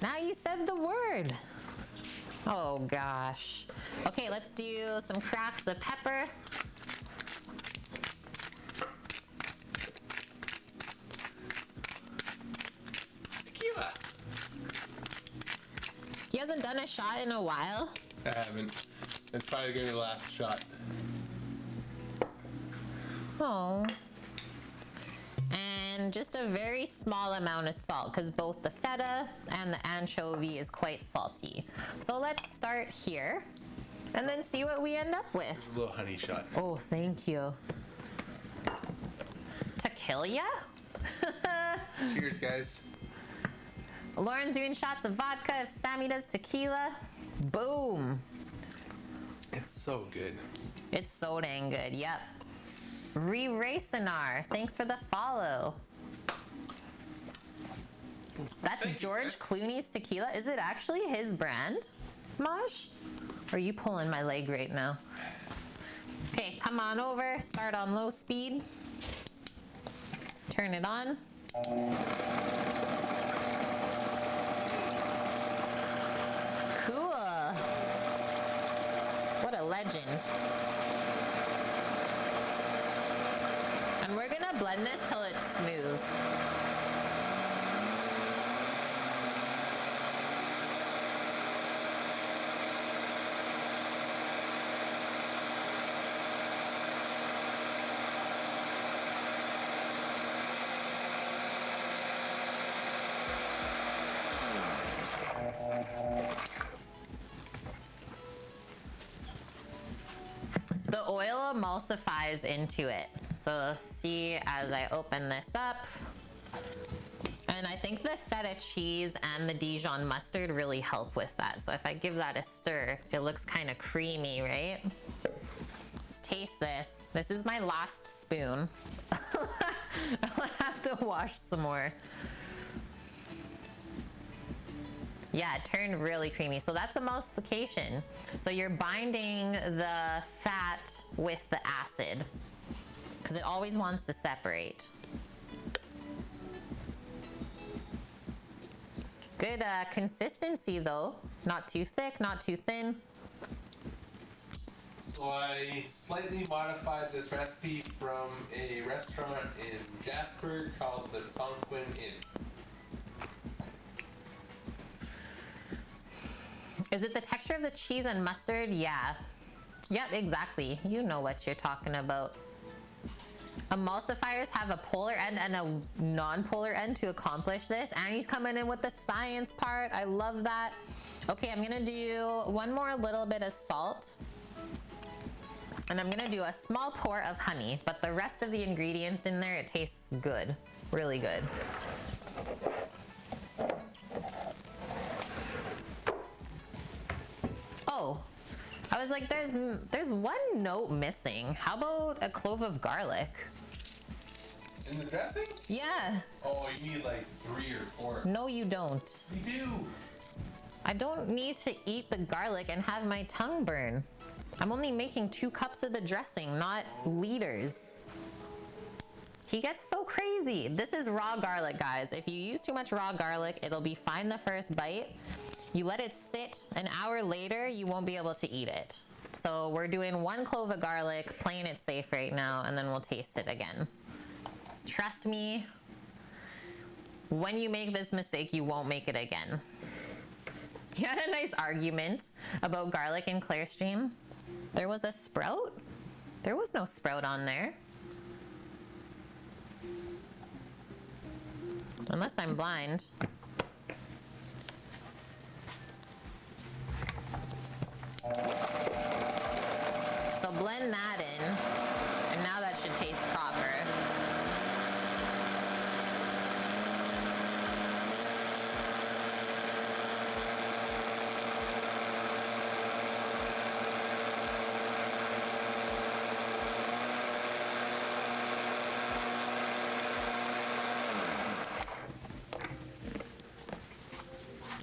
Now you said the word. Oh gosh. Okay, let's do some cracks of pepper. Tequila. He hasn't done a shot in a while. I haven't. It's probably gonna be the last shot. Oh. And and just a very small amount of salt because both the feta and the anchovy is quite salty. So let's start here and then see what we end up with. A little honey shot. Oh, thank you. Tequila? Cheers, guys. Lauren's doing shots of vodka. If Sammy does tequila, boom. It's so good. It's so dang good, yep. Re-Racinar, thanks for the follow. That's Thank you, George guys. Clooney's tequila. Is it actually his brand, Maj? Or are you pulling my leg right now? Okay, come on over. Start on low speed. Turn it on. Cool. What a legend. And we're gonna blend this till it's smooth. The oil emulsifies into it. So see as I open this up. And I think the feta cheese and the Dijon mustard really help with that. So if I give that a stir, it looks kind of creamy, right? Let's taste this. This is my last spoon. I'll have to wash some more. Yeah, it turned really creamy. So that's emulsification. So you're binding the fat with the acid because it always wants to separate. Good consistency though. Not too thick, not too thin. So I slightly modified this recipe from a restaurant in Jasper called the Tonquin Inn. Is it the texture of the cheese and mustard? Yeah. Yep, exactly. You know what you're talking about. Emulsifiers have a polar end and a non-polar end to accomplish this. And he's coming in with the science part. I love that. Okay, I'm gonna do one more little bit of salt. And I'm gonna do a small pour of honey, but the rest of the ingredients in there, it tastes good. Really good. Oh, I was like, there's one note missing. How about a clove of garlic? In the dressing? Yeah. Oh, you need like 3 or 4. No, you don't. You do. I don't need to eat the garlic and have my tongue burn. I'm only making 2 cups of the dressing, not liters. He gets so crazy. This is raw garlic, guys. If you use too much raw garlic, it'll be fine the first bite. You let it sit an hour later, you won't be able to eat it. So we're doing 1 clove of garlic, playing it safe right now, and then we'll taste it again. Trust me, when you make this mistake, you won't make it again. He had a nice argument about garlic in Clearstream. There was a sprout? There was no sprout on there. Unless I'm blind. So blend that in, and now that should taste proper.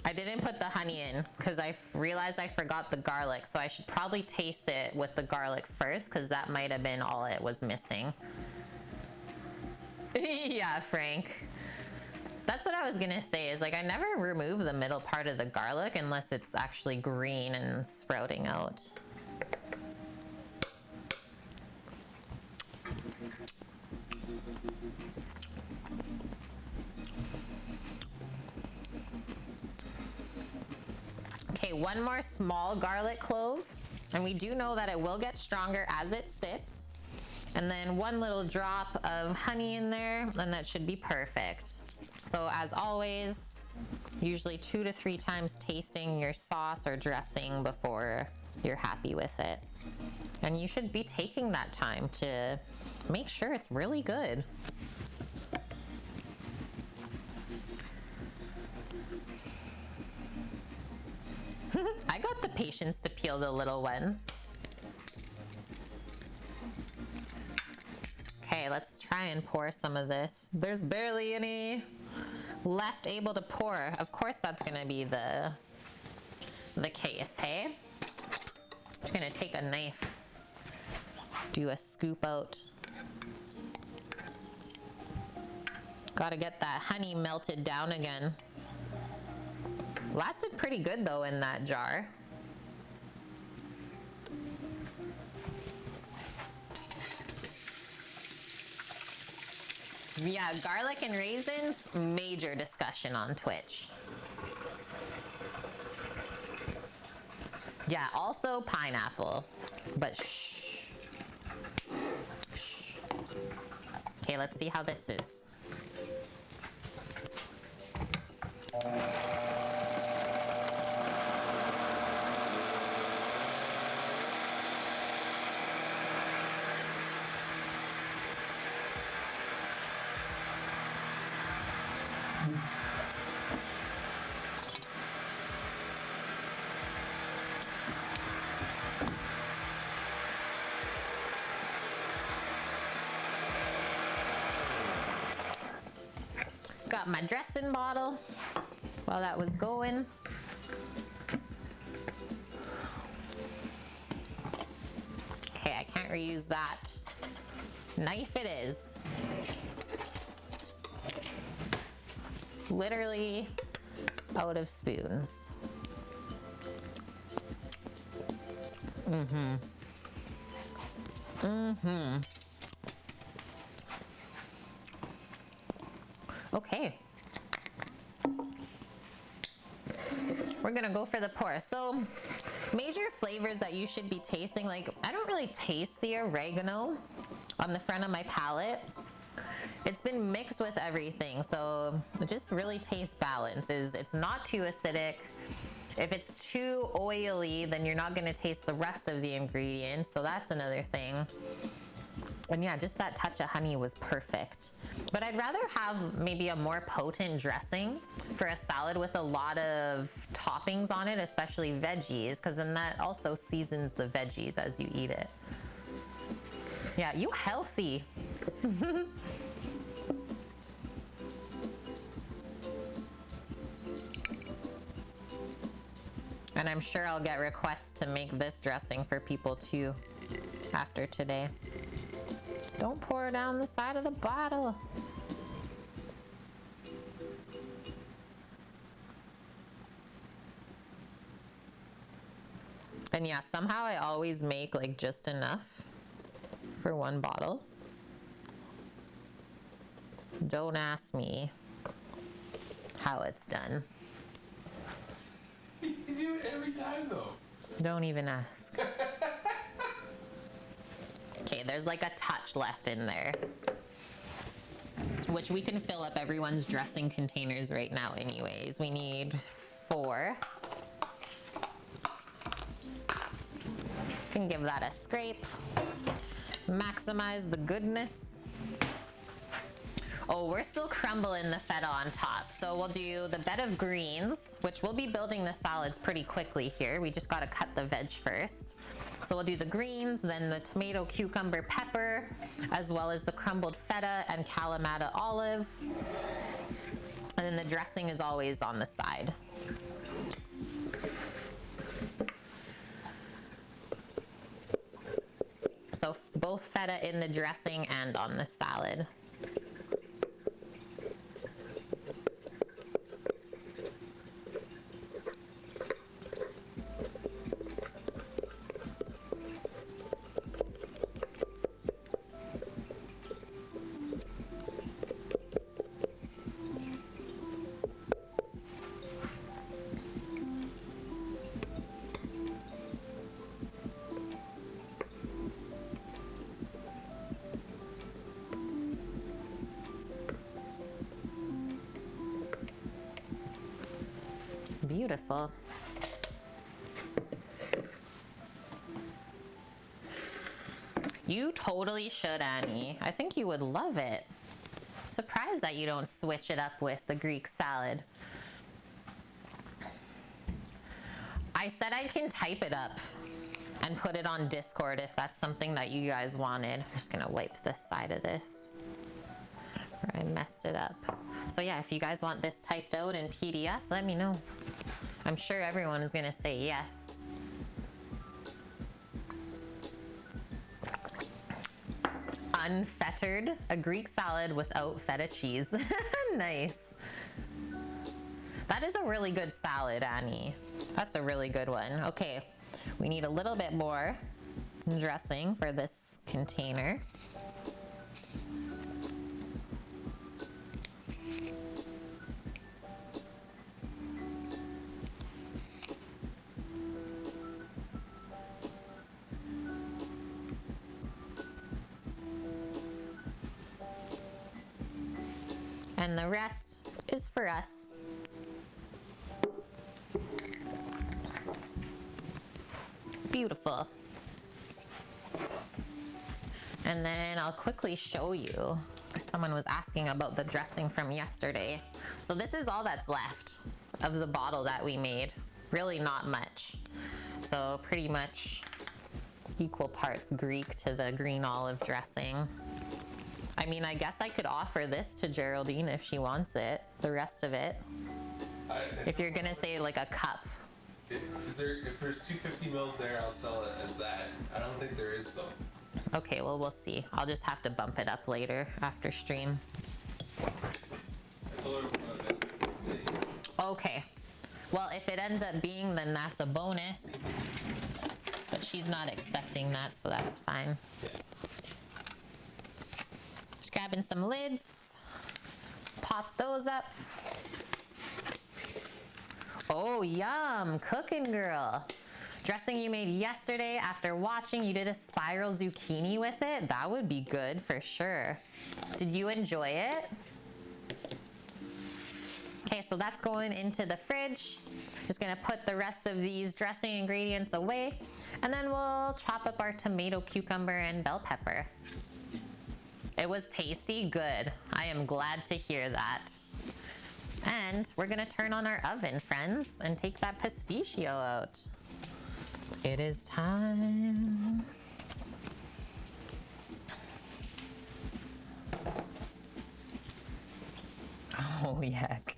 I didn't put the honey in because I realized I forgot the garlic, so I should probably taste it with the garlic first because that might have been all it was missing. Yeah, Frank. That's what I was gonna say is like I never remove the middle part of the garlic unless it's actually green and sprouting out. Okay, 1 more small garlic clove. And we do know that it will get stronger as it sits. And then one little drop of honey in there, and that should be perfect. So as always, usually 2 to 3 times tasting your sauce or dressing before you're happy with it. And you should be taking that time to make sure it's really good. I got the patience to peel the little ones. Okay, let's try and pour some of this. There's barely any left able to pour. Of course that's gonna be the case, hey? Just gonna take a knife, do a scoop out. Gotta get that honey melted down again. Lasted pretty good though in that jar. Yeah, garlic and raisins, major discussion on Twitch. Yeah, also pineapple, but shh. Shh. Okay, let's see how this is. Got my dressing bottle while that was going. Okay, I can't reuse that. Knife it is. Literally out of spoons. Okay. We're gonna go for the pour. So major flavors that you should be tasting, like I don't really taste the oregano on the front of my palate. It's been mixed with everything, so it just really tastes balance. It's not too acidic. If it's too oily, then you're not gonna taste the rest of the ingredients, so that's another thing. And yeah, just that touch of honey was perfect. But I'd rather have maybe a more potent dressing for a salad with a lot of toppings on it, especially veggies, because then that also seasons the veggies as you eat it. Yeah, you healthy. And I'm sure I'll get requests to make this dressing for people too after today. Don't pour down the side of the bottle. And yeah, somehow I always make like just enough for one bottle. Don't ask me how it's done. You do it every time though. Don't even ask. Okay, there's like a touch left in there, which we can fill up everyone's dressing containers right now anyways. We need 4. Can give that a scrape. Maximize the goodness. Oh, we're still crumbling the feta on top. So we'll do the bed of greens, which we'll be building the salads pretty quickly here. We just gotta cut the veg first. So we'll do the greens, then the tomato, cucumber, pepper, as well as the crumbled feta and Kalamata olive. And then the dressing is always on the side. So both feta in the dressing and on the salad. Beautiful. You totally should, Annie. I think you would love it. Surprised that you don't switch it up with the Greek salad. I said I can type it up and put it on Discord if that's something that you guys wanted. I'm just gonna wipe this side of this where I messed it up. So yeah, if you guys want this typed out in PDF, let me know. I'm sure everyone is gonna say yes. Unfettered, a Greek salad without feta cheese. Nice. That is a really good salad, Annie. That's a really good one. Okay, we need a little bit more dressing for this container. And the rest is for us. Beautiful. And then I'll quickly show you. Someone was asking about the dressing from yesterday. So this is all that's left of the bottle that we made. Really not much. So pretty much equal parts Greek to the green olive dressing. I mean, I guess I could offer this to Geraldine if she wants it, the rest of it. If you're gonna say like a cup. If there's 250 mils there, I'll sell it as that. I don't think there is though. Okay, well, we'll see. I'll just have to bump it up later after stream. I told her about that. Okay. Well, if it ends up being, then that's a bonus. But she's not expecting that, so that's fine. Yeah. Just grabbing some lids. Pop those up. Oh, yum. Cooking girl. Dressing you made yesterday after watching. You did a spiral zucchini with it. That would be good for sure. Did you enjoy it? Okay, so that's going into the fridge. Just gonna put the rest of these dressing ingredients away, and then we'll chop up our tomato, cucumber, and bell pepper. It was tasty, good. I am glad to hear that. And we're gonna turn on our oven, friends, and take that pistachio out. It is time. Holy heck.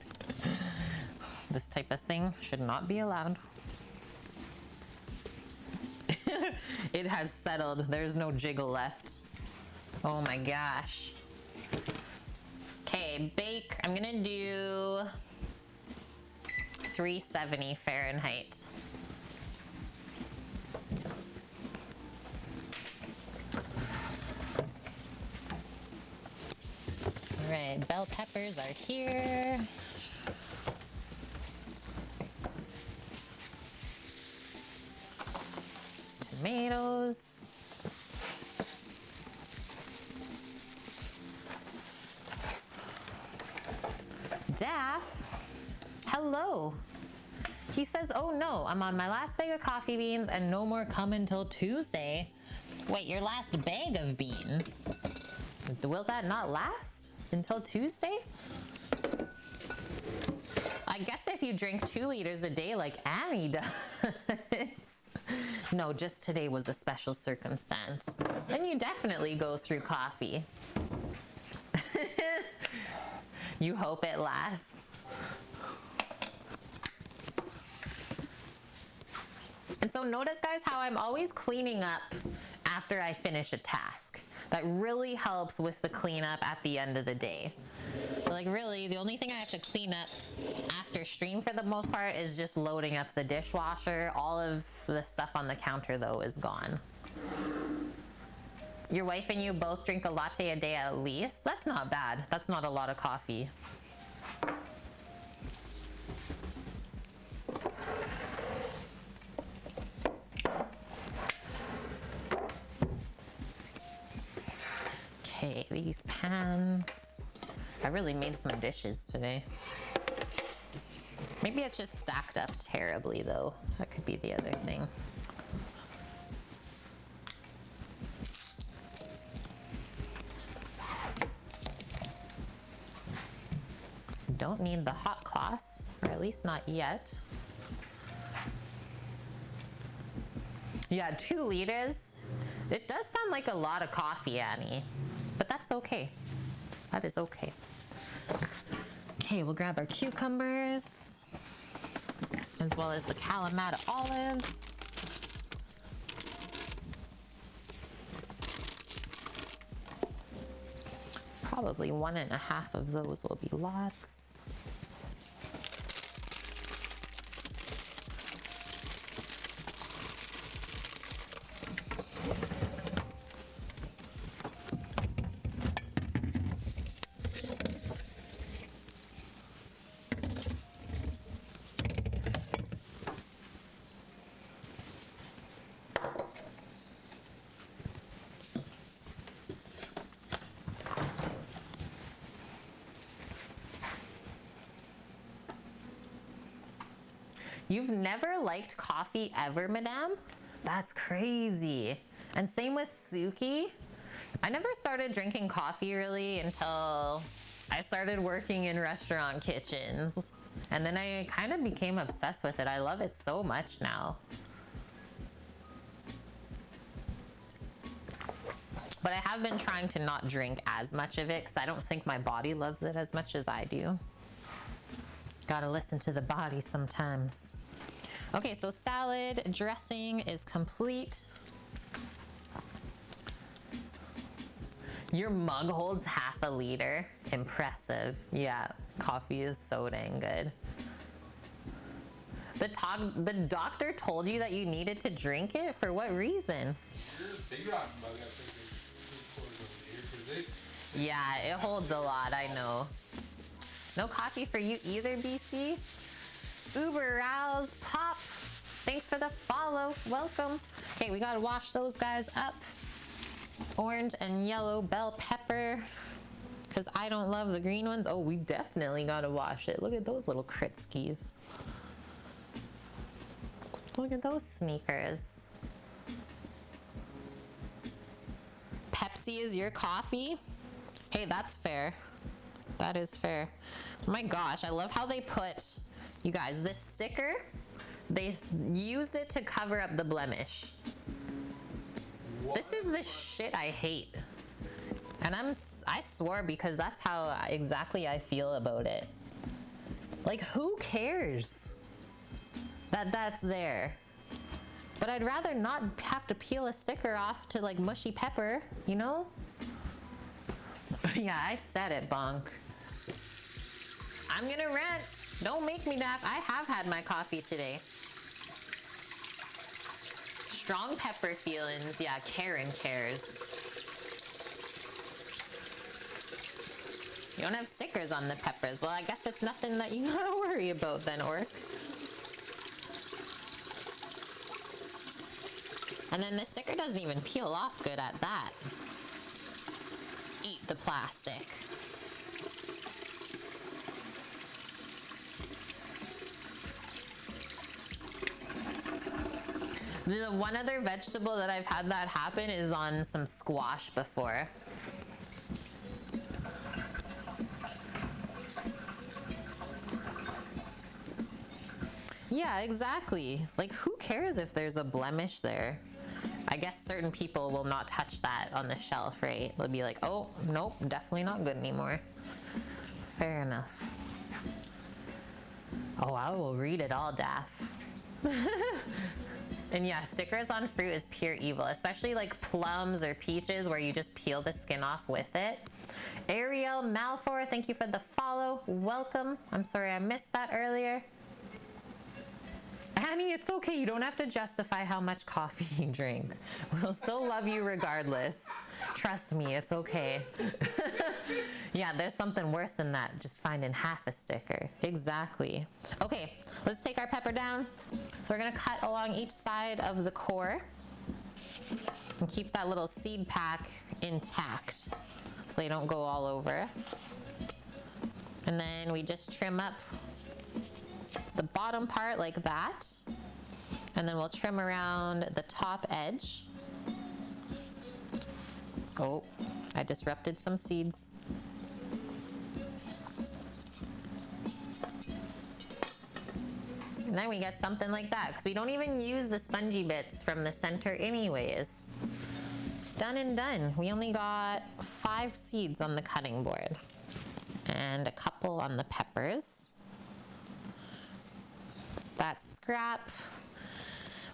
This type of thing should not be allowed. It has settled. There's no jiggle left. Oh my gosh. Okay, bake. I'm gonna do 370 Fahrenheit. All right, bell peppers are here. Tomatoes. Daff, hello. He says, oh no, I'm on my last bag of coffee beans and no more come until Tuesday. Wait, your last bag of beans? Will that not last until Tuesday? I guess if you drink 2 liters a day like Annie does. No, just today was a special circumstance. And you definitely go through coffee. You hope it lasts. And so notice, guys, how I'm always cleaning up after I finish a task. That really helps with the cleanup at the end of the day. Like really, the only thing I have to clean up after stream for the most part is just loading up the dishwasher. All of the stuff on the counter though is gone. Your wife and you both drink a latte a day at least? That's not bad. That's not a lot of coffee. Okay, these pans. I really made some dishes today. Maybe it's just stacked up terribly though. That could be the other thing. Don't need the hot cloths, or at least not yet. Yeah, 2 liters. It does sound like a lot of coffee, Annie, but that's okay. That is okay. Okay, we'll grab our cucumbers, as well as the Kalamata olives. Probably 1.5 of those will be lots. You've never liked coffee ever, madame? That's crazy. And same with Suki. I never started drinking coffee really until I started working in restaurant kitchens. And then I kind of became obsessed with it. I love it so much now. But I have been trying to not drink as much of it because I don't think my body loves it as much as I do. Gotta listen to the body sometimes. Okay, so salad dressing is complete. Your mug holds 1/2 liter. Impressive. Yeah, coffee is so dang good. The doctor told you that you needed to drink it? For what reason? Your Big Rock mug, I think, is 3/4 liter. Yeah, it holds a lot, I know. No coffee for you either, BC. Uber Rouse Pop. Thanks for the follow. Welcome. Okay, we gotta wash those guys up. Orange and yellow bell pepper. Because I don't love the green ones. Oh, we definitely gotta wash it. Look at those little Kritskis. Look at those sneakers. Pepsi is your coffee? Hey, that's fair. That is fair. Oh my gosh, I love how they put, you guys, this sticker, they used it to cover up the blemish. What? This is the shit I hate. And I swore because that's how exactly I feel about it. Like, who cares that that's there? But I'd rather not have to peel a sticker off to like mushy pepper, you know? Yeah, I said it, Bonk. I'm gonna rant. Don't make me laugh. I have had my coffee today. Strong pepper feelings. Yeah, Karen cares. You don't have stickers on the peppers. Well, I guess it's nothing that you gotta worry about then, Orc. And then the sticker doesn't even peel off good at that. Eat the plastic. The one other vegetable that I've had that happen is on some squash before. Yeah, exactly. Like, who cares if there's a blemish there? I guess certain people will not touch that on the shelf, right? They'll be like, oh, nope, definitely not good anymore. Fair enough. Oh, I will read it all, Daff. And yeah, stickers on fruit is pure evil, especially like plums or peaches where you just peel the skin off with it. Ariel Malfour, thank you for the follow. Welcome. I'm sorry I missed that earlier. Annie, it's okay. You don't have to justify how much coffee you drink. We'll still love you regardless. Trust me, it's okay. Yeah, there's something worse than that. Just finding half a sticker. Exactly. Okay, let's take our pepper down. So we're gonna cut along each side of the core and keep that little seed pack intact so they don't go all over. And then we just trim up the bottom part like that. And then we'll trim around the top edge. Oh, I disrupted some seeds. And then we get something like that, because we don't even use the spongy bits from the center anyways. Done and done. We only got 5 seeds on the cutting board and a couple on the peppers. That's scrap.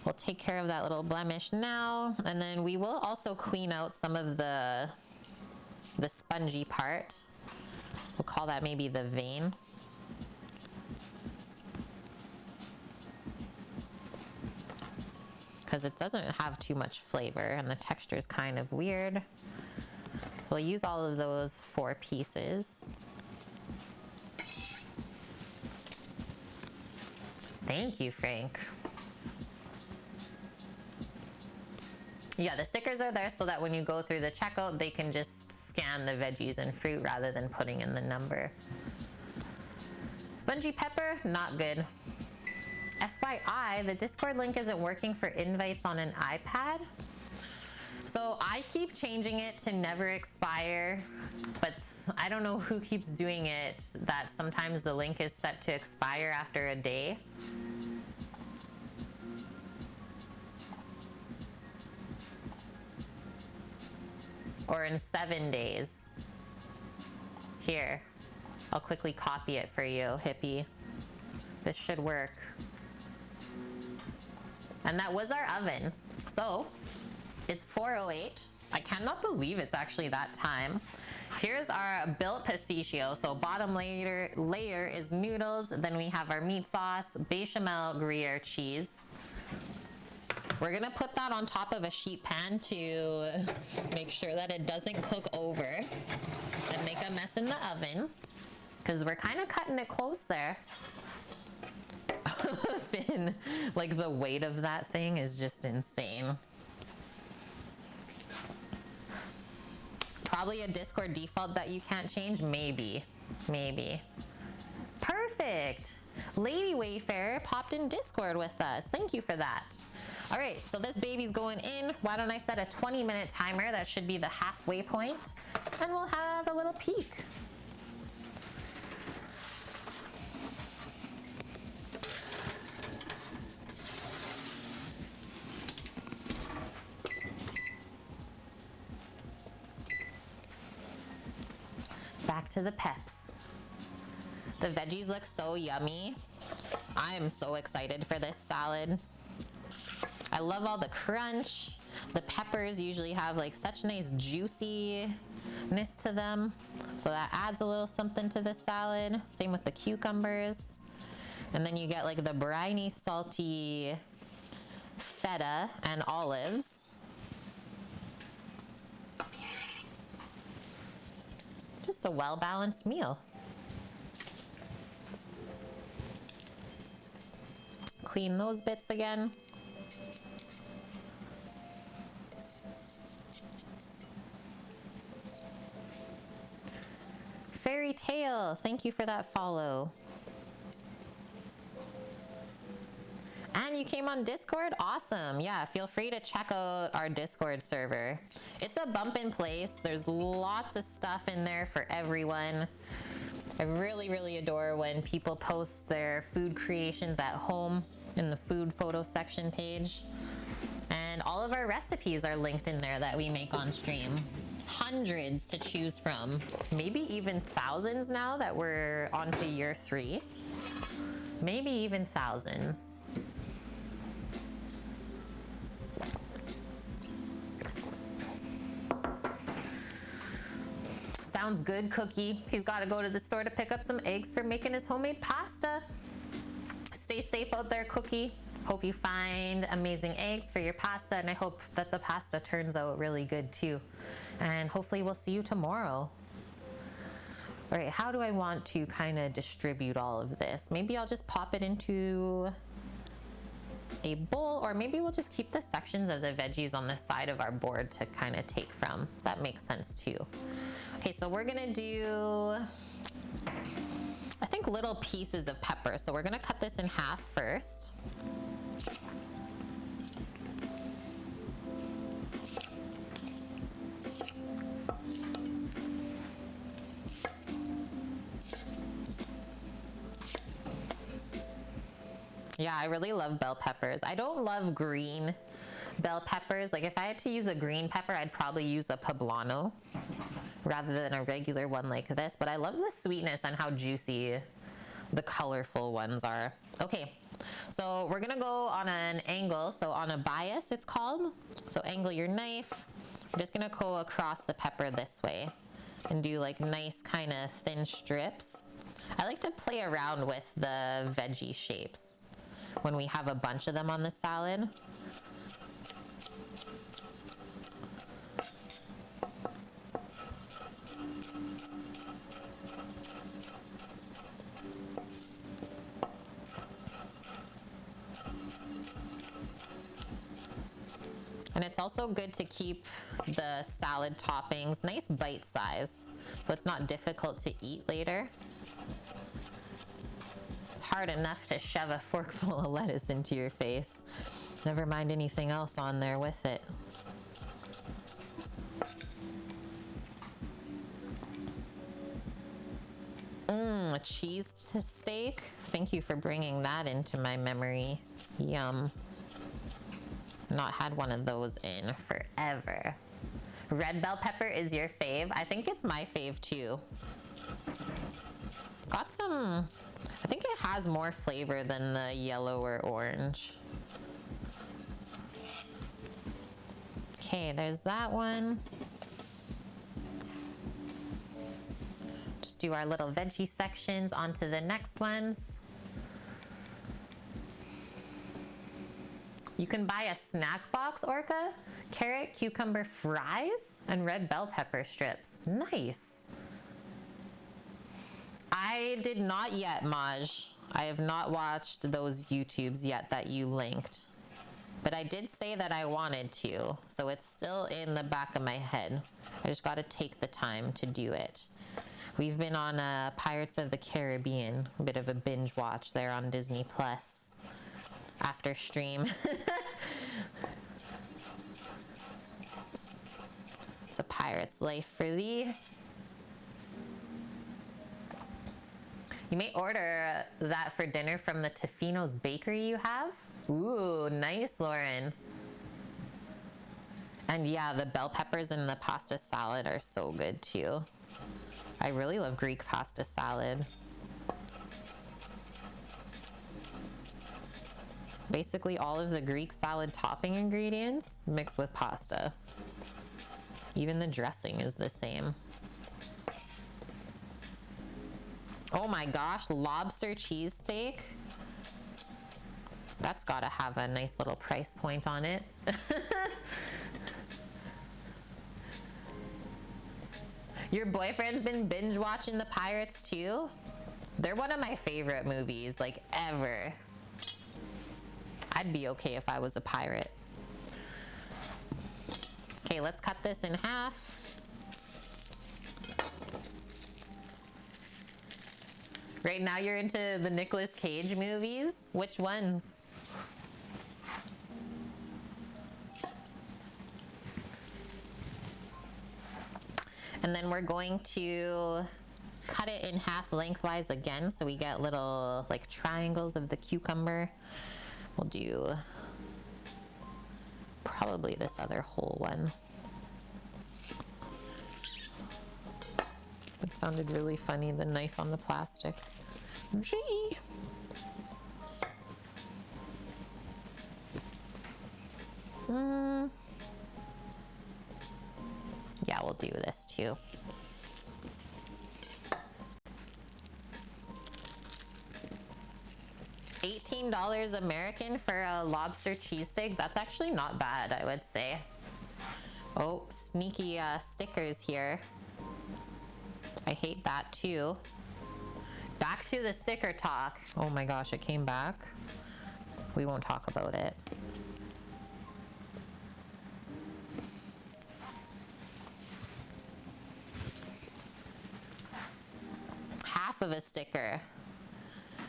We'll take care of that little blemish now, and then we will also clean out some of the spongy part. We'll call that maybe the vein. Because it doesn't have too much flavor and the texture is kind of weird. So we'll use all of those 4 pieces. Thank you, Frank. Yeah, the stickers are there so that when you go through the checkout, they can just scan the veggies and fruit rather than putting in the number. Spongy pepper, not good. FYI, the Discord link isn't working for invites on an iPad. So I keep changing it to never expire, but I don't know who keeps doing it, that sometimes the link is set to expire after a day. Or in 7 days. Here, I'll quickly copy it for you, hippie. This should work. And that was our oven. So it's 4:08. I cannot believe it's actually that time. Here's our built pistachio. So bottom layer is noodles. Then we have our meat sauce, bechamel, Gruyere cheese. We're gonna put that on top of a sheet pan to make sure that it doesn't cook over and make a mess in the oven, because we're kind of cutting it close there. Finn, like the weight of that thing is just insane. Probably a Discord default that you can't change, maybe. Perfect. Lady Wayfarer popped in Discord with us. Thank you for that. All right, so this baby's going in. Why don't I set a 20-minute timer? That should be the halfway point, and we'll have a little peek. Back to the peps. The veggies look so yummy. I am so excited for this salad. I love all the crunch. The peppers usually have like such nice juiciness to them. So that adds a little something to the salad. Same with the cucumbers. And then you get like the briny, salty feta and olives. Just a well-balanced meal. Clean those bits again. Fairy Tale, thank you for that follow. And you came on Discord? Awesome. Yeah, feel free to check out our Discord server. It's a bump in place. There's lots of stuff in there for everyone. I really adore when people post their food creations at home in the food photo section page. And all of our recipes are linked in there that we make on stream. Hundreds to choose from. Maybe even thousands now that we're on to year 3. Maybe even thousands. Sounds good, Cookie. He's got to go to the store to pick up some eggs for making his homemade pasta. Stay safe out there, Cookie. Hope you find amazing eggs for your pasta, and I hope that the pasta turns out really good too. And hopefully we'll see you tomorrow. All right, how do I want to kind of distribute all of this? Maybe I'll just pop it into a bowl, or maybe we'll just keep the sections of the veggies on the side of our board to kind of take from. That makes sense too. Okay, so we're gonna do I think little pieces of pepper. So we're gonna cut this in half first. Yeah, I really love bell peppers. I don't love green bell peppers. Like if I had to use a green pepper, I'd probably use a poblano rather than a regular one like this. But I love the sweetness and how juicy the colorful ones are. Okay, so we're gonna go on an angle. So on a bias, it's called. So angle your knife. I'm just gonna go across the pepper this way and do like nice kind of thin strips. I like to play around with the veggie shapes when we have a bunch of them on the salad. And it's also good to keep the salad toppings nice bite size, so it's not difficult to eat later. It's hard enough to shove a forkful of lettuce into your face. Never mind anything else on there with it. A cheese steak. Thank you for bringing that into my memory. Yum. Not had one of those in forever. Red bell pepper is your fave? I think it's my fave too. It's got some, I think it has more flavor than the yellow or orange. Okay, there's that one. Just do our little veggie sections onto the next ones. You can buy a snack box, Orca, carrot, cucumber fries, and red bell pepper strips. Nice. I did not yet, Maj. I have not watched those YouTubes yet that you linked. But I did say that I wanted to, so it's still in the back of my head. I just got to take the time to do it. We've been on Pirates of the Caribbean, a bit of a binge watch there on Disney Plus. After stream. It's a pirate's life for thee. You may order that for dinner from the Tofino's bakery you have. Ooh, nice, Lauren. And yeah, the bell peppers in the pasta salad are so good too. I really love Greek pasta salad. Basically all of the Greek salad topping ingredients mixed with pasta. Even the dressing is the same. Oh my gosh, lobster cheesesteak. That's gotta have a nice little price point on it. Your boyfriend's been binge watching the Pirates too? They're one of my favorite movies, like ever. I'd be okay if I was a pirate. Okay, let's cut this in half. Right now you're into the Nicolas Cage movies? Which ones? And then we're going to cut it in half lengthwise again so we get little like triangles of the cucumber. We'll do probably this other whole one. It sounded really funny, the knife on the plastic. Gee. Yeah, we'll do this too. $18 American for a lobster cheesesteak. That's actually not bad, I would say. Oh, sneaky stickers here. I hate that too. Back to the sticker talk. Oh my gosh, it came back. We won't talk about it. Half of a sticker.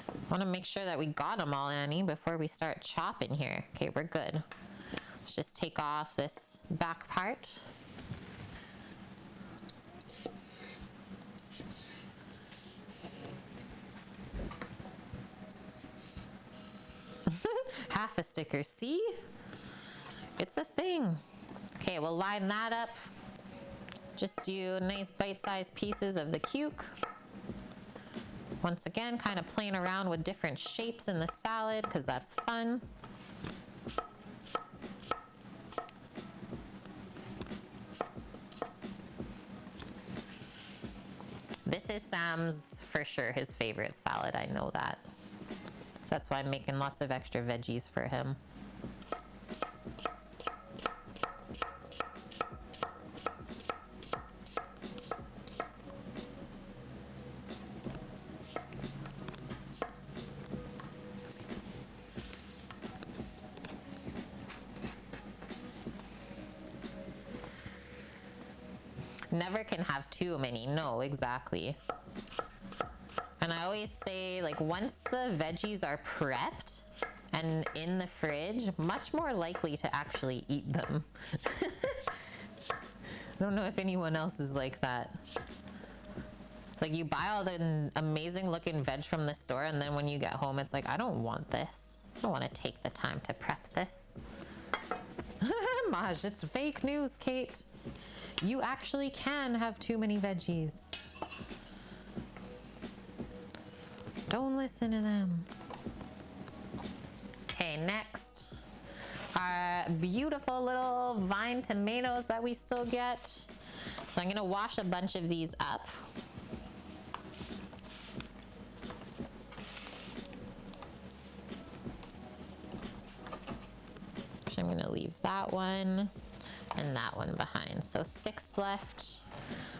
I want to make sure that we got them all, Annie, before we start chopping here. Okay, we're good. Let's just take off this back part. Half a sticker, see? It's a thing. Okay, we'll line that up. Just do nice bite-sized pieces of the cuke. Once again, kind of playing around with different shapes in the salad because that's fun. This is Sam's, for sure, his favorite salad. I know that. So that's why I'm making lots of extra veggies for him. Never can have too many. No, exactly. And I always say, like, once the veggies are prepped and in the fridge, much more likely to actually eat them. I don't know if anyone else is like that. It's like you buy all the amazing looking veg from the store, and then when you get home, it's like, I don't want this. I don't want to take the time to prep this. Maj, it's fake news, Kate. You actually can have too many veggies. Don't listen to them. Okay, next, our beautiful little vine tomatoes that we still get. So I'm gonna wash a bunch of these up. So I'm gonna leave that one and that one behind. So 6 left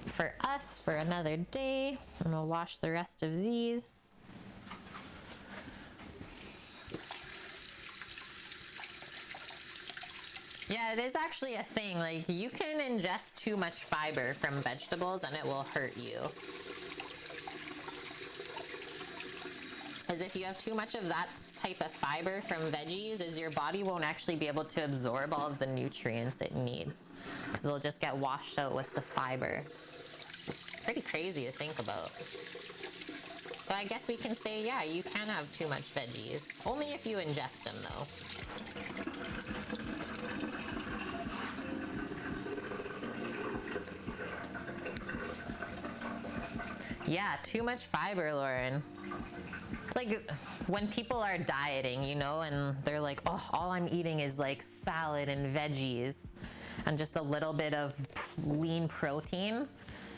for us for another day. And we'll wash the rest of these. Yeah, it is actually a thing. Like, you can ingest too much fiber from vegetables and it will hurt you. Because if you have too much of that type of fiber from veggies, is your body won't actually be able to absorb all of the nutrients it needs. Because they'll just get washed out with the fiber. It's pretty crazy to think about. So I guess we can say, yeah, you can have too much veggies. Only if you ingest them, though. Yeah, too much fiber, Lauren. It's like when people are dieting, you know, and they're like, oh, all I'm eating is like salad and veggies and just a little bit of lean protein.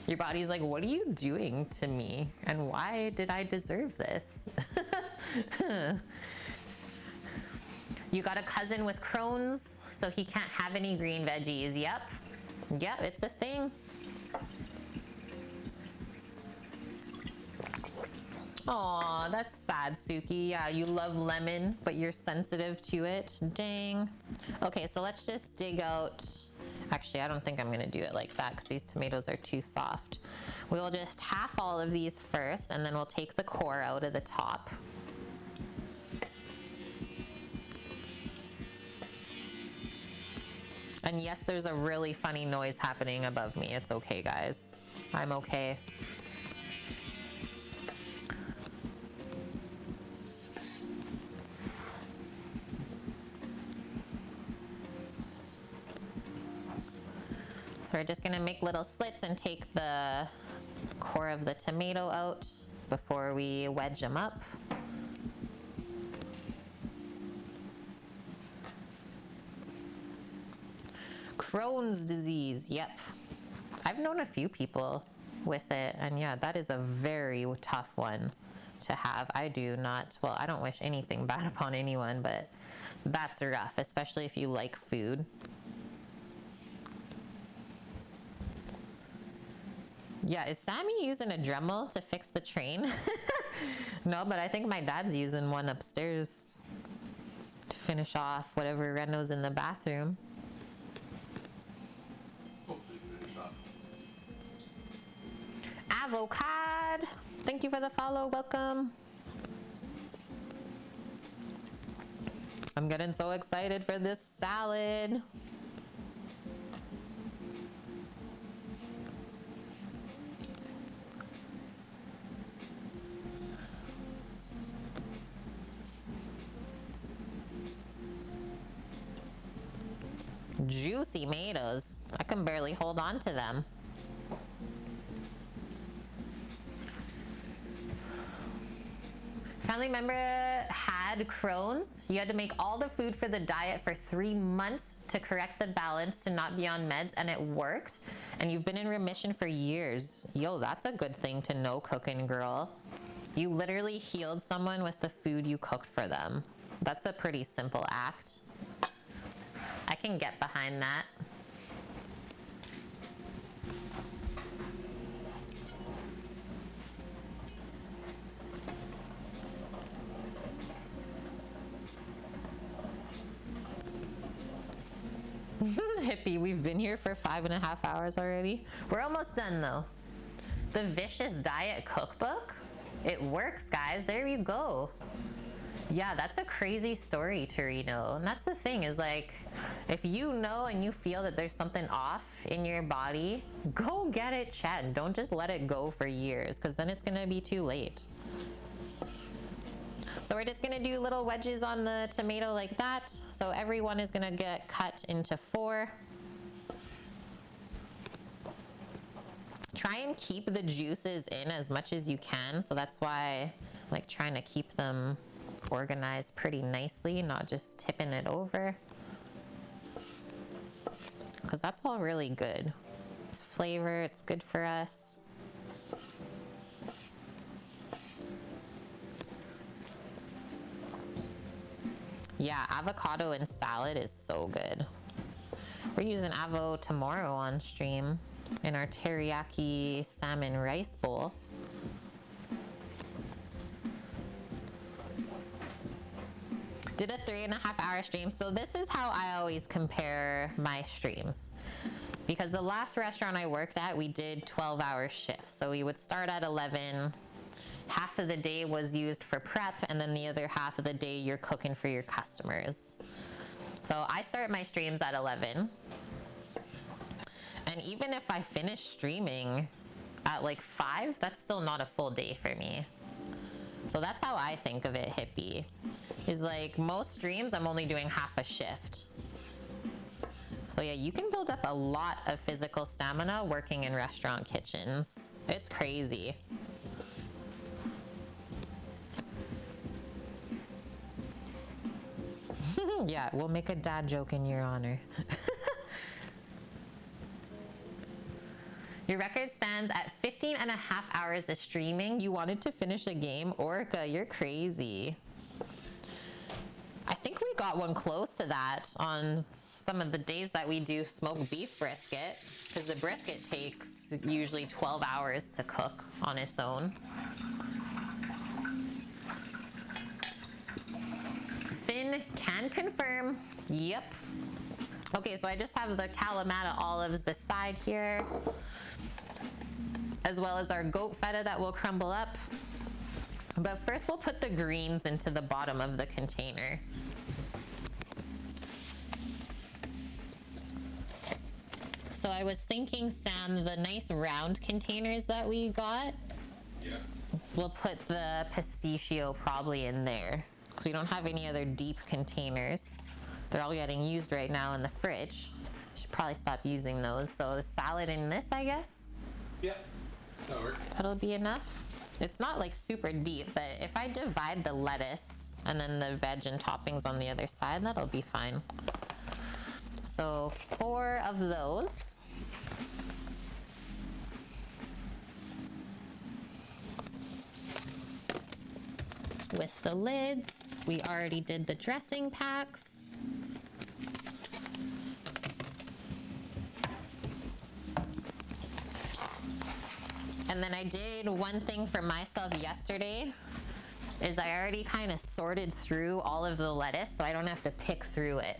Your body's like, what are you doing to me? And why did I deserve this? You got a cousin with Crohn's, so he can't have any green veggies. Yep. Yep, it's a thing. Aw, that's sad, Suki. Yeah, you love lemon, but you're sensitive to it. Dang. Okay, so let's just dig out. Actually, I don't think I'm gonna do it like that because these tomatoes are too soft. We will just half all of these first, and then we'll take the core out of the top. And yes, there's a really funny noise happening above me. It's okay, guys. I'm okay. So we're just gonna make little slits and take the core of the tomato out before we wedge them up. Crohn's disease, yep. I've known a few people with it, and yeah, that is a very tough one to have. I do not, well, I don't wish anything bad upon anyone, but that's rough, especially if you like food. Yeah, is Sammy using a Dremel to fix the train? No, but I think my dad's using one upstairs to finish off whatever reno's in the bathroom. Avocado. Thank you for the follow. Welcome. I'm getting so excited for this salad. Juicy tomatoes. I can barely hold on to them. Family member had Crohn's. You had to make all the food for the diet for 3 months to correct the balance to not be on meds, and it worked. And you've been in remission for years. Yo, that's a good thing to know, cooking girl. You literally healed someone with the food you cooked for them. That's a pretty simple act. I can get behind that. Hippie, we've been here for 5.5 hours already. We're almost done though. The Vicious Diet Cookbook. It works, guys. There you go. Yeah, that's a crazy story, Torino. And that's the thing is like, if you know and you feel that there's something off in your body, go get it checked. Don't just let it go for years, because then it's gonna be too late. So we're just gonna do little wedges on the tomato like that. So every one is gonna get cut into 4. Try and keep the juices in as much as you can. So that's why I'm like trying to keep them organized pretty nicely, not just tipping it over. Because that's all really good. It's flavor, it's good for us. Yeah, avocado and salad is so good. We're using avo tomorrow on stream in our teriyaki salmon rice bowl. Did a 3.5-hour stream. So this is how I always compare my streams. Because the last restaurant I worked at, we did 12-hour shifts. So we would start at 11. Half of the day was used for prep, and then the other half of the day you're cooking for your customers. So I start my streams at 11. And even if I finish streaming at like 5, that's still not a full day for me. So that's how I think of it, hippie. Is like most streams, I'm only doing half a shift. So yeah, you can build up a lot of physical stamina working in restaurant kitchens. It's crazy. Yeah, we'll make a dad joke in your honor. Your record stands at 15.5 hours of streaming. You wanted to finish a game? Orca, you're crazy. I think we got one close to that on some of the days that we do smoked beef brisket, because the brisket takes usually 12 hours to cook on its own. Finn can confirm. Yep. Okay, so I just have the Kalamata olives beside here, as well as our goat feta that will crumble up. But first we'll put the greens into the bottom of the container. So I was thinking, Sam, the nice round containers that we got, yeah, we'll put the pistachio probably in there, because we don't have any other deep containers. They're all getting used right now in the fridge. Should probably stop using those. So the salad in this, I guess? Yeah, that'll work. That'll be enough. It's not like super deep, but if I divide the lettuce and then the veg and toppings on the other side, that'll be fine. So 4 of those. With the lids, we already did the dressing packs. And then I did one thing for myself yesterday, is I already kind of sorted through all of the lettuce so I don't have to pick through it.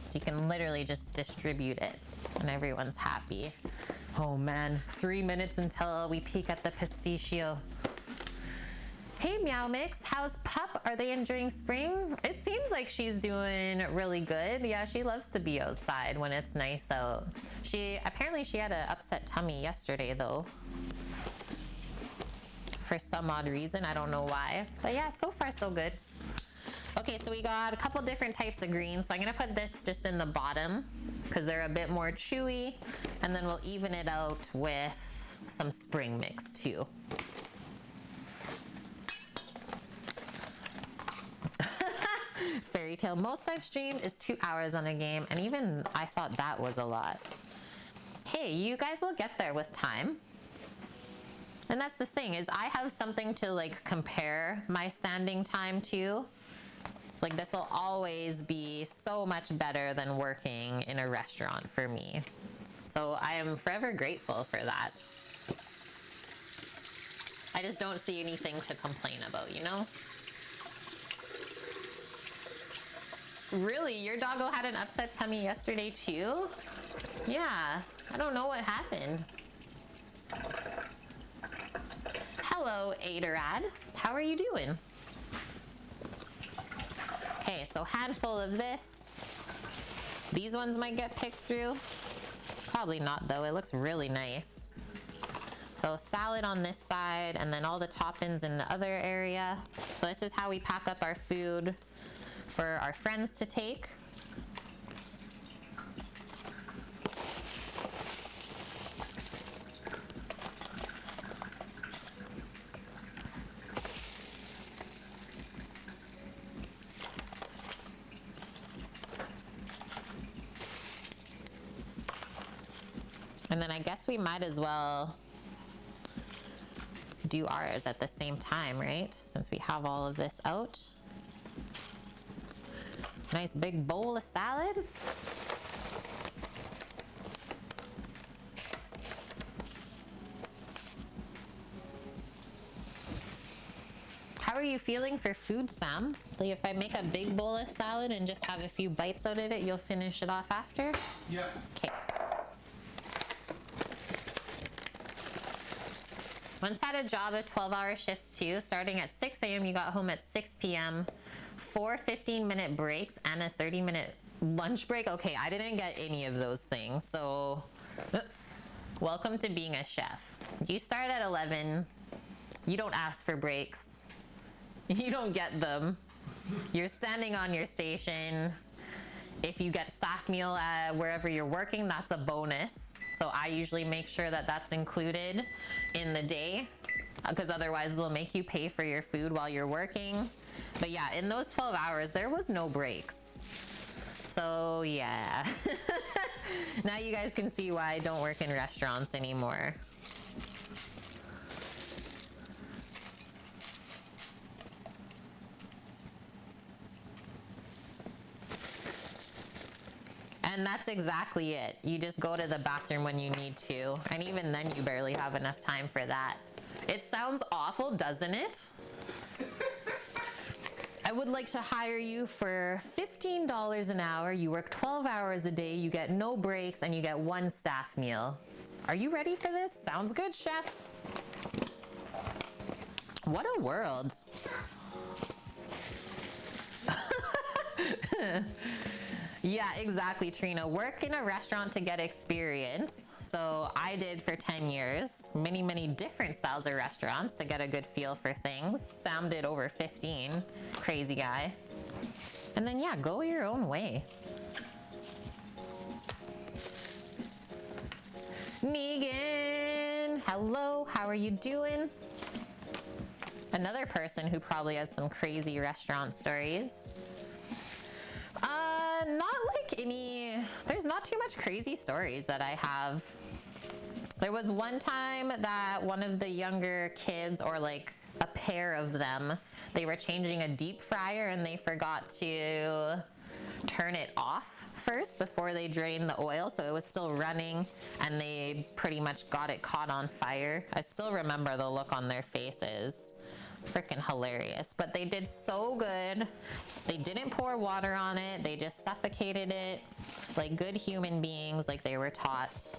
So you can literally just distribute it and everyone's happy. Oh man, 3 minutes until we peek at the Pistachio. Hey Meow Mix, how's Pup? Are they enjoying spring? It seems like she's doing really good. Yeah, she loves to be outside when it's nice out. Apparently she had an upset tummy yesterday though. For some odd reason, I don't know why. But yeah, so far so good. Okay, so we got a couple different types of greens. So I'm gonna put this just in the bottom because they're a bit more chewy. And then we'll even it out with some spring mix too. Fairy Tale, most I've streamed is 2 hours on a game, and even I thought that was a lot. Hey, you guys will get there with time. And that's the thing, is I have something to like compare my standing time to. It's like this will always be so much better than working in a restaurant for me. So I am forever grateful for that. I just don't see anything to complain about, you know? Really? Your doggo had an upset tummy yesterday too? Yeah, I don't know what happened. Hello, Aderad. How are you doing? Okay, so handful of this. These ones might get picked through. Probably not though, it looks really nice. So salad on this side and then all the toppings in the other area. So this is how we pack up our food for our friends to take. And then I guess we might as well do ours at the same time, right? Since we have all of this out. Nice big bowl of salad. How are you feeling for food, Sam? Like if I make a big bowl of salad and just have a few bites out of it, you'll finish it off after? Yeah. Okay. Once had a job of 12-hour shifts too. Starting at 6 a.m., you got home at 6 p.m. 4 15-minute breaks and a 30-minute lunch break. Okay, I didn't get any of those things. So, welcome to being a chef. You start at 11. You don't ask for breaks. You don't get them. You're standing on your station. If you get staff meal at wherever you're working, that's a bonus. So I usually make sure that that's included in the day because otherwise they'll make you pay for your food while you're working. But yeah, in those 12 hours, there was no breaks. So yeah, now you guys can see why I don't work in restaurants anymore. And that's exactly it. You just go to the bathroom when you need to. And even then you barely have enough time for that. It sounds awful, doesn't it? I would like to hire you for $15 an hour. You work 12 hours a day, you get no breaks, and you get one staff meal. Are you ready for this? Sounds good, chef. What a world. Yeah, exactly, Trina. Work in a restaurant to get experience. So I did for 10 years, many, many different styles of restaurants to get a good feel for things. Sam did over 15, crazy guy. And then yeah, go your own way. Negan, hello, how are you doing? Another person who probably has some crazy restaurant stories. Not like any, there's not too much crazy stories that I have. There was one time that one of the younger kids, or like a pair of them, they were changing a deep fryer and they forgot to turn it off first before they drained the oil, so it was still running and they pretty much got it caught on fire. I still remember the look on their faces. Freaking hilarious. But they did so good. They didn't pour water on it, they just suffocated it like good human beings, like they were taught.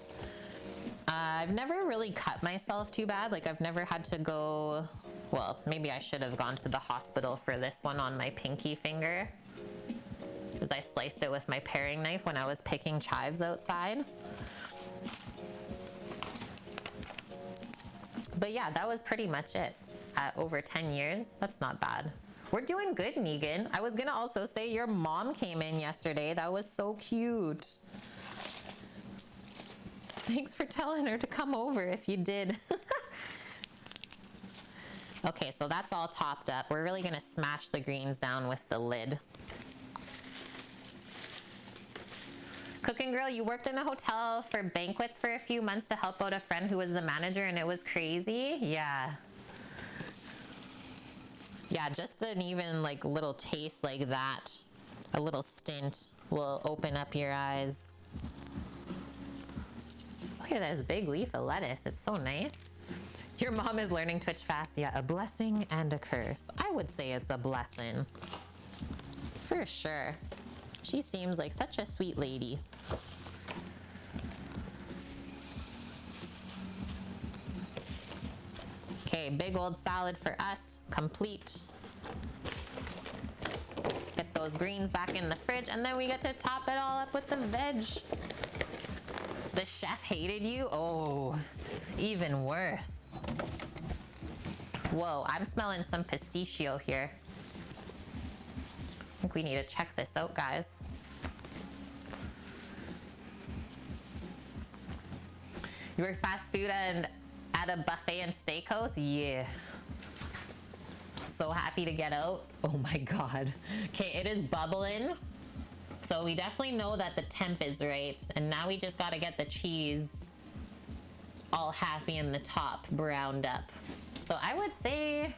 I've never really cut myself too bad. Like I've never had to go, well, maybe I should have gone to the hospital for this one on my pinky finger, because I sliced it with my paring knife when I was picking chives outside. But yeah, that was pretty much it. At over 10 years, that's not bad. We're doing good, Negan. I was gonna also say your mom came in yesterday. That was so cute. Thanks for telling her to come over if you did. Okay, so that's all topped up. We're really gonna smash the greens down with the lid. Cooking Girl, you worked in a hotel for banquets for a few months to help out a friend who was the manager, and it was crazy? Yeah. Yeah, just an even like little taste like that, a little stint will open up your eyes. Look at this big leaf of lettuce. It's so nice. Your mom is learning Twitch fast. Yeah, a blessing and a curse. I would say it's a blessing. For sure. She seems like such a sweet lady. Okay, big old salad for us. Complete. Get those greens back in the fridge, and then we get to top it all up with the veg. The chef hated you? Oh, even worse. Whoa, I'm smelling some pistachio here. I think we need to check this out, guys. You work fast food and at a buffet and steakhouse? Yeah. So happy to get out. Oh my God. Okay, it is bubbling. So we definitely know that the temp is right. And now we just gotta get the cheese all happy in the top, browned up. So I would say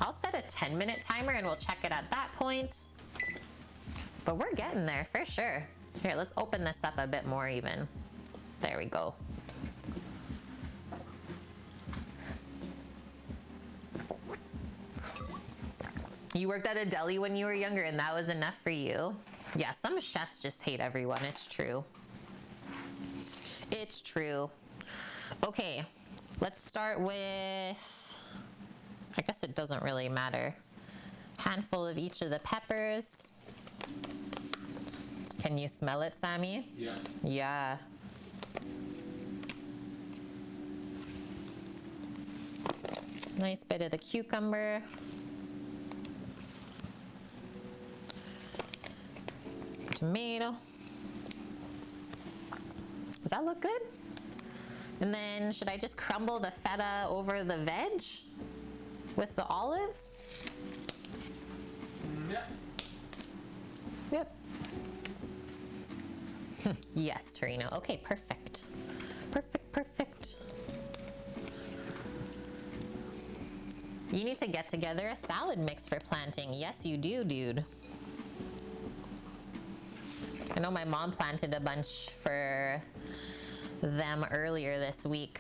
I'll set a 10-minute timer and we'll check it at that point. But we're getting there for sure. Here, let's open this up a bit more even. There we go. You worked at a deli when you were younger and that was enough for you? Yeah, some chefs just hate everyone. It's true. It's true. Okay, let's start with, I guess it doesn't really matter. Handful of each of the peppers. Can you smell it, Sammy? Yeah. Yeah. Nice bit of the cucumber. Tomato. Does that look good? And then should I just crumble the feta over the veg with the olives? Yep. Yep. Yes, Torino. Okay, perfect. Perfect, perfect. You need to get together a salad mix for planting. Yes, you do, dude. I know my mom planted a bunch for them earlier this week.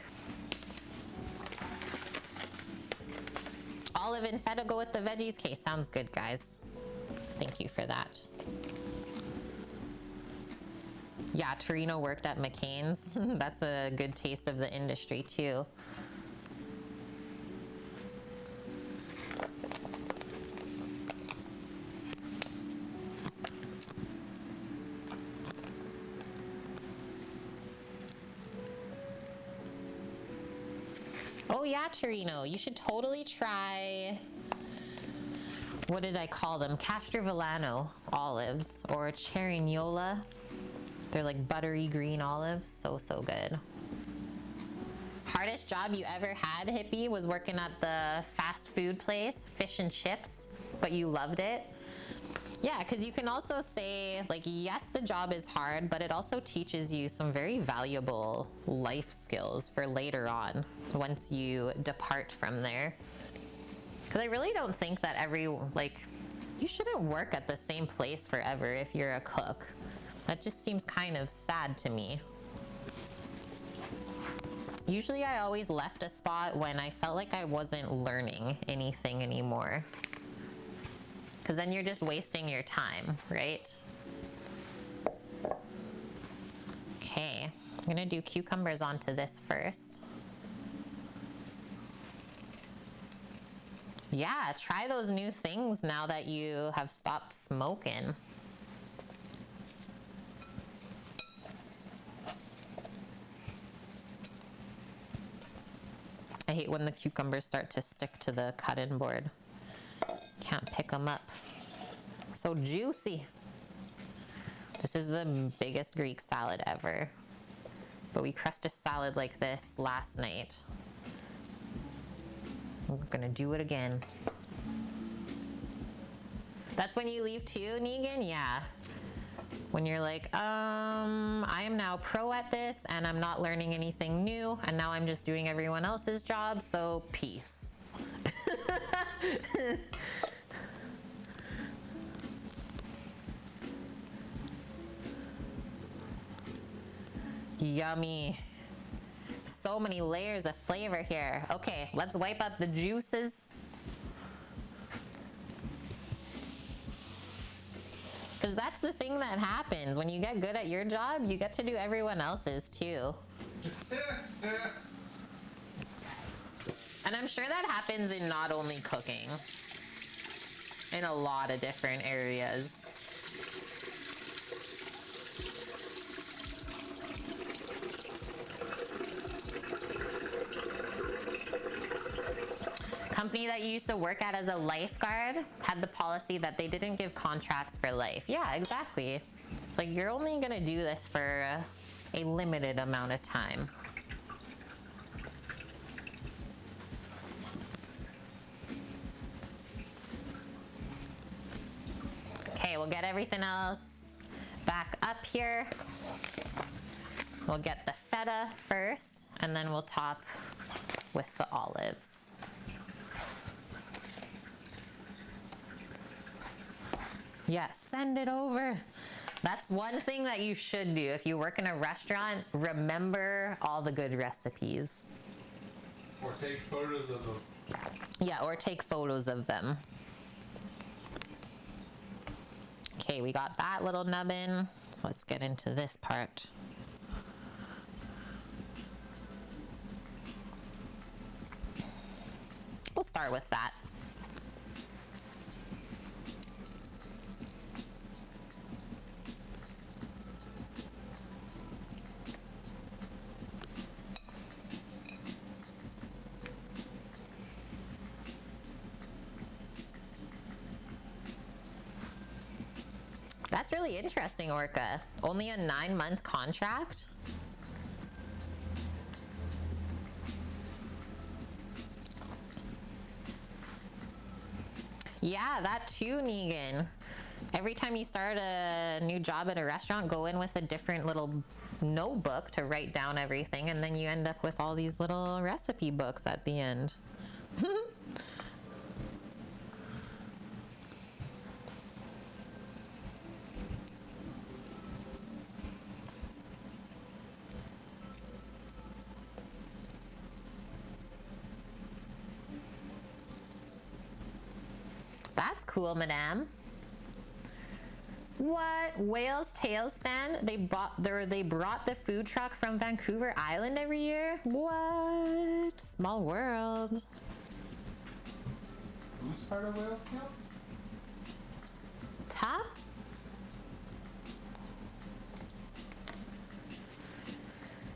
Olive and feta go with the veggies. Okay, sounds good, guys. Thank you for that. Yeah, Torino worked at McCain's. That's a good taste of the industry, too. Oh yeah, Torino, you should totally try, what did I call them? Castrovilano olives or Cerignola. They're like buttery green olives. So, so good. Hardest job you ever had, hippie, was working at the fast food place, fish and chips, but you loved it. Yeah, because you can also say, like, yes, the job is hard, but it also teaches you some very valuable life skills for later on once you depart from there. Because I really don't think that you shouldn't work at the same place forever if you're a cook. That just seems kind of sad to me. Usually I always left a spot when I felt like I wasn't learning anything anymore. Because then you're just wasting your time, right? Okay, I'm gonna do cucumbers onto this first. Yeah, try those new things now that you have stopped smoking. I hate when the cucumbers start to stick to the cut-in board. Can't pick them up. So juicy. This is the biggest Greek salad ever. But we crushed a salad like this last night. We're gonna do it again. That's when you leave too, Negan? Yeah. When you're like, I am now pro at this and I'm not learning anything new and now I'm just doing everyone else's job, so peace. Yummy. So many layers of flavor here. Okay, let's wipe up the juices. Because that's the thing that happens. When you get good at your job, you get to do everyone else's too. And I'm sure that happens in not only cooking, in a lot of different areas. Company that you used to work at as a lifeguard had the policy that they didn't give contracts for life. Yeah, exactly. It's like you're only gonna do this for a limited amount of time. Okay, we'll get everything else back up here. We'll get the feta first, and then we'll top with the olives. Yes, send it over. That's one thing that you should do. If you work in a restaurant, remember all the good recipes. Or take photos of them. Yeah, or take photos of them. Okay, we got that little nubbin. Let's get into this part. We'll start with that. That's really interesting, Orca. Only a 9-month contract? Yeah, that too, Negan. Every time you start a new job at a restaurant, go in with a different little notebook to write down everything, and then you end up with all these little recipe books at the end. That's cool, madame. What? Whale's Tail Stand? They brought the food truck from Vancouver Island every year? What? Small world. Who's part of Whale's Tails? Ta?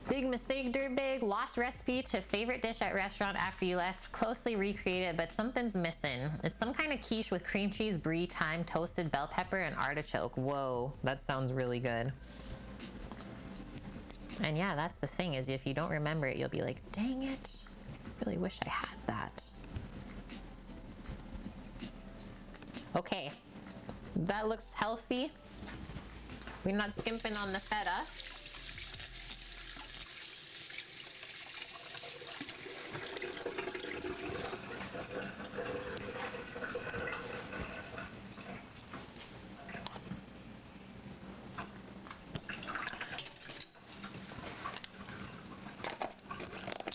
Big mistake, Dirtbag. Lost recipe to favorite dish at restaurant after you left. Closely recreated, but something's missing. It's some kind of quiche with cream cheese, brie, thyme, toasted bell pepper, and artichoke. Whoa, that sounds really good. And yeah, that's the thing, is if you don't remember it, you'll be like, dang it, really wish I had that. Okay, that looks healthy. We're not skimping on the feta.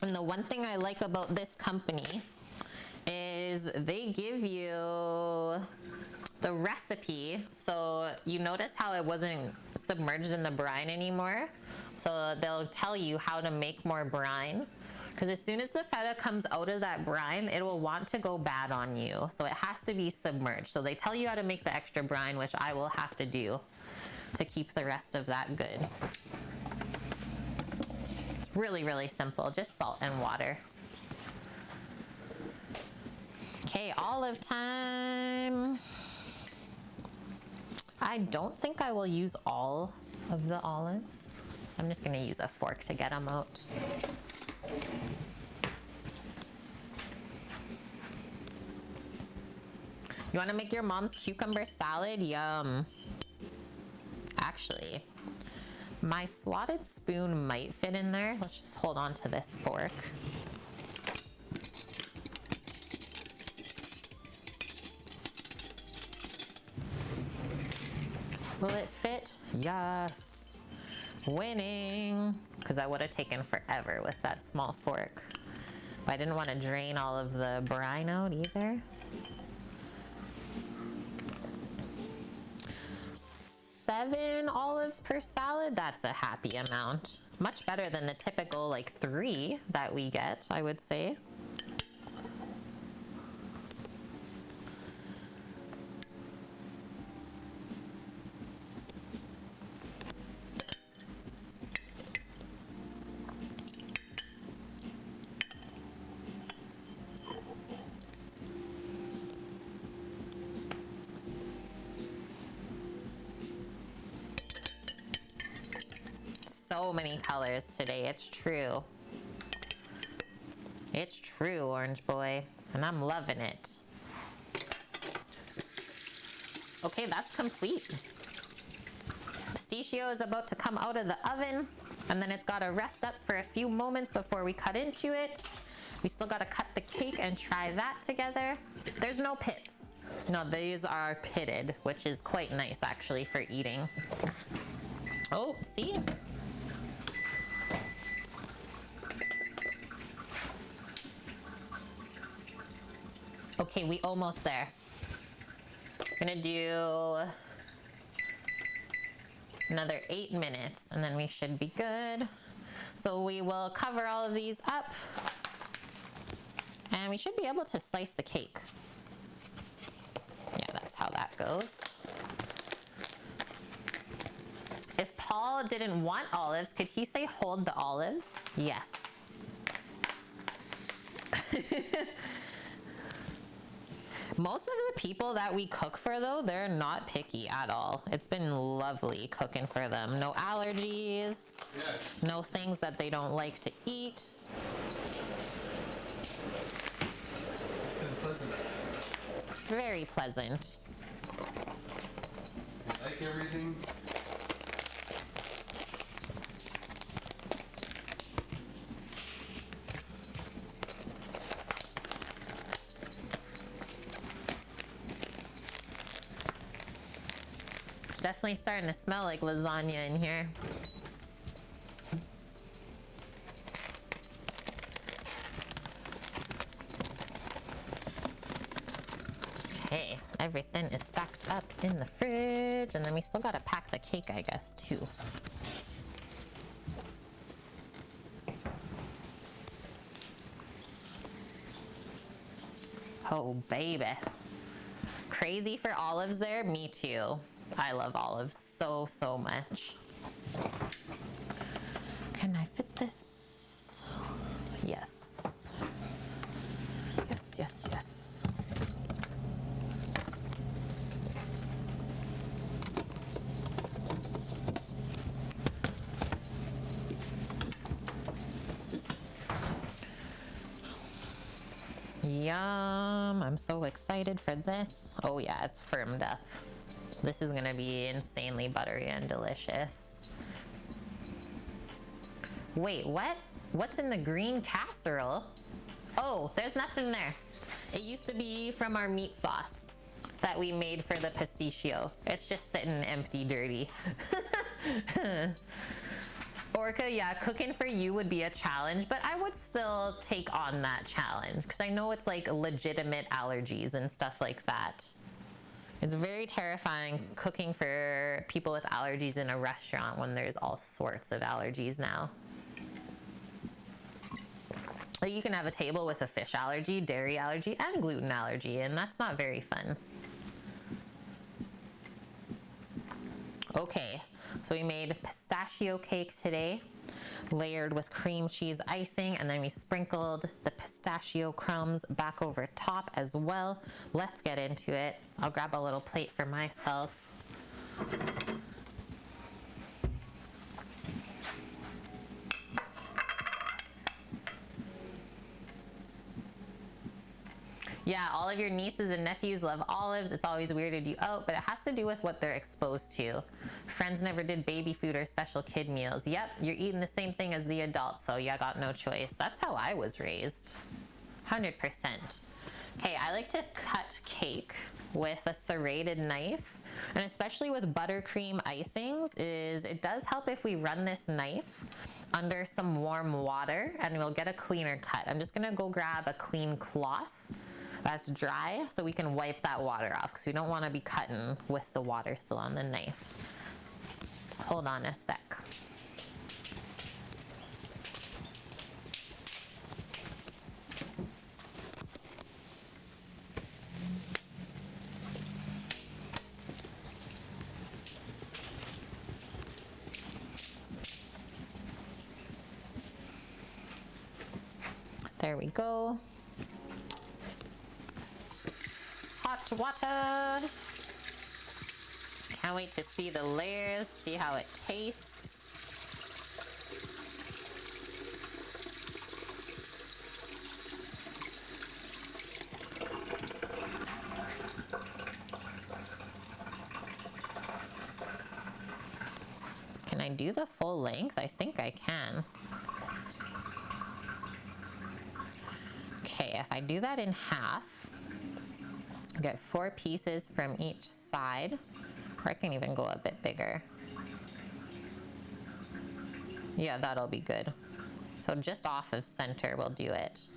And the one thing I like about this company is they give you the recipe, so you notice how it wasn't submerged in the brine anymore? So they'll tell you how to make more brine. Because as soon as the feta comes out of that brine, it will want to go bad on you. So it has to be submerged. So they tell you how to make the extra brine, which I will have to do to keep the rest of that good. It's really, really simple. Just salt and water. Okay, olive time. I don't think I will use all of the olives. So I'm just gonna use a fork to get them out. You want to make your mom's cucumber salad? Yum. Actually, my slotted spoon might fit in there. Let's just hold on to this fork. Will it fit? Yes. Winning. Because I would have taken forever with that small fork. But I didn't want to drain all of the brine out either. 7 olives per salad, that's a happy amount. Much better than the typical like 3 that we get, I would say. So many colors today, it's true. It's true, Orange Boy, and I'm loving it. Okay, that's complete. Pistachio is about to come out of the oven, and then it's gotta rest up for a few moments before we cut into it. We still gotta cut the cake and try that together. There's no pits. No, these are pitted, which is quite nice actually for eating. Oh, see? Okay, we almost there. Gonna do another 8 minutes and then we should be good. So we will cover all of these up and we should be able to slice the cake. Yeah, that's how that goes. If Paul didn't want olives, could he say hold the olives? Yes. Most of the people that we cook for, though, they're not picky at all. It's been lovely cooking for them. No allergies, yes. No things that they don't like to eat. It's been pleasant. Very pleasant. You like everything? Definitely starting to smell like lasagna in here. Okay, everything is stacked up in the fridge, and then we still gotta pack the cake, I guess, too. Oh, baby. Crazy for olives there? Me too. I love olives so, so much. Can I fit this? Yes. Yes, yes, yes. Yum. I'm so excited for this. Oh yeah, it's firmed up. This is gonna be insanely buttery and delicious. Wait, what? What's in the green casserole? Oh, there's nothing there. It used to be from our meat sauce that we made for the pistachio. It's just sitting empty, dirty. Orca, yeah, cooking for you would be a challenge, but I would still take on that challenge because I know it's like legitimate allergies and stuff like that. It's very terrifying cooking for people with allergies in a restaurant when there's all sorts of allergies now. Like you can have a table with a fish allergy, dairy allergy, and gluten allergy, and that's not very fun. Okay, so we made pistachio cake today, layered with cream cheese icing, and then we sprinkled the pistachio crumbs back over top as well. Let's get into it. I'll grab a little plate for myself. Yeah, all of your nieces and nephews love olives. It's always weirded you out, but it has to do with what they're exposed to. Friends never did baby food or special kid meals. Yep, you're eating the same thing as the adults, so you got no choice. That's how I was raised. 100%. Okay, I like to cut cake with a serrated knife, and especially with buttercream icings, it does help if we run this knife under some warm water and we'll get a cleaner cut. I'm just gonna go grab a clean cloth that's dry so we can wipe that water off because we don't want to be cutting with the water still on the knife. Hold on a sec. There we go. Hot water. Can't wait to see the layers, see how it tastes. Can I do the full length? I think I can. Okay, if I do that in half, get 4 pieces from each side, or I can even go a bit bigger. Yeah, that'll be good. So just off of center we'll do it.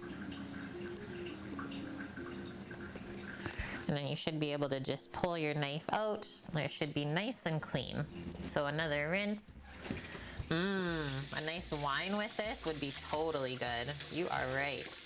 And then you should be able to just pull your knife out, and it should be nice and clean. So another rinse. A nice wine with this would be totally good. You are right.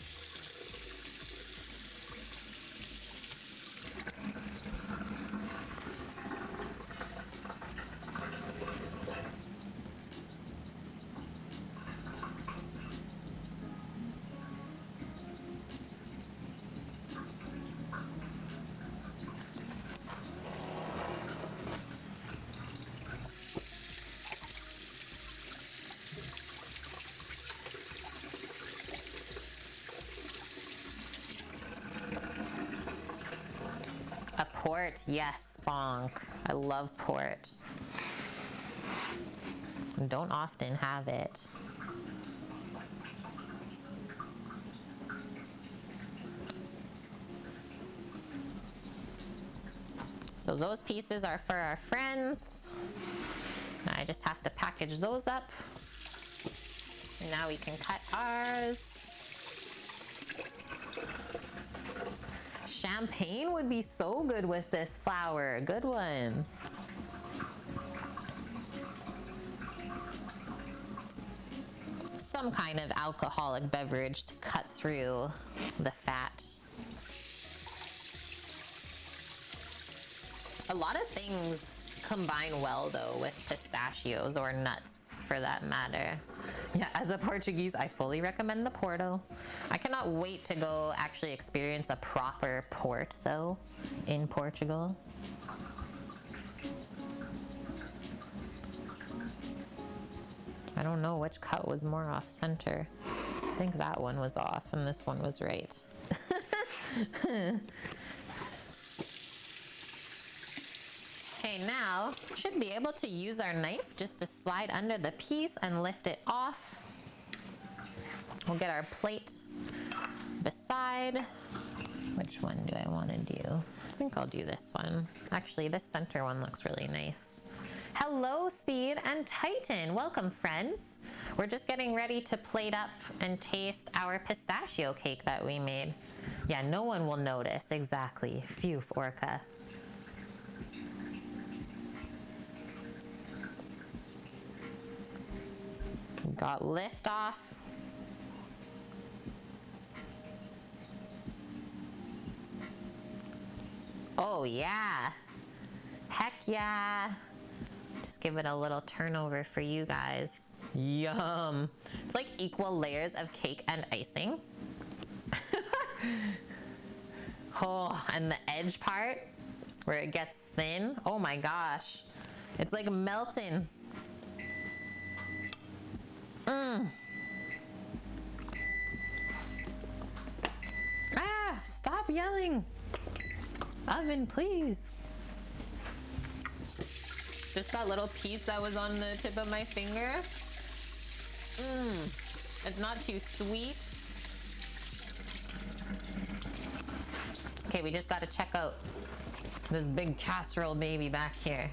Port, yes, bonk. I love port. Don't often have it. So those pieces are for our friends. Now I just have to package those up. And now we can cut ours. Champagne would be so good with this flour. Good one. Some kind of alcoholic beverage to cut through the fat. A lot of things combine well though with pistachios, or nuts for that matter. Yeah, as a Portuguese, I fully recommend the Porto. I cannot wait to go actually experience a proper port though in Portugal. I don't know which cut was more off center. I think that one was off and this one was right. Okay, now should be able to use our knife just to slide under the piece and lift it off. We'll get our plate beside. Which one do I want to do? I think I'll do this one. Actually, this center one looks really nice. Hello, Speed and Titan. Welcome, friends. We're just getting ready to plate up and taste our pistachio cake that we made. Yeah, no one will notice. Exactly. Phew, Orca. Got lift off. Oh yeah. Heck yeah. Just give it a little turnover for you guys. Yum. It's like equal layers of cake and icing. Oh, and the edge part where it gets thin. Oh my gosh. It's like melting. Ah, stop yelling. Oven, please. Just that little piece that was on the tip of my finger. It's not too sweet. Okay, we just gotta check out this big casserole baby back here.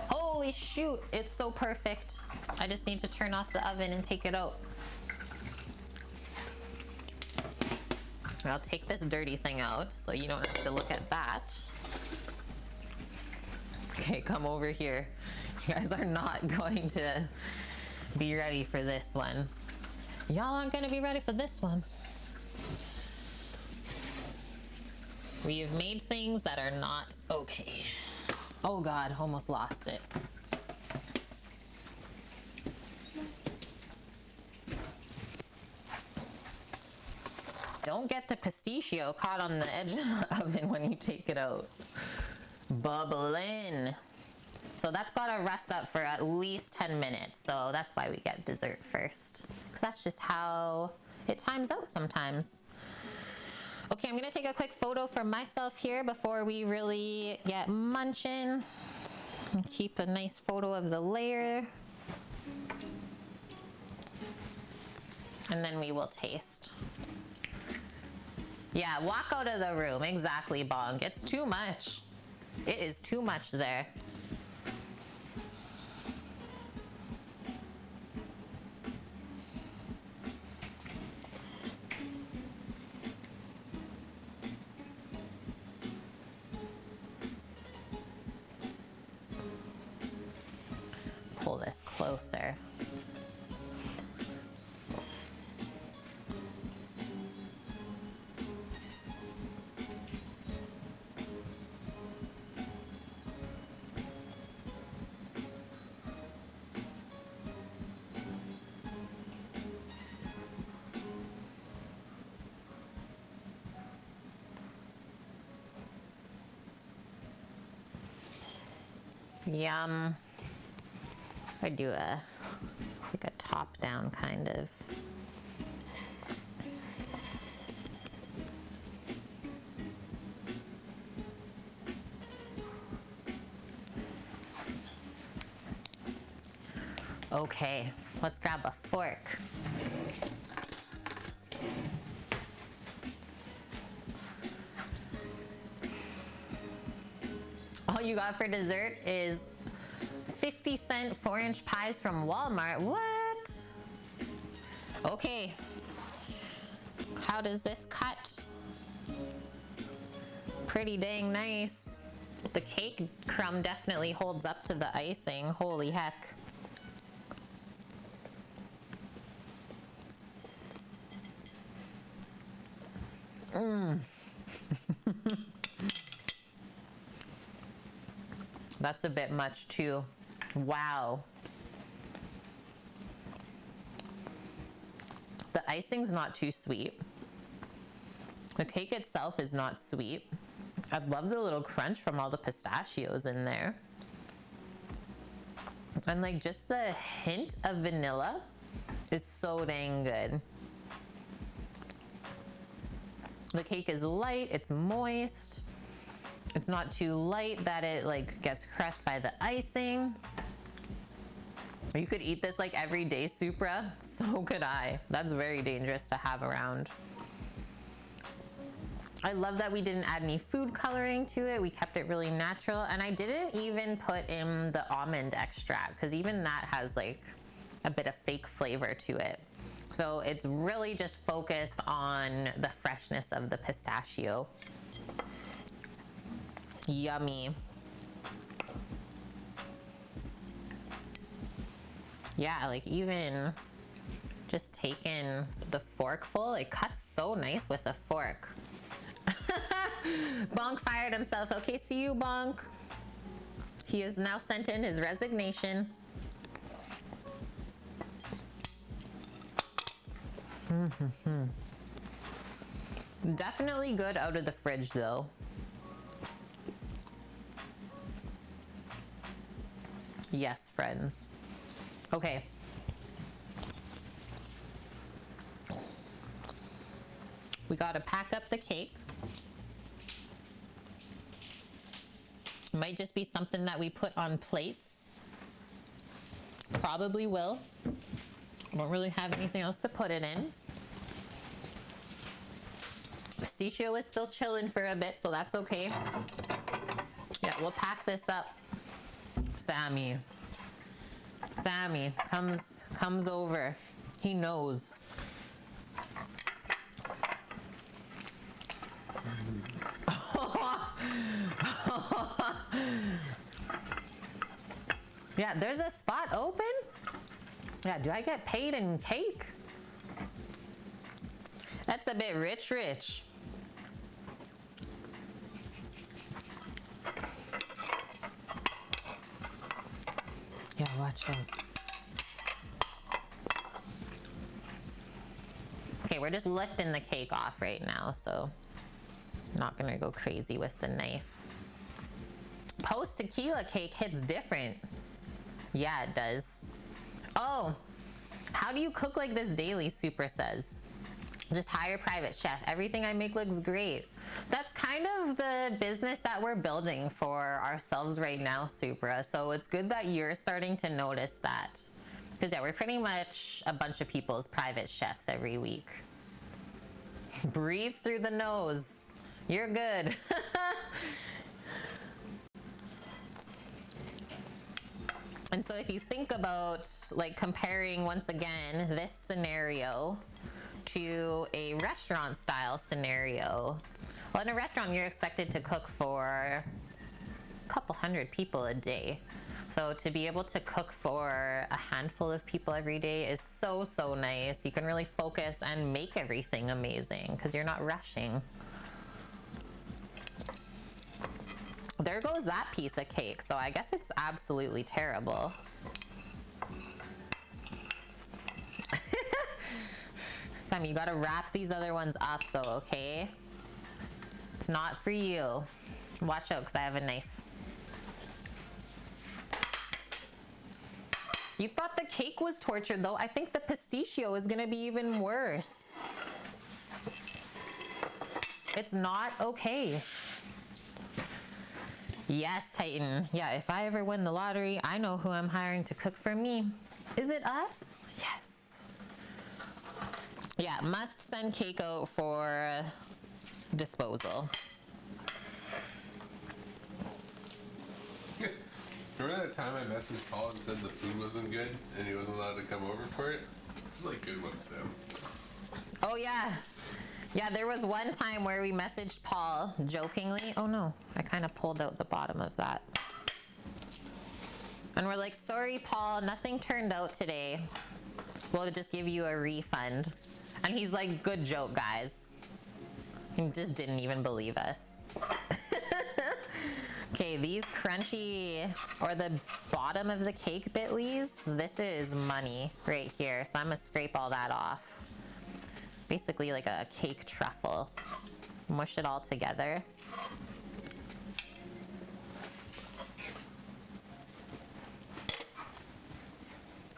Holy shoot, it's so perfect. I just need to turn off the oven and take it out. I'll take this dirty thing out so you don't have to look at that. Okay, come over here. You guys are not going to be ready for this one. Y'all aren't gonna be ready for this one. We have made things that are not okay. Oh God, almost lost it. Don't get the pistachio caught on the edge of the oven when you take it out. Bubbling. So that's gotta rest up for at least 10 minutes. So that's why we get dessert first. Because that's just how it times out sometimes. Okay, I'm gonna take a quick photo for myself here before we really get munching. And keep a nice photo of the layer. And then we will taste. Yeah, walk out of the room. Exactly, Bong. It's too much. It is too much there. Pull this closer. Yum. I do like a top down kind of. Okay, let's grab a fork. All you got for dessert is 50-cent 4-inch pies from Walmart. What? Okay. How does this cut? Pretty dang nice. The cake crumb definitely holds up to the icing. Holy heck. That's a bit much too. Wow. The icing's not too sweet. The cake itself is not sweet. I love the little crunch from all the pistachios in there. And like just the hint of vanilla is so dang good. The cake is light, it's moist. It's not too light that it like gets crushed by the icing. You could eat this like every day, Supra. So could I. That's very dangerous to have around. I love that we didn't add any food coloring to it. We kept it really natural. And I didn't even put in the almond extract because even that has like a bit of fake flavor to it. So it's really just focused on the freshness of the pistachio. Yummy. Yeah, like even Just taking the forkful. It cuts so nice with a fork. Bonk fired himself. Okay, see you, Bonk. He has now sent in his resignation. Definitely good out of the fridge though. Yes, friends. Okay. We gotta pack up the cake. Might just be something that we put on plates. Probably will. Don't really have anything else to put it in. Pistachio is still chilling for a bit, so that's okay. Yeah, we'll pack this up. Sammy comes over. He knows. Yeah, there's a spot open? Yeah, do I get paid in cake? That's a bit rich. Yeah, watch out. Okay, we're just lifting the cake off right now, so I'm not gonna go crazy with the knife. Post tequila cake hits different. Yeah, it does. Oh, how do you cook like this daily, Super says. Just hire private chef. Everything I make looks great. That's kind of the business that we're building for ourselves right now, Supra. So it's good that you're starting to notice that. Because yeah, we're pretty much a bunch of people's private chefs every week. Breathe through the nose. You're good. And so if you think about like comparing once again this scenario to a restaurant style scenario, well, in a restaurant you're expected to cook for a couple hundred people a day. So to be able to cook for a handful of people every day is so nice. You can really focus and make everything amazing because you're not rushing. There goes that piece of cake. So I guess it's absolutely terrible. Sammy, you gotta wrap these other ones up though, okay? It's not for you. Watch out, because I have a knife. You thought the cake was tortured though. I think the pistachio is gonna be even worse. It's not okay. Yes, Titan. Yeah, if I ever win the lottery, I know who I'm hiring to cook for me. Is it us? Yes. Yeah, must send cake out for disposal. Remember that time I messaged Paul and said the food wasn't good and he wasn't allowed to come over for it? This is like good one, Sam. Oh yeah. Yeah, there was one time where we messaged Paul jokingly. Oh no, I kind of pulled out the bottom of that. And we're like, sorry, Paul, nothing turned out today. We'll just give you a refund. And he's like, good joke, guys. He just didn't even believe us. Okay, these crunchy, or the bottom of the cake bitlies, this is money right here. So I'm gonna scrape all that off. Basically like a cake truffle. Mush it all together.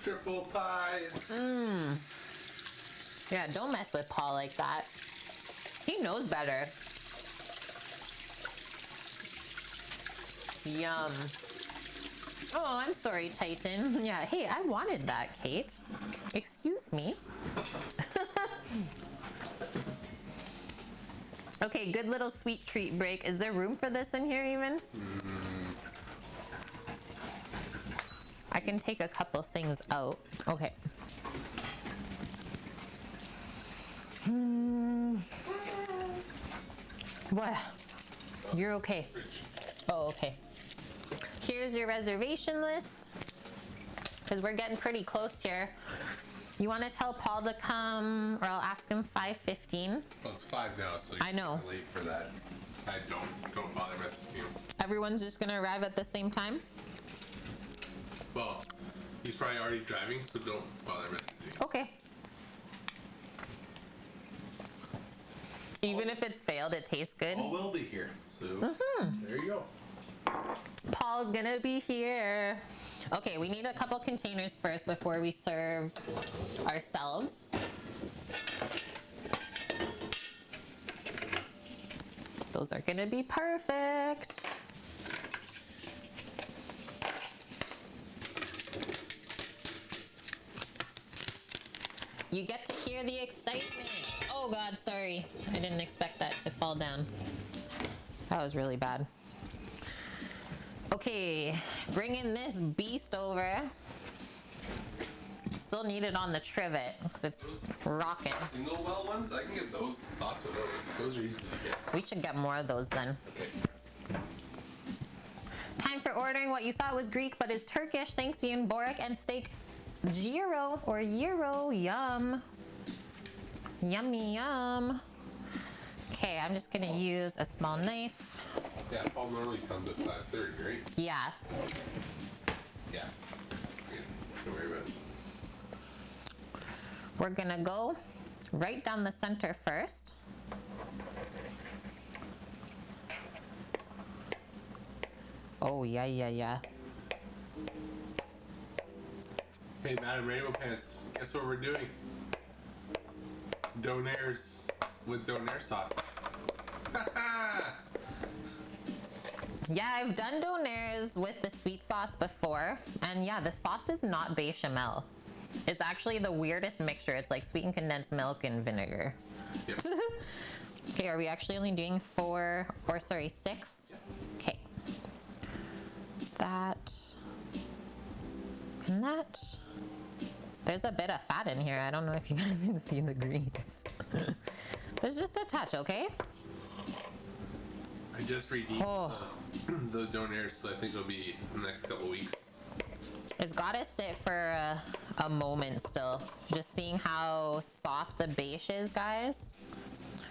Triple pies. Yeah, don't mess with Paul like that. He knows better. Yum. Oh, I'm sorry, Titan. Yeah, hey, I wanted that, Kate. Excuse me. Okay, good little sweet treat break. Is there room for this in here even? I can take a couple things out. Okay. What? You're okay. Oh, okay. Here's your reservation list, because we're getting pretty close here. You want to tell Paul to come, or I'll ask him 5:15. Well, it's 5 now, so I know. you're late for that. I don't bother messing with you. Everyone's just gonna arrive at the same time? Well, he's probably already driving, so don't bother messing with you. Okay. Even if it's failed, it tastes good. Paul will be here, so there you go. Paul's gonna be here. Okay, we need a couple containers first before we serve ourselves. Those are gonna be perfect. You get to hear the excitement. Oh God, sorry. I didn't expect that to fall down. That was really bad. Okay, bringing this beast over. Still need it on the trivet because it's rocking. Single well ones, I can get those. Lots of those. Those are easy to get. We should get more of those then. Okay. Time for ordering what you thought was Greek but is Turkish. Thanks, being Boric and steak gyro or gyro. Yum. Yummy yum. Okay, I'm just gonna use a small knife. Yeah, Paul normally comes at 5:30, right? Yeah. Yeah. Don't worry about it. We're gonna go right down the center first. Oh, yeah. Hey, Madam Rainbow Pants, guess what we're doing? Donaires with donaire sauce. Yeah, I've done donaires with the sweet sauce before. And yeah, the sauce is not bechamel. It's actually the weirdest mixture. It's like sweetened condensed milk and vinegar. Yep. Okay, are we actually only doing 6? Okay. That. And that. There's a bit of fat in here. I don't know if you guys can see the grease. There's just a touch, okay? I just redeemed the donaires, so I think it'll be in the next couple weeks. It's gotta sit for a moment still. Just seeing how soft the beige is, guys.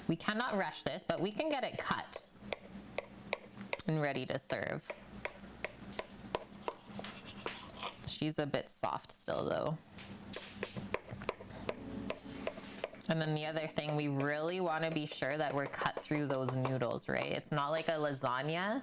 We cannot rush this, but we can get it cut and ready to serve. She's a bit soft still though. And then the other thing, we really want to be sure that we're cut through those noodles, right? It's not like a lasagna.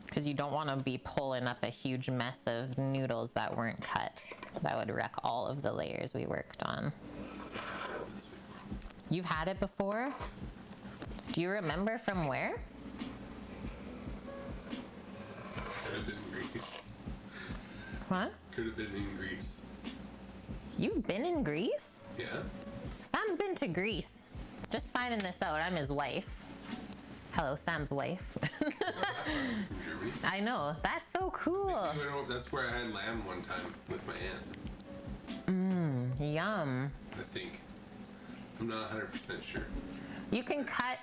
Because you don't want to be pulling up a huge mess of noodles that weren't cut. That would wreck all of the layers we worked on. You've had it before? Do you remember from where? Could have been Greece. What? Could have been in Greece. You've been in Greece? Yeah. Sam's been to Greece. Just finding this out. I'm his wife. Hello, Sam's wife. From Germany. I know. That's so cool. That's where I had lamb one time with my aunt. Yum. I think. I'm not 100% sure. You can cut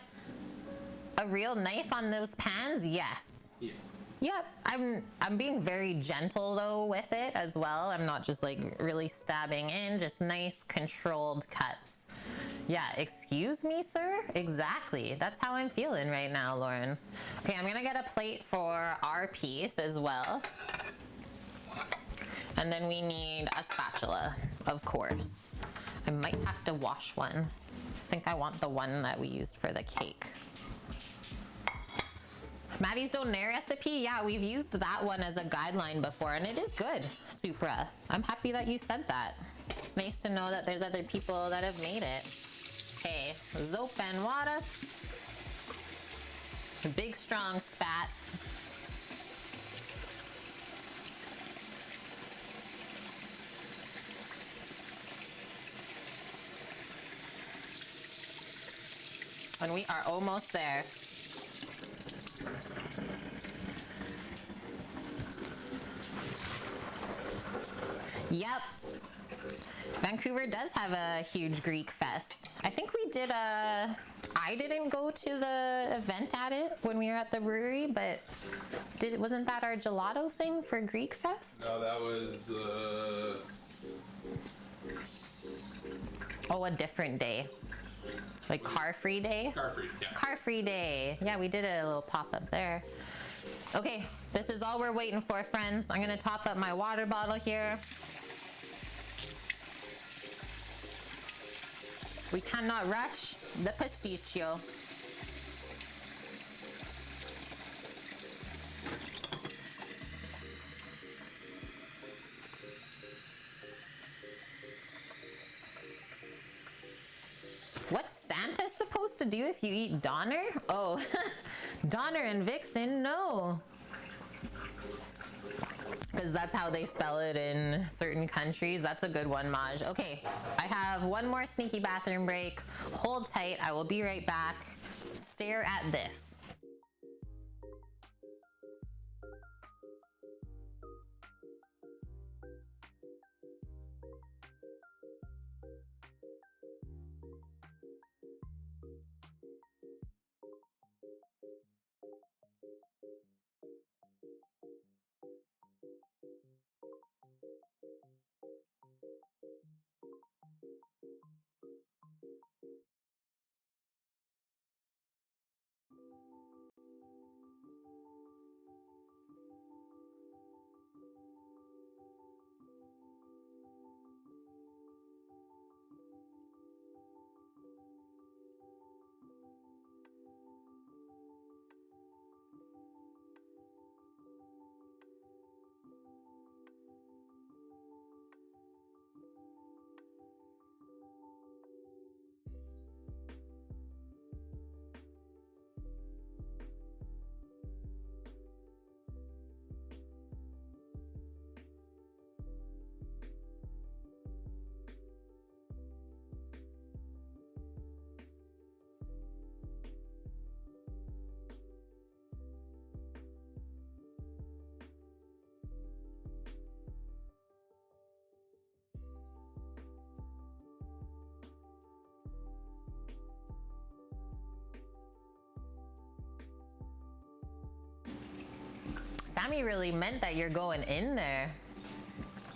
a real knife on those pans? Yes. Yeah. Yep. I'm being very gentle though with it as well. I'm not just like really stabbing in, just nice controlled cuts. Yeah, excuse me, sir? Exactly. That's how I'm feeling right now, Lauren. Okay, I'm gonna get a plate for our piece as well. And then we need a spatula, of course. I might have to wash one. I think I want the one that we used for the cake. Maddie's donaire recipe, yeah, we've used that one as a guideline before, and it is good, Supra. I'm happy that you said that. It's nice to know that there's other people that have made it. Okay, soap and water. A big strong spat. And we are almost there. Yep. Vancouver does have a huge Greek fest. I think we did I didn't go to the event at it when we were at the brewery, but wasn't that our gelato thing for Greek fest? No, that was Oh, a different day. Like car-free day? Car-free, yeah. Car-free day. Yeah, we did a little pop-up there. Okay, this is all we're waiting for, friends. I'm gonna top up my water bottle here. We cannot rush the Pastitsio. What's Santa supposed to do if you eat Donner? Oh, Donner and Vixen, no. Because that's how they spell it in certain countries. That's a good one, Maj. Okay, I have one more sneaky bathroom break. Hold tight, I will be right back. Stare at this. Sammy really meant that you're going in there.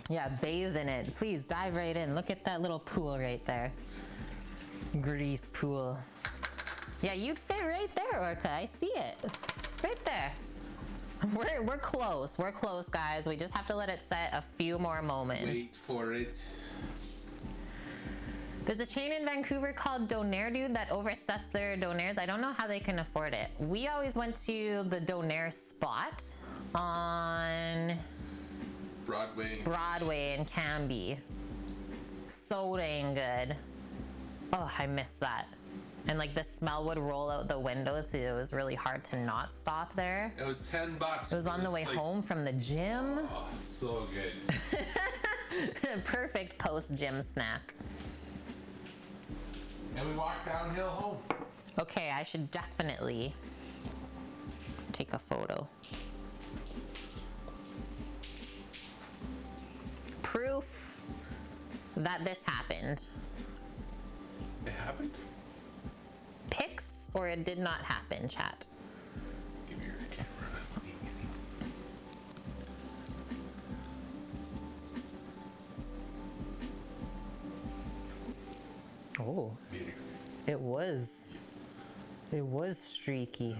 Yeah, bathe in it. Please dive right in. Look at that little pool right there. Grease pool. Yeah, you'd fit right there, Orca. I see it. Right there. We're close. We're close, guys. We just have to let it set a few more moments. Wait for it. There's a chain in Vancouver called Donair Dude that overstuffs their donairs. I don't know how they can afford it. We always went to the Donair spot on Broadway in Canby. So dang good. Oh, I miss that. And like the smell would roll out the windows, so it was really hard to not stop there. It was $10. It was on the way home from the gym. Oh, so good. Perfect post-gym snack. And we walked downhill home. Okay, I should definitely take a photo. Proof that this happened. It happened? Pics or it did not happen, chat. Give me your camera. Oh, it was streaky.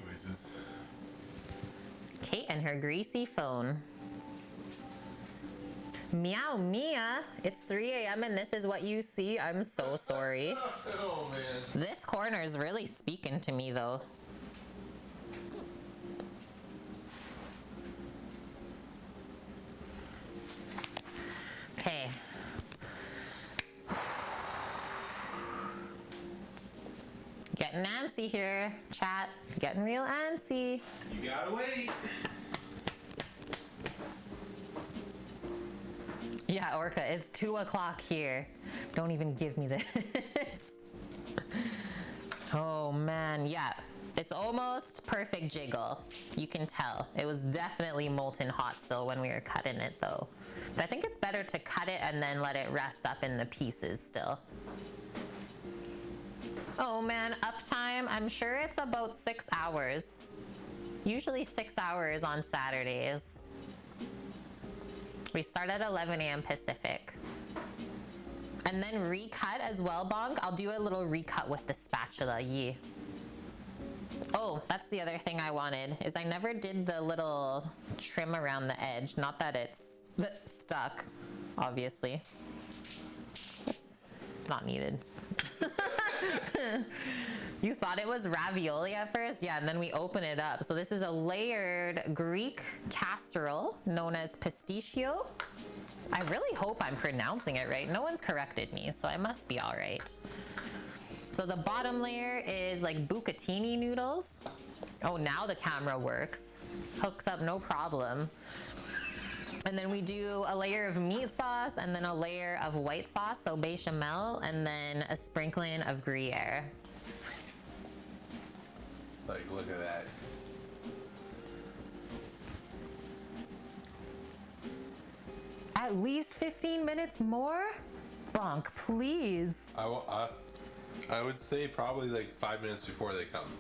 Kate and her greasy phone. Meow Mia, it's 3 a.m. and this is what you see. I'm so sorry. Oh man. This corner is really speaking to me though. Okay. Getting antsy here, chat. Getting real antsy. You gotta wait. Yeah, Orca, it's 2 o'clock here. Don't even give me this. Oh man, yeah. It's almost perfect jiggle. You can tell. It was definitely molten hot still when we were cutting it though. But I think it's better to cut it and then let it rest up in the pieces still. Oh man, uptime, I'm sure it's about 6 hours. Usually 6 hours on Saturdays. We start at 11 a.m. Pacific. And then recut as well, Bonk. I'll do a little recut with the spatula, yeah. Oh, that's the other thing I wanted, is I never did the little trim around the edge. Not that it's stuck, obviously. It's not needed. You thought it was ravioli at first? Yeah, and then we open it up. So this is a layered Greek casserole known as Pistachio. I really hope I'm pronouncing it right. No one's corrected me, so I must be all right. So the bottom layer is like bucatini noodles. Oh, now the camera works. Hooks up no problem. And then we do a layer of meat sauce and then a layer of white sauce, so bechamel, and then a sprinkling of Gruyere. Like, look at that. At least 15 minutes more? Bonk, please. I would say probably like 5 minutes before they come.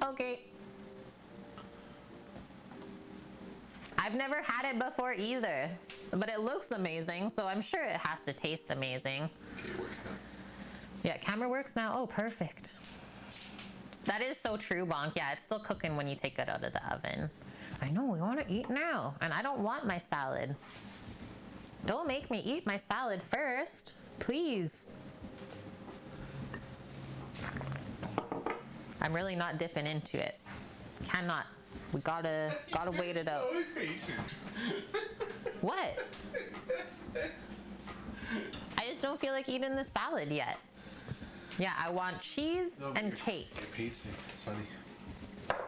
Okay. I've never had it before either, but it looks amazing, so I'm sure it has to taste amazing. Okay, it works now. Yeah, camera works now. Oh, perfect. That is so true, Bonk. Yeah, it's still cooking when you take it out of the oven. I know, we want to eat now, and I don't want my salad. Don't make me eat my salad first, please. I'm really not dipping into it. Cannot. We gotta wait it out. So impatient. What? I just don't feel like eating the salad yet. Yeah, I want cheese and cake. You're pacing. It's funny.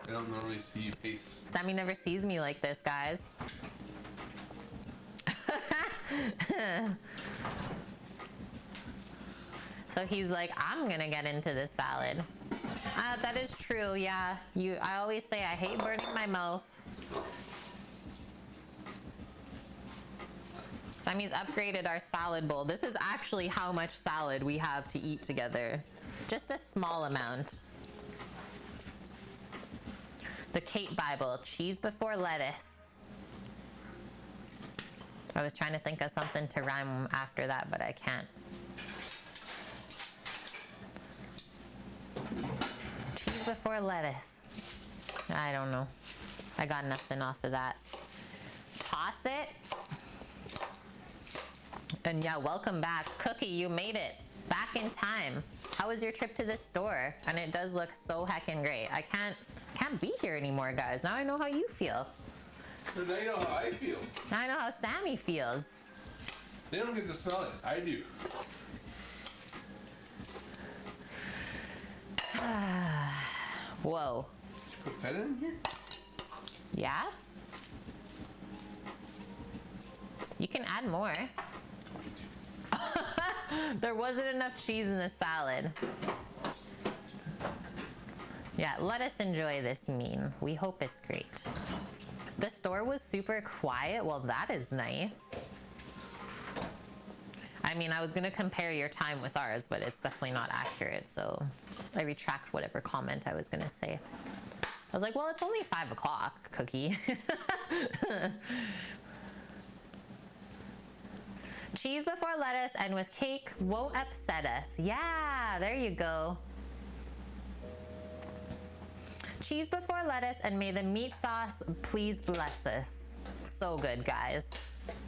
I don't normally see you pace. Sammy never sees me like this, guys. So he's like, I'm gonna get into this salad. That is true, yeah. I always say I hate burning my mouth. Sammy's upgraded our salad bowl. This is actually how much salad we have to eat together. Just a small amount. The Kate Bible, cheese before lettuce. I was trying to think of something to rhyme after that, but I can't. Cheese before lettuce. I don't know. I got nothing off of that. Toss it. And yeah, welcome back. Cookie, you made it. Back in time. How was your trip to the store? And it does look so heckin' great. I can't be here anymore, guys. Now I know how you feel. So now you know how I feel. Now I know how Sammy feels. They don't get to smell it. I do. Whoa. Did you put feta in here? Yeah? You can add more. There wasn't enough cheese in the salad. Yeah, let us enjoy this mean. We hope it's great. The store was super quiet. Well, that is nice. I mean, I was gonna compare your time with ours, but it's definitely not accurate, so I retract whatever comment I was gonna say. I was like, well, it's only 5 o'clock, Cookie. Cheese before lettuce and with cake won't upset us. Yeah, there you go. Cheese before lettuce and may the meat sauce please bless us. So good, guys.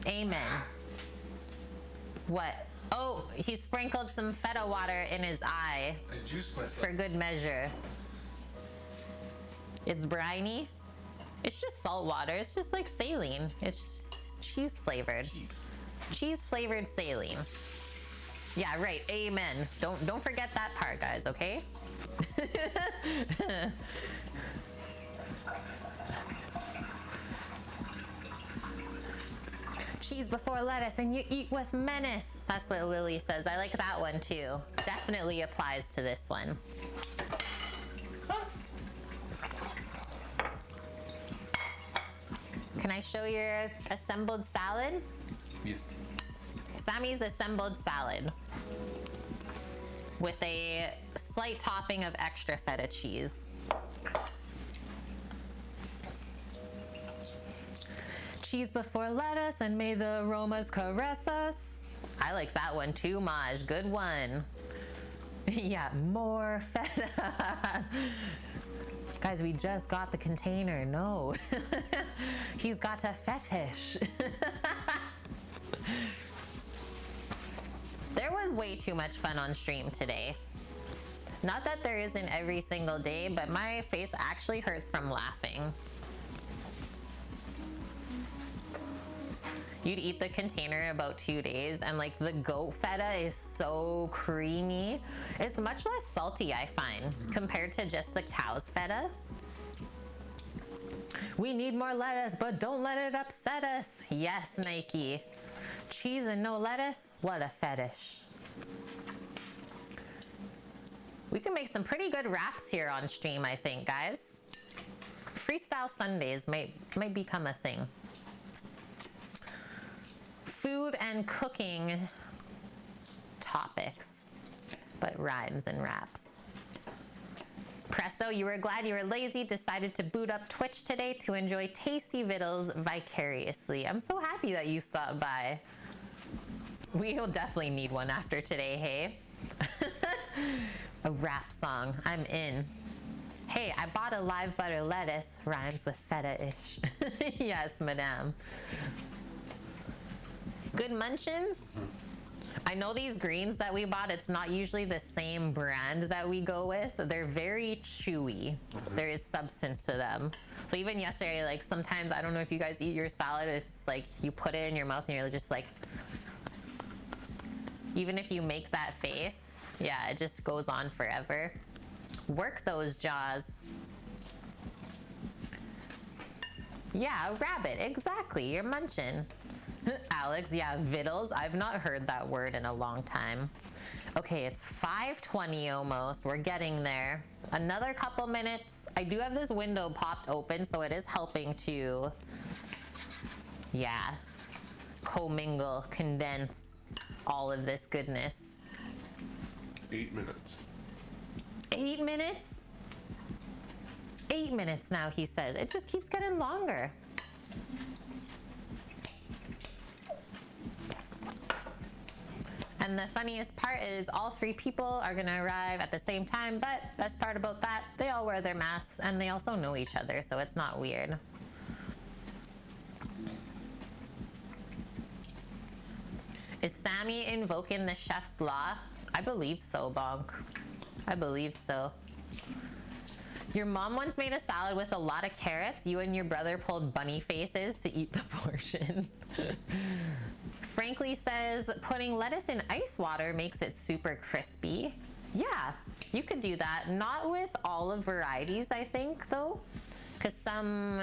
Amen. What? Oh, he sprinkled some feta water in his eye. I juiced myself. For good measure. It's briny. It's just salt water. It's just like saline. It's just cheese flavored. Cheese flavored saline. Yeah, right. Amen. Don't forget that part, guys, okay? Cheese before lettuce and you eat with menace. That's what Lily says. I like that one too. Definitely applies to this one. Can I show your assembled salad? Yes. Sammy's assembled salad with a slight topping of extra feta cheese. Cheese before lettuce and may the aromas caress us. I like that one too, Maj. Good one. Yeah, more feta. Guys, we just got the container. No. He's got a fetish. There was way too much fun on stream today. Not that there isn't every single day, but my face actually hurts from laughing. You'd eat the container in about 2 days, and like the goat feta is so creamy. It's much less salty, I find, compared to just the cow's feta. We need more lettuce, but don't let it upset us. Yes, Nike. Cheese and no lettuce? What a fetish. We can make some pretty good wraps here on stream, I think, guys. Freestyle Sundays might become a thing. Food and cooking topics, but rhymes and raps. Presto, you were glad you were lazy, decided to boot up Twitch today to enjoy tasty vittles vicariously. I'm so happy that you stopped by. We'll definitely need one after today, hey? A rap song, I'm in. Hey, I bought a live butter lettuce, rhymes with feta-ish. Yes, madame. Good munchins? I know these greens that we bought, it's not usually the same brand that we go with. They're very chewy. There is substance to them. So even yesterday, like sometimes, I don't know if you guys eat your salad, it's like you put it in your mouth and you're just like, even if you make that face, yeah, it just goes on forever. Work those jaws. Yeah, a rabbit, exactly, you're munching. Alex, yeah, vittles. I've not heard that word in a long time. Okay, it's 5:20 almost. We're getting there. Another couple minutes. I do have this window popped open, so it is helping to, yeah, commingle, condense all of this goodness. 8 minutes. 8 minutes? 8 minutes now, he says. It just keeps getting longer. And the funniest part is all 3 people are gonna arrive at the same time, but best part about that, they all wear their masks and they also know each other, so it's not weird. Is Sammy invoking the chef's law? I believe so, Bonk. I believe so. Your mom once made a salad with a lot of carrots. You and your brother pulled bunny faces to eat the portion. Frankly says, putting lettuce in ice water makes it super crispy. Yeah, you could do that. Not with olive varieties, I think, though, because some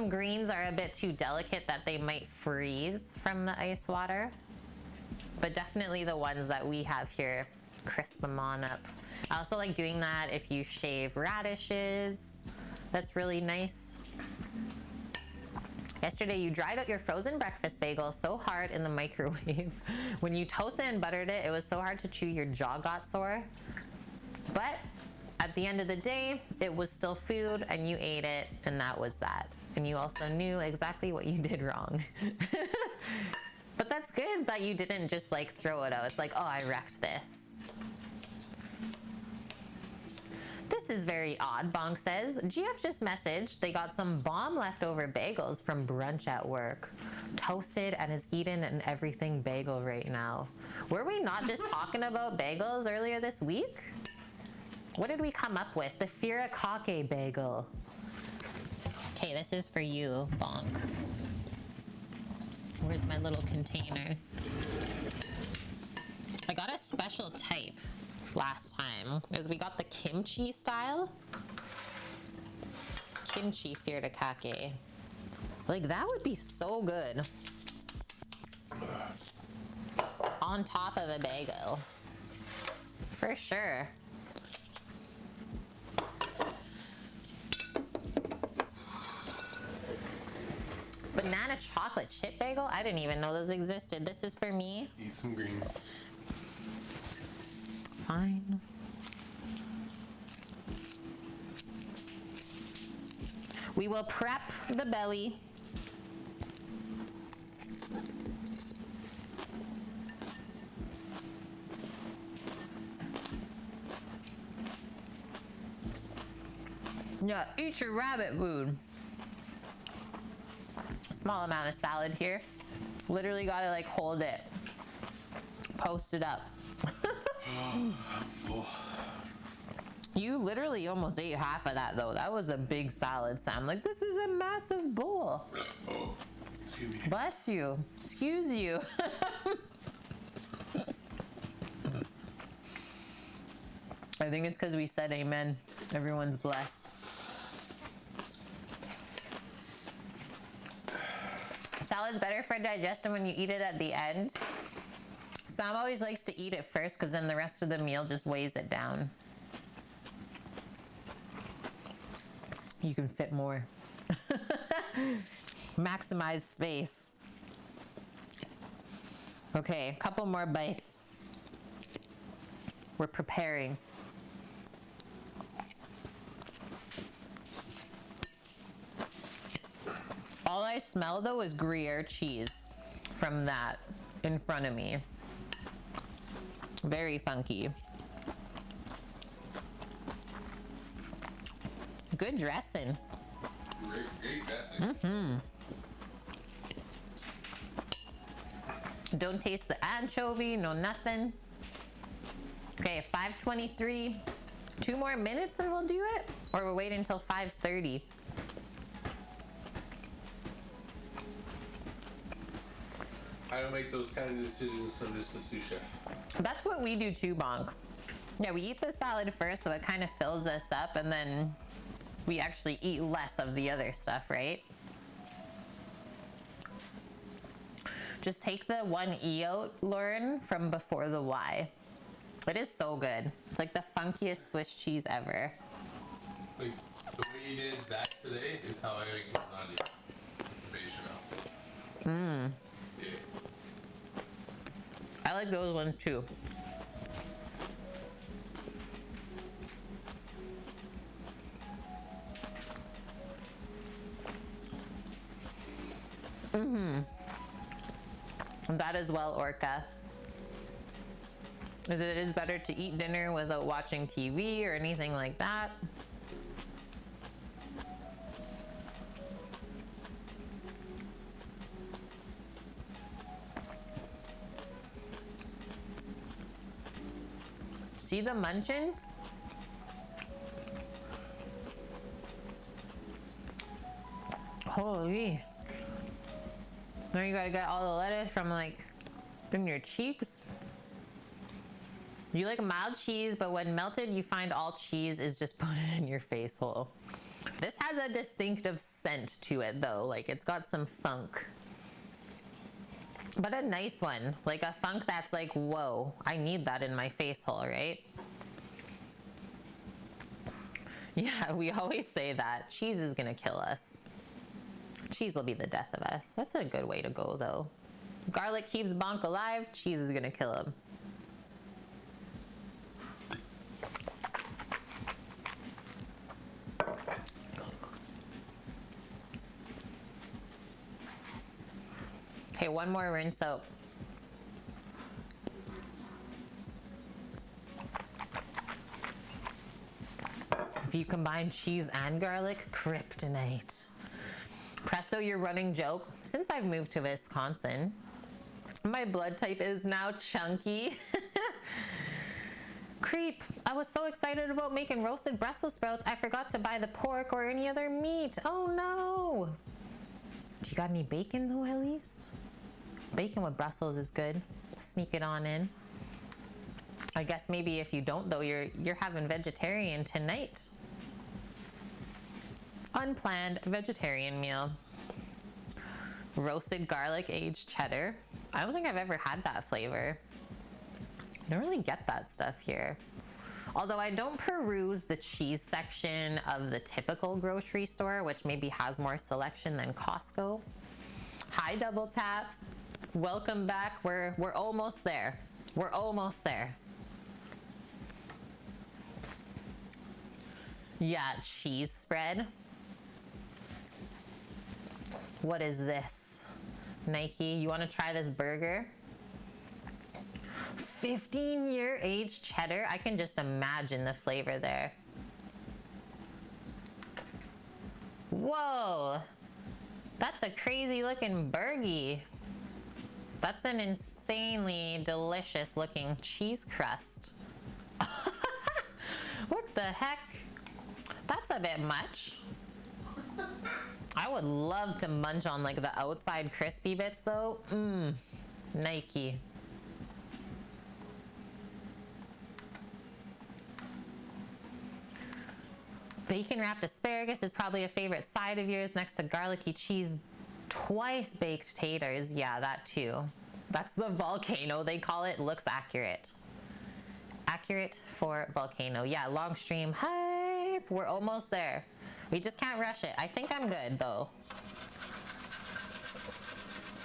greens are a bit too delicate that they might freeze from the ice water. But definitely the ones that we have here, crisp them on up. I also like doing that if you shave radishes. That's really nice. Yesterday, you dried out your frozen breakfast bagel so hard in the microwave. When you toasted and buttered it, it was so hard to chew, your jaw got sore. But at the end of the day, it was still food and you ate it, and that was that. And you also knew exactly what you did wrong. But that's good that you didn't just like throw it out. It's like, oh, I wrecked this. This is very odd, Bonk says. GF just messaged they got some bomb leftover bagels from brunch at work. Toasted and is eaten an everything bagel right now. Were we not just talking about bagels earlier this week? What did we come up with? The furikake bagel. Okay, this is for you, Bonk. Where's my little container? I got a special type last time, is we got the kimchi style. Kimchi furikake. Like, that would be so good. On top of a bagel. For sure. banana chocolate chip bagel. I didn't even know those existed. This is for me. Eat some greens. Fine. We will prep the belly. Yeah, eat your rabbit food. Small amount of salad here. Literally gotta like hold it. Post it up. You literally almost ate half of that though. That was a big salad, Sam. Like, this is a massive bowl. Oh, excuse me. Bless you. Excuse you. I think it's because we said amen. Everyone's blessed. Salad's better for digestion when you eat it at the end. Sam always likes to eat it first because then the rest of the meal just weighs it down. You can fit more. Maximize space. Okay, a couple more bites. We're preparing. All I smell though is Gruyere cheese from that in front of me. Very funky. Good dressing. Great dressing. Don't taste the anchovy, no nothing. Okay, 5:23. 2 more minutes and we'll do it? Or we'll wait until 5:30. I don't make those kind of decisions, so I'm just a sous chef. That's what we do too, Bonk. Yeah, we eat the salad first so it kind of fills us up and then we actually eat less of the other stuff, right? Just take the one E out, Lauren, from before the Y. It is so good. It's like the funkiest Swiss cheese ever. Like, the way you did that today is how I make lasagna. Bechamel. Yeah. I like those ones too. That as well, Orca. It is better to eat dinner without watching TV or anything like that. See the munching? Holy. Now you gotta get all the lettuce from like in your cheeks. You like mild cheese, but when melted, you find all cheese is just put it in your face hole. This has a distinctive scent to it though. Like it's got some funk. But a nice one, like a funk that's like, whoa, I need that in my face hole, right? Yeah, we always say that. Cheese is gonna kill us. Cheese will be the death of us. That's a good way to go though. Garlic keeps Bonk alive, cheese is gonna kill him. Okay, one more rinse out. If you combine cheese and garlic, kryptonite. Presto, your running joke. Since I've moved to Wisconsin, my blood type is now chunky. Creep. I was so excited about making roasted Brussels sprouts, I forgot to buy the pork or any other meat. Oh no. Do you got any bacon though at least? Bacon with Brussels is good. Sneak it on in. I guess maybe if you don't though, you're having vegetarian tonight. Unplanned vegetarian meal. Roasted garlic aged cheddar. I don't think I've ever had that flavor. I don't really get that stuff here. Although I don't peruse the cheese section of the typical grocery store, which maybe has more selection than Costco. Hi, Double Tap. Welcome back. We're almost there. We're almost there. Yeah, cheese spread. What is this? Nike, you want to try this burger? 15-year aged cheddar. I can just imagine the flavor there. Whoa, that's a crazy looking burgie. That's an insanely delicious looking cheese crust. What the heck? That's a bit much. I would love to munch on like the outside crispy bits though. Nike. Bacon wrapped asparagus is probably a favorite side of yours next to garlicky cheese twice baked taters. Yeah, that too. That's the volcano they call it. Looks accurate. Accurate for volcano. Yeah, long stream. Hype. We're almost there. We just can't rush it. I think I'm good though.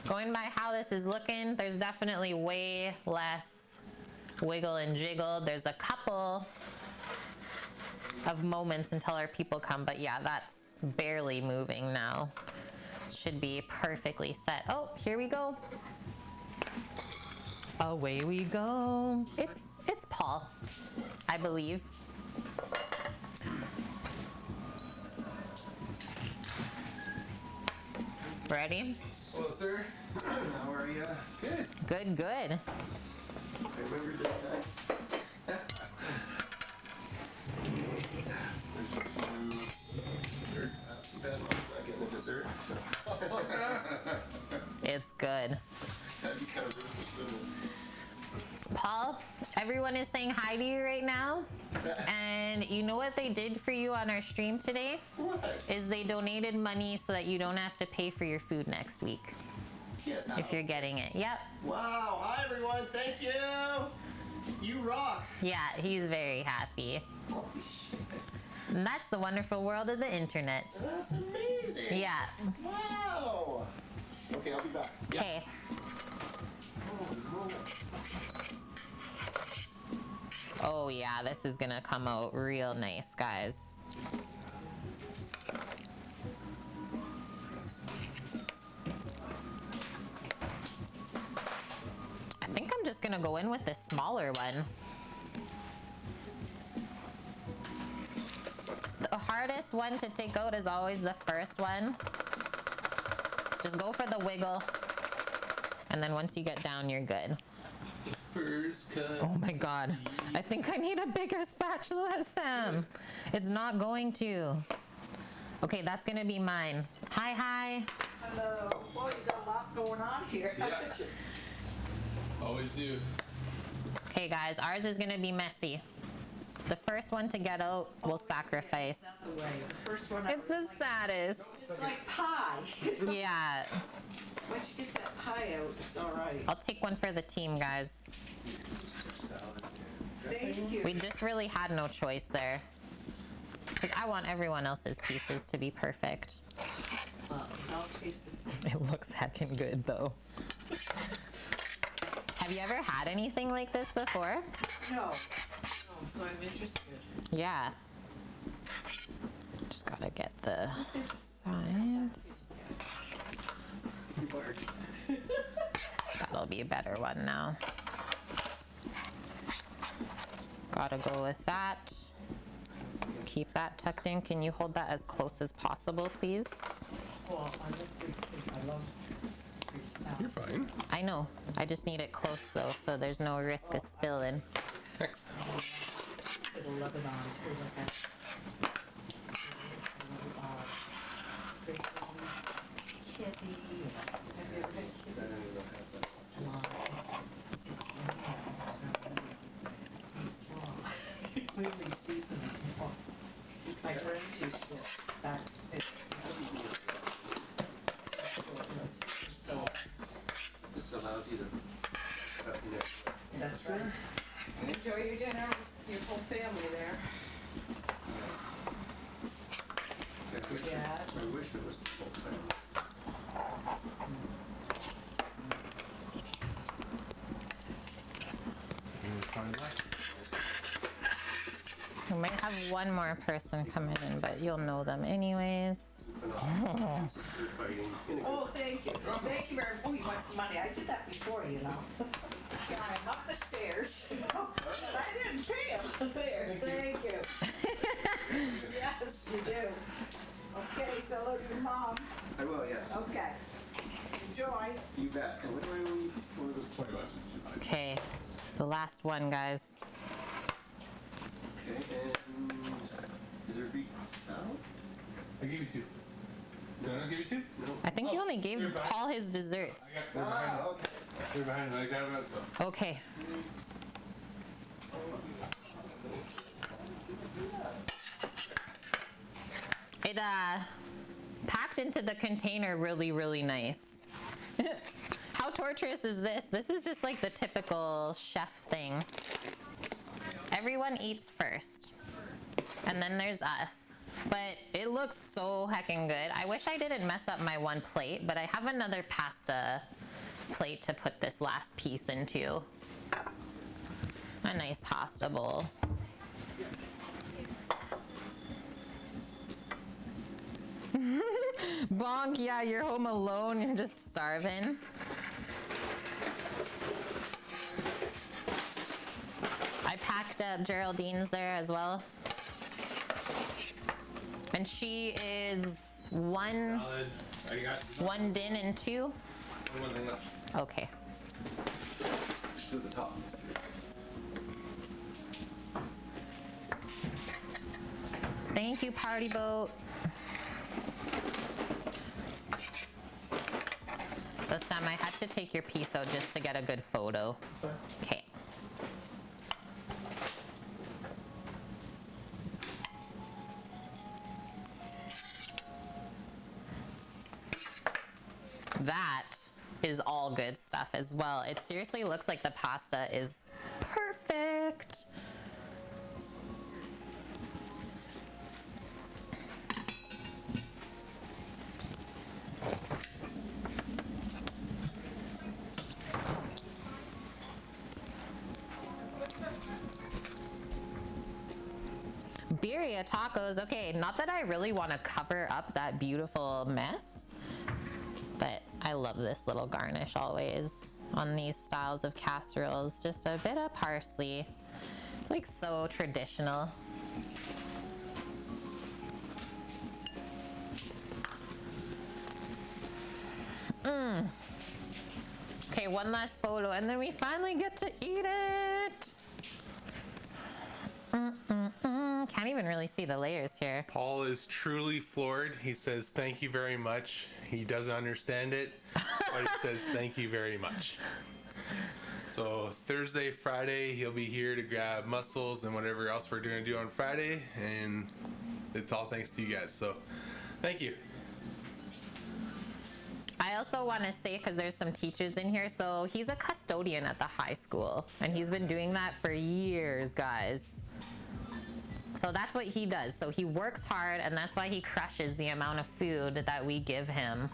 Going by how this is looking, there's definitely way less wiggle and jiggle. There's a couple of moments until our people come, but yeah, that's barely moving now. Should be perfectly set. Oh, here we go. Away we go. It's Paul, I believe. Ready? Hello, sir. How are you? Good. Good, good. I remember this guy. Dessert. It's good. Paul, everyone is saying hi to you right now. And you know what they did for you on our stream today? What? Is they donated money so that you don't have to pay for your food next week. If you're getting it. Yep. Wow. Hi, everyone. Thank you. You rock. Yeah, he's very happy. Holy shit. And that's the wonderful world of the internet. That's amazing. Yeah. Wow. Okay, I'll be back. Okay. Oh yeah, this is gonna come out real nice, guys. I think I'm just gonna go in with the smaller one. The hardest one to take out is always the first one. Just go for the wiggle. And then once you get down, you're good. First cut. Oh my God. I think I need a bigger spatula, Sam. It's not going to. Okay, that's gonna be mine. Hi, hi. Hello. Boy, you got a lot going on here. Yeah. Always do. Okay, guys, ours is gonna be messy. The first one to get out, we'll sacrifice. Out the way. The first one. It's the saddest. It's like pie. Yeah. Once you get that pie out, it's all right. I'll take one for the team, guys. Thank you. We just really had no choice there. Because I want everyone else's pieces to be perfect. Well, I'll taste this. It looks heckin' good, though. Have you ever had anything like this before? No. So I'm interested. Yeah. Just gotta get the sides. That'll be a better one now. Gotta go with that. Keep that tucked in. Can you hold that as close as possible, please? Well, I love Greek food. I love Greek salad. You're fine. I know. I just need it close though, so there's no risk of spilling. Next. Little Lebanon too, like that. Have you ever had kidney? It's long. It's long. Clearly seasoned. My friends used to back so This allows you to cut the next. that's right. Enjoy your dinner with your whole family there. I wish it was the whole thing. We might have one more person coming in, but you'll know them anyways. Oh, thank you. Thank you very much. Oh, you want some money? I did that before, you know. Yeah, I'm up the stairs. I didn't pay him. There, thank you. Yes, you do. Okay, so hello to your mom. I will, yes. Okay. Enjoy. You bet. And what do I owe you for the 20 bucks? Okay, the last one, guys. Okay, and is there a beef salad? I gave you 2. Did I not give you 2? No. I think you only gave you're back. Paul his desserts. I got they're behind you. Okay. They're behind you. I got them out though. Okay. It packed into the container really, really nice. How torturous is this? This is just like the typical chef thing. Everyone eats first, and then there's us. But it looks so heckin' good. I wish I didn't mess up my one plate, but I have another pasta plate to put this last piece into. A nice pasta bowl. Bonk, yeah, you're home alone, you're just starving. I packed up Geraldine's there as well. And she is one Salad. I got one din and 2. one thing left. Okay. She's at the top of the stairs. Thank you, Party Boat. So Sam, I had to take your piece out just to get a good photo. Sorry. Okay. That is all good stuff as well. It seriously looks like the pasta is perfect. Birria tacos. Okay, not that I really want to cover up that beautiful mess, but I love this little garnish always on these styles of casseroles. Just a bit of parsley. It's like so traditional. Okay, one last photo and then we finally get to eat it. Can't even really see the layers here. Paul is truly floored. He says thank you very much. He doesn't understand it, but he says thank you very much. So Thursday, Friday, he'll be here to grab mussels and whatever else we're gonna do on Friday, and it's all thanks to you guys. So thank you. I also want to say, because there's some teachers in here, so he's a custodian at the high school, and he's been doing that for years, guys. So that's what he does. So he works hard, and that's why he crushes the amount of food that we give him.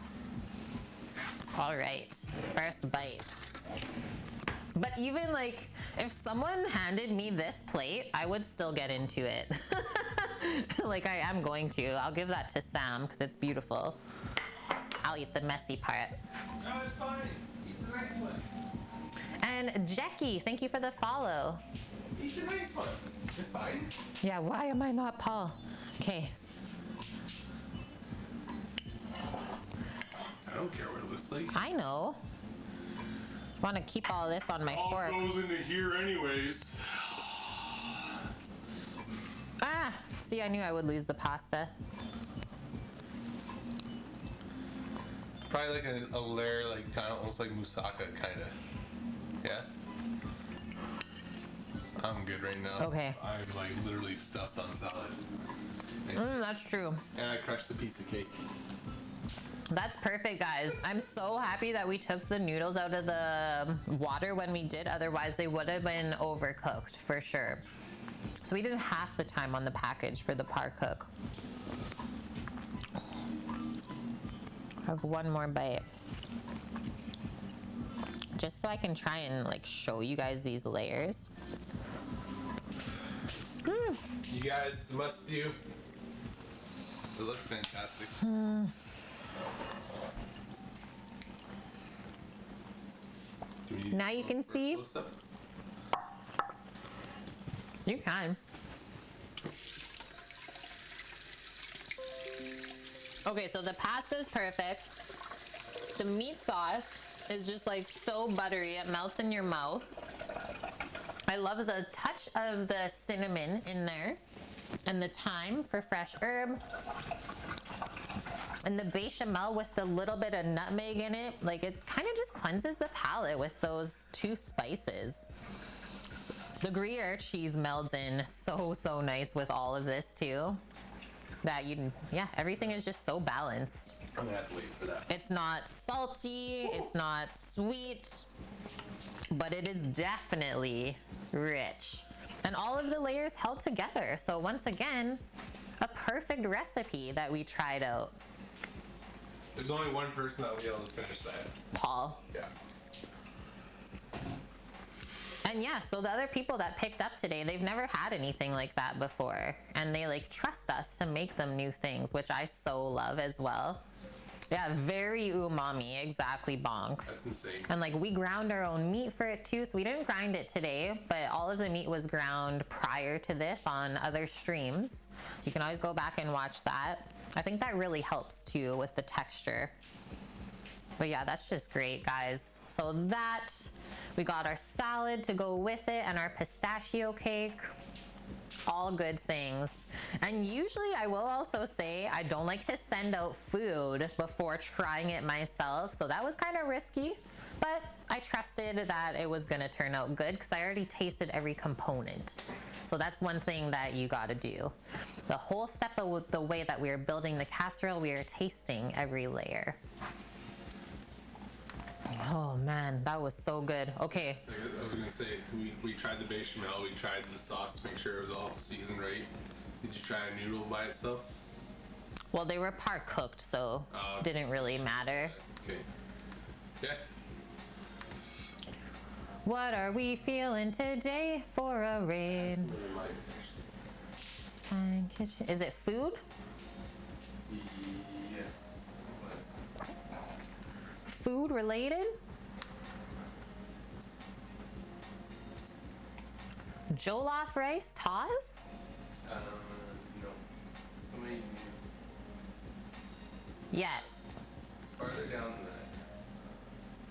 All right, first bite. But even like, if someone handed me this plate, I would still get into it. Like I am going to. I'll give that to Sam because it's beautiful. I'll eat the messy part. No, it's fine. Eat the nice one. And Jackie, thank you for the follow. Eat the nice one. It's fine. Yeah, why am I not Paul? Okay. I don't care what it looks like. I know. Want to keep all this on my fork. All goes into here anyways. Ah, see, I knew I would lose the pasta. Probably like a layer, like kind of almost like moussaka, kind of. Yeah. I'm good right now. Okay. I'm like literally stuffed on salad. That's true. And I crushed the piece of cake. That's perfect, guys. I'm so happy that we took the noodles out of the water when we did. Otherwise, they would have been overcooked for sure. So we did half the time on the package for the par cook. I have one more bite. Just so I can try and like show you guys these layers. You guys, it's a must do. It looks fantastic. Now you can see. You can. Okay, so the pasta is perfect. The meat sauce is just like so buttery, it melts in your mouth. I love the touch of the cinnamon in there and the thyme for fresh herb. And the bechamel with the little bit of nutmeg in it, like it kind of just cleanses the palate with those two spices. The Gruyere cheese melds in so nice with all of this too. That yeah, everything is just so balanced. I'm gonna have to wait for that. It's not salty, it's not sweet, but it is definitely rich. And all of the layers held together. So once again, a perfect recipe that we tried out. There's only one person that will be able to finish that. Paul. Yeah. And yeah, so the other people that picked up today, they've never had anything like that before. And they like trust us to make them new things, which I so love as well. Yeah, very umami, exactly, Bonk. That's insane. And like we ground our own meat for it too, so we didn't grind it today, but all of the meat was ground prior to this on other streams. So you can always go back and watch that. I think that really helps too with the texture. But yeah, that's just great, guys. So that, we got our salad to go with it and our pistachio cake. All good things. And usually I will also say I don't like to send out food before trying it myself. So that was kind of risky, but I trusted that it was gonna turn out good because I already tasted every component. So that's one thing that you gotta do. The whole step of the way that we are building the casserole, we are tasting every layer. Oh man, that was so good. Okay. I was gonna say, we tried the bechamel, we tried the sauce to make sure it was all seasoned right. Did you try a noodle by itself? Well, they were part cooked, so didn't really matter. Okay. Yeah. What are we feeling today for a rain? Sign kitchen. Is it food? Yes. Food related? Jollof rice toss? No. Somebody Yeah. farther down that.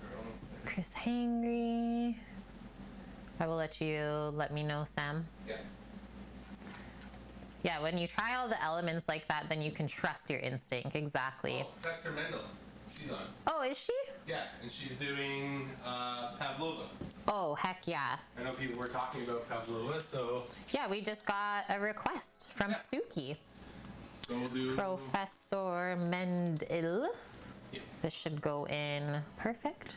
We're almost there. Chris hangry. I will let you let me know, Sam. Yeah. Yeah, when you try all the elements like that, then you can trust your instinct. Exactly. Oh, Professor Mendel. She's on. Oh, is she? Yeah, and she's doing pavlova. Oh, heck yeah. I know people were talking about pavlova, so Yeah, we just got a request from Yeah. Suki. so we'll do. Professor Mendel. Yeah. This should go in perfect.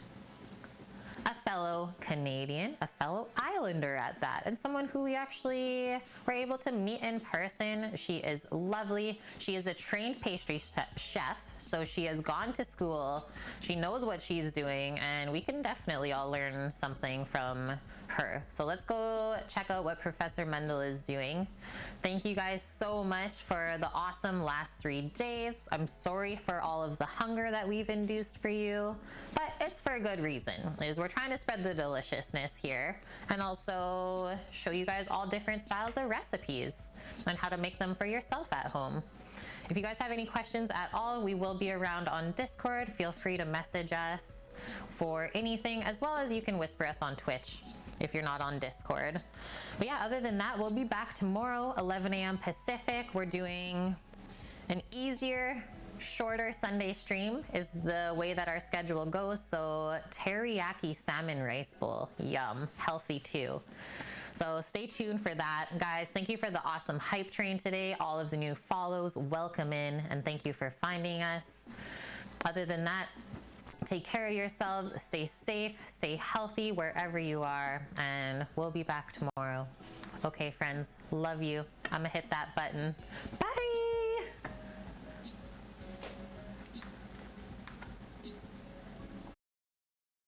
A fellow Canadian, a fellow Islander at that, and someone who we actually were able to meet in person. She is lovely. She is a trained pastry chef, so she has gone to school. She knows what she's doing, and we can definitely all learn something from her. So let's go check out what Professor Mendel is doing. Thank you guys so much for the awesome last 3 days. I'm sorry for all of the hunger that we've induced for you, but it's for a good reason. We're trying to spread the deliciousness here and also show you guys all different styles of recipes and how to make them for yourself at home. If you guys have any questions at all, we will be around on Discord. Feel free to message us for anything, as well as you can whisper us on Twitch if you're not on Discord. But yeah, other than that, we'll be back tomorrow, 11 a.m. Pacific. We're doing an easier, shorter Sunday stream is the way that our schedule goes. So teriyaki salmon rice bowl, yum, healthy too. So stay tuned for that. Guys, thank you for the awesome hype train today. All of the new follows, welcome in, and thank you for finding us. Other than that, take care of yourselves, stay safe, stay healthy wherever you are, and we'll be back tomorrow. Okay, friends, love you. I'm gonna hit that button. Bye.